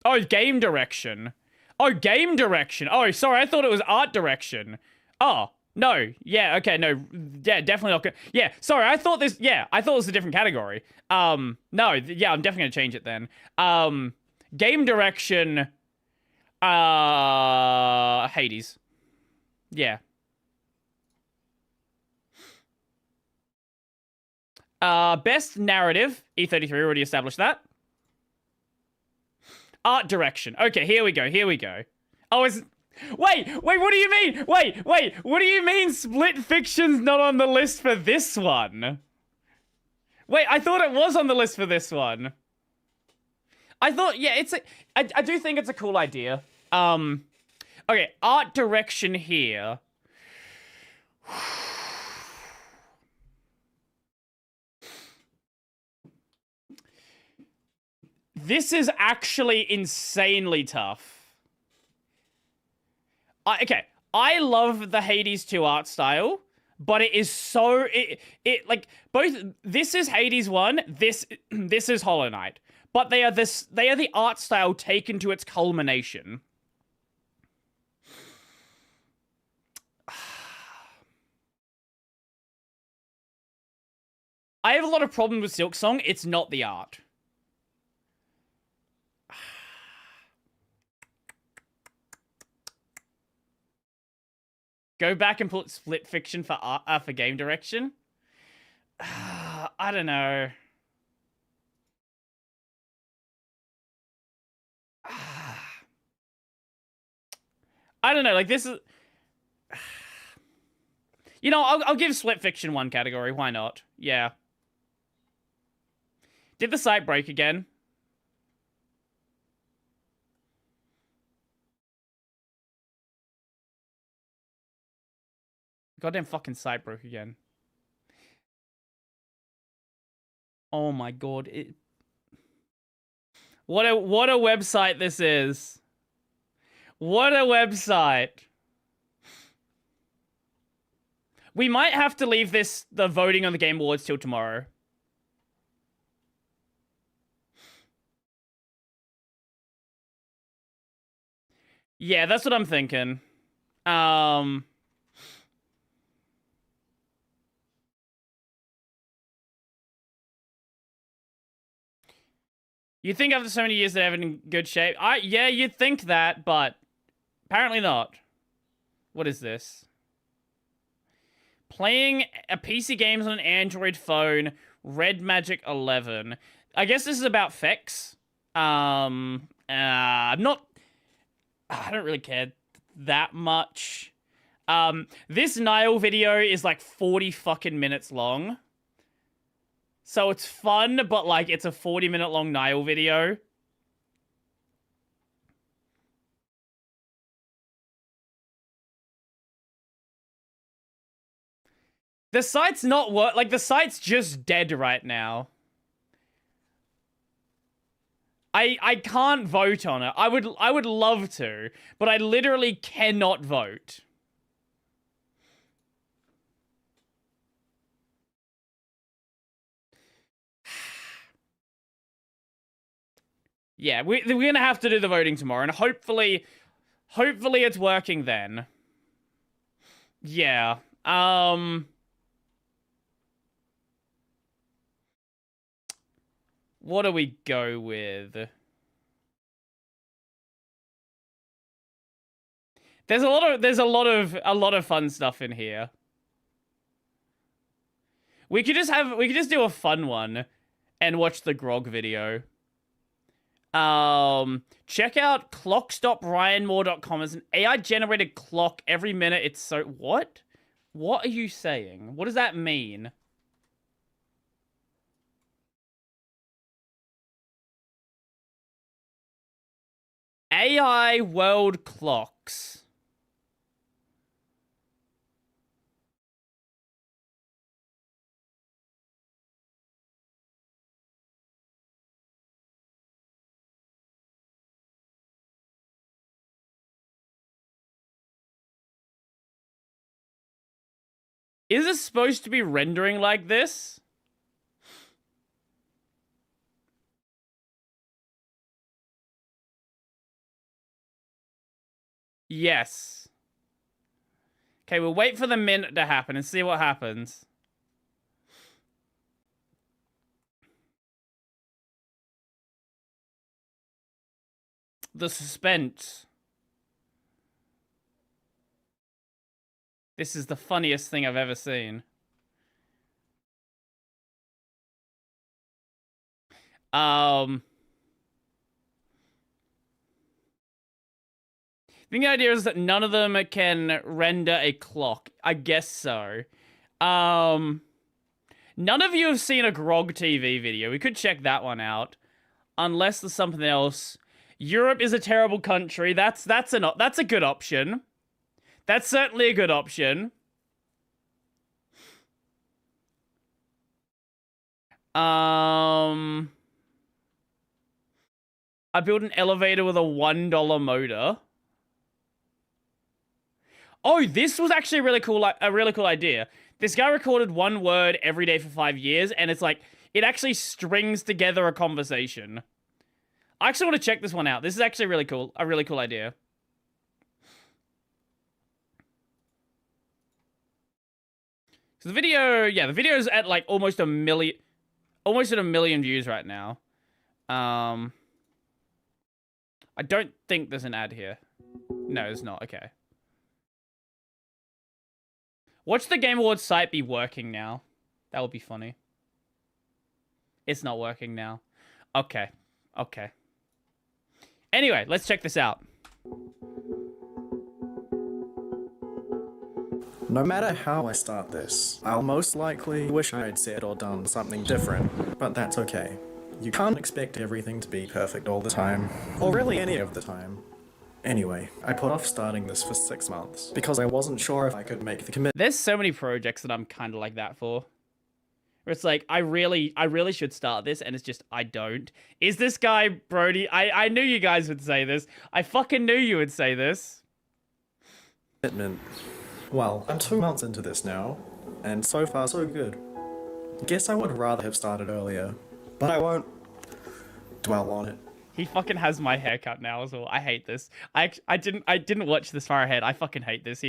Oh, game direction. Oh, game direction. Oh, sorry, I thought it was art direction. Oh, no. Yeah, okay, no. Yeah, definitely not good. Yeah, sorry, I thought it was a different category. No, yeah, I'm definitely gonna change it then. Game direction, Hades. Yeah. Best narrative, E33, already established that. Art direction. Okay, here we go. Oh, wait, what do you mean? Wait, what do you mean split fiction's not on the list for this one? Wait, I thought it was on the list for this one. I thought, yeah, I do think it's a cool idea. Okay, art direction here. This is actually insanely tough. Okay, I love the Hades 2 art style, but it is so like both. This is Hades 1. This is Hollow Knight, but they are the art style taken to its culmination. I have a lot of problems with Silksong. It's not the art. Go back and put split fiction for art, for game direction. I don't know. I don't know. Like this is, you know, I'll give split fiction one category. Why not? Yeah. Did the site break again? Goddamn fucking site broke again. Oh my god. What a website this is. What a website. We might have to leave the voting on the Game Awards till tomorrow. Yeah, that's what I'm thinking. You'd think after so many years they have it in good shape. Yeah, you'd think that, but apparently not. What is this? Playing a PC games on an Android phone, Red Magic 11. I guess this is about Fex. I don't really care that much. This Nile video is like 40 fucking minutes long. So it's fun, but like it's a 40-minute long Nile video. The site's not like the site's just dead right now. I can't vote on it. I would love to, but I literally cannot vote. Yeah, we're gonna have to do the voting tomorrow, and hopefully it's working then. Yeah. What do we go with? There's a lot of fun stuff in here. We could just do a fun one and watch the Grog video. Check out clockstopryanmore.com. It's an AI generated clock every minute. It's so what? What are you saying? What does that mean? AI world clocks. Is it supposed to be rendering like this? Yes. Okay, we'll wait for the minute to happen and see what happens. The suspense. This is the funniest thing I've ever seen. I think the idea is that none of them can render a clock. I guess so. None of you have seen a Grog TV video. We could check that one out. Unless there's something else. Europe is a terrible country. That's a good option. That's certainly a good option. I built an elevator with a $1 motor. Oh, this was actually a really cool idea. This guy recorded one word every day for 5 years, and it's like, it actually strings together a conversation. I actually want to check this one out. This is actually really cool. A really cool idea. So the video, yeah, the video's at like almost at a million views right now. I don't think there's an ad here. No, it's not. Okay. Watch the Game Awards site be working now. That would be funny. It's not working now. Okay. Okay. Anyway, let's check this out. No matter how I start this, I'll most likely wish I had said or done something different, but that's okay. You can't expect everything to be perfect all the time, or really any of the time. Anyway, I put off starting this for 6 months, because I wasn't sure if I could make the commitment. There's so many projects that I'm kind of like that for. Where it's like, I really should start this, and it's just, I don't. Is this guy Brody? I knew you guys would say this. I fucking knew you would say this. Commitment. Well, I'm 2 months into this now, and so far so good. Guess I would rather have started earlier, but I won't dwell on it. He fucking has my haircut now as well. I hate this. I didn't watch this far ahead. I fucking hate this.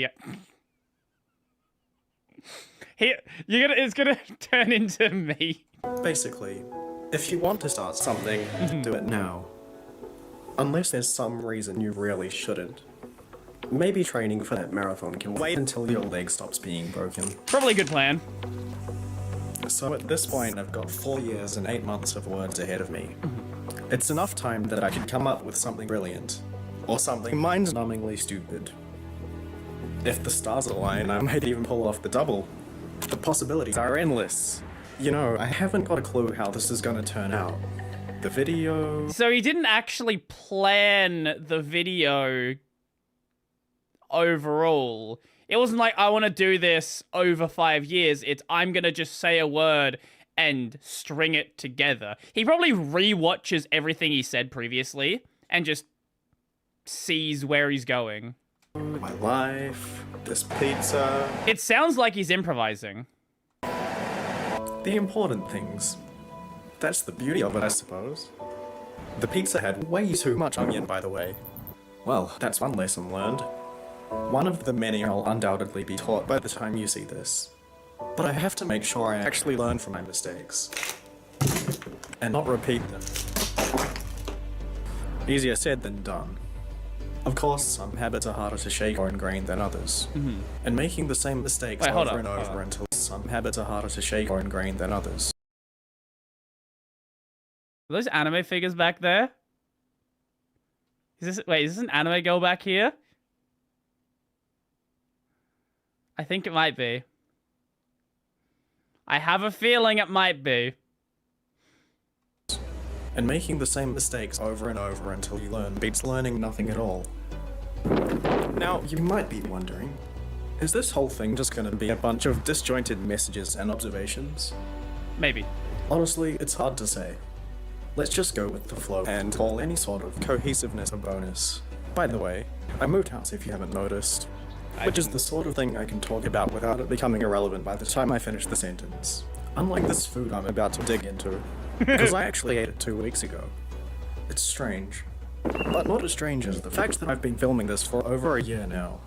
It's gonna turn into me. Basically, if you want to start something, do it now. Unless there's some reason you really shouldn't. Maybe training for that marathon can wait until your leg stops being broken. Probably a good plan. So at this point, I've got 4 years and 8 months of words ahead of me. It's enough time that I could come up with something brilliant, or something mind-numbingly stupid. If the stars align, I might even pull off the double. The possibilities are endless. You know, I haven't got a clue how this is gonna turn out. The video... So he didn't actually plan the video overall. It wasn't like, I want to do this over 5 years. It's, I'm gonna just say a word and string it together. He probably re-watches everything he said previously and just sees where he's going. My life, this pizza... It sounds like he's improvising. The important things. That's the beauty of it, I suppose. The pizza had way too much onion, by the way. Well, that's one lesson learned. One of the many I'll undoubtedly be taught by the time you see this. But I have to make sure I actually learn from my mistakes. and not repeat them. Easier said than done. Of course, some habits are harder to shake or ingrain than others. And making the same mistakes over and over until some habits are harder to shake or ingrain than others. Are those anime figures back there? Is this an anime girl back here? I think it might be. I have a feeling it might be. And making the same mistakes over and over until you learn beats learning nothing at all. Now, you might be wondering, is this whole thing just going to be a bunch of disjointed messages and observations? Maybe. Honestly, it's hard to say. Let's just go with the flow and call any sort of cohesiveness a bonus. By the way, I moved house if you haven't noticed, which is the sort of thing I can talk about without it becoming irrelevant by the time I finish the sentence. Unlike this food I'm about to dig into, because I actually ate it 2 weeks ago. It's strange, but not as strange as the fact that I've been filming this for over a year now.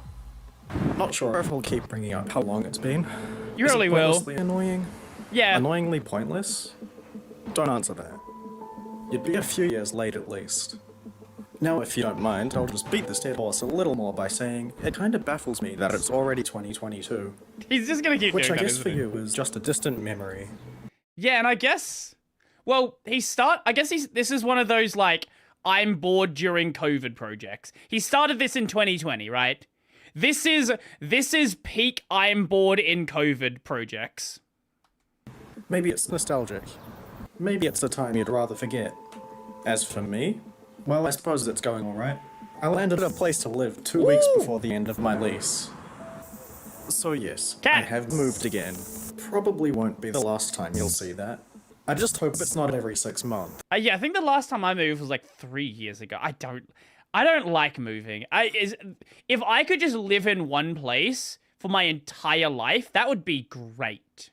Not sure if I'll keep bringing up how long it's been. You really will. Is it pointlessly annoying? Yeah. Annoyingly pointless? Don't answer that. You'd be a few years late at least. Now, if you don't mind, I'll just beat this dead horse a little more by saying it kind of baffles me that it's already 2022. He's just gonna keep which doing I that, guess for isn't he? you is just a distant memory. Yeah, and I guess, well, this is one of those, like, I'm bored during COVID projects. He started this in 2020, right? This is peak I'm bored in COVID projects. Maybe it's nostalgic. Maybe it's a time you'd rather forget. As for me, well, I suppose it's going alright. I landed a place to live 2 weeks before the end of my lease. So yes, I have moved again. Probably won't be the last time you'll see that. I just hope it's not every 6 months. Yeah, I think the last time I moved was like 3 years ago. I don't like moving. If I could just live in one place for my entire life, that would be great.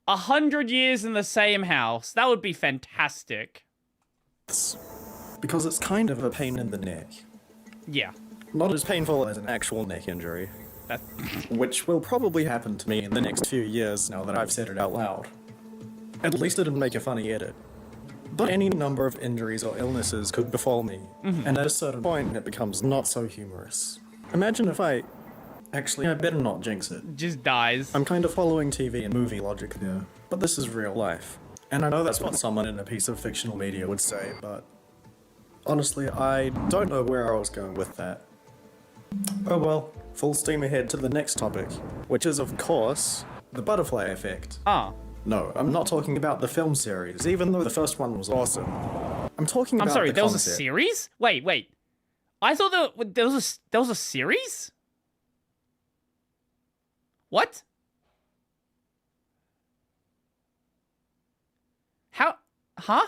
100 years in the same house, that would be fantastic. Because it's kind of a pain in the neck. Yeah. Not as painful as an actual neck injury. Which will probably happen to me in the next few years now that I've said it out loud. At least it'd make a funny edit. But any number of injuries or illnesses could befall me, and at a certain point it becomes not so humorous. Imagine if Actually, I better not jinx it. Just dies. I'm kind of following TV and movie logic there, but this is real life. And I know that's what someone in a piece of fictional media would say, but honestly, I don't know where I was going with that. Oh well, full steam ahead to the next topic, which is, of course, the butterfly effect. No, I'm not talking about the film series, even though the first one was awesome. I'm talking about I'm sorry, the there was a concept. series? Wait. I thought there was a series? What? How? Huh?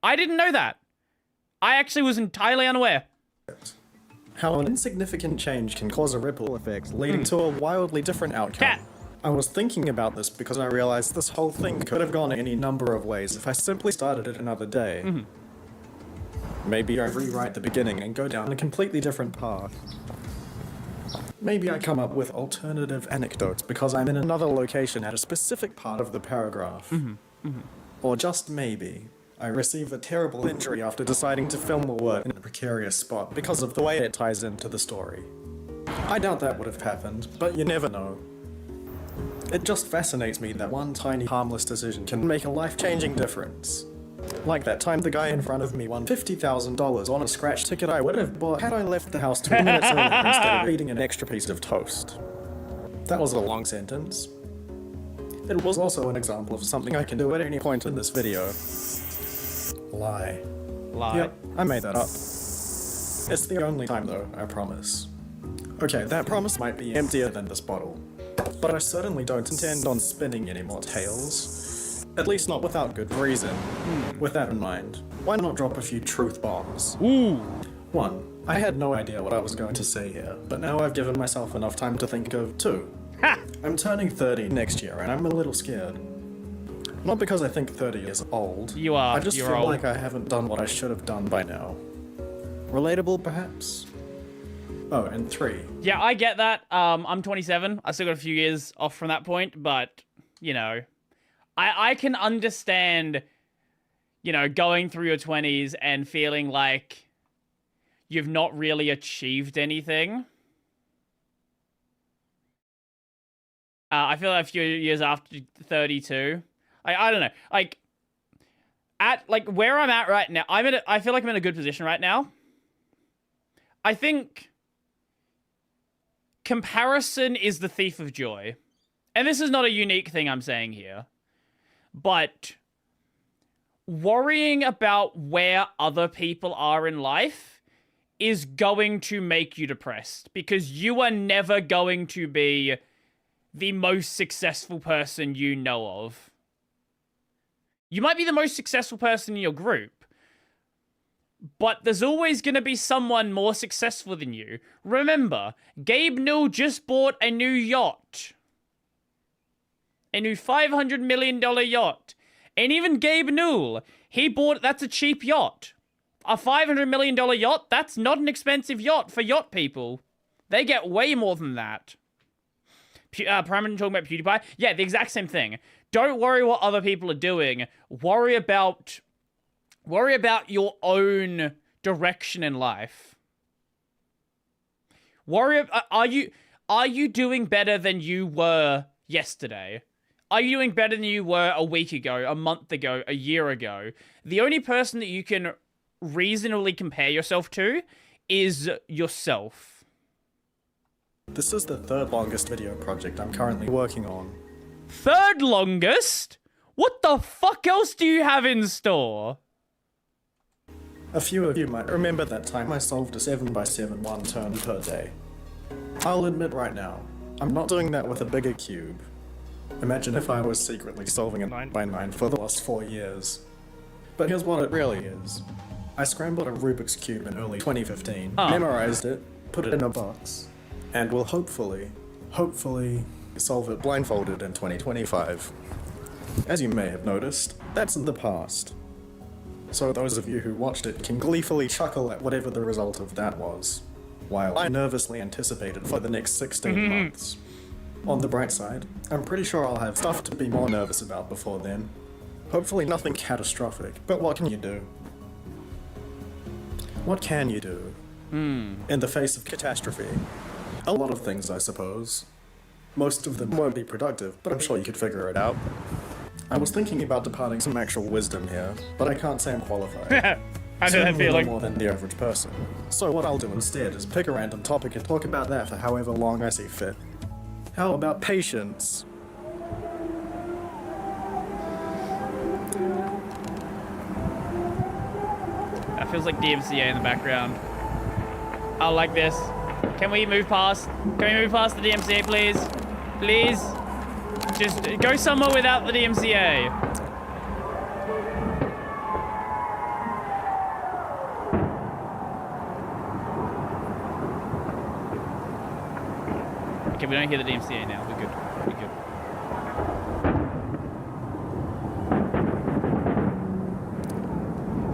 I didn't know that. I actually was entirely unaware. How an insignificant change can cause a ripple effect, leading to a wildly different outcome. I was thinking about this because I realized this whole thing could have gone any number of ways if I simply started it another day. Maybe I rewrite the beginning and go down a completely different path. Maybe I come up with alternative anecdotes because I'm in another location at a specific part of the paragraph. Or just maybe, I receive a terrible injury after deciding to film a word in a precarious spot because of the way it ties into the story. I doubt that would have happened, but you never know. It just fascinates me that one tiny harmless decision can make a life-changing difference. Like that time the guy in front of me won $50,000 on a scratch ticket I would have bought had I left the house 2 minutes earlier instead of eating an extra piece of toast. That was a long sentence. It was also an example of something I can do at any point in this video. Lie. Yep, I made that up. It's the only time though, I promise. Okay, that promise might be emptier than this bottle. But I certainly don't intend on spinning any more tales. At least not without good reason. With that in mind, why not drop a few truth bombs? 1. I had no idea what I was going to say here, but now I've given myself enough time to think of 2. I'm turning 30 next year and I'm a little scared. Not because I think 30 is old. You are. I just You're feel old. like I haven't done what I should have done by now. Relatable, perhaps? Oh, and 3. Yeah, I get that. I'm 27. I still got a few years off from that point, but, you know, I can understand, you know, going through your 20s and feeling like you've not really achieved anything. I feel like a few years after 32, I don't know, like at like where I'm at right now, I feel like I'm in a good position right now. I think comparison is the thief of joy. And this is not a unique thing I'm saying here. But worrying about where other people are in life is going to make you depressed. Because you are never going to be the most successful person you know of. You might be the most successful person in your group, but there's always going to be someone more successful than you. Remember, Gabe Newell just bought a new yacht. A new $500 million yacht. And even Gabe Newell, that's a cheap yacht. A $500 million yacht, that's not an expensive yacht for yacht people. They get way more than that. Prime talking about PewDiePie? Yeah, the exact same thing. Don't worry what other people are doing. Worry about your own direction in life. Are you doing better than you were yesterday? Are you doing better than you were a week ago, a month ago, a year ago? The only person that you can reasonably compare yourself to is yourself. This is the third longest video project I'm currently working on. Third longest? What the fuck else do you have in store? A few of you might remember that time I solved a 7x7 one turn per day. I'll admit right now, I'm not doing that with a bigger cube. Imagine if I was secretly solving a 9x9 for the last 4 years. But here's what it really is. I scrambled a Rubik's Cube in early 2015, memorized it, put it in a box, and will hopefully solve it blindfolded in 2025. As you may have noticed, that's in the past. So those of you who watched it can gleefully chuckle at whatever the result of that was, while I nervously anticipated for the next 16 months. On the bright side, I'm pretty sure I'll have stuff to be more nervous about before then. Hopefully nothing catastrophic, but what can you do? What can you do? In the face of catastrophe? A lot of things, I suppose. Most of them won't be productive, but I'm sure you could figure it out. I was thinking about departing some actual wisdom here, but I can't say I'm qualified. I know that feeling. More than the average person. So what I'll do instead is pick a random topic and talk about that for however long I see fit. How about patience? That feels like DMCA in the background. I like this. Can we move past? Can we move past the DMCA, please? Please? Just go somewhere without the DMCA. Okay, we don't hear the DMCA now. We're good. We're good.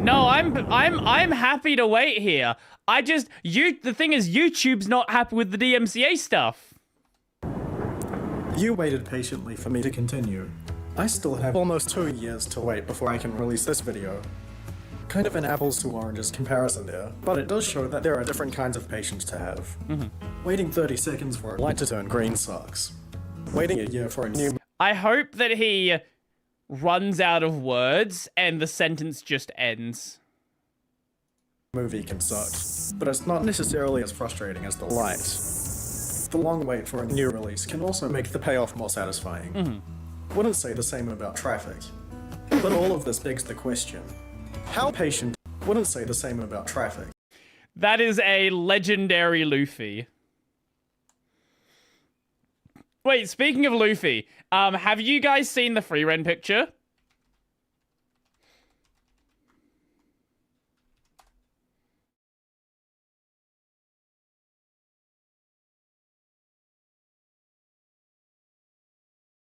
No, I'm happy to wait here. The thing is, YouTube's not happy with the DMCA stuff. You waited patiently for me to continue. I still have almost 2 years to wait before I can release this video. Kind of an apples to oranges comparison there, but it does show that there are different kinds of patience to have. Waiting 30 seconds for a light to turn green sucks. Waiting a year for a new... I hope that he runs out of words and the sentence just ends. ...movie can suck, but it's not necessarily as frustrating as the light. The long wait for a new release can also make the payoff more satisfying. Wouldn't say the same about traffic. But all of this begs the question. How patient? Wouldn't say the same about traffic. That is a legendary Luffy. Wait, speaking of Luffy, have you guys seen the Free-Ren picture?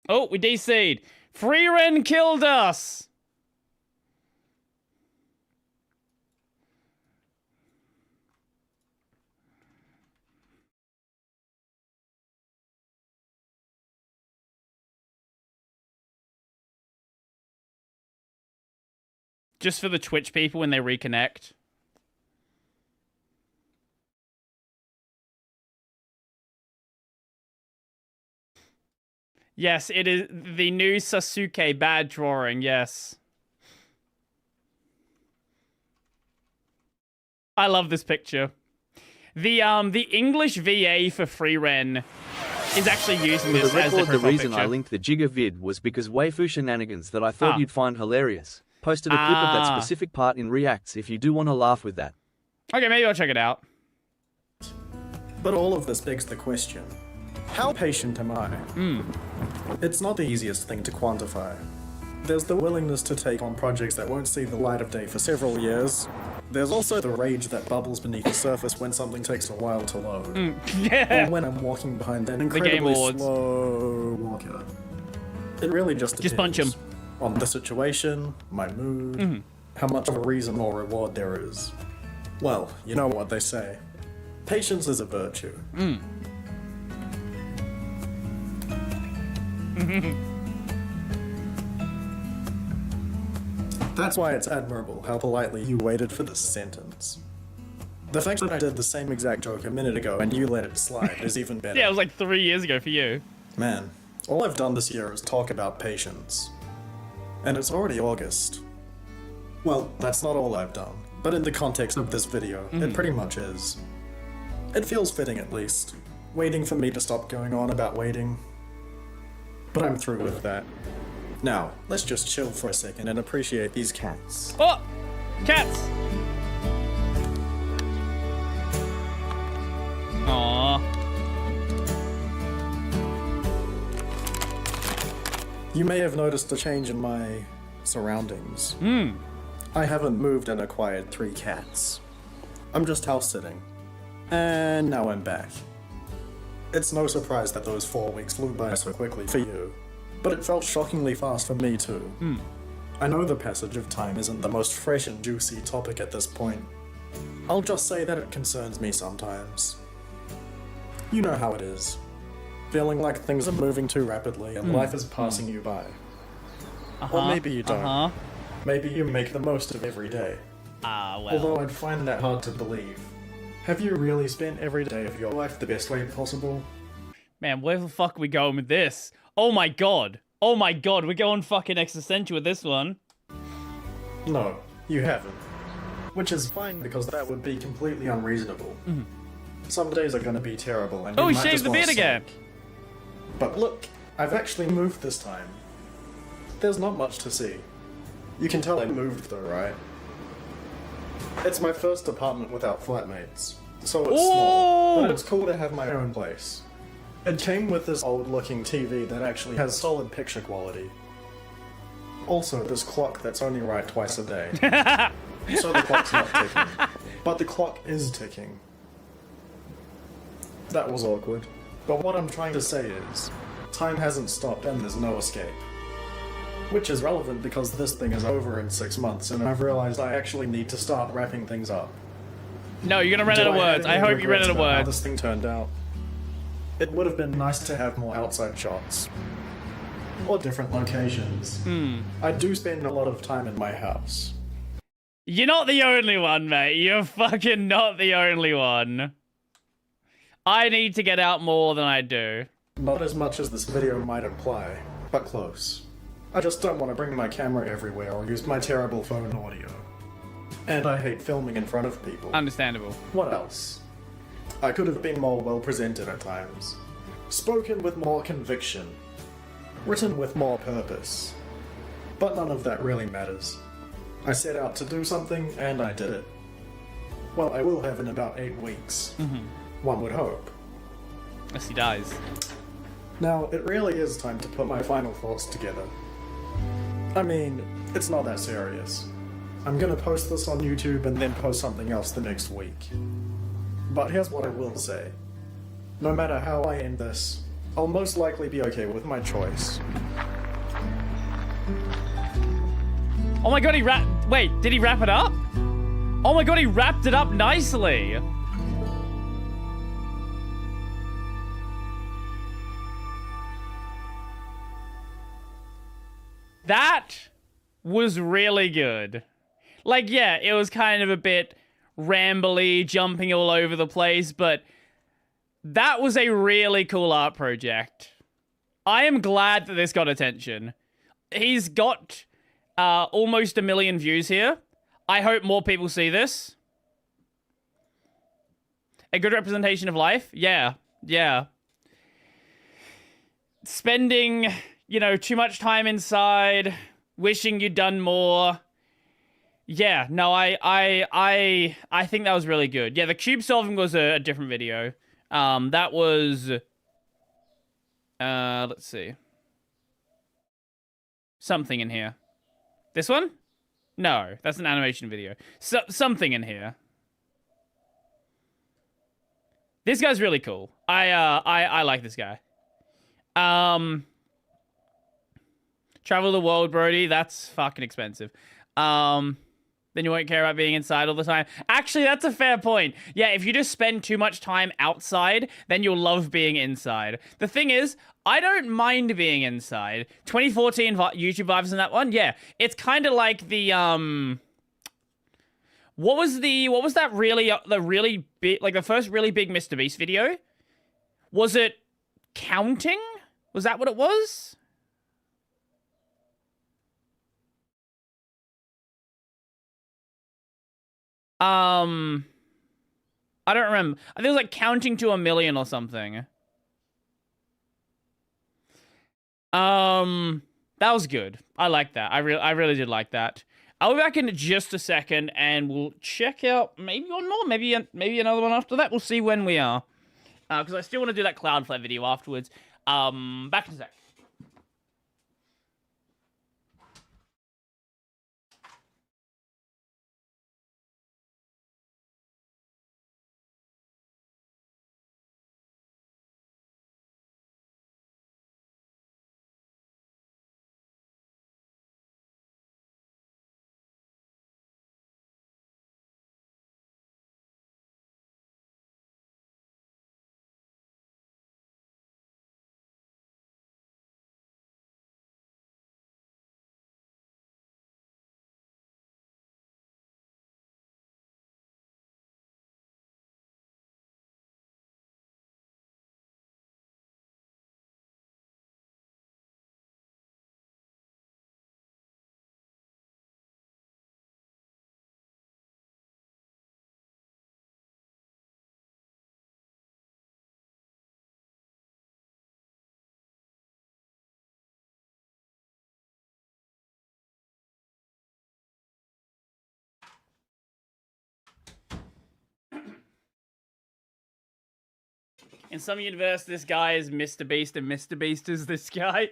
Oh, we DC'd. Free-Ren killed us! Just for the Twitch people when they reconnect. Yes, it is the new Sasuke bad drawing, yes. I love this picture. The English VA for Freeren is actually using this as the reason picture. I linked the Jigger vid was because waifu shenanigans that I thought you'd find hilarious. Posted a clip of that specific part in Reacts if you do want to laugh with that. Okay, maybe I'll check it out. But all of this begs the question, how patient am I? It's not the easiest thing to quantify. There's the willingness to take on projects that won't see the light of day for several years. There's also the rage that bubbles beneath the surface when something takes a while to load. Yeah. Or when I'm walking behind an incredibly slow walker. It really just depends. Just punch him. On the situation, my mood, how much of a reason or reward there is. Well, you know what they say. Patience is a virtue. That's why it's admirable how politely you waited for this sentence. The fact that I did the same exact joke a minute ago and you let it slide is even better. Yeah, it was like 3 years ago for you. Man, all I've done this year is talk about patience. And it's already August. Well, that's not all I've done, but in the context of this video, it pretty much is. It feels fitting at least, waiting for me to stop going on about waiting. But I'm through with that. Now, let's just chill for a second and appreciate these cats. Oh! Cats! Aww. You may have noticed a change in my surroundings. I haven't moved and acquired 3 cats. I'm just house sitting. And now I'm back. It's no surprise that those 4 weeks flew by so quickly for you, but it felt shockingly fast for me too. I know the passage of time isn't the most fresh and juicy topic at this point. I'll just say that it concerns me sometimes. You know how it is. Feeling like things are moving too rapidly and life is passing you by. Or maybe you don't. Maybe you make the most of every day. Well. Although I'd find that hard to believe. Have you really spent every day of your life the best way possible? Man, where the fuck are we going with this? Oh my god. Oh my god, we're going fucking existential with this one. No, you haven't. Which is fine because that would be completely unreasonable. Some days are gonna be terrible and you Oh, might shave just the wanna beard again! sulk. But look, I've actually moved this time. There's not much to see. You can tell I moved though, right? It's my first apartment without flatmates, so it's small, but it's cool to have my own place. It came with this old-looking TV that actually has solid picture quality. Also, this clock that's only right twice a day. So the clock's not ticking. But the clock is ticking. That was awkward. But what I'm trying to say is, time hasn't stopped and there's no escape. Which is relevant because this thing is over in 6 months and I've realized I actually need to start wrapping things up. No, you're gonna run out of words. I hope you run out of How words. this thing turned out. It would have been nice to have more outside shots. Or different locations. I do spend a lot of time in my house. You're not the only one, mate. You're fucking not the only one. I need to get out more than I do. Not as much as this video might imply, but close. I just don't want to bring my camera everywhere or use my terrible phone audio. And I hate filming in front of people. Understandable. What else? I could have been more well presented at times. Spoken with more conviction. Written with more purpose. But none of that really matters. I set out to do something, and I did it. Well, I will have in about 8 weeks. One would hope. Yes, he dies. Now, it really is time to put my final thoughts together. I mean, it's not that serious. I'm gonna post this on YouTube and then post something else the next week. But here's what I will say. No matter how I end this, I'll most likely be okay with my choice. Oh my god, wait, did he wrap it up? Oh my god, he wrapped it up nicely. That was really good. Like, yeah, it was kind of a bit rambly, jumping all over the place, but that was a really cool art project. I am glad that this got attention. He's got almost 1 million views here. I hope more people see this. A good representation of life? Yeah, yeah. Spending, you know, too much time inside, wishing you'd done more. Yeah, no, I think that was really good. Yeah, the cube solving was a different video. That was, let's see. Something in here. This one? No, that's an animation video. Something in here. This guy's really cool. I like this guy. Travel the world, Brody. That's fucking expensive. Then you won't care about being inside all the time. Actually, that's a fair point. Yeah, if you just spend too much time outside, then you'll love being inside. The thing is, I don't mind being inside. 2014 YouTube vibes in that one? Yeah. It's kind of like the, what was that really, the really big, like the first really big Mr. Beast video? Was it Counting? Was that what it was? I don't remember. I think it was like Counting to 1 million or something. That was good. I like that. I really did like that. I'll be back in just a second, and we'll check out maybe one more, maybe another one after that. We'll see when we are, because I still want to do that Cloudflare video afterwards. Back in a sec. In some universe, this guy is Mr. Beast, and Mr. Beast is this guy.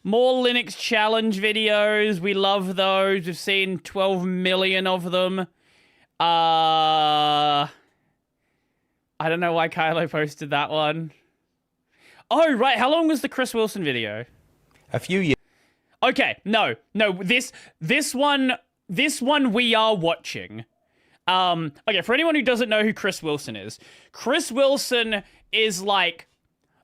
More Linux challenge videos. We love those. We've seen 12 million of them. I don't know why Kylo posted that one. Oh, right. How long was the Chris Wilson video? A few years. Okay, no, this one we are watching. Okay, for anyone who doesn't know who Chris Wilson is like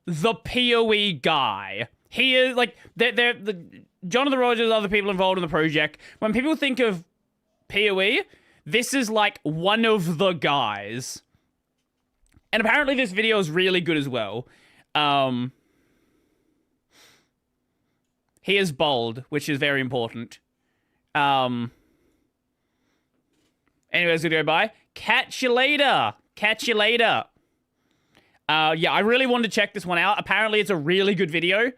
the PoE guy. He is like, the Jonathan Rogers and other people involved in the project. When people think of PoE, this is like one of the guys. And apparently this video is really good as well. He is bold, which is very important. Anyways, we'll go bye. Catch you later. Catch you later. Yeah, I really wanted to check this one out. Apparently, it's a really good video.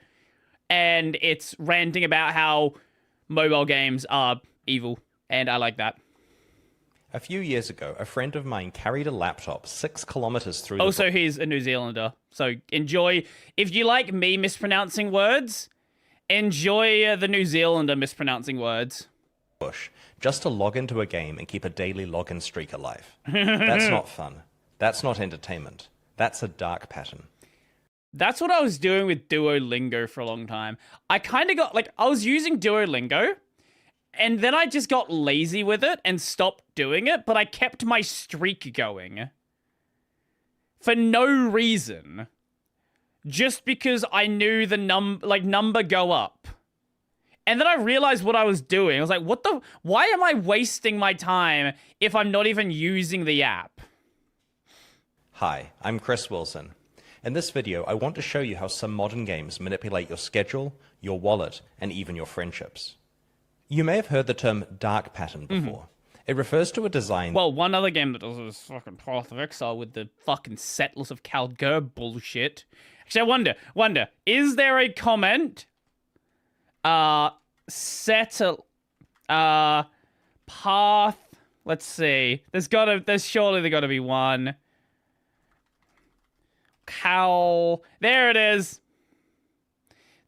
And it's ranting about how mobile games are evil. And I like that. A few years ago, a friend of mine carried a laptop 6 kilometers through Also, he's a New Zealander. So enjoy. If you like me mispronouncing words, enjoy the New Zealander mispronouncing words. Bush, just to log into a game and keep a daily login streak alive. That's not fun. That's not entertainment. That's a dark pattern. That's what I was doing with Duolingo for a long time. I kind of got, like, I was using Duolingo, and then I just got lazy with it and stopped doing it, but I kept my streak going. For no reason. just because I knew the number go up. And then I realized what I was doing. I was like, why am I wasting my time if I'm not even using the app? Hi, I'm Chris Wilson. In this video, I want to show you how some modern games manipulate your schedule, your wallet, and even your friendships. You may have heard the term dark pattern before. It refers to a design... Well, one other game that does is fucking Path of Exile with the fucking Settlers of Calgur bullshit. Actually, I wonder, is there a comment? Path... Let's see. There's surely gotta be one. There it is.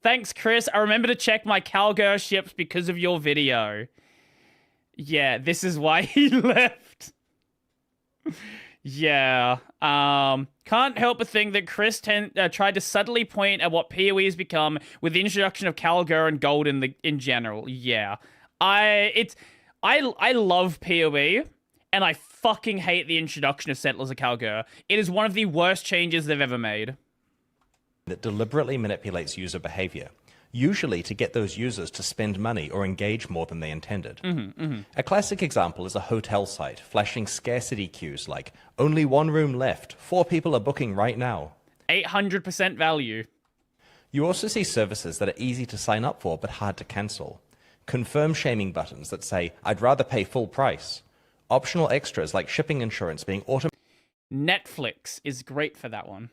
Thanks, Chris. I remember to check my Calgur ships because of your video. Yeah, this is why he left. Yeah. Can't help but think that Chris tried to subtly point at what PoE has become with the introduction of Calgur and gold in general. Yeah. I love PoE, and I fucking hate the introduction of Settlers of Calgur. It is one of the worst changes they've ever made. That deliberately manipulates user behavior, usually to get those users to spend money or engage more than they intended. A classic example is a hotel site flashing scarcity cues like, only one room left, 4 people are booking right now. 800% value. You also see services that are easy to sign up for but hard to cancel. Confirm shaming buttons that say, I'd rather pay full price. Optional extras like shipping insurance being Netflix is great for that one.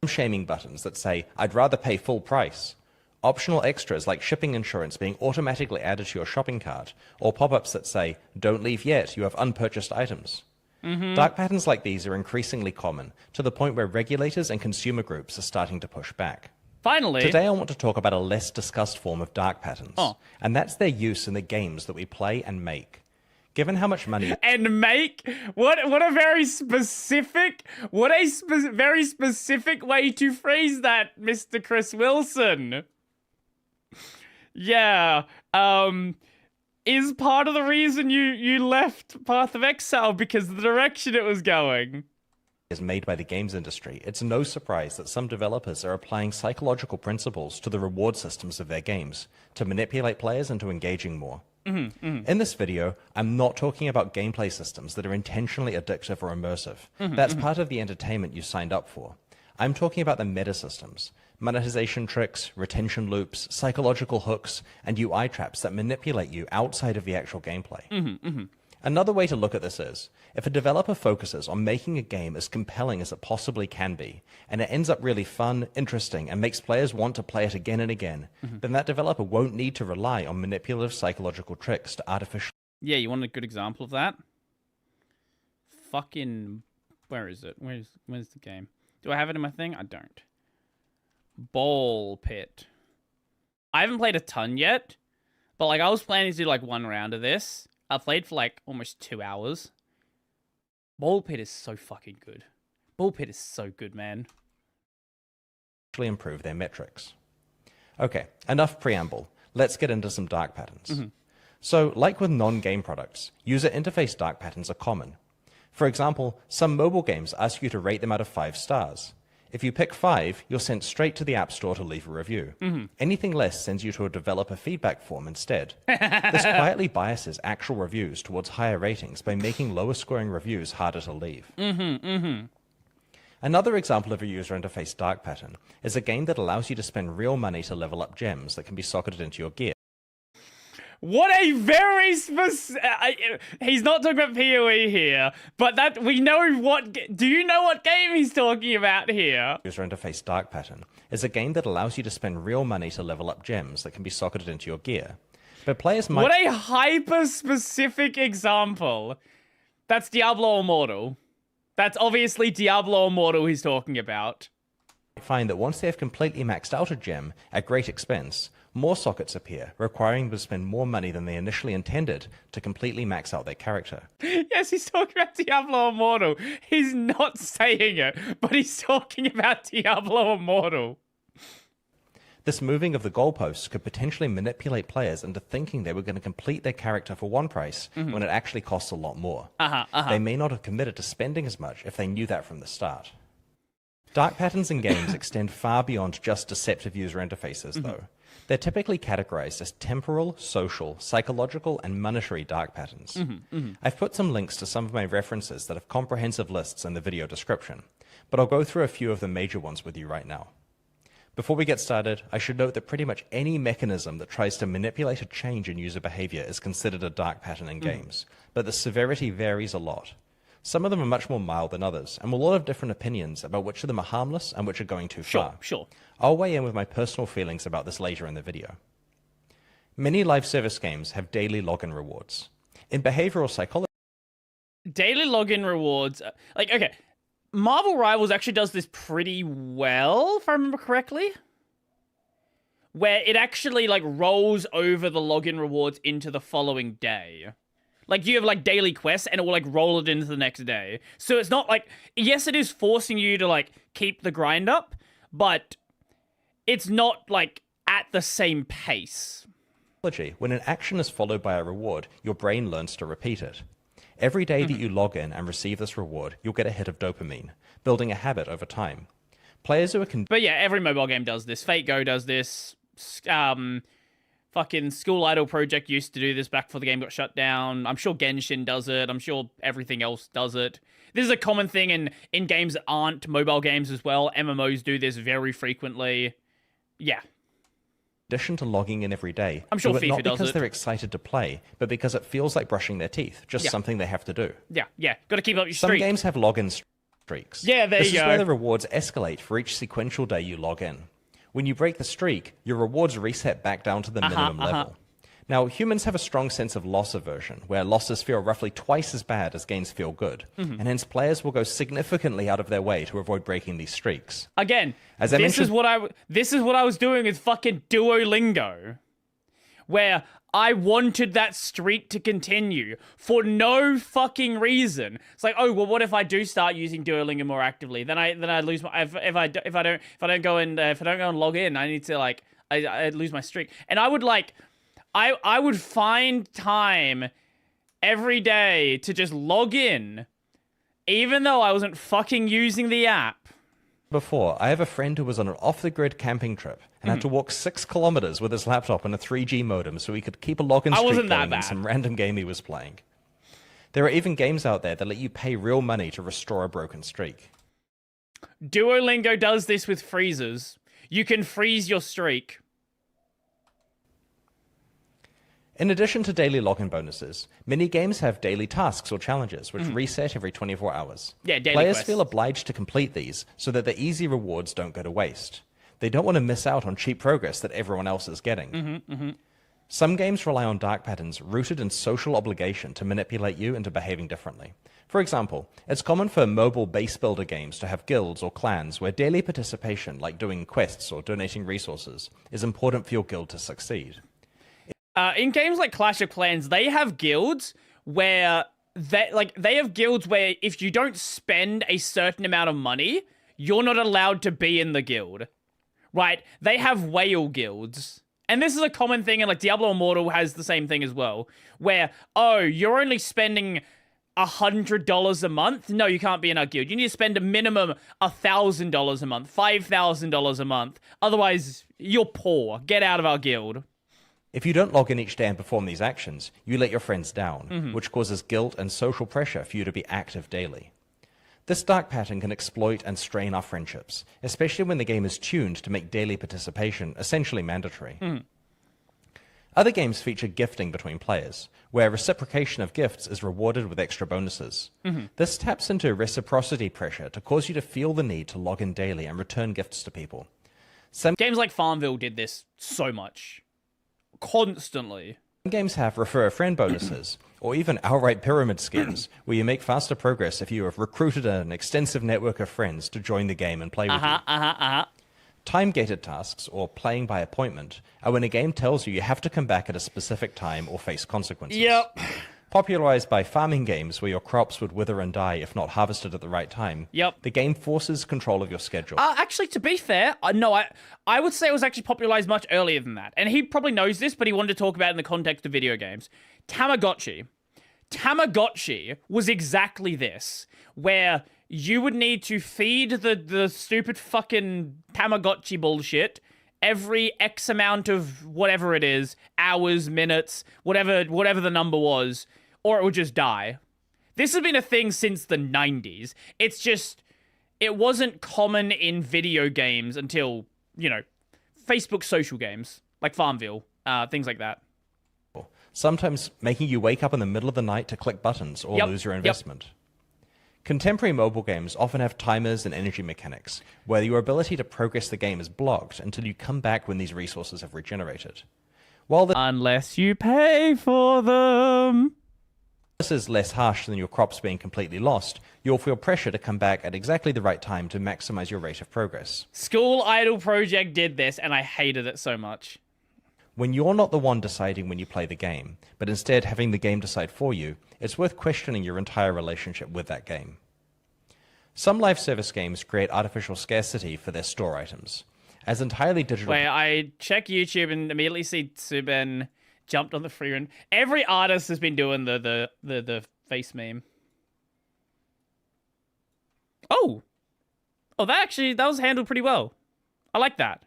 Shaming buttons that say, I'd rather pay full price. Optional extras like shipping insurance being automatically added to your shopping cart, or pop-ups that say, don't leave yet, you have unpurchased items. Dark patterns like these are increasingly common, to the point where regulators and consumer groups are starting to push back. Finally... Today I want to talk about a less discussed form of dark patterns, and that's their use in the games that we play and make. Given how much money... And make? What a very specific... very specific way to phrase that, Mr. Chris Wilson. Yeah, is part of the reason you left Path of Exile because of the direction it was going. Is made by the games industry, it's no surprise that some developers are applying psychological principles to the reward systems of their games to manipulate players into engaging more. In this video, I'm not talking about gameplay systems that are intentionally addictive or immersive. That's part of the entertainment you signed up for. I'm talking about the meta systems, monetization tricks, retention loops, psychological hooks, and UI traps that manipulate you outside of the actual gameplay. Another way to look at this is, if a developer focuses on making a game as compelling as it possibly can be, and it ends up really fun, interesting, and makes players want to play it again and again, then that developer won't need to rely on manipulative psychological tricks to artificially... Yeah, you want a good example of that? Fucking... Where is it? Where's the game? Do I have it in my thing? I don't. Ball Pit. I haven't played a ton yet, but like I was planning to do like one round of this. I played for like almost 2 hours. Ball Pit is so fucking good. Ball Pit is so good, man. Improve their metrics. Okay, enough preamble. Let's get into some dark patterns. So, like with non-game products, user interface dark patterns are common. For example, some mobile games ask you to rate them out of 5 stars. If you pick 5, you're sent straight to the App Store to leave a review. Anything less sends you to a developer feedback form instead. This quietly biases actual reviews towards higher ratings by making lower scoring reviews harder to leave. Another example of a user interface dark pattern is a game that allows you to spend real money to level up gems that can be socketed into your gear. What a very he's not talking about PoE here, but that we know what... Do you know what game he's talking about here? User interface dark pattern is a game that allows you to spend real money to level up gems that can be socketed into your gear. But players might... What a hyper-specific example. That's Diablo Immortal. That's obviously Diablo Immortal he's talking about. Find that once they have completely maxed out a gem at great expense, more sockets appear, requiring them to spend more money than they initially intended to completely max out their character. Yes, he's talking about Diablo Immortal. He's not saying it, but he's talking about Diablo Immortal. This moving of the goalposts could potentially manipulate players into thinking they were going to complete their character for one price when it actually costs a lot more. They may not have committed to spending as much if they knew that from the start. Dark patterns in games extend far beyond just deceptive user interfaces, though. They're typically categorized as temporal, social, psychological, and monetary dark patterns. I've put some links to some of my references that have comprehensive lists in the video description, but I'll go through a few of the major ones with you right now. Before we get started, I should note that pretty much any mechanism that tries to manipulate a change in user behavior is considered a dark pattern in games, but the severity varies a lot. Some of them are much more mild than others, and with a lot of different opinions about which of them are harmless and which are going too far. Sure. I'll weigh in with my personal feelings about this later in the video. Many live service games have daily login rewards. In behavioral psychology, daily login rewards, okay, Marvel Rivals actually does this pretty well, if I remember correctly. Where it actually, rolls over the login rewards into the following day. You have, daily quests, and it will, roll it into the next day. So it's not yes, it is forcing you to, keep the grind up, but it's not, at the same pace. When an action is followed by a reward, your brain learns to repeat it. Every day that you log in and receive this reward, you'll get a hit of dopamine, building a habit over time. Players who are But yeah, every mobile game does this. Fate Go does this. Fucking School Idol Project used to do this back before the game got shut down. I'm sure Genshin does it. I'm sure everything else does it. This is a common thing in games that aren't mobile games as well. MMOs do this very frequently. Yeah. In addition to logging in every day, I'm sure do it FIFA not does because it. they're excited to play, but because it feels like brushing their teeth, just Yeah. something they have to do. Yeah. Got to keep up your Some streak. games have login streaks. Yeah, there this you is go. where the rewards escalate for each sequential day you log in. When you break the streak, your rewards reset back down to the minimum level. Now, humans have a strong sense of loss aversion, where losses feel roughly twice as bad as gains feel good, and hence players will go significantly out of their way to avoid breaking these streaks. Again, As I this is mentioned- what I was doing with fucking Duolingo, where I wanted that streak to continue for no fucking reason. It's oh well, what if I do start using Duolingo more actively? Then I lose my if I don't go and log in, I need to I lose my streak. And I would I would find time every day to just log in, even though I wasn't fucking using the app. Before, I have a friend who was on an off-the-grid camping trip and had to walk 6 kilometers with his laptop and a 3G modem so he could keep a login streak wasn't that going in bad. some random game he was playing. There are even games out there that let you pay real money to restore a broken streak. Duolingo does this with freezers. You can freeze your streak. In addition to daily login bonuses, many games have daily tasks or challenges which reset every 24 hours. Yeah, daily Players quests. feel obliged to complete these so that the easy rewards don't go to waste. They don't want to miss out on cheap progress that everyone else is getting. Some games rely on dark patterns rooted in social obligation to manipulate you into behaving differently. For example, it's common for mobile base builder games to have guilds or clans where daily participation, like doing quests or donating resources, is important for your guild to succeed. In games like Clash of Clans, they have guilds where they have guilds where if you don't spend a certain amount of money, you're not allowed to be in the guild. Right? They have whale guilds. And this is a common thing, and Diablo Immortal has the same thing as well, where, you're only spending $100 a month? No, you can't be in our guild. You need to spend a minimum $1,000 a month, $5,000 a month. Otherwise, you're poor. Get out of our guild. If you don't log in each day and perform these actions, you let your friends down, which causes guilt and social pressure for you to be active daily. This dark pattern can exploit and strain our friendships, especially when the game is tuned to make daily participation essentially mandatory. Other games feature gifting between players, where reciprocation of gifts is rewarded with extra bonuses. This taps into reciprocity pressure to cause you to feel the need to log in daily and return gifts to people. Some games like Farmville did this so much. Constantly. Some games have refer a friend bonuses, or even outright pyramid schemes, where you make faster progress if you have recruited an extensive network of friends to join the game and play with you. Time-gated tasks, or playing by appointment, are when a game tells you have to come back at a specific time or face consequences. Yep. Popularized by farming games where your crops would wither and die if not harvested at the right time, the game forces control of your schedule. Actually, to be fair, no, I would say it was actually popularized much earlier than that. And he probably knows this, but he wanted to talk about it in the context of video games. Tamagotchi. Tamagotchi was exactly this, where you would need to feed the stupid fucking Tamagotchi bullshit every X amount of whatever it is, hours, minutes, whatever the number was, or it would just die. This has been a thing since the 90s. It's just, it wasn't common in video games until, you know, Facebook social games, like Farmville, things like that. Sometimes making you wake up in the middle of the night to click buttons or lose your investment. Contemporary mobile games often have timers and energy mechanics, where your ability to progress the game is blocked until you come back when these resources have regenerated. Unless you pay for them. This is less harsh than your crops being completely lost, you'll feel pressure to come back at exactly the right time to maximize your rate of progress. School Idol Project did this, and I hated it so much. When you're not the one deciding when you play the game, but instead having the game decide for you, it's worth questioning your entire relationship with that game. Some live service games create artificial scarcity for their store items. As entirely digital... Wait, I check YouTube and immediately see Suben jumped on the free run. Every artist has been doing the face meme. Oh! Oh, that was handled pretty well. I like that.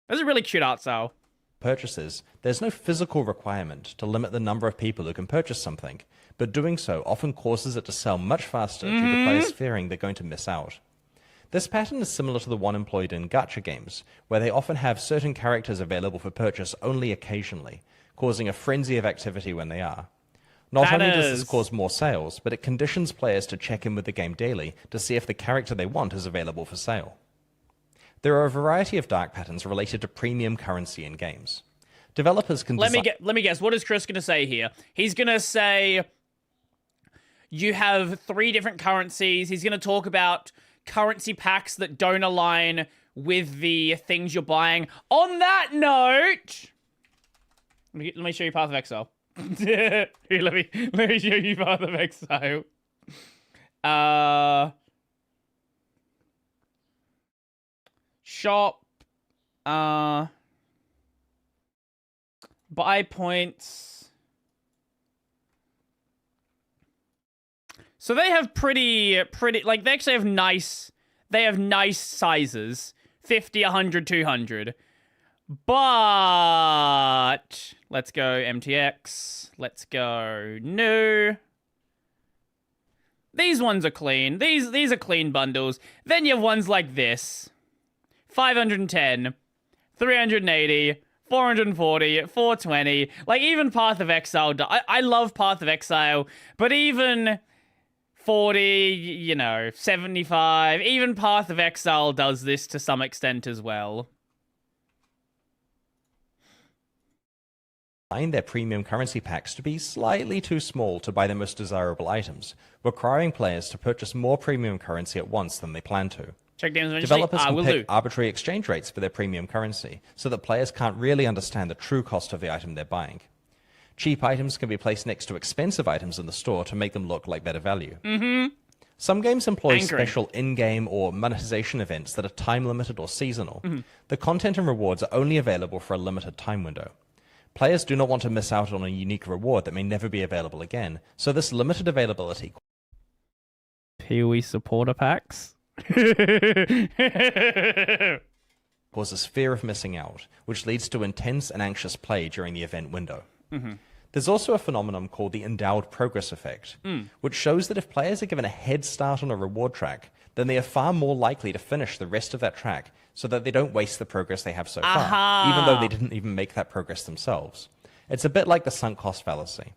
That's a really cute art style. Purchases, there's no physical requirement to limit the number of people who can purchase something, but doing so often causes it to sell much faster due to players fearing they're going to miss out. This pattern is similar to the one employed in gacha games, where they often have certain characters available for purchase only occasionally, causing a frenzy of activity when they are. Not only does this cause more sales, but it conditions players to check in with the game daily to see if the character they want is available for sale. There are a variety of dark patterns related to premium currency in games. Developers can let me guess. What is Chris going to say here? He's going to say you have 3 different currencies. He's going to talk about currency packs that don't align with the things you're buying. On that note, let me show you Path of Exile. Here, let me show you Path of Exile. Shop. Buy points. So they have pretty, like, they actually have nice sizes. 50, 100, 200. But let's go MTX. Let's go new. These ones are clean. These are clean bundles. Then you have ones like this. 510, 380, 440, 420. Like, even Path of Exile. I love Path of Exile, but even 40, you know, 75, even Path of Exile does this to some extent as well. Find their premium currency packs to be slightly too small to buy the most desirable items, requiring players to purchase more premium currency at once than they plan to. Check games eventually. Developers can pick arbitrary exchange rates for their premium currency, so that players can't really understand the true cost of the item they're buying. Cheap items can be placed next to expensive items in the store to make them look like better value. Some games employ special in-game or monetization events that are time-limited or seasonal. The content and rewards are only available for a limited time window. Players do not want to miss out on a unique reward that may never be available again, so this limited availability... PoE supporter packs? causes fear of missing out, which leads to intense and anxious play during the event window. There's also a phenomenon called the endowed progress effect, which shows that if players are given a head start on a reward track, then they are far more likely to finish the rest of that track so that they don't waste the progress they have so far, even though they didn't even make that progress themselves. It's a bit like the sunk cost fallacy.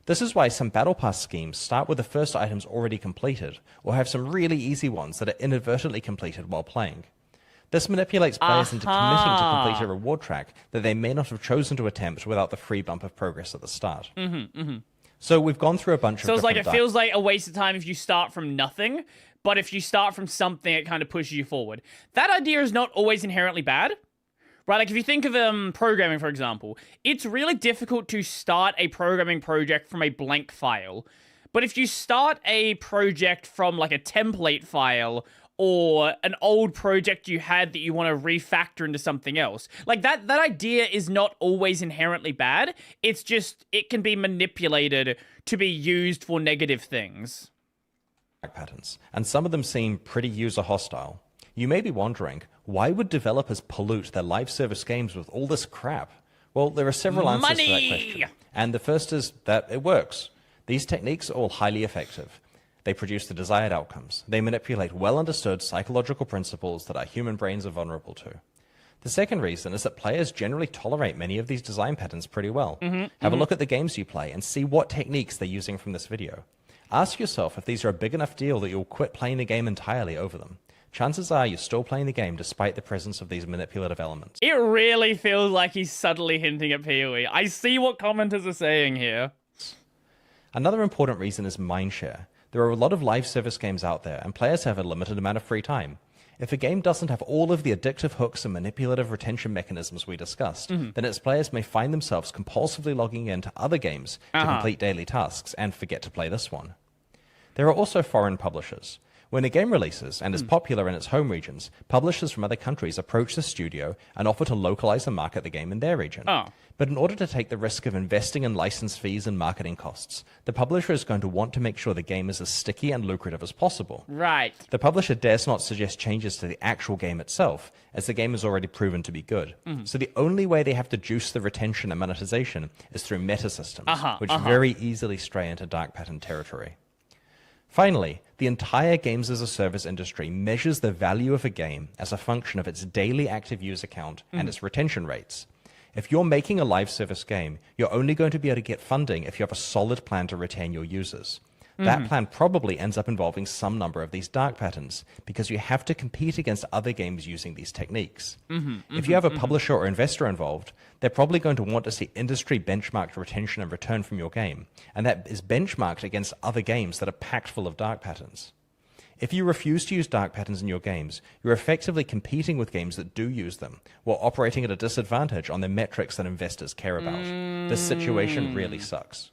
This is why some Battle Pass schemes start with the first items already completed, or have some really easy ones that are inadvertently completed while playing. This manipulates players into committing to complete a reward track that they may not have chosen to attempt without the free bump of progress at the start. So we've gone through a bunch of So it's like, it feels like a waste of time if you start from nothing, but if you start from something, it kind of pushes you forward. That idea is not always inherently bad. Right, like if you think of programming, for example, it's really difficult to start a programming project from a blank file. But if you start a project from like a template file or an old project you had that you want to refactor into something else. Like that idea is not always inherently bad. It's just it can be manipulated to be used for negative things. Patterns, and some of them seem pretty user hostile. You may be wondering, why would developers pollute their live service games with all this crap? Well, there are several answers to that question. And the first is that it works. These techniques are all highly effective. They produce the desired outcomes. They manipulate well-understood psychological principles that our human brains are vulnerable to. The second reason is that players generally tolerate many of these design patterns pretty well. Have a look at the games you play and see what techniques they're using from this video. Ask yourself if these are a big enough deal that you'll quit playing the game entirely over them. Chances are you're still playing the game despite the presence of these manipulative elements. It really feels like he's subtly hinting at PoE. I see what commenters are saying here. Another important reason is mindshare. There are a lot of live service games out there, and players have a limited amount of free time. If a game doesn't have all of the addictive hooks and manipulative retention mechanisms we discussed, then its players may find themselves compulsively logging into other games to complete daily tasks and forget to play this one. There are also foreign publishers. When a game releases and is popular in its home regions, publishers from other countries approach the studio and offer to localize and market the game in their region. But in order to take the risk of investing in license fees and marketing costs, the publisher is going to want to make sure the game is as sticky and lucrative as possible. Right. The publisher dares not suggest changes to the actual game itself, as the game is already proven to be good. So the only way they have to juice the retention and monetization is through meta systems, which very easily stray into dark pattern territory. Finally, the entire games as a service industry measures the value of a game as a function of its daily active user count and its retention rates. If you're making a live service game, you're only going to be able to get funding if you have a solid plan to retain your users. That plan probably ends up involving some number of these dark patterns, because you have to compete against other games using these techniques. If you have a publisher or investor involved, they're probably going to want to see industry benchmarked retention and return from your game, and that is benchmarked against other games that are packed full of dark patterns. If you refuse to use dark patterns in your games, you're effectively competing with games that do use them, while operating at a disadvantage on the metrics that investors care about. This situation really sucks.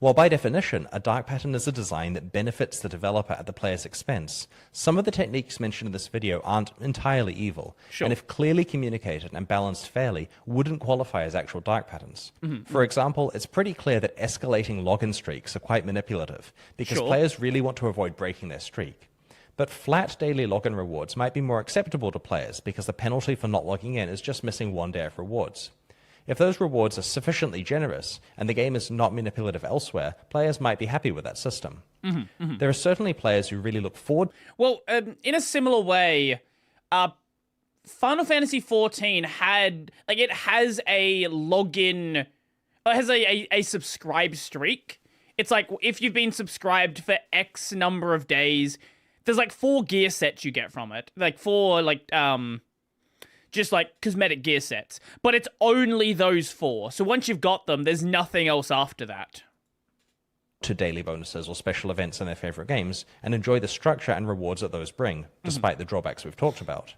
While by definition, a dark pattern is a design that benefits the developer at the player's expense, some of the techniques mentioned in this video aren't entirely evil, and if clearly communicated and balanced fairly, wouldn't qualify as actual dark patterns. For example, it's pretty clear that escalating login streaks are quite manipulative, because players really want to avoid breaking their streak. But flat daily login rewards might be more acceptable to players, because the penalty for not logging in is just missing one day of rewards. If those rewards are sufficiently generous, and the game is not manipulative elsewhere, players might be happy with that system. There are certainly players who really look forward... Well, in a similar way, Final Fantasy XIV had... Like, it has a login... It has a subscribe streak. It's like, if you've been subscribed for X number of days, there's like 4 gear sets you get from it. Like 4, like, just like cosmetic gear sets, but it's only those 4. So once you've got them, there's nothing else after that. To daily bonuses or special events in their favorite games, and enjoy the structure and rewards that those bring, despite the drawbacks we've talked about.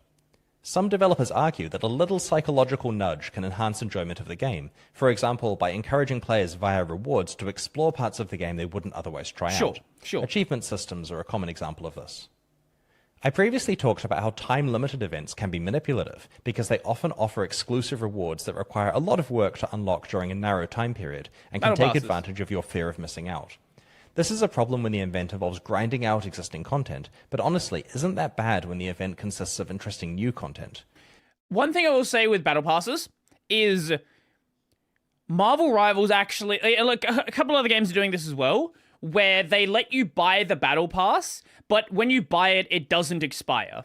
Some developers argue that a little psychological nudge can enhance enjoyment of the game, for example, by encouraging players via rewards to explore parts of the game they wouldn't otherwise try out. Achievement systems are a common example of this. I previously talked about how time-limited events can be manipulative, because they often offer exclusive rewards that require a lot of work to unlock during a narrow time period, and can take advantage of your fear of missing out. This is a problem when the event involves grinding out existing content, but honestly, isn't that bad when the event consists of interesting new content? One thing I will say with Battle Passes is Marvel Rivals actually... Look, a couple other games are doing this as well, where they let you buy the Battle Pass, but when you buy it, it doesn't expire.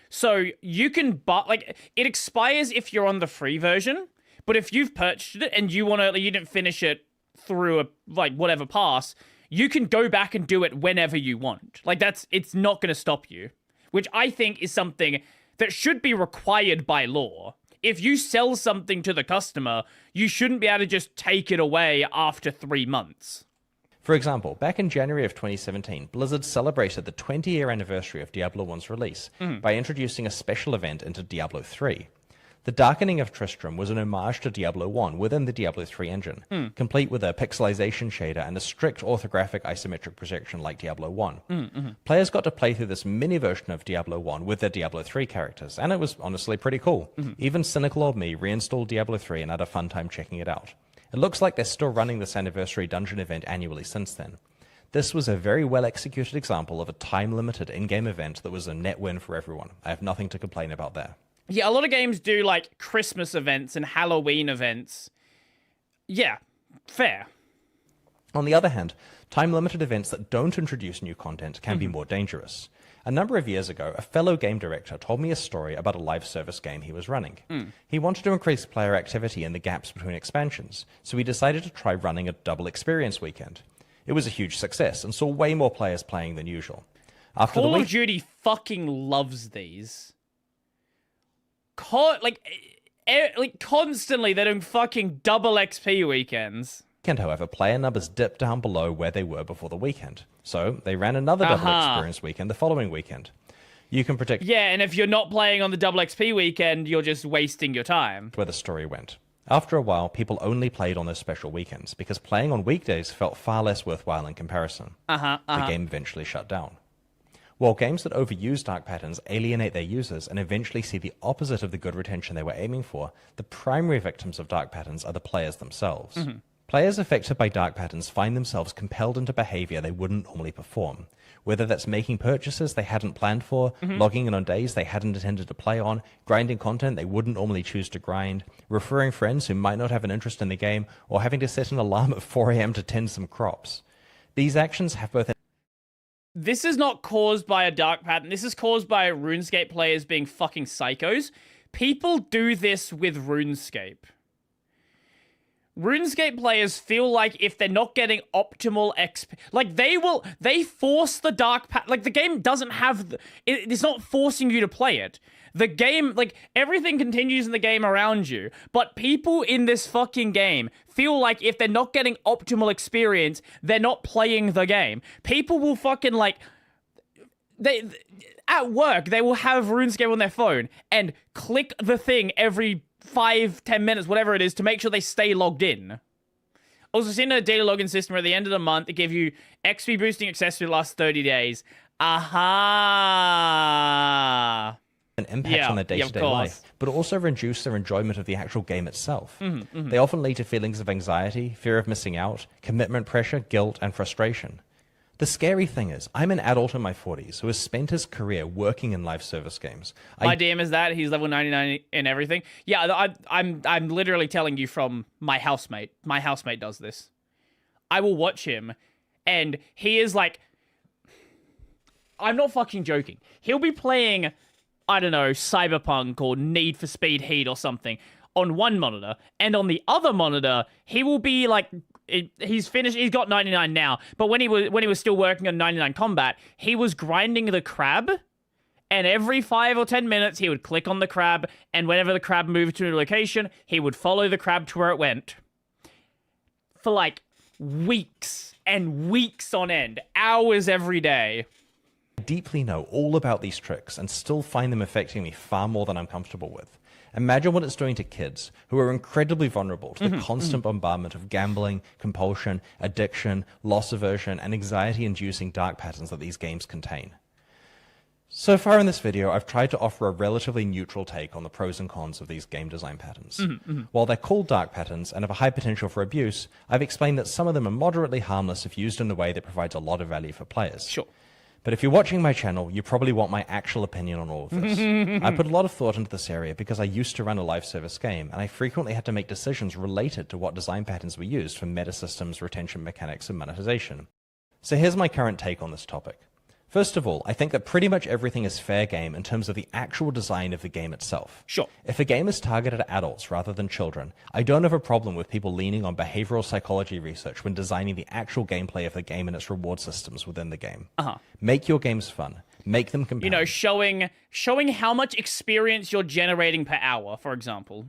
So you can buy, like, it expires if you're on the free version, but if you've purchased it and you didn't finish it through a, like, whatever pass, you can go back and do it whenever you want. Like, it's not going to stop you, which I think is something that should be required by law. If you sell something to the customer, you shouldn't be able to just take it away after 3 months. For example, back in January of 2017, Blizzard celebrated the 20-year anniversary of Diablo 1's release by introducing a special event into Diablo 3. The Darkening of Tristram was an homage to Diablo 1 within the Diablo 3 engine, complete with a pixelization shader and a strict orthographic isometric projection like Diablo 1. Players got to play through this mini version of Diablo 1 with their Diablo 3 characters, and it was honestly pretty cool. Even cynical old me reinstalled Diablo 3 and had a fun time checking it out. It looks like they're still running this anniversary dungeon event annually since then. This was a very well executed example of a time-limited in-game event that was a net win for everyone. I have nothing to complain about there. Yeah, a lot of games do like Christmas events and Halloween events. Yeah, fair. On the other hand, time-limited events that don't introduce new content can be more dangerous. A number of years ago, a fellow game director told me a story about a live service game he was running. He wanted to increase player activity in the gaps between expansions, so he decided to try running a double experience weekend. It was a huge success and saw way more players playing than usual. After Call the of Duty fucking loves these. Constantly they're doing fucking double XP weekends. However, player numbers dipped down below where they were before the weekend. So they ran another double experience weekend the following weekend. You can predict... Yeah, and if you're not playing on the double XP weekend, you're just wasting your time. ...where the story went. After a while, people only played on those special weekends because playing on weekdays felt far less worthwhile in comparison. The game eventually shut down. While games that overuse dark patterns alienate their users and eventually see the opposite of the good retention they were aiming for, the primary victims of dark patterns are the players themselves. Players affected by dark patterns find themselves compelled into behavior they wouldn't normally perform, whether that's making purchases they hadn't planned for, logging in on days they hadn't intended to play on, grinding content they wouldn't normally choose to grind, referring friends who might not have an interest in the game, or having to set an alarm at 4 a.m. to tend some crops. These actions have both... This is not caused by a dark pattern. This is caused by RuneScape players being fucking psychos. People do this with RuneScape. RuneScape players feel like if they're not getting optimal XP, like they force the dark pattern. Like the game doesn't have, it's not forcing you to play it. The game, like everything continues in the game around you, but people in this fucking game feel like if they're not getting optimal experience, they're not playing the game. People will fucking like, at work, they will have RuneScape on their phone and click the thing every 5-10 minutes, whatever it is, to make sure they stay logged in. Also, seen a daily login system where at the end of the month, it give you XP boosting access to the last 30 days. An impact on their day-to-day life, but also reduce their enjoyment of the actual game itself. They often lead to feelings of anxiety, fear of missing out, commitment pressure, guilt, and frustration. The scary thing is, I'm an adult in my 40s who has spent his career working in live service games. My DM is that he's level 99 in everything. Yeah, I'm literally telling you from my housemate. My housemate does this. I will watch him, and he is like, I'm not fucking joking. He'll be playing, I don't know, Cyberpunk or Need for Speed Heat or something on one monitor, and on the other monitor, he will be like, he's finished, he's got 99 now, but when he was still working on 99 Combat, he was grinding the crab, and every 5 or 10 minutes, he would click on the crab, and whenever the crab moved to a location, he would follow the crab to where it went. For like weeks and weeks on end, hours every day. I deeply know all about these tricks and still find them affecting me far more than I'm comfortable with. Imagine what it's doing to kids who are incredibly vulnerable to the constant bombardment of gambling, compulsion, addiction, loss aversion, and anxiety-inducing dark patterns that these games contain. So far in this video, I've tried to offer a relatively neutral take on the pros and cons of these game design patterns. While they're called dark patterns and have a high potential for abuse, I've explained that some of them are moderately harmless if used in a way that provides a lot of value for players. Sure. But if you're watching my channel, you probably want my actual opinion on all of this. I put a lot of thought into this area because I used to run a live service game, and I frequently had to make decisions related to what design patterns were used for meta systems, retention mechanics, and monetization. So here's my current take on this topic. First of all, I think that pretty much everything is fair game in terms of the actual design of the game itself. Sure. If a game is targeted at adults rather than children, I don't have a problem with people leaning on behavioral psychology research when designing the actual gameplay of the game and its reward systems within the game. Make your games fun. Make them compelling. You know, showing how much experience you're generating per hour, for example.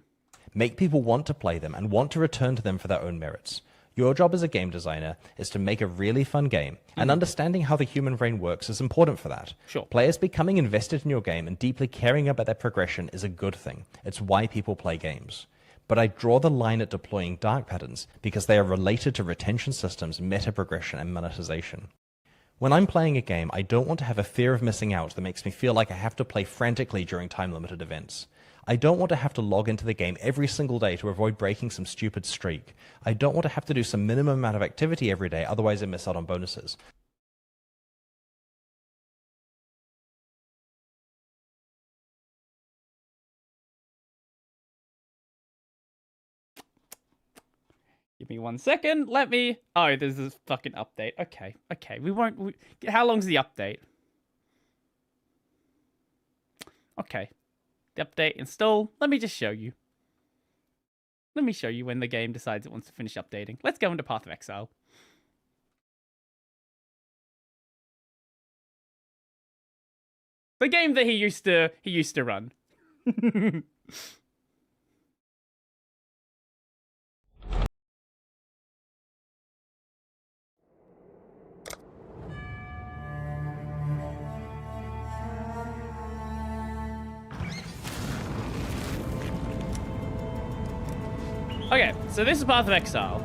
Make people want to play them and want to return to them for their own merits. Your job as a game designer is to make a really fun game, and understanding how the human brain works is important for that. Sure. Players becoming invested in your game and deeply caring about their progression is a good thing. It's why people play games. But I draw the line at deploying dark patterns because they are related to retention systems, meta progression, and monetization. When I'm playing a game, I don't want to have a fear of missing out that makes me feel like I have to play frantically during time-limited events. I don't want to have to log into the game every single day to avoid breaking some stupid streak. I don't want to have to do some minimum amount of activity every day, otherwise I miss out on bonuses. Give me 1 second. Let me... Oh, there's this fucking update. Okay. We won't... How long's the update? Okay. The update install. Let me just show you. Let me show you when the game decides it wants to finish updating. Let's go into Path of Exile. The game that he used to run. Okay, so this is Path of Exile.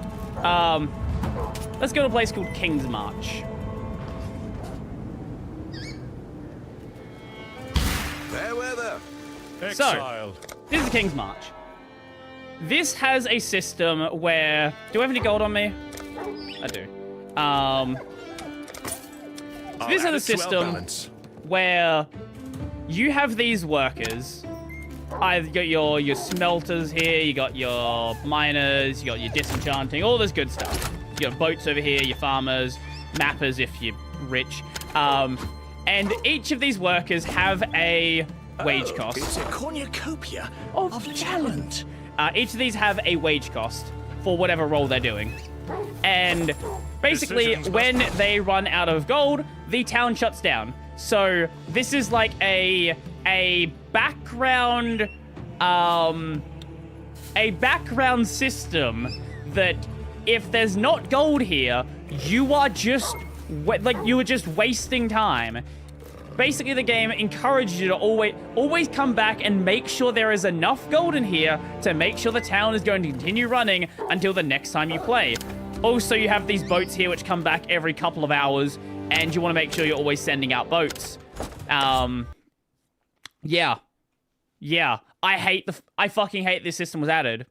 Let's go to a place called King's March. Fair weather. So, this is King's March. This has a system where... Do I have any gold on me? I do. So this is a system where you have these workers. You got your smelters here, you got your miners, you got your disenchanting, all this good stuff. You got boats over here, your farmers, mappers if you're rich. And each of these workers have a wage cost. It's a cornucopia of talent. Each of these have a wage cost for whatever role they're doing. And basically, when they run out of gold, the town shuts down. So this is like a background system that if there's not gold here, you are just wasting time. Basically, the game encourages you to always come back and make sure there is enough gold in here to make sure the town is going to continue running until the next time you play. Also, you have these boats here which come back every couple of hours, and you want to make sure you're always sending out boats. Yeah. I fucking hate this system was added.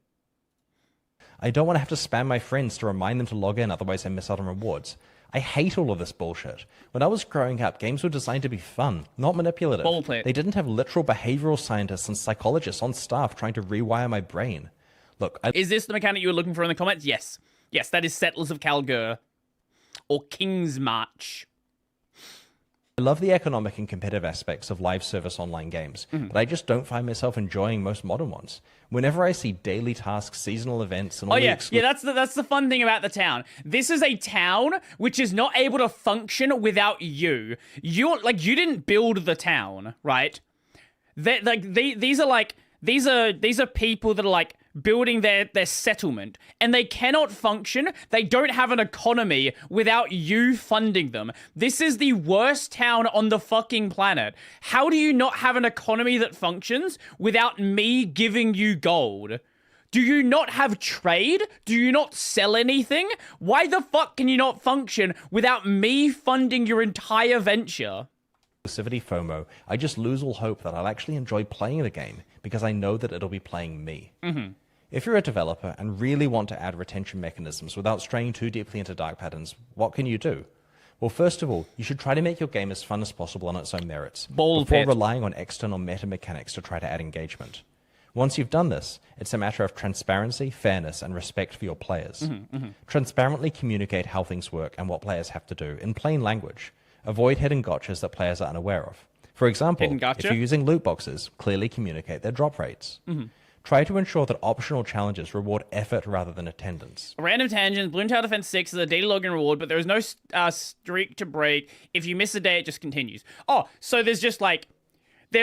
I don't want to have to spam my friends to remind them to log in, otherwise I miss out on rewards. I hate all of this bullshit. When I was growing up, games were designed to be fun, not manipulative. Bullshit. They didn't have literal behavioral scientists and psychologists on staff trying to rewire my brain. Look, Is this the mechanic you were looking for in the comments? Yes. Yes, that is Settlers of Kalgur. Or King's March. I love the economic and competitive aspects of live service online games, but I just don't find myself enjoying most modern ones. Whenever I see daily tasks, seasonal events, and all that's the fun thing about the town. This is a town which is not able to function without you. You didn't build the town, right? These are people that are like building their settlement, and they cannot function. They don't have an economy without you funding them. This is the worst town on the fucking planet. How do you not have an economy that functions without me giving you gold? Do you not have trade? Do you not sell anything? Why the fuck can you not function without me funding your entire venture? Exclusivity FOMO, I just lose all hope that I'll actually enjoy playing the game because I know that it'll be playing me. If you're a developer and really want to add retention mechanisms without straying too deeply into dark patterns, what can you do? Well, first of all, you should try to make your game as fun as possible on its own merits, before relying on external meta mechanics to try to add engagement. Once you've done this, it's a matter of transparency, fairness, and respect for your players. Transparently communicate how things work and what players have to do in plain language. Avoid hidden gotchas that players are unaware of. For example, if you're using loot boxes, clearly communicate their drop rates. Try to ensure that optional challenges reward effort rather than attendance. Random tangents, Balloon Tower Defense 6 is a daily login reward, but there is no streak to break. If you miss a day, it just continues. Oh, so there's just like a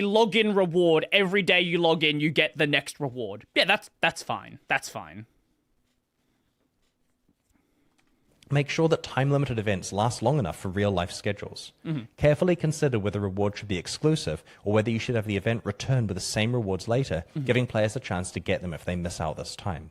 login reward. Every day you log in, you get the next reward. Yeah, that's fine. That's fine. Make sure that time-limited events last long enough for real-life schedules. Carefully consider whether reward should be exclusive or whether you should have the event return with the same rewards later, giving players a chance to get them if they miss out this time.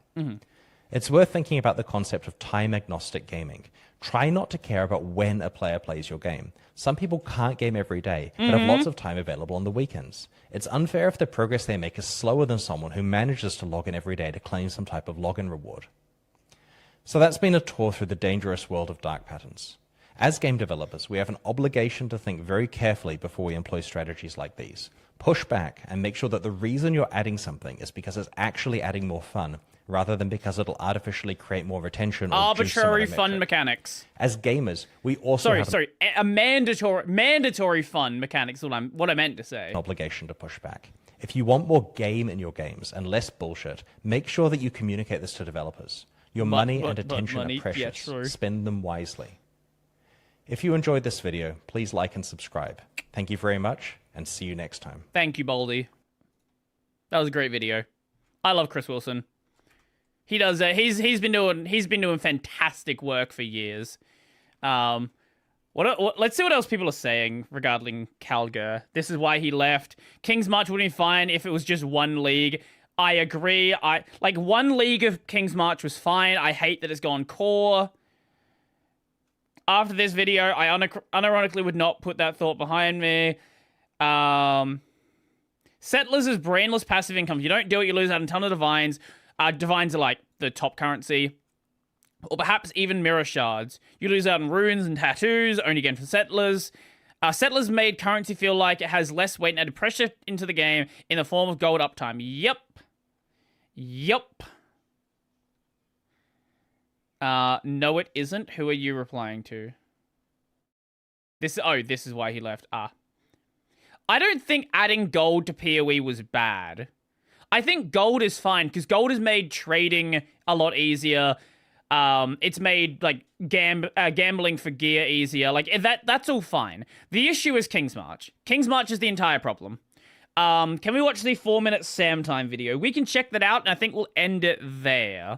It's worth thinking about the concept of time-agnostic gaming. Try not to care about when a player plays your game. Some people can't game every day, but have lots of time available on the weekends. It's unfair if the progress they make is slower than someone who manages to log in every day to claim some type of login reward. So that's been a tour through the dangerous world of dark patterns. As game developers, we have an obligation to think very carefully before we employ strategies like these. Push back and make sure that the reason you're adding something is because it's actually adding more fun, rather than because it'll artificially create more retention or arbitrary fun mechanics. As gamers, we also have a mandatory fun mechanics is what I meant to say. An obligation to push back. If you want more game in your games and less bullshit, make sure that you communicate this to developers. Your money and attention are precious. Yeah, spend them wisely. If you enjoyed this video, please like and subscribe. Thank you very much, and see you next time. Thank you, Baldy. That was a great video. I love Chris Wilson. He does. He's been doing fantastic work for years. Let's see what else people are saying regarding Calgar. This is why he left. King's March would be fine if it was just one league. I agree. Like one league of King's March was fine. I hate that it's gone core. After this video, I unironically would not put that thought behind me. Settlers is brainless passive income. If you don't do it, you lose out on a ton of divines. Divines are like the top currency. Or perhaps even mirror shards. You lose out on runes and tattoos, only again for settlers. Settlers made currency feel like it has less weight and added pressure into the game in the form of gold uptime. Yep. No, it isn't. Who are you replying to? This is why he left. I don't think adding gold to PoE was bad. I think gold is fine, because gold has made trading a lot easier. It's made, like, gambling for gear easier. Like, that's all fine. The issue is King's March. King's March is the entire problem. Can we watch the 4-minute Sam time video? We can check that out, and I think we'll end it there.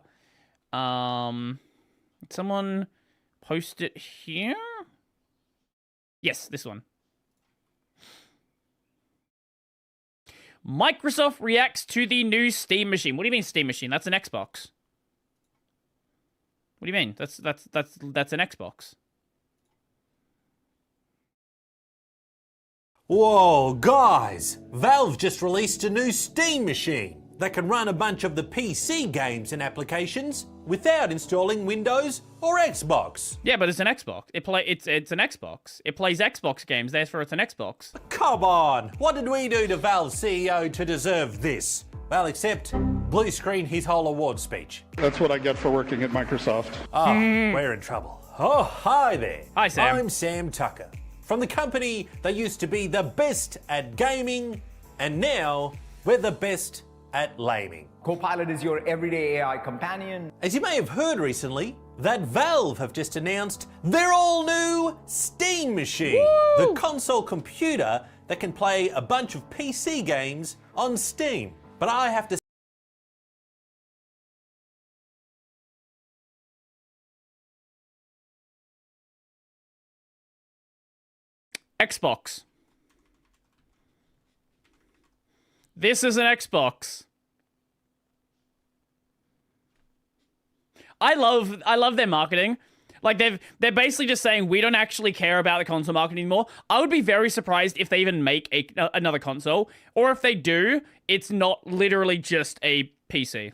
Someone post it here? Yes, this one. Microsoft reacts to the new Steam machine. What do you mean Steam machine? That's an Xbox. What do you mean? That's an Xbox. Whoa, guys! Valve just released a new Steam machine that can run a bunch of the PC games and applications without installing Windows or Xbox. Yeah, but it's an Xbox. It's an Xbox. It plays Xbox games, therefore it's an Xbox. Come on! What did we do to Valve's CEO to deserve this? Well, except blue screen his whole award speech. That's what I get for working at Microsoft. Oh, we're in trouble. Oh, hi there. Hi, Sam. I'm Sam Tucker, from the company that used to be the best at gaming, and now we're the best at laming. Copilot is your everyday AI companion. As you may have heard recently, that Valve have just announced their all-new Steam machine. Woo! The console computer that can play a bunch of PC games on Steam. But I have to Xbox. This is an Xbox. I love their marketing. Like they're basically just saying we don't actually care about the console market anymore. I would be very surprised if they even make another console, or if they do, it's not literally just a PC.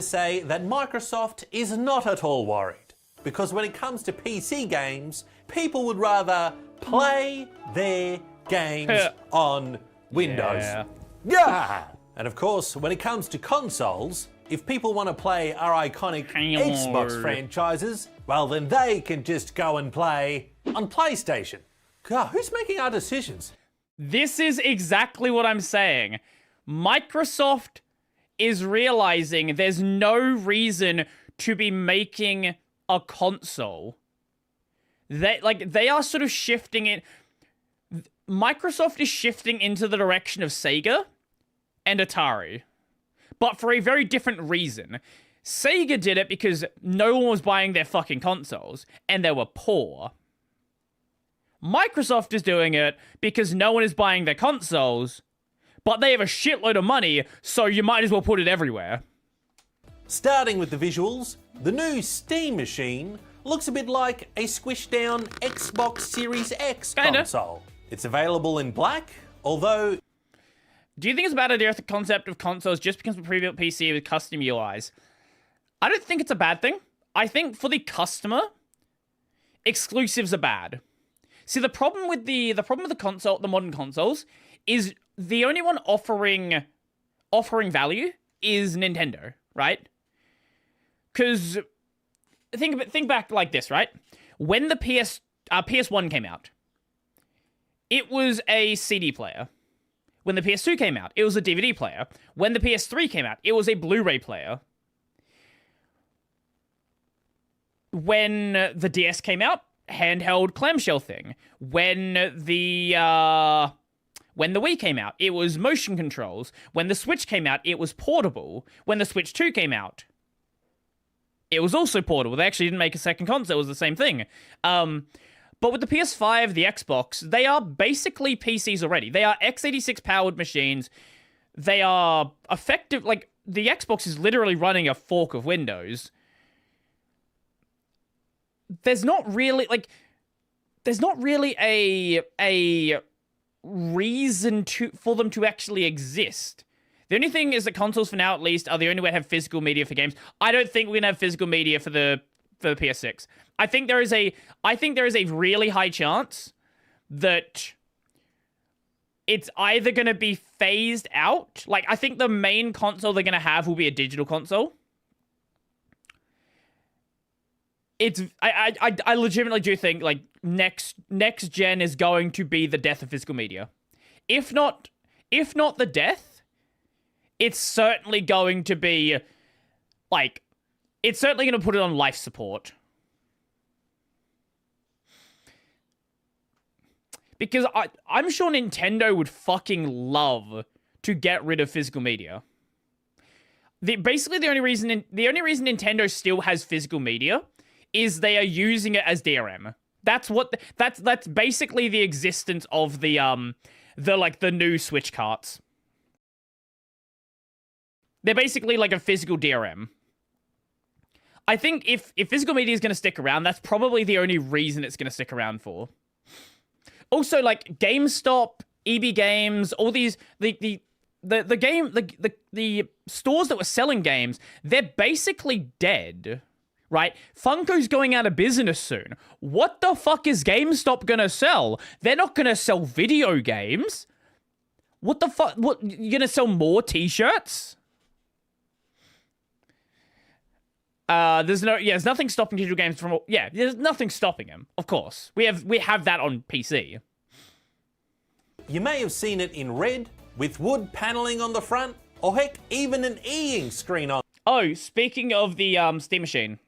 Say that Microsoft is not at all worried, because when it comes to PC games, people would rather play their games on Windows. Yeah. And of course, when it comes to consoles, if people want to play our iconic Xbox franchises, well then they can just go and play on PlayStation. God, who's making our decisions? This is exactly what I'm saying. Microsoft is realizing there's no reason to be making a console. They are sort of shifting it. Microsoft is shifting into the direction of Sega and Atari, but for a very different reason. Sega did it because no one was buying their fucking consoles, and they were poor. Microsoft is doing it because no one is buying their consoles, but they have a shitload of money, so you might as well put it everywhere. Starting with the visuals, the new Steam machine looks a bit like a squished down Xbox Series X console. It's available in black, although... Do you think it's a bad idea if the concept of consoles just becomes a pre-built PC with custom UIs? I don't think it's a bad thing. I think for the customer, exclusives are bad. See, the problem with the console, the modern consoles, is the only one offering value is Nintendo, right? Because think back like this, right? When the PS1 came out, it was a CD player. When the PS2 came out, it was a DVD player. When the PS3 came out, it was a Blu-ray player. When the DS came out, handheld clamshell thing. When the Wii came out, it was motion controls. When the Switch came out, it was portable. When the Switch 2 came out, it was also portable. They actually didn't make a second console. It was the same thing. But with the PS5, the Xbox, they are basically PCs already. They are x86 powered machines. They are effective. Like, the Xbox is literally running a fork of Windows. There's not really a reason for them to actually exist. The only thing is that consoles, for now at least, are the only way to have physical media for games. I don't think we're gonna have physical media for the PS6. I think there is a really high chance that it's either gonna be phased out. Like, I think the main console they're gonna have will be a digital console. I legitimately do think, like, next gen is going to be the death of physical media. If not the death, it's certainly going to be, like, it's certainly going to put it on life support. Because I'm sure Nintendo would fucking love to get rid of physical media. Basically, the only reason Nintendo still has physical media is they are using it as DRM. That's basically the existence of the new Switch carts. They're basically like a physical DRM. I think if physical media is going to stick around, that's probably the only reason it's going to stick around for. Also, like, GameStop, EB Games, all these the stores that were selling games, they're basically dead. Right? Funko's going out of business soon. What the fuck is GameStop gonna sell? They're not gonna sell video games. What the fuck? What, you're gonna sell more t-shirts? There's nothing stopping digital games from... Yeah, there's nothing stopping them, of course. We have that on PC. You may have seen it in red, with wood paneling on the front, or heck, even an e-ink screen on... Oh, speaking of the Steam machine...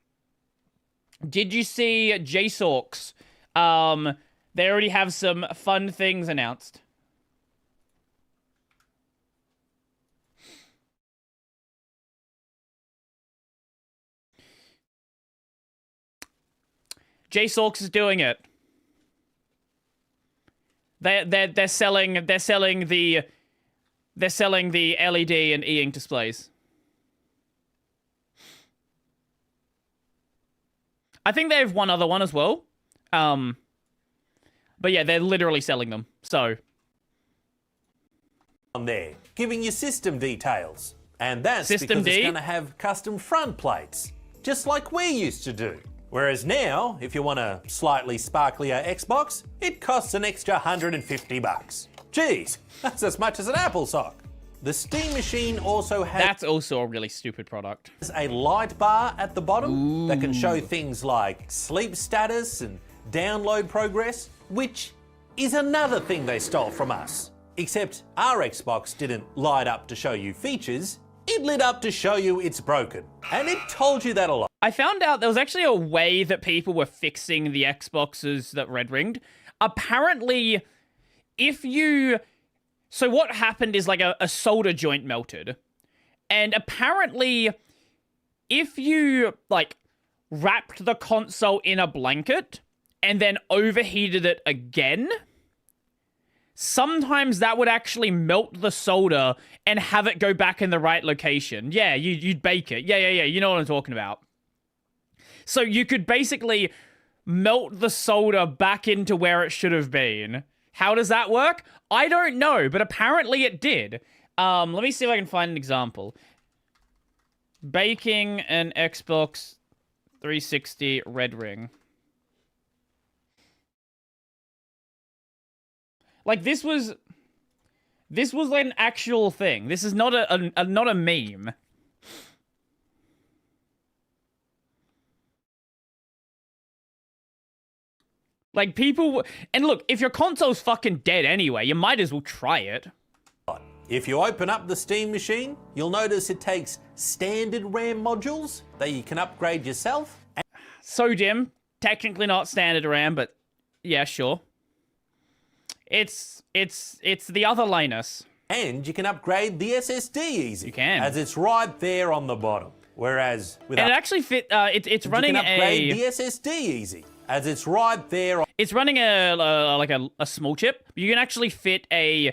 Did you see JSORX? They already have some fun things announced. JSORX is doing it. They're selling the LED and e-ink displays. I think they have one other one as well. But yeah, they're literally selling them. So on there, giving you system details. And that's because it's going to have custom front plates, just like we used to do. Whereas now, if you want a slightly sparklier Xbox, it costs an extra $150. Geez, that's as much as an Apple sock. The Steam machine also has... That's also a really stupid product. A light bar at the bottom that can show things like sleep status and download progress, which is another thing they stole from us. Except our Xbox didn't light up to show you features, it lit up to show you it's broken. And it told you that a lot. I found out there was actually a way that people were fixing the Xboxes that red ringed. Apparently, if you... So what happened is, like, a solder joint melted. And apparently, if you, like, wrapped the console in a blanket and then overheated it again, sometimes that would actually melt the solder and have it go back in the right location. Yeah, you'd bake it. Yeah. You know what I'm talking about. So you could basically melt the solder back into where it should have been. How does that work? I don't know, but apparently it did. Let me see if I can find an example. Baking an Xbox 360 red ring. Like, this was like an actual thing. This is not not a meme. Like, people... And look, if your console's fucking dead anyway, you might as well try it. If you open up the Steam machine, you'll notice it takes standard RAM modules that you can upgrade yourself. So, Jim, technically not standard RAM, but yeah, sure. It's the other Linus. And you can upgrade the SSD easy. You can. As it's right there on the bottom. Whereas with and it actually fit. It's running you can upgrade the SSD easy. As it's right there. It's running a small chip. You can actually fit a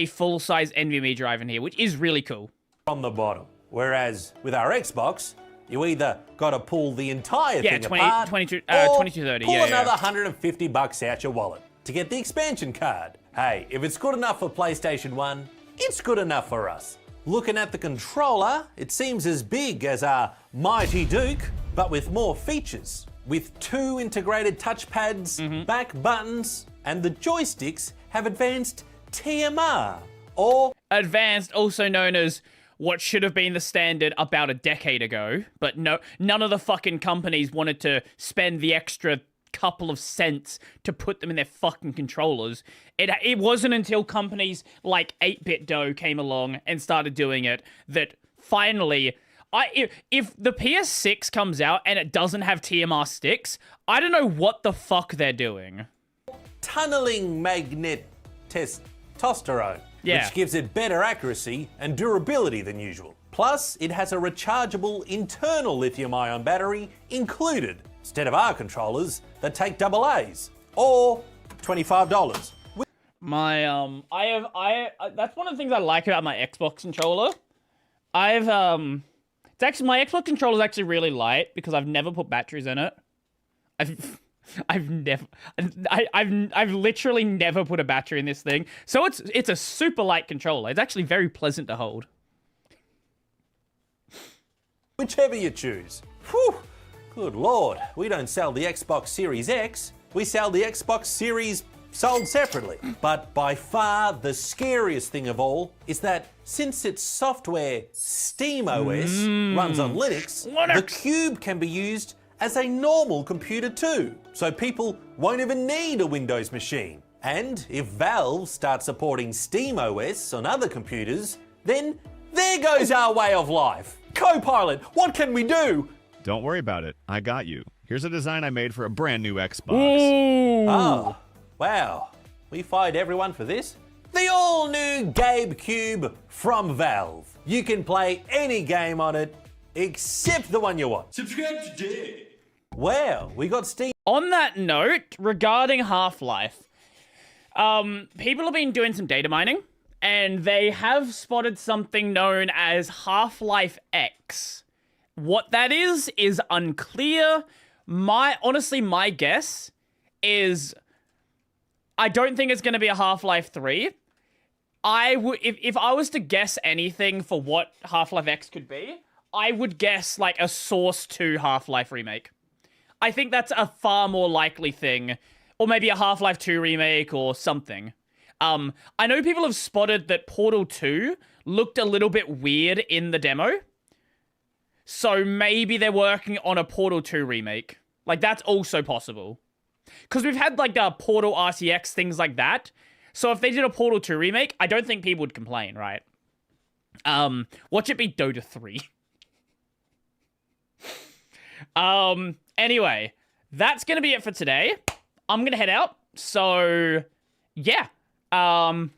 full-size NVMe drive in here, which is really cool. On the bottom. Whereas with our Xbox, you either got to pull the entire thing apart, 2230. Pull another $150 out your wallet to get the expansion card. Hey, if it's good enough for PlayStation 1, it's good enough for us. Looking at the controller, it seems as big as our Mighty Duke, but with more features. With 2 integrated touchpads, back buttons, and the joysticks have advanced TMR, or... Advanced, also known as what should have been the standard about a decade ago, but no, none of the fucking companies wanted to spend the extra couple of cents to put them in their fucking controllers. It wasn't until companies like 8-Bit Dough came along and started doing it that finally... If the PS6 comes out and it doesn't have TMR sticks, I don't know what the fuck they're doing. Tunneling magnet testosterone, yeah, which gives it better accuracy and durability than usual. Plus, it has a rechargeable internal lithium-ion battery included, instead of our controllers that take AA's, or $25. That's one of the things I like about my Xbox controller. It's actually, my Xbox controller is actually really light because I've never put batteries in it. I've literally never put a battery in this thing. So it's a super light controller. It's actually very pleasant to hold. Whichever you choose. Whew, good lord. We don't sell the Xbox Series X. We sell the Xbox Series sold separately. But by far the scariest thing of all is that since its software SteamOS runs on Linux, the Cube can be used as a normal computer too. So people won't even need a Windows machine. And if Valve starts supporting SteamOS on other computers, then there goes our way of life. Copilot, what can we do? Don't worry about it. I got you. Here's a design I made for a brand new Xbox. Oh, wow. We fired everyone for this? The all-new Gabe Cube from Valve. You can play any game on it, except the one you want. Subscribe today. Wow, we got Steam. On that note, regarding Half-Life, people have been doing some data mining, and they have spotted something known as Half-Life X. What that is unclear. Honestly, my guess is I don't think it's going to be a Half-Life 3. If I was to guess anything for what Half-Life X could be, I would guess like a Source 2 Half-Life remake. I think that's a far more likely thing. Or maybe a Half-Life 2 remake or something. I know people have spotted that Portal 2 looked a little bit weird in the demo. So maybe they're working on a Portal 2 remake. Like, that's also possible. Because we've had, like, Portal RTX, things like that. So if they did a Portal 2 remake, I don't think people would complain, right? Watch it be Dota 3. Anyway, that's going to be it for today. I'm going to head out. So, yeah.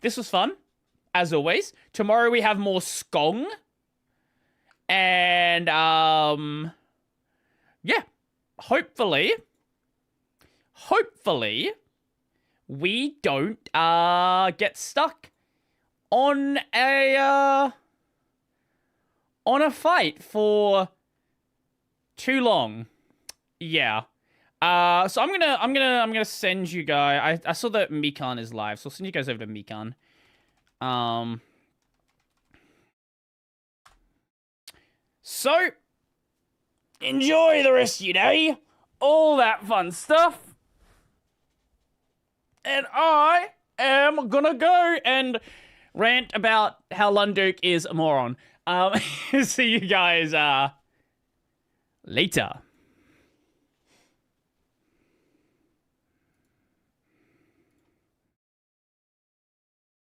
This was fun, as always. Tomorrow we have more Skong. And, yeah, hopefully, we don't, get stuck on a fight for too long. Yeah. So I'm gonna send you guys. I saw that Mikan is live, so I'll send you guys over to Mikan. So enjoy the rest of your day, all that fun stuff, and I am gonna go and rant about how Lunduke is a moron. See you guys later.